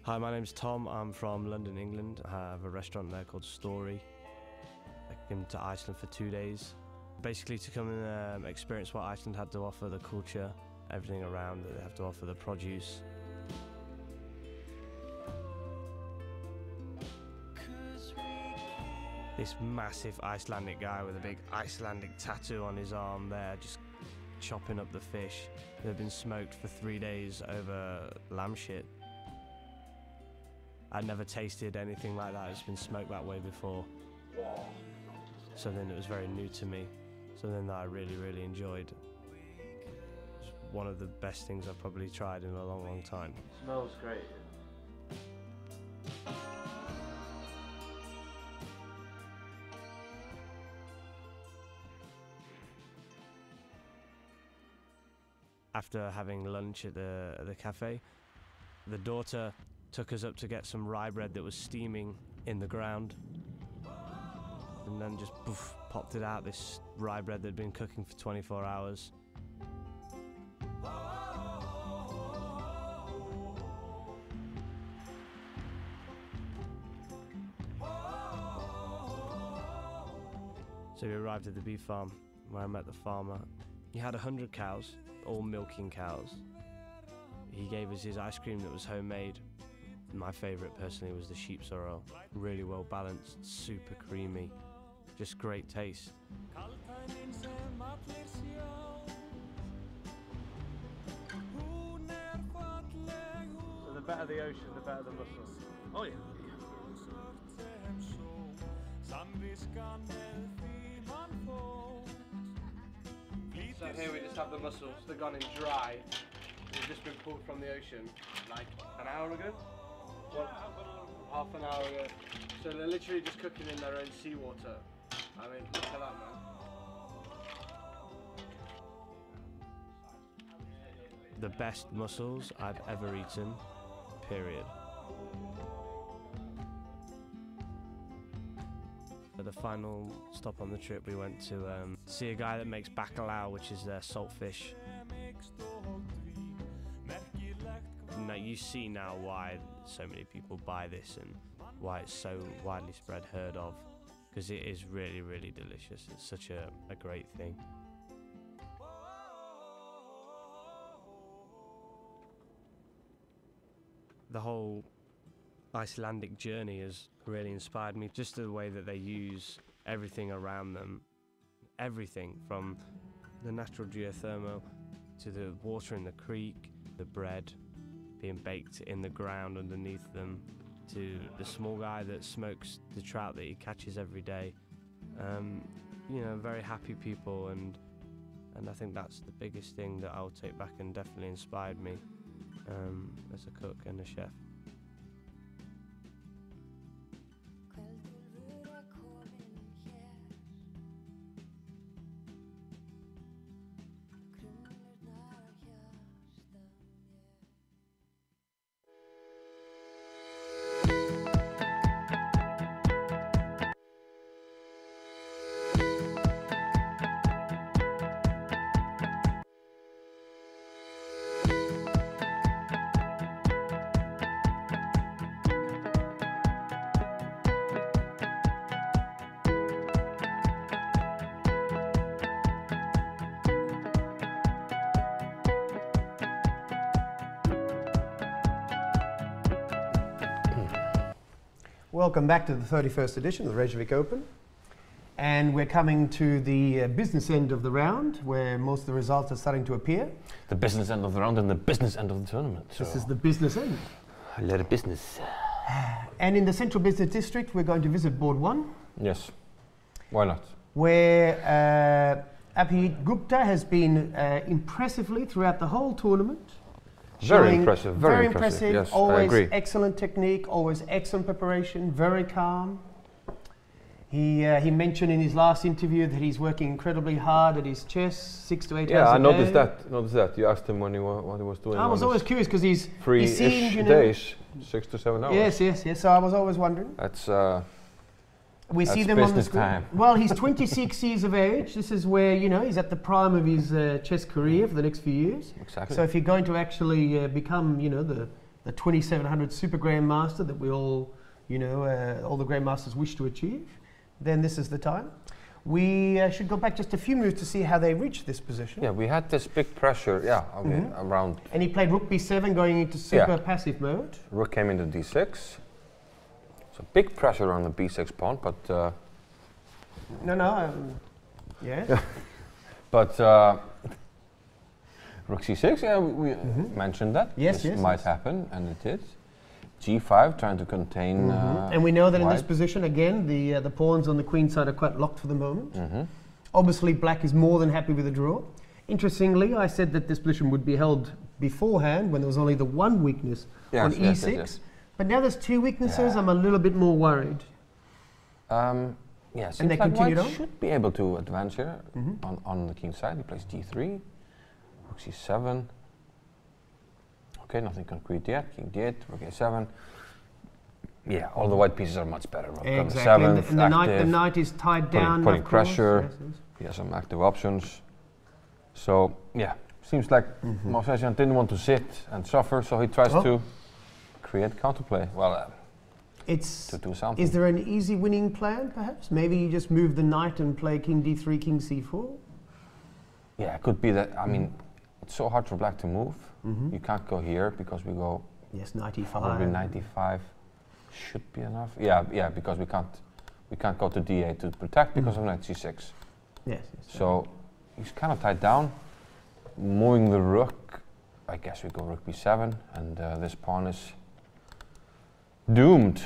Hi, my name's Tom. I'm from London, England. I have a restaurant there called Story. I came to Iceland for 2 days, basically to come and experience what Iceland had to offer, the culture, everything around that they have to offer, the produce. This massive Icelandic guy with a big Icelandic tattoo on his arm there, just chopping up the fish. They've been smoked for 3 days over lamb shit. I'd never tasted anything like that. It's been smoked that way before. Something that was very new to me. Something that I really, really enjoyed. It's one of the best things I've probably tried in a long, long time. Smells great. After having lunch at the cafe, the daughter took us up to get some rye bread that was steaming in the ground, and then just poof, popped it out, this rye bread that had been cooking for 24 hours. So we arrived at the beef farm where I met the farmer. He had 100 cows, all milking cows. He gave us his ice cream that was homemade. My favourite personally was the sheep sorrel. Really well balanced, super creamy, just great taste. So the better the ocean, the better the mussels. Oh yeah. So here we just have the mussels. They've gone in dry. They've just been pulled from the ocean like an hour ago. Well, half an hour ago. So they're literally just cooking in their own seawater. I mean, look at that, man. The best mussels I've ever eaten, period. At the final stop on the trip, we went to see a guy that makes bacalhau, which is their saltfish. Now you see now why so many people buy this and why it's so widely heard of, because it is really, really delicious. It's such a great thing. The whole Icelandic journey has really inspired me. Just the way that they use everything around them. Everything from the natural geothermal to the water in the creek, the bread being baked in the ground underneath them, to the small guy that smokes the trout that he catches every day. You know, very happy people, and I think that's the biggest thing that I'll take back and definitely inspired me as a cook and a chef. Welcome back to the 31st edition of the Reykjavik Open. And we're coming to the business end of the round, where most of the results are starting to appear. The business end of the round and the business end of the tournament. This is the business end. A lot of business. And in the Central Business District, we're going to visit board 1. Yes. Why not? Where Abhijit Gupta has been impressively throughout the whole tournament. Very impressive, very impressive. Yes, always I agree. Excellent technique, always excellent preparation, very calm. He mentioned in his last interview that he's working incredibly hard at his chess, 6 to 8 hours a day. Yeah, I noticed that. You asked him when what he was doing. I was always curious because he's free-ish days, 6 to 7 hours. Yes. So I was always wondering. That's we see them on the screen. Time. Well, he's 26 years of age. This is where, you know, he's at the prime of his chess career for the next few years. Exactly. So if you're going to actually become, you know, the 2700 Super-Grandmaster that we all, you know, all the Grandmasters wish to achieve, then this is the time. We should go back just a few moves to see how they reached this position. Yeah, we had this big pressure, around. And he played Rook B7 going into super passive mode. Rook came into D6. So big pressure on the B6 pawn, but... yeah. But Rook C6, yeah, we mentioned that. Yes, this might happen, and it did. G5, trying to contain and we know that white. In this position, again, the pawns on the queen side are quite locked for the moment. Obviously, black is more than happy with the draw. Interestingly, I said that this position would be held beforehand when there was only the one weakness on E6. Yes. But now there's two weaknesses, I'm a little bit more worried. Yes, and they continued on? Should be able to advance here on the king side. He plays D3, Rook C7. Okay, nothing concrete yet. King D8, Rook A7. Yeah, all the white pieces are much better. Rook on the 7th, and the knight is tied down. Putting pressure. Yes. He has some active options. So, yeah, seems like Movsesian didn't want to sit and suffer, so he tries to create counterplay. Well, to do something. Is there an easy winning plan, perhaps? Maybe you just move the knight and play King D3, King C4? Yeah, it could be that. I mean, it's so hard for black to move. You can't go here because we go. Yes, knight E5. Probably knight E5 should be enough. Yeah, because we can't go to D8 to protect because of knight C6. Yes. So he's kind of tied down. Moving the rook, I guess we go Rook B7, and this pawn is doomed.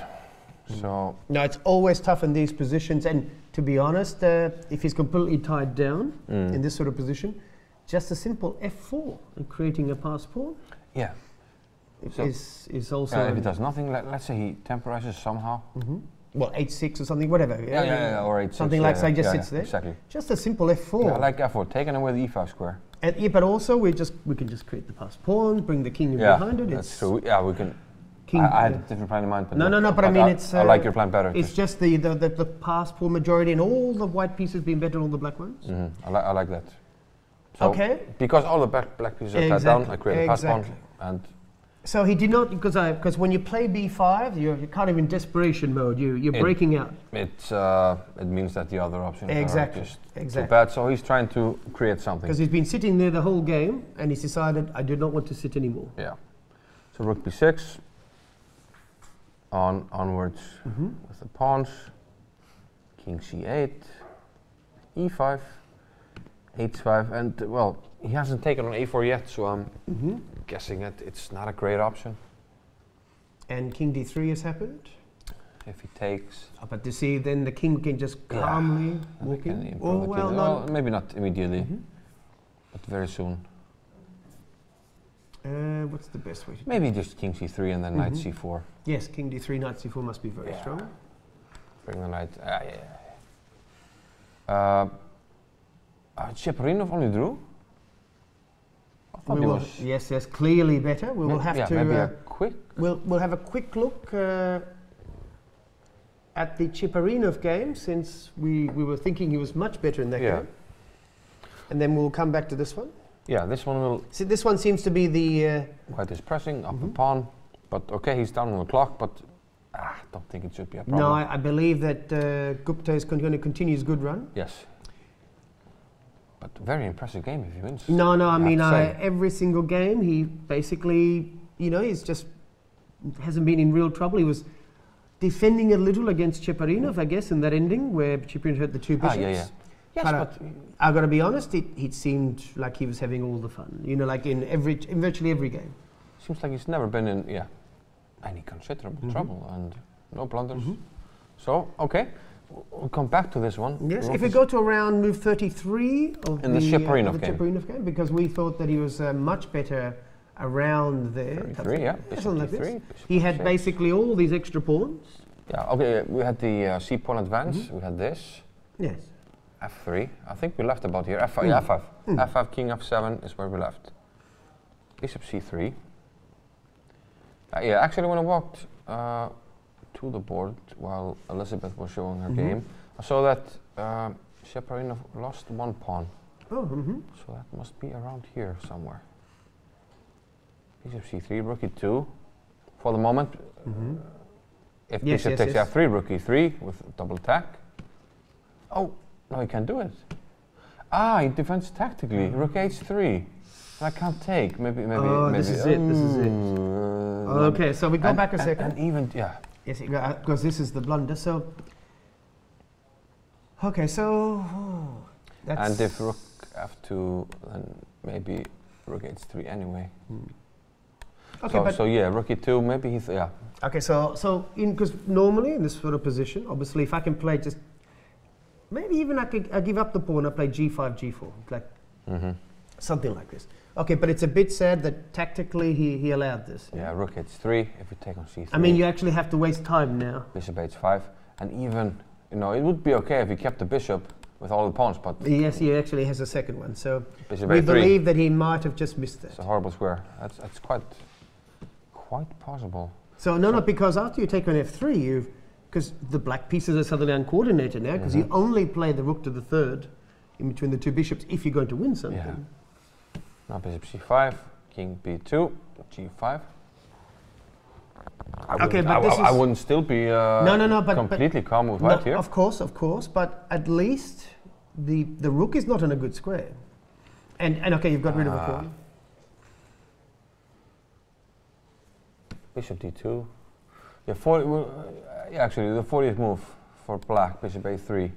So no, it's always tough in these positions, and to be honest, if he's completely tied down in this sort of position, just a simple F4 and creating a pass pawn. Yeah, is also. If he does nothing, let's say he temporizes somehow. Well, H6 or something, whatever. Yeah, or H6. Something like so, just sits there. Exactly. Just a simple F4. Yeah, I like F4, taking away the E5 square. And but also we can just create the pass pawn, bring the king behind it. That's true. Yeah, we can. I had a different plan in mind, but no. But I mean, it's. I like your plan better. It's just the pass pawn majority and all the white pieces being better than all the black ones. I like that. So because all the black pieces are tied down, I create a pass pawn, and. So he did not, because when you play B5, you're kind of in desperation mode. You're breaking out. It means that the other options are just too bad. So he's trying to create something. Because he's been sitting there the whole game, and he's decided, I do not want to sit anymore. Yeah. So Rook B6. onwards with the pawns. King c8, e5, h5, and well, he hasn't taken on a4 yet, so I'm guessing it's not a great option. And king d3 has happened. If he takes, but you see, then the king can just calmly walk in. Oh well, no, maybe not immediately, but very soon. What's the best way to do maybe just king c3 and then knight c4. Yes, king d3, knight c4 must be very strong. Bring the knight. Cheparinov only drew. Yes, clearly better. We will have to. Maybe a quick. We'll have a quick look at the Cheparinov game, since we were thinking he was much better in that game. And then we'll come back to this one. Yeah, this one will. See, this one seems to be the. White is pressing up a pawn, but okay, he's down on the clock, but don't think it should be a problem. No, I believe that Gupta is going to continue his good run. Yes. But very impressive game if he wins. No, I mean, every single game he basically, he's just hasn't been in real trouble. He was defending a little against Cheparinov, I guess, in that ending where Cheparinov had the two bishops. Yes, but I've got to be honest, it seemed like he was having all the fun, like in virtually every game. Seems like he's never been in, any considerable trouble and no blunders. So, okay, we'll come back to this one. Yes, if we go to around move 33 of the Cheparinov game, because we thought that he was much better around there. 33, yeah. Something like this. He had basically all these extra pawns. Yeah, okay, we had the c pawn advance, we had this. Yes. f3, I think we left about here, f5, f5. f5, king f7 is where we left. Bishop c3. Actually when I walked to the board while Elizabeth was showing her game, I saw that Cheparinov lost one pawn. Oh, so that must be around here somewhere. Bishop c3, rook e2. For the moment, if bishop takes f3, rook e3 with double attack. Oh, no, he can't do it. He defends tactically. Rook h3. I can't take. Maybe. This is it. This is it. Okay, so we go back a second. And even yes, because this is the blunder. So. Okay, so. That's and if rook f2, then maybe rook h3 anyway. Okay, so rook e2. Maybe he's Okay, so because normally in this sort of position, obviously, if I can play just. Maybe even I give up the pawn, I play g5, g4, like something like this. Okay, but it's a bit sad that tactically he allowed this. Yeah, rook h3, if we take on c3. I mean, you actually have to waste time now. Bishop h5, and even, it would be okay if he kept the bishop with all the pawns, but... Yes, he actually has a second one, so bishop we a3. believe that he might have just missed that. It's a horrible square. That's quite possible. So, no, because after you take on f3, because the black pieces are suddenly uncoordinated now, because you only play the rook to the third in between the two bishops if you're going to win something. Yeah. Now bishop c5, king b2, g5. I wouldn't still be completely calm with white here. Of course, but at least the rook is not in a good square. And okay, you've got rid of a pawn. Bishop d2. Actually, the 40th move for black, bishop a3,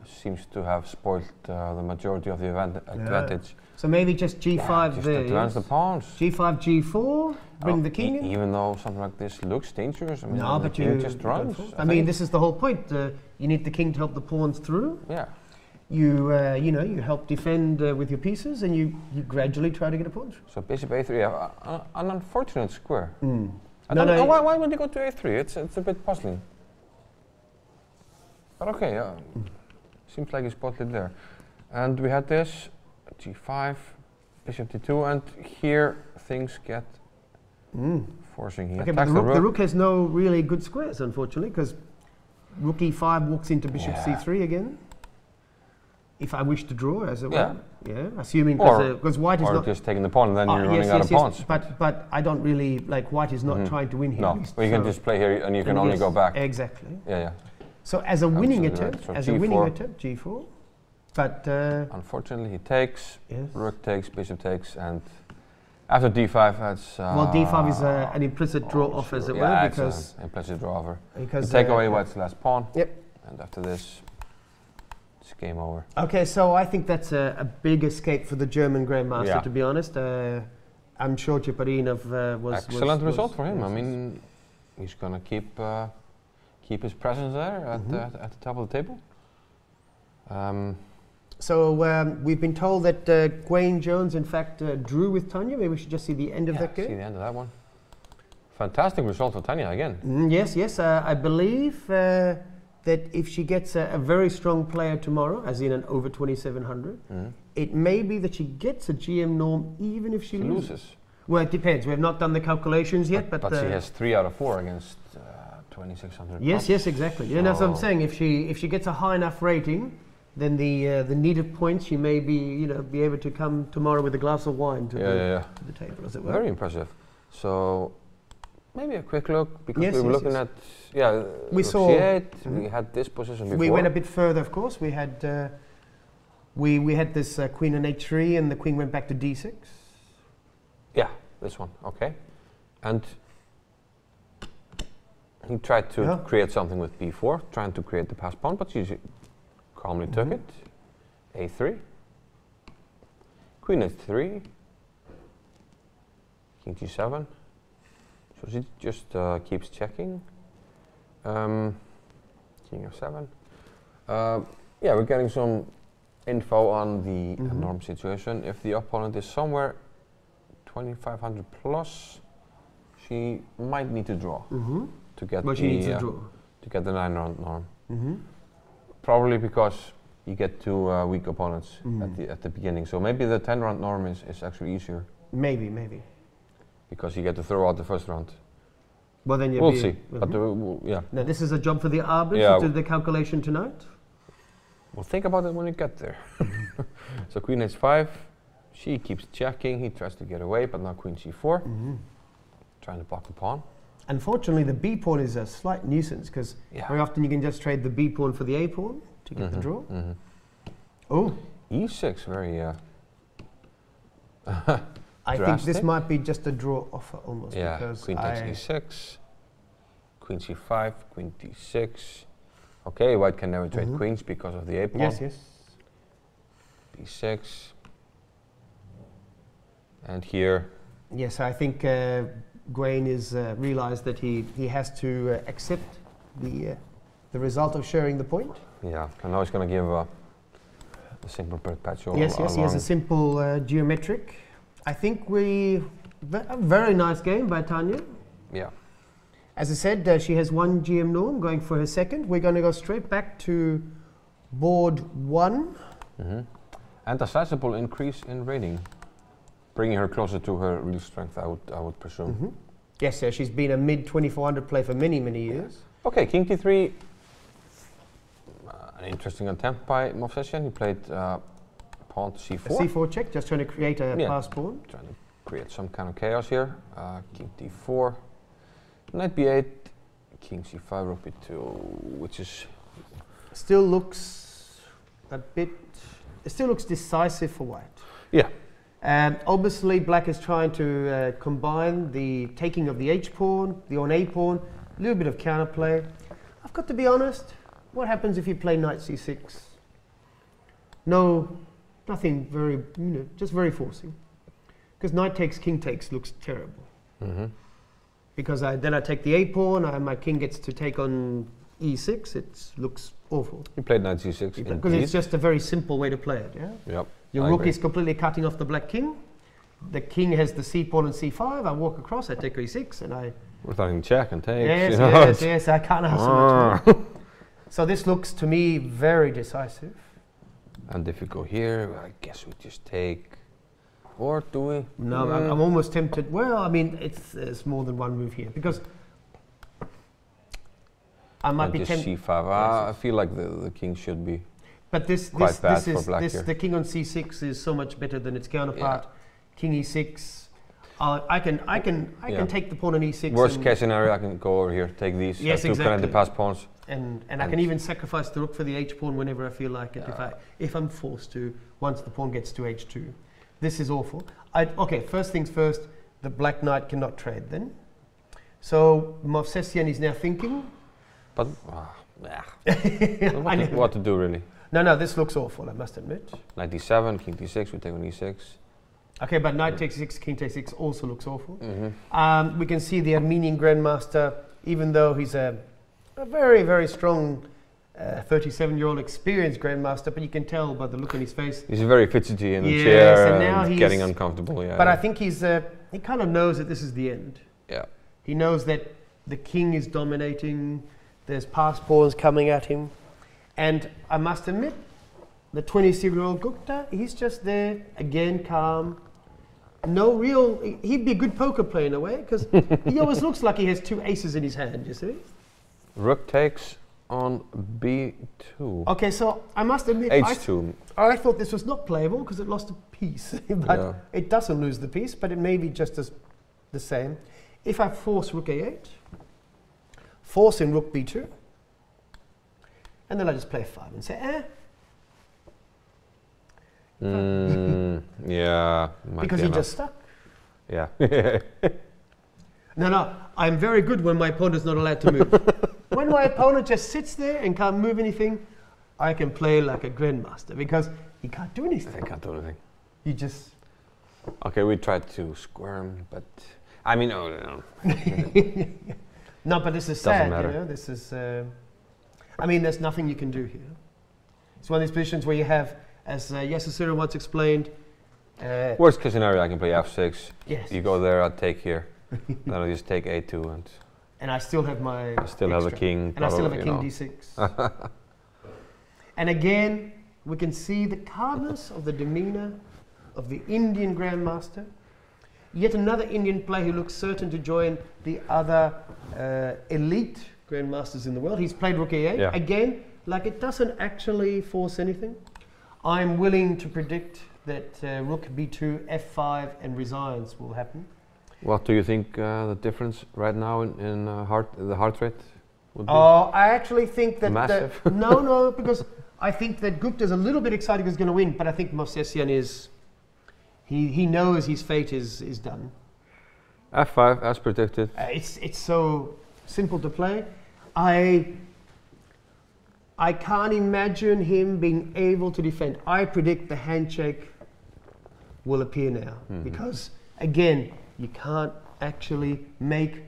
seems to have spoiled the majority of the advantage. So maybe just g5 just there. advance the pawns. g5, g4, bring the king in. Even though something like this looks dangerous, I mean, no, but king just runs. I mean, this is the whole point. You need the king to help the pawns through. Yeah. You help defend with your pieces, and you gradually try to get a pawn through. So bishop a3, an unfortunate square. I don't know why would he go to a3? It's a bit puzzling. But okay, seems like he spotted there. And we had this, g5, bishop d2, and here things get forcing. He attacks but the rook has no really good squares, unfortunately, because rook e5 walks into bishop c3 again. If I wish to draw, as it were. Yeah, assuming because white is not... Or just taking the pawn and then you're running out of pawns. But I don't really, white is not trying to win here. No, but you can just play here and you can only go back. Exactly. Yeah. So as a winning attempt, g4. But... unfortunately he takes, rook takes, bishop takes, and After d5, that's... well, d5 is an implicit draw off, as it were, because... implicit draw offer. Because you take away white's last pawn. Yep. And after this, it's game over. Okay, so I think that's a big escape for the German Grandmaster, to be honest. I'm sure Cheparinov was... Excellent result for him. I mean, he's going to keep his presence there at the top of the table. So we've been told that Gwaine Jones, in fact, drew with Tania. Maybe we should just see the end of that game. See the end of that one. Fantastic result for Tania again. Yes. I believe that if she gets a very strong player tomorrow, as in an over 2700, it may be that she gets a GM norm even if she loses. Well, it depends. We have not done the calculations yet, but she has 3 out of 4 against 2600. Yes, exactly. So that's what I'm saying. If she gets a high enough rating, then the needed points, she may be be able to come tomorrow with a glass of wine to the table, as it were. Very impressive. So maybe a quick look, because we were looking at we saw we had this position before. We went a bit further, of course. We had we had this queen on h3, and the queen went back to d6. Yeah, this one. Okay, and he tried to create something with b4, trying to create the pass pawn, but she calmly took it. a3, queen h3, king g7. So she just keeps checking. King f7. Yeah, we're getting some info on the norm situation. If the opponent is somewhere 2500 plus, she might need to draw to get to get the 9-round norm. Probably because you get 2 weak opponents at the beginning. So maybe the 10-round norm is actually easier. Maybe. Because you get to throw out the first round. Well, then we'll see. But Now this is a job for the arbiter to do the calculation tonight. We'll think about it when we get there. So queen h5, she keeps checking. He tries to get away, but now queen c4, trying to block the pawn. Unfortunately, the b pawn is a slight nuisance, because very often you can just trade the b pawn for the a pawn to get the draw. Oh, e6, very. I think this might be just a draw offer almost. Yeah, because queen takes e6, queen c5, queen d6. Okay, white can never trade queens because of the a pawn. Yes. b6, and here. Yes, I think Gwaine is realized that he has to accept the result of sharing the point. Yeah, and now he's going to give a simple perpetual. Yes, he has a simple geometric. I think a very nice game by Tania. Yeah. As I said, she has 1 GM norm going for her second. We're going to go straight back to board 1. And a sizable increase in rating, bringing her closer to her real strength, I would presume. Yes, she's been a mid 2400 play for many years. Okay, king d3. An interesting attempt by Movsesian. He played pawn to c4. A c4 check, just trying to create a pass pawn. Trying to create some kind of chaos here. King d4, knight b8, king c5, rook b2, which is still looks a bit. It still looks decisive for white. Yeah. Obviously, black is trying to combine the taking of the h pawn, the on a pawn, a little bit of counterplay. I've got to be honest. What happens if you play knight c6? No, nothing very, just very forcing. Because knight takes, king takes looks terrible. Because then I take the a pawn, my king gets to take on e6. It looks awful. You played knight c6 because it's just a very simple way to play it. Yeah. Yep. Your rook is completely cutting off the black king. The king has the c pawn and c5. I walk across. I take e6, and I. We're starting check and take. Yes. I can't ask so much more. So this looks to me very decisive. And if you go here, I guess we just take. Or do we? No, I'm almost tempted. Well, I mean, it's more than one move here because I might be tempted. c5. I feel like the king should be. But this is the king on c6 is so much better than its counterpart. King e6. I can take the pawn on e6. Worst case scenario, I can go over here, take these. Yes, exactly. The pass pawns. And I can even sacrifice the rook for the h pawn whenever I feel like it. If I'm forced to, once the pawn gets to h2. This is awful. Okay, first things first, the Black Knight cannot trade then. So Movsesian is now thinking. But, what to do really? No, this looks awful, I must admit. Knight d7, king d6, we take on e6. Okay, but knight takes 6, king takes 6 also looks awful. We can see the Armenian Grandmaster, even though he's a very, very strong 37-year-old experienced Grandmaster, but you can tell by the look on his face. He's very fidgety in the chair and getting uncomfortable. But I think he kind of knows that this is the end. Yeah. He knows that the king is dominating, there's pass pawns coming at him. And I must admit, the 26-year-old Gupta, he's just there, again, calm. No real, he'd be a good poker player in a way, because he always looks like he has 2 aces in his hand, you see? Rook takes on b2. Okay, so I must admit, h2. I thought this was not playable because it lost a piece. But it doesn't lose the piece, but it may be just as the same. If I force rook a8, force in rook b2, and then I just play 5 and say, yeah. Because he just stuck. Yeah. No, I'm very good when my opponent's not allowed to move. When my opponent just sits there and can't move anything, I can play like a Grandmaster because he can't do anything. I can't do anything. He just... Okay, we tried to square him, but... I mean, no. No, but this is sad, you know. This is... I mean, there's nothing you can do here. It's one of these positions where you have, as Johannesson once explained... worst case scenario, I can play f6. Yes. You go there, I'll take here. Then I'll just take a2 and I still have my I still have a king. And I still have a king d6. And again, we can see the calmness of the demeanor of the Indian Grandmaster. Yet another Indian player who looks certain to join the other elite Grandmasters in the world. He's played rook a8. Yeah. Again, like it doesn't actually force anything. I'm willing to predict that rook b2, f5 and resigns will happen. What do you think the difference right now in the heart rate would be? I actually think that... Massive? No, because I think that Gupta's a little bit excited he's going to win, but I think Movsesian is... He knows his fate is done. f5, as predicted. It's so simple to play. I can't imagine him being able to defend. I predict the handshake will appear now, because, again, you can't actually make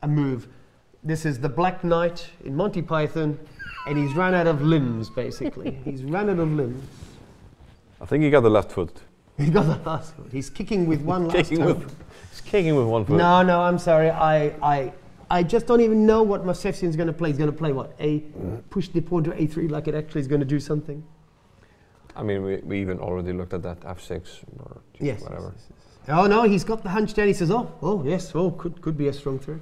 a move. This is the Black Knight in Monty Python, and he's run out of limbs, basically. He's run out of limbs. I think he got the left foot. He got the last foot. He's kicking with one last toe. He's kicking with one foot. No, I'm sorry. I just don't even know what Movsesian's going to play. He's going to play what? Push the pawn to a3 like it actually is going to do something. I mean, we even already looked at that f6 or whatever. Yes. Oh no, he's got the hunch down. He says, "Oh yes, could be a strong threat."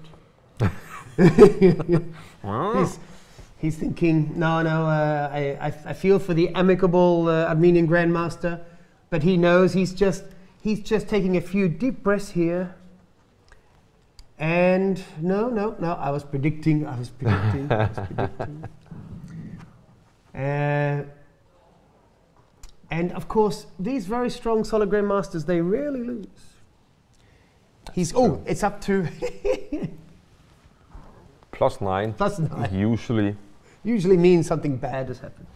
He's thinking, no. I feel for the amicable Armenian Grandmaster, but he knows he's just taking a few deep breaths here. And no. I was predicting. And of course, these very strong solid Grandmasters, they rarely lose. It's up to +9. +9. Usually means something bad has happened.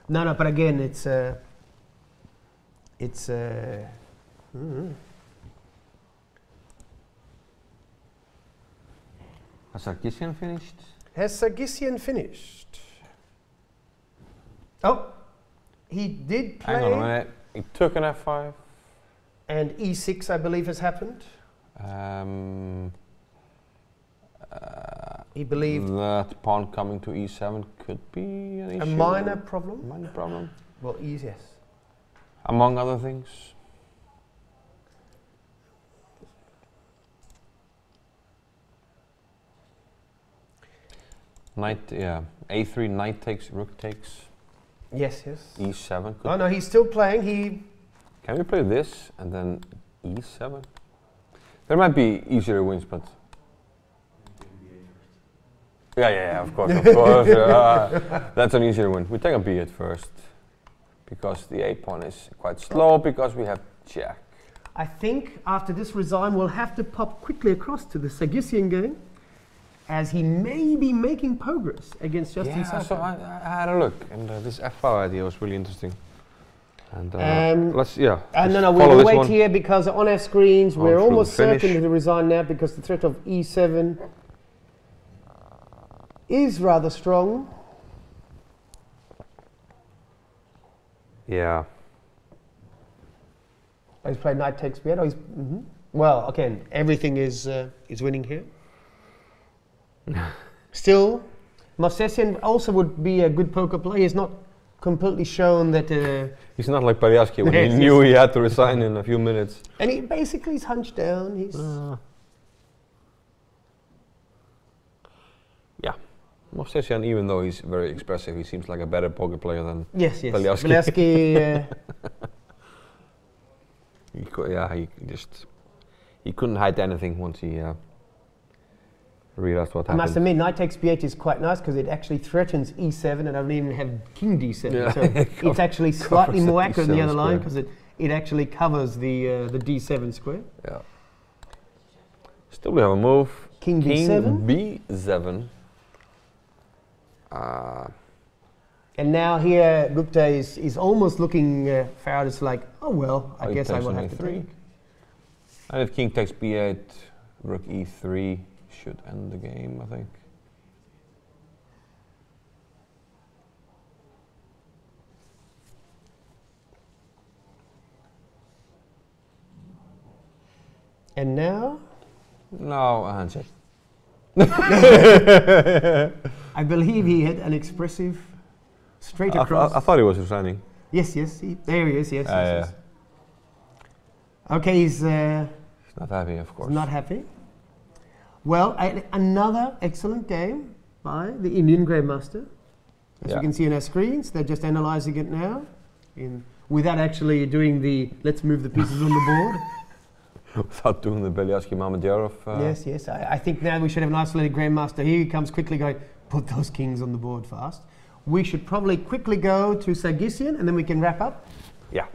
No, but again, it's Has Sargissian finished? Has Sargissian finished? Oh, he did play. Hang on a minute. He took an f5. And e6, I believe, has happened. He believed that pawn coming to e7 could be an issue. A minor problem. Minor problem. Well, yes. Among other things. Knight, a3, knight takes, rook takes. Yes. e7. Oh no, he's still playing. Can we play this and then e7? There might be easier wins, but... Yeah, of course. That's an easier win. We take a b8 first, because the a pawn is quite slow, because we have check. I think after this resign, we'll have to pop quickly across to the Sargissian game, as he may be making progress against Justin Sarkar. So I had a look, and this F5 idea was really interesting. And let's, no, we'll wait here because on our screens we're almost certain to resign now because the threat of E7 is rather strong. Yeah. Oh, he's played knight takes b8. Oh, he's well, again, everything is winning here. Still, Movsesian also would be a good poker player. He's not completely shown that. He's not like Beliavsky when he knew he had to resign in a few minutes. And he basically is hunched down. He's yeah, Movsesian, even though he's very expressive, he seems like a better poker player than Beliavsky. Beliavsky he couldn't hide anything once he realized what happened. I must admit, knight takes b8 is quite nice because it actually threatens e7, and I don't even have king d7. Yeah. So it's actually slightly more accurate than the other line because it actually covers the d7 square. Yeah. Still we have a move. King b7. b7. And now here Gupta is almost looking far out. It's like, oh well, I guess I will have to take. And if king takes b8, rook e3 should end the game, I think. And now? Now a handshake. I believe he had an expressive straight across. I thought he was resigning. Yes, there he is, yes. Okay, he's not happy, of course. Not happy. Well, another excellent game by the Indian Grandmaster. As you can see on our screens, they're just analysing it now, without actually doing let's move the pieces on the board. Without doing the Beliavsky Mamedyarov. Yes. I think now we should have an isolated Grandmaster. Here he comes quickly going, put those kings on the board fast. We should probably quickly go to Sargissian and then we can wrap up. Yeah.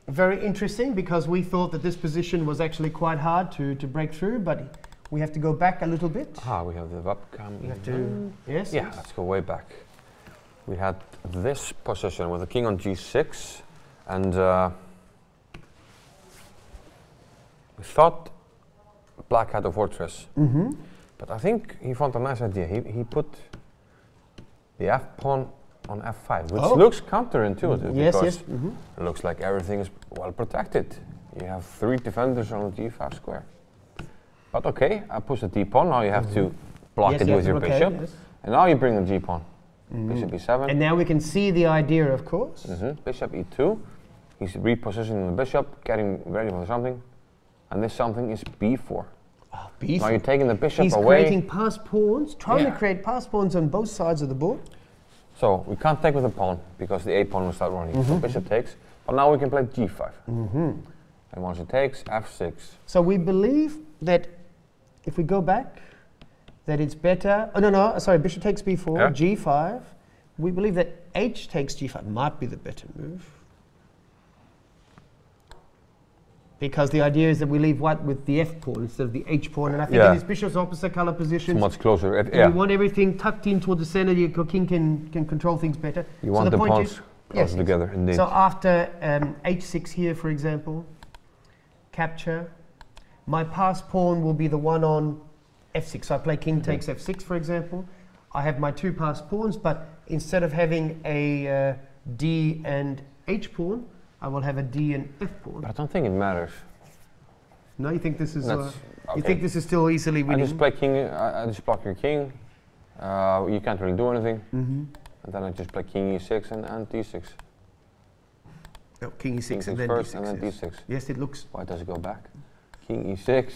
Very interesting because we thought that this position was actually quite hard to break through, but we have to go back a little bit. We have the webcam. We have to, yes. Let's go way back. We had this position with the king on g6, and we thought black had a fortress, but I think he found a nice idea. He put the f pawn on f5, which looks counterintuitive because it looks like everything is well protected. You have 3 defenders on the g5 square. But okay, I push the d pawn. Now you have to block it with your bishop, and now you bring the g pawn. Bishop e7. And now we can see the idea, of course. Bishop e2. He's repositioning the bishop, getting ready for something, and this something is b4. B4. Now you're taking the bishop He's away. He's creating pass pawns, trying to create pass pawns on both sides of the board. So we can't take with the pawn because the a pawn will start running. So bishop takes, but now we can play g5. And once it takes, f6. So we believe that if we go back, that it's better. Sorry, bishop takes b4, g5. We believe that h takes g5 might be the better move. Because the idea is that we leave white with the f pawn instead of the h pawn, and I think in his bishop's opposite color positions, much closer. We want everything tucked in toward the center. Your king can control things better. You want the pawns closer together, indeed. So after h6 here, for example, capture, my pass pawn will be the one on f6. So I play king takes f6, for example. I have my 2 pass pawns, but instead of having a d and h pawn, I will have a d and f pawn. But I don't think it matters. No, you think this is you think this is still easily winning? I just play king. I just block your king. You can't really do anything. And then I just play king e6 and d6. No, king e6 and then first d6. And then d6. Yes, it looks. Why does it go back? King e6.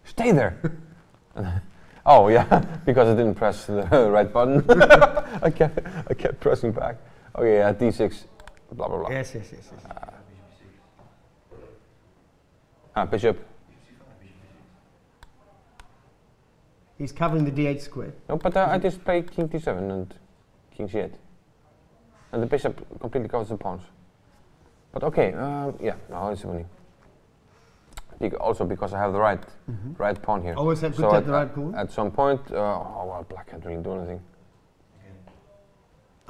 Stay there. Oh yeah, because I didn't press the right button. I kept pressing back. Oh yeah, d6. Blah blah blah. Yes. Bishop. He's covering the d8 square. No, but I just play king d7 and king c8. And the bishop completely covers the pawns. But okay, yeah, now it's winning. Also because I have the right pawn here. Always have good to have the right pawn. At some point, oh well, black can't really do anything.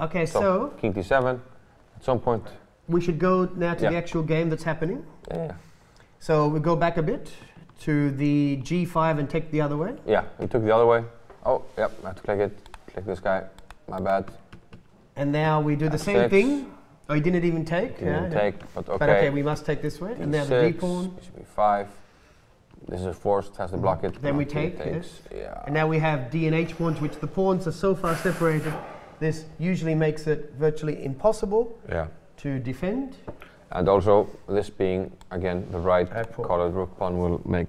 Okay, so King d7. At some point, we should go now to the actual game that's happening. Yeah. So we go back a bit to the g5 and take the other way. Yeah, we took the other way. Oh, yep, I have to click it. Click this guy. My bad. And now we do the same thing. Oh, he didn't even take. Didn't take, but okay. But okay, we must take this way. And now the d-pawn. This should be 5. This is a forced, has to block it. Then we take, yes. Yeah. And now we have d and h pawns, which the pawns are so far separated. This usually makes it virtually impossible to defend. And also, this being, again, the right colored rook pawn will make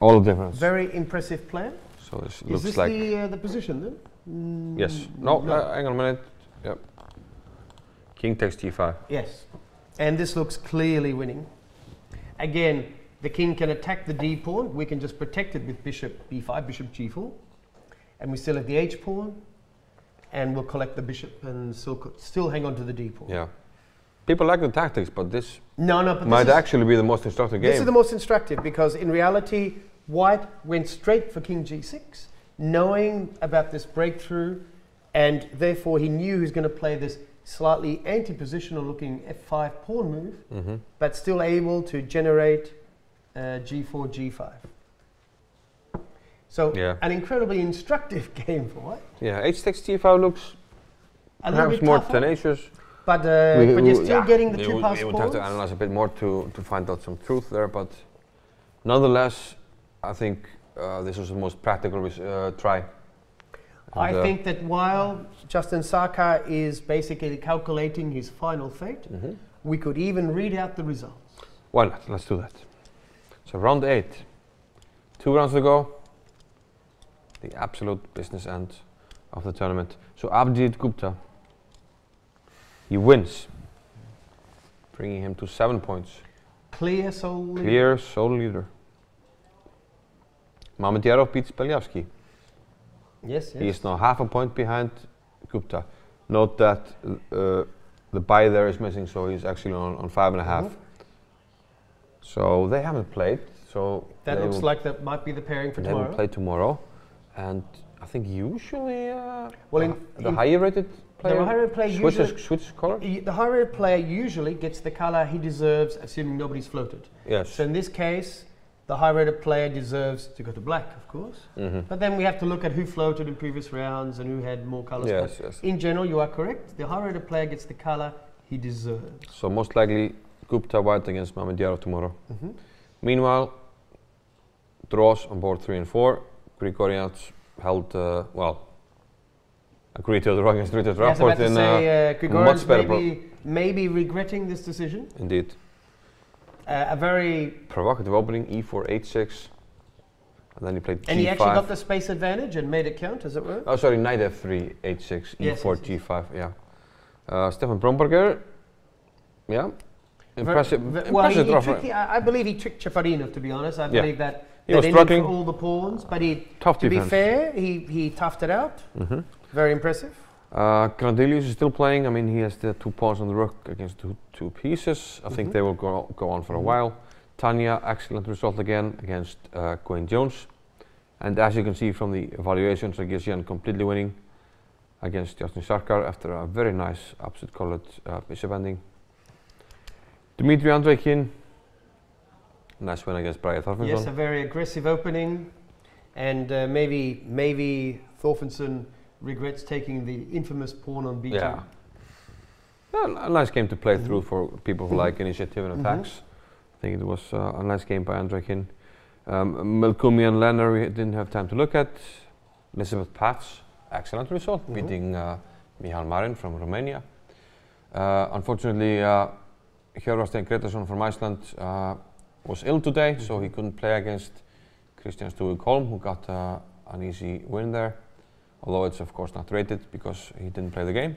all the difference. Very impressive plan. So this Is looks this like... the position then? Yes. No, hang on a minute. Yep. King takes g5. Yes. And this looks clearly winning. Again, the king can attack the d pawn. We can just protect it with bishop b5, bishop g4. And we still have the h pawn. And we'll collect the bishop and still hang on to the d pawn. Yeah. People like the tactics, but this but might actually be the most instructive game. This is the most instructive because in reality, white went straight for king g6, knowing about this breakthrough, and therefore he knew he was going to play this slightly anti-positional looking f5 pawn move, but still able to generate g4, g5. So an incredibly instructive game for white. Yeah, h takes g5 looks perhaps more tenacious. But you're still getting the two passed We would pawns. have to analyze a bit more to find out some truth there, but nonetheless, I think this was the most practical try. I think that while Justin Sarkar is basically calculating his final fate, we could even read out the results. Why not? Let's do that. So round 8, 2 rounds to go. The absolute business end of the tournament. So Abhijit Gupta, he wins, bringing him to 7 points. Clear sole leader. Clear sole leader. Mamedyarov beats Beliavsky. Yes, He is now half a point behind Gupta. Note that the bye there is missing, so he's actually on 5.5. So they haven't played. So that looks like that might be the pairing for they tomorrow. They will play tomorrow, and I think usually the higher rated player the higher rated player switches color. The higher rated player usually gets the color he deserves, assuming nobody's floated. Yes. So in this case, the high rated player deserves to go to black, of course. But then we have to look at who floated in previous rounds and who had more colors. Yes. In general, you are correct. The high rated player gets the color he deserves. So most likely Gupta white against Mamedyarov tomorrow. Meanwhile, draws on board 3 and 4. Grigorians held, agreed to the draw against Rapport in much better maybe regretting this decision. Indeed. A very provocative opening, e4, h6, and then he played g5. And he actually got the space advantage and made it count, as it were. Oh, sorry, knight f3, h6, e4, g5, yeah. Stefan Bromberger, yeah. Impressive I believe he tricked Cheparinov, to be honest. I believe that he was struggling for all the pawns, but to be fair, he toughed it out. Very impressive. Grandelius is still playing. I mean, he has the 2 pawns on the rook against two pieces. I think they will go on for a while. Tania, excellent result again against Quinn Jones. And as you can see from the evaluation, Sargissian completely winning against Justin Sarkar after a very nice opposite colored bishop ending. Dmitry Andreikin, nice win against Brage Thorfinnsson. Yes, a very aggressive opening, and maybe Thorfinnsson regrets taking the infamous pawn on b2. Yeah, a nice game to play through for people who like initiative and attacks. I think it was a nice game by Andreikin. Melkumi and Lenner we didn't have time to look at. Elizabeth Pats, excellent result, beating Mihal Marin from Romania. Unfortunately, Hjörvar Gretarsson from Iceland was ill today, so he couldn't play against Christian Stuvik-Holm, who got an easy win there. Although it's of course not rated because he didn't play the game.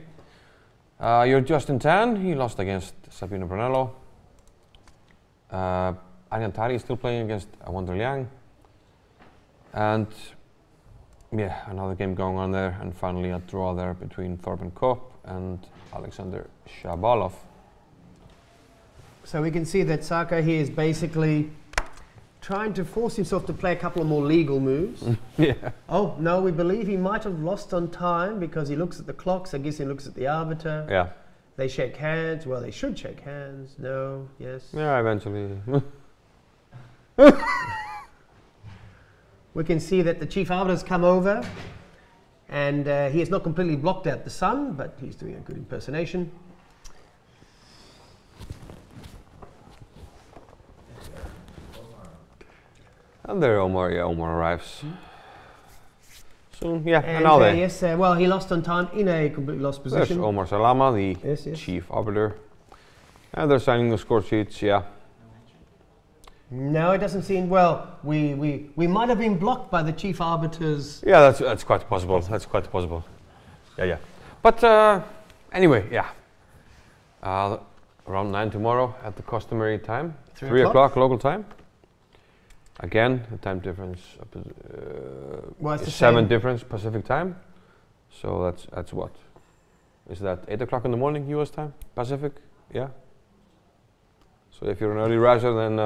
Your Justin Tan, he lost against Sabino Brunello. Tari is still playing against Wonder Liang. And yeah, another game going on there, and finally a draw there between Thorben Kopp and Alexander Shabalov. So we can see that Sarkar here is basically trying to force himself to play a couple of more legal moves. Yeah. Oh, no, we believe he might have lost on time because he looks at the clock, Sargissian looks at the arbiter. Yeah. They shake hands. Well, they should shake hands. No, yes. Yeah, eventually. We can see that the chief arbiter has come over and he has not completely blocked out the sun, but he's doing a good impersonation. And there Omar, yeah, Omar arrives. Soon, yeah, and now they. Yes, well, he lost on time in a completely lost position. There's Omar Salama, the chief arbiter. And they're signing the score sheets, yeah. No, it doesn't seem, well, we might have been blocked by the chief arbiters. Yeah, that's quite possible, that's quite possible. Yeah, yeah. But anyway, yeah. Around 9 tomorrow at the customary time. 3 o'clock local time. Again, the time difference well, it's is 7 difference Pacific time. So that's what? Is that 8 o'clock in the morning US time? Pacific? Yeah. So if you're an early riser, then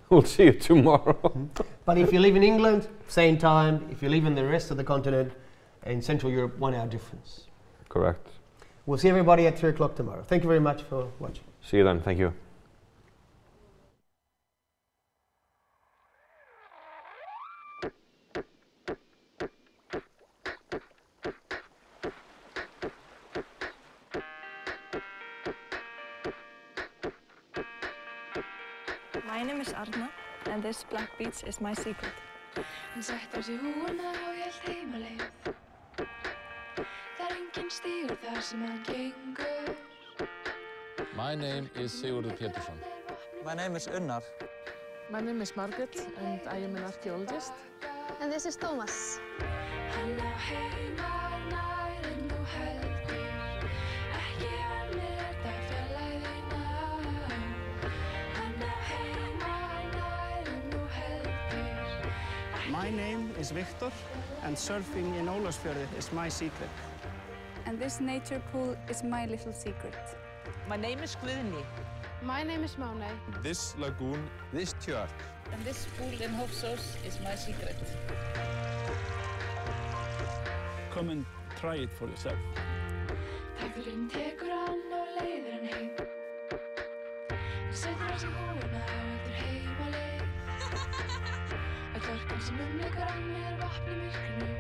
we'll see you tomorrow. But if you live in England, same time. If you live in the rest of the continent, in Central Europe, 1 hour difference. Correct. We'll see everybody at 3 o'clock tomorrow. Thank you very much for watching. See you then. Thank you. My name is Arna, and this black beach is my secret. Hann sett á sig húfuna og hélt heimaleið. Það enginn stígur þar sem hann gengur. My name is Sigurður Pétursson. My name is Unnar. My name is Margaret, and I am an archaeologist. And this is Thomas. Hann á heima nær en þú heldur. Ekki var mér þetta fjarlægðina. Hann á heima nær en þú heldur. My name is Victor, and surfing in Ólafsfjörður is my secret. And this nature pool is my little secret. My name is Guðni. My name is Manuel. This lagoon, this church. And this pool in Movsesian is my secret. Come and try it for yourself. Takturinn tekur hann og leiðir hann heim. Hann setur á sig húfuna og heldur heimaleið. Að klörkan sem umlykur hann er vopn í myrkrinu.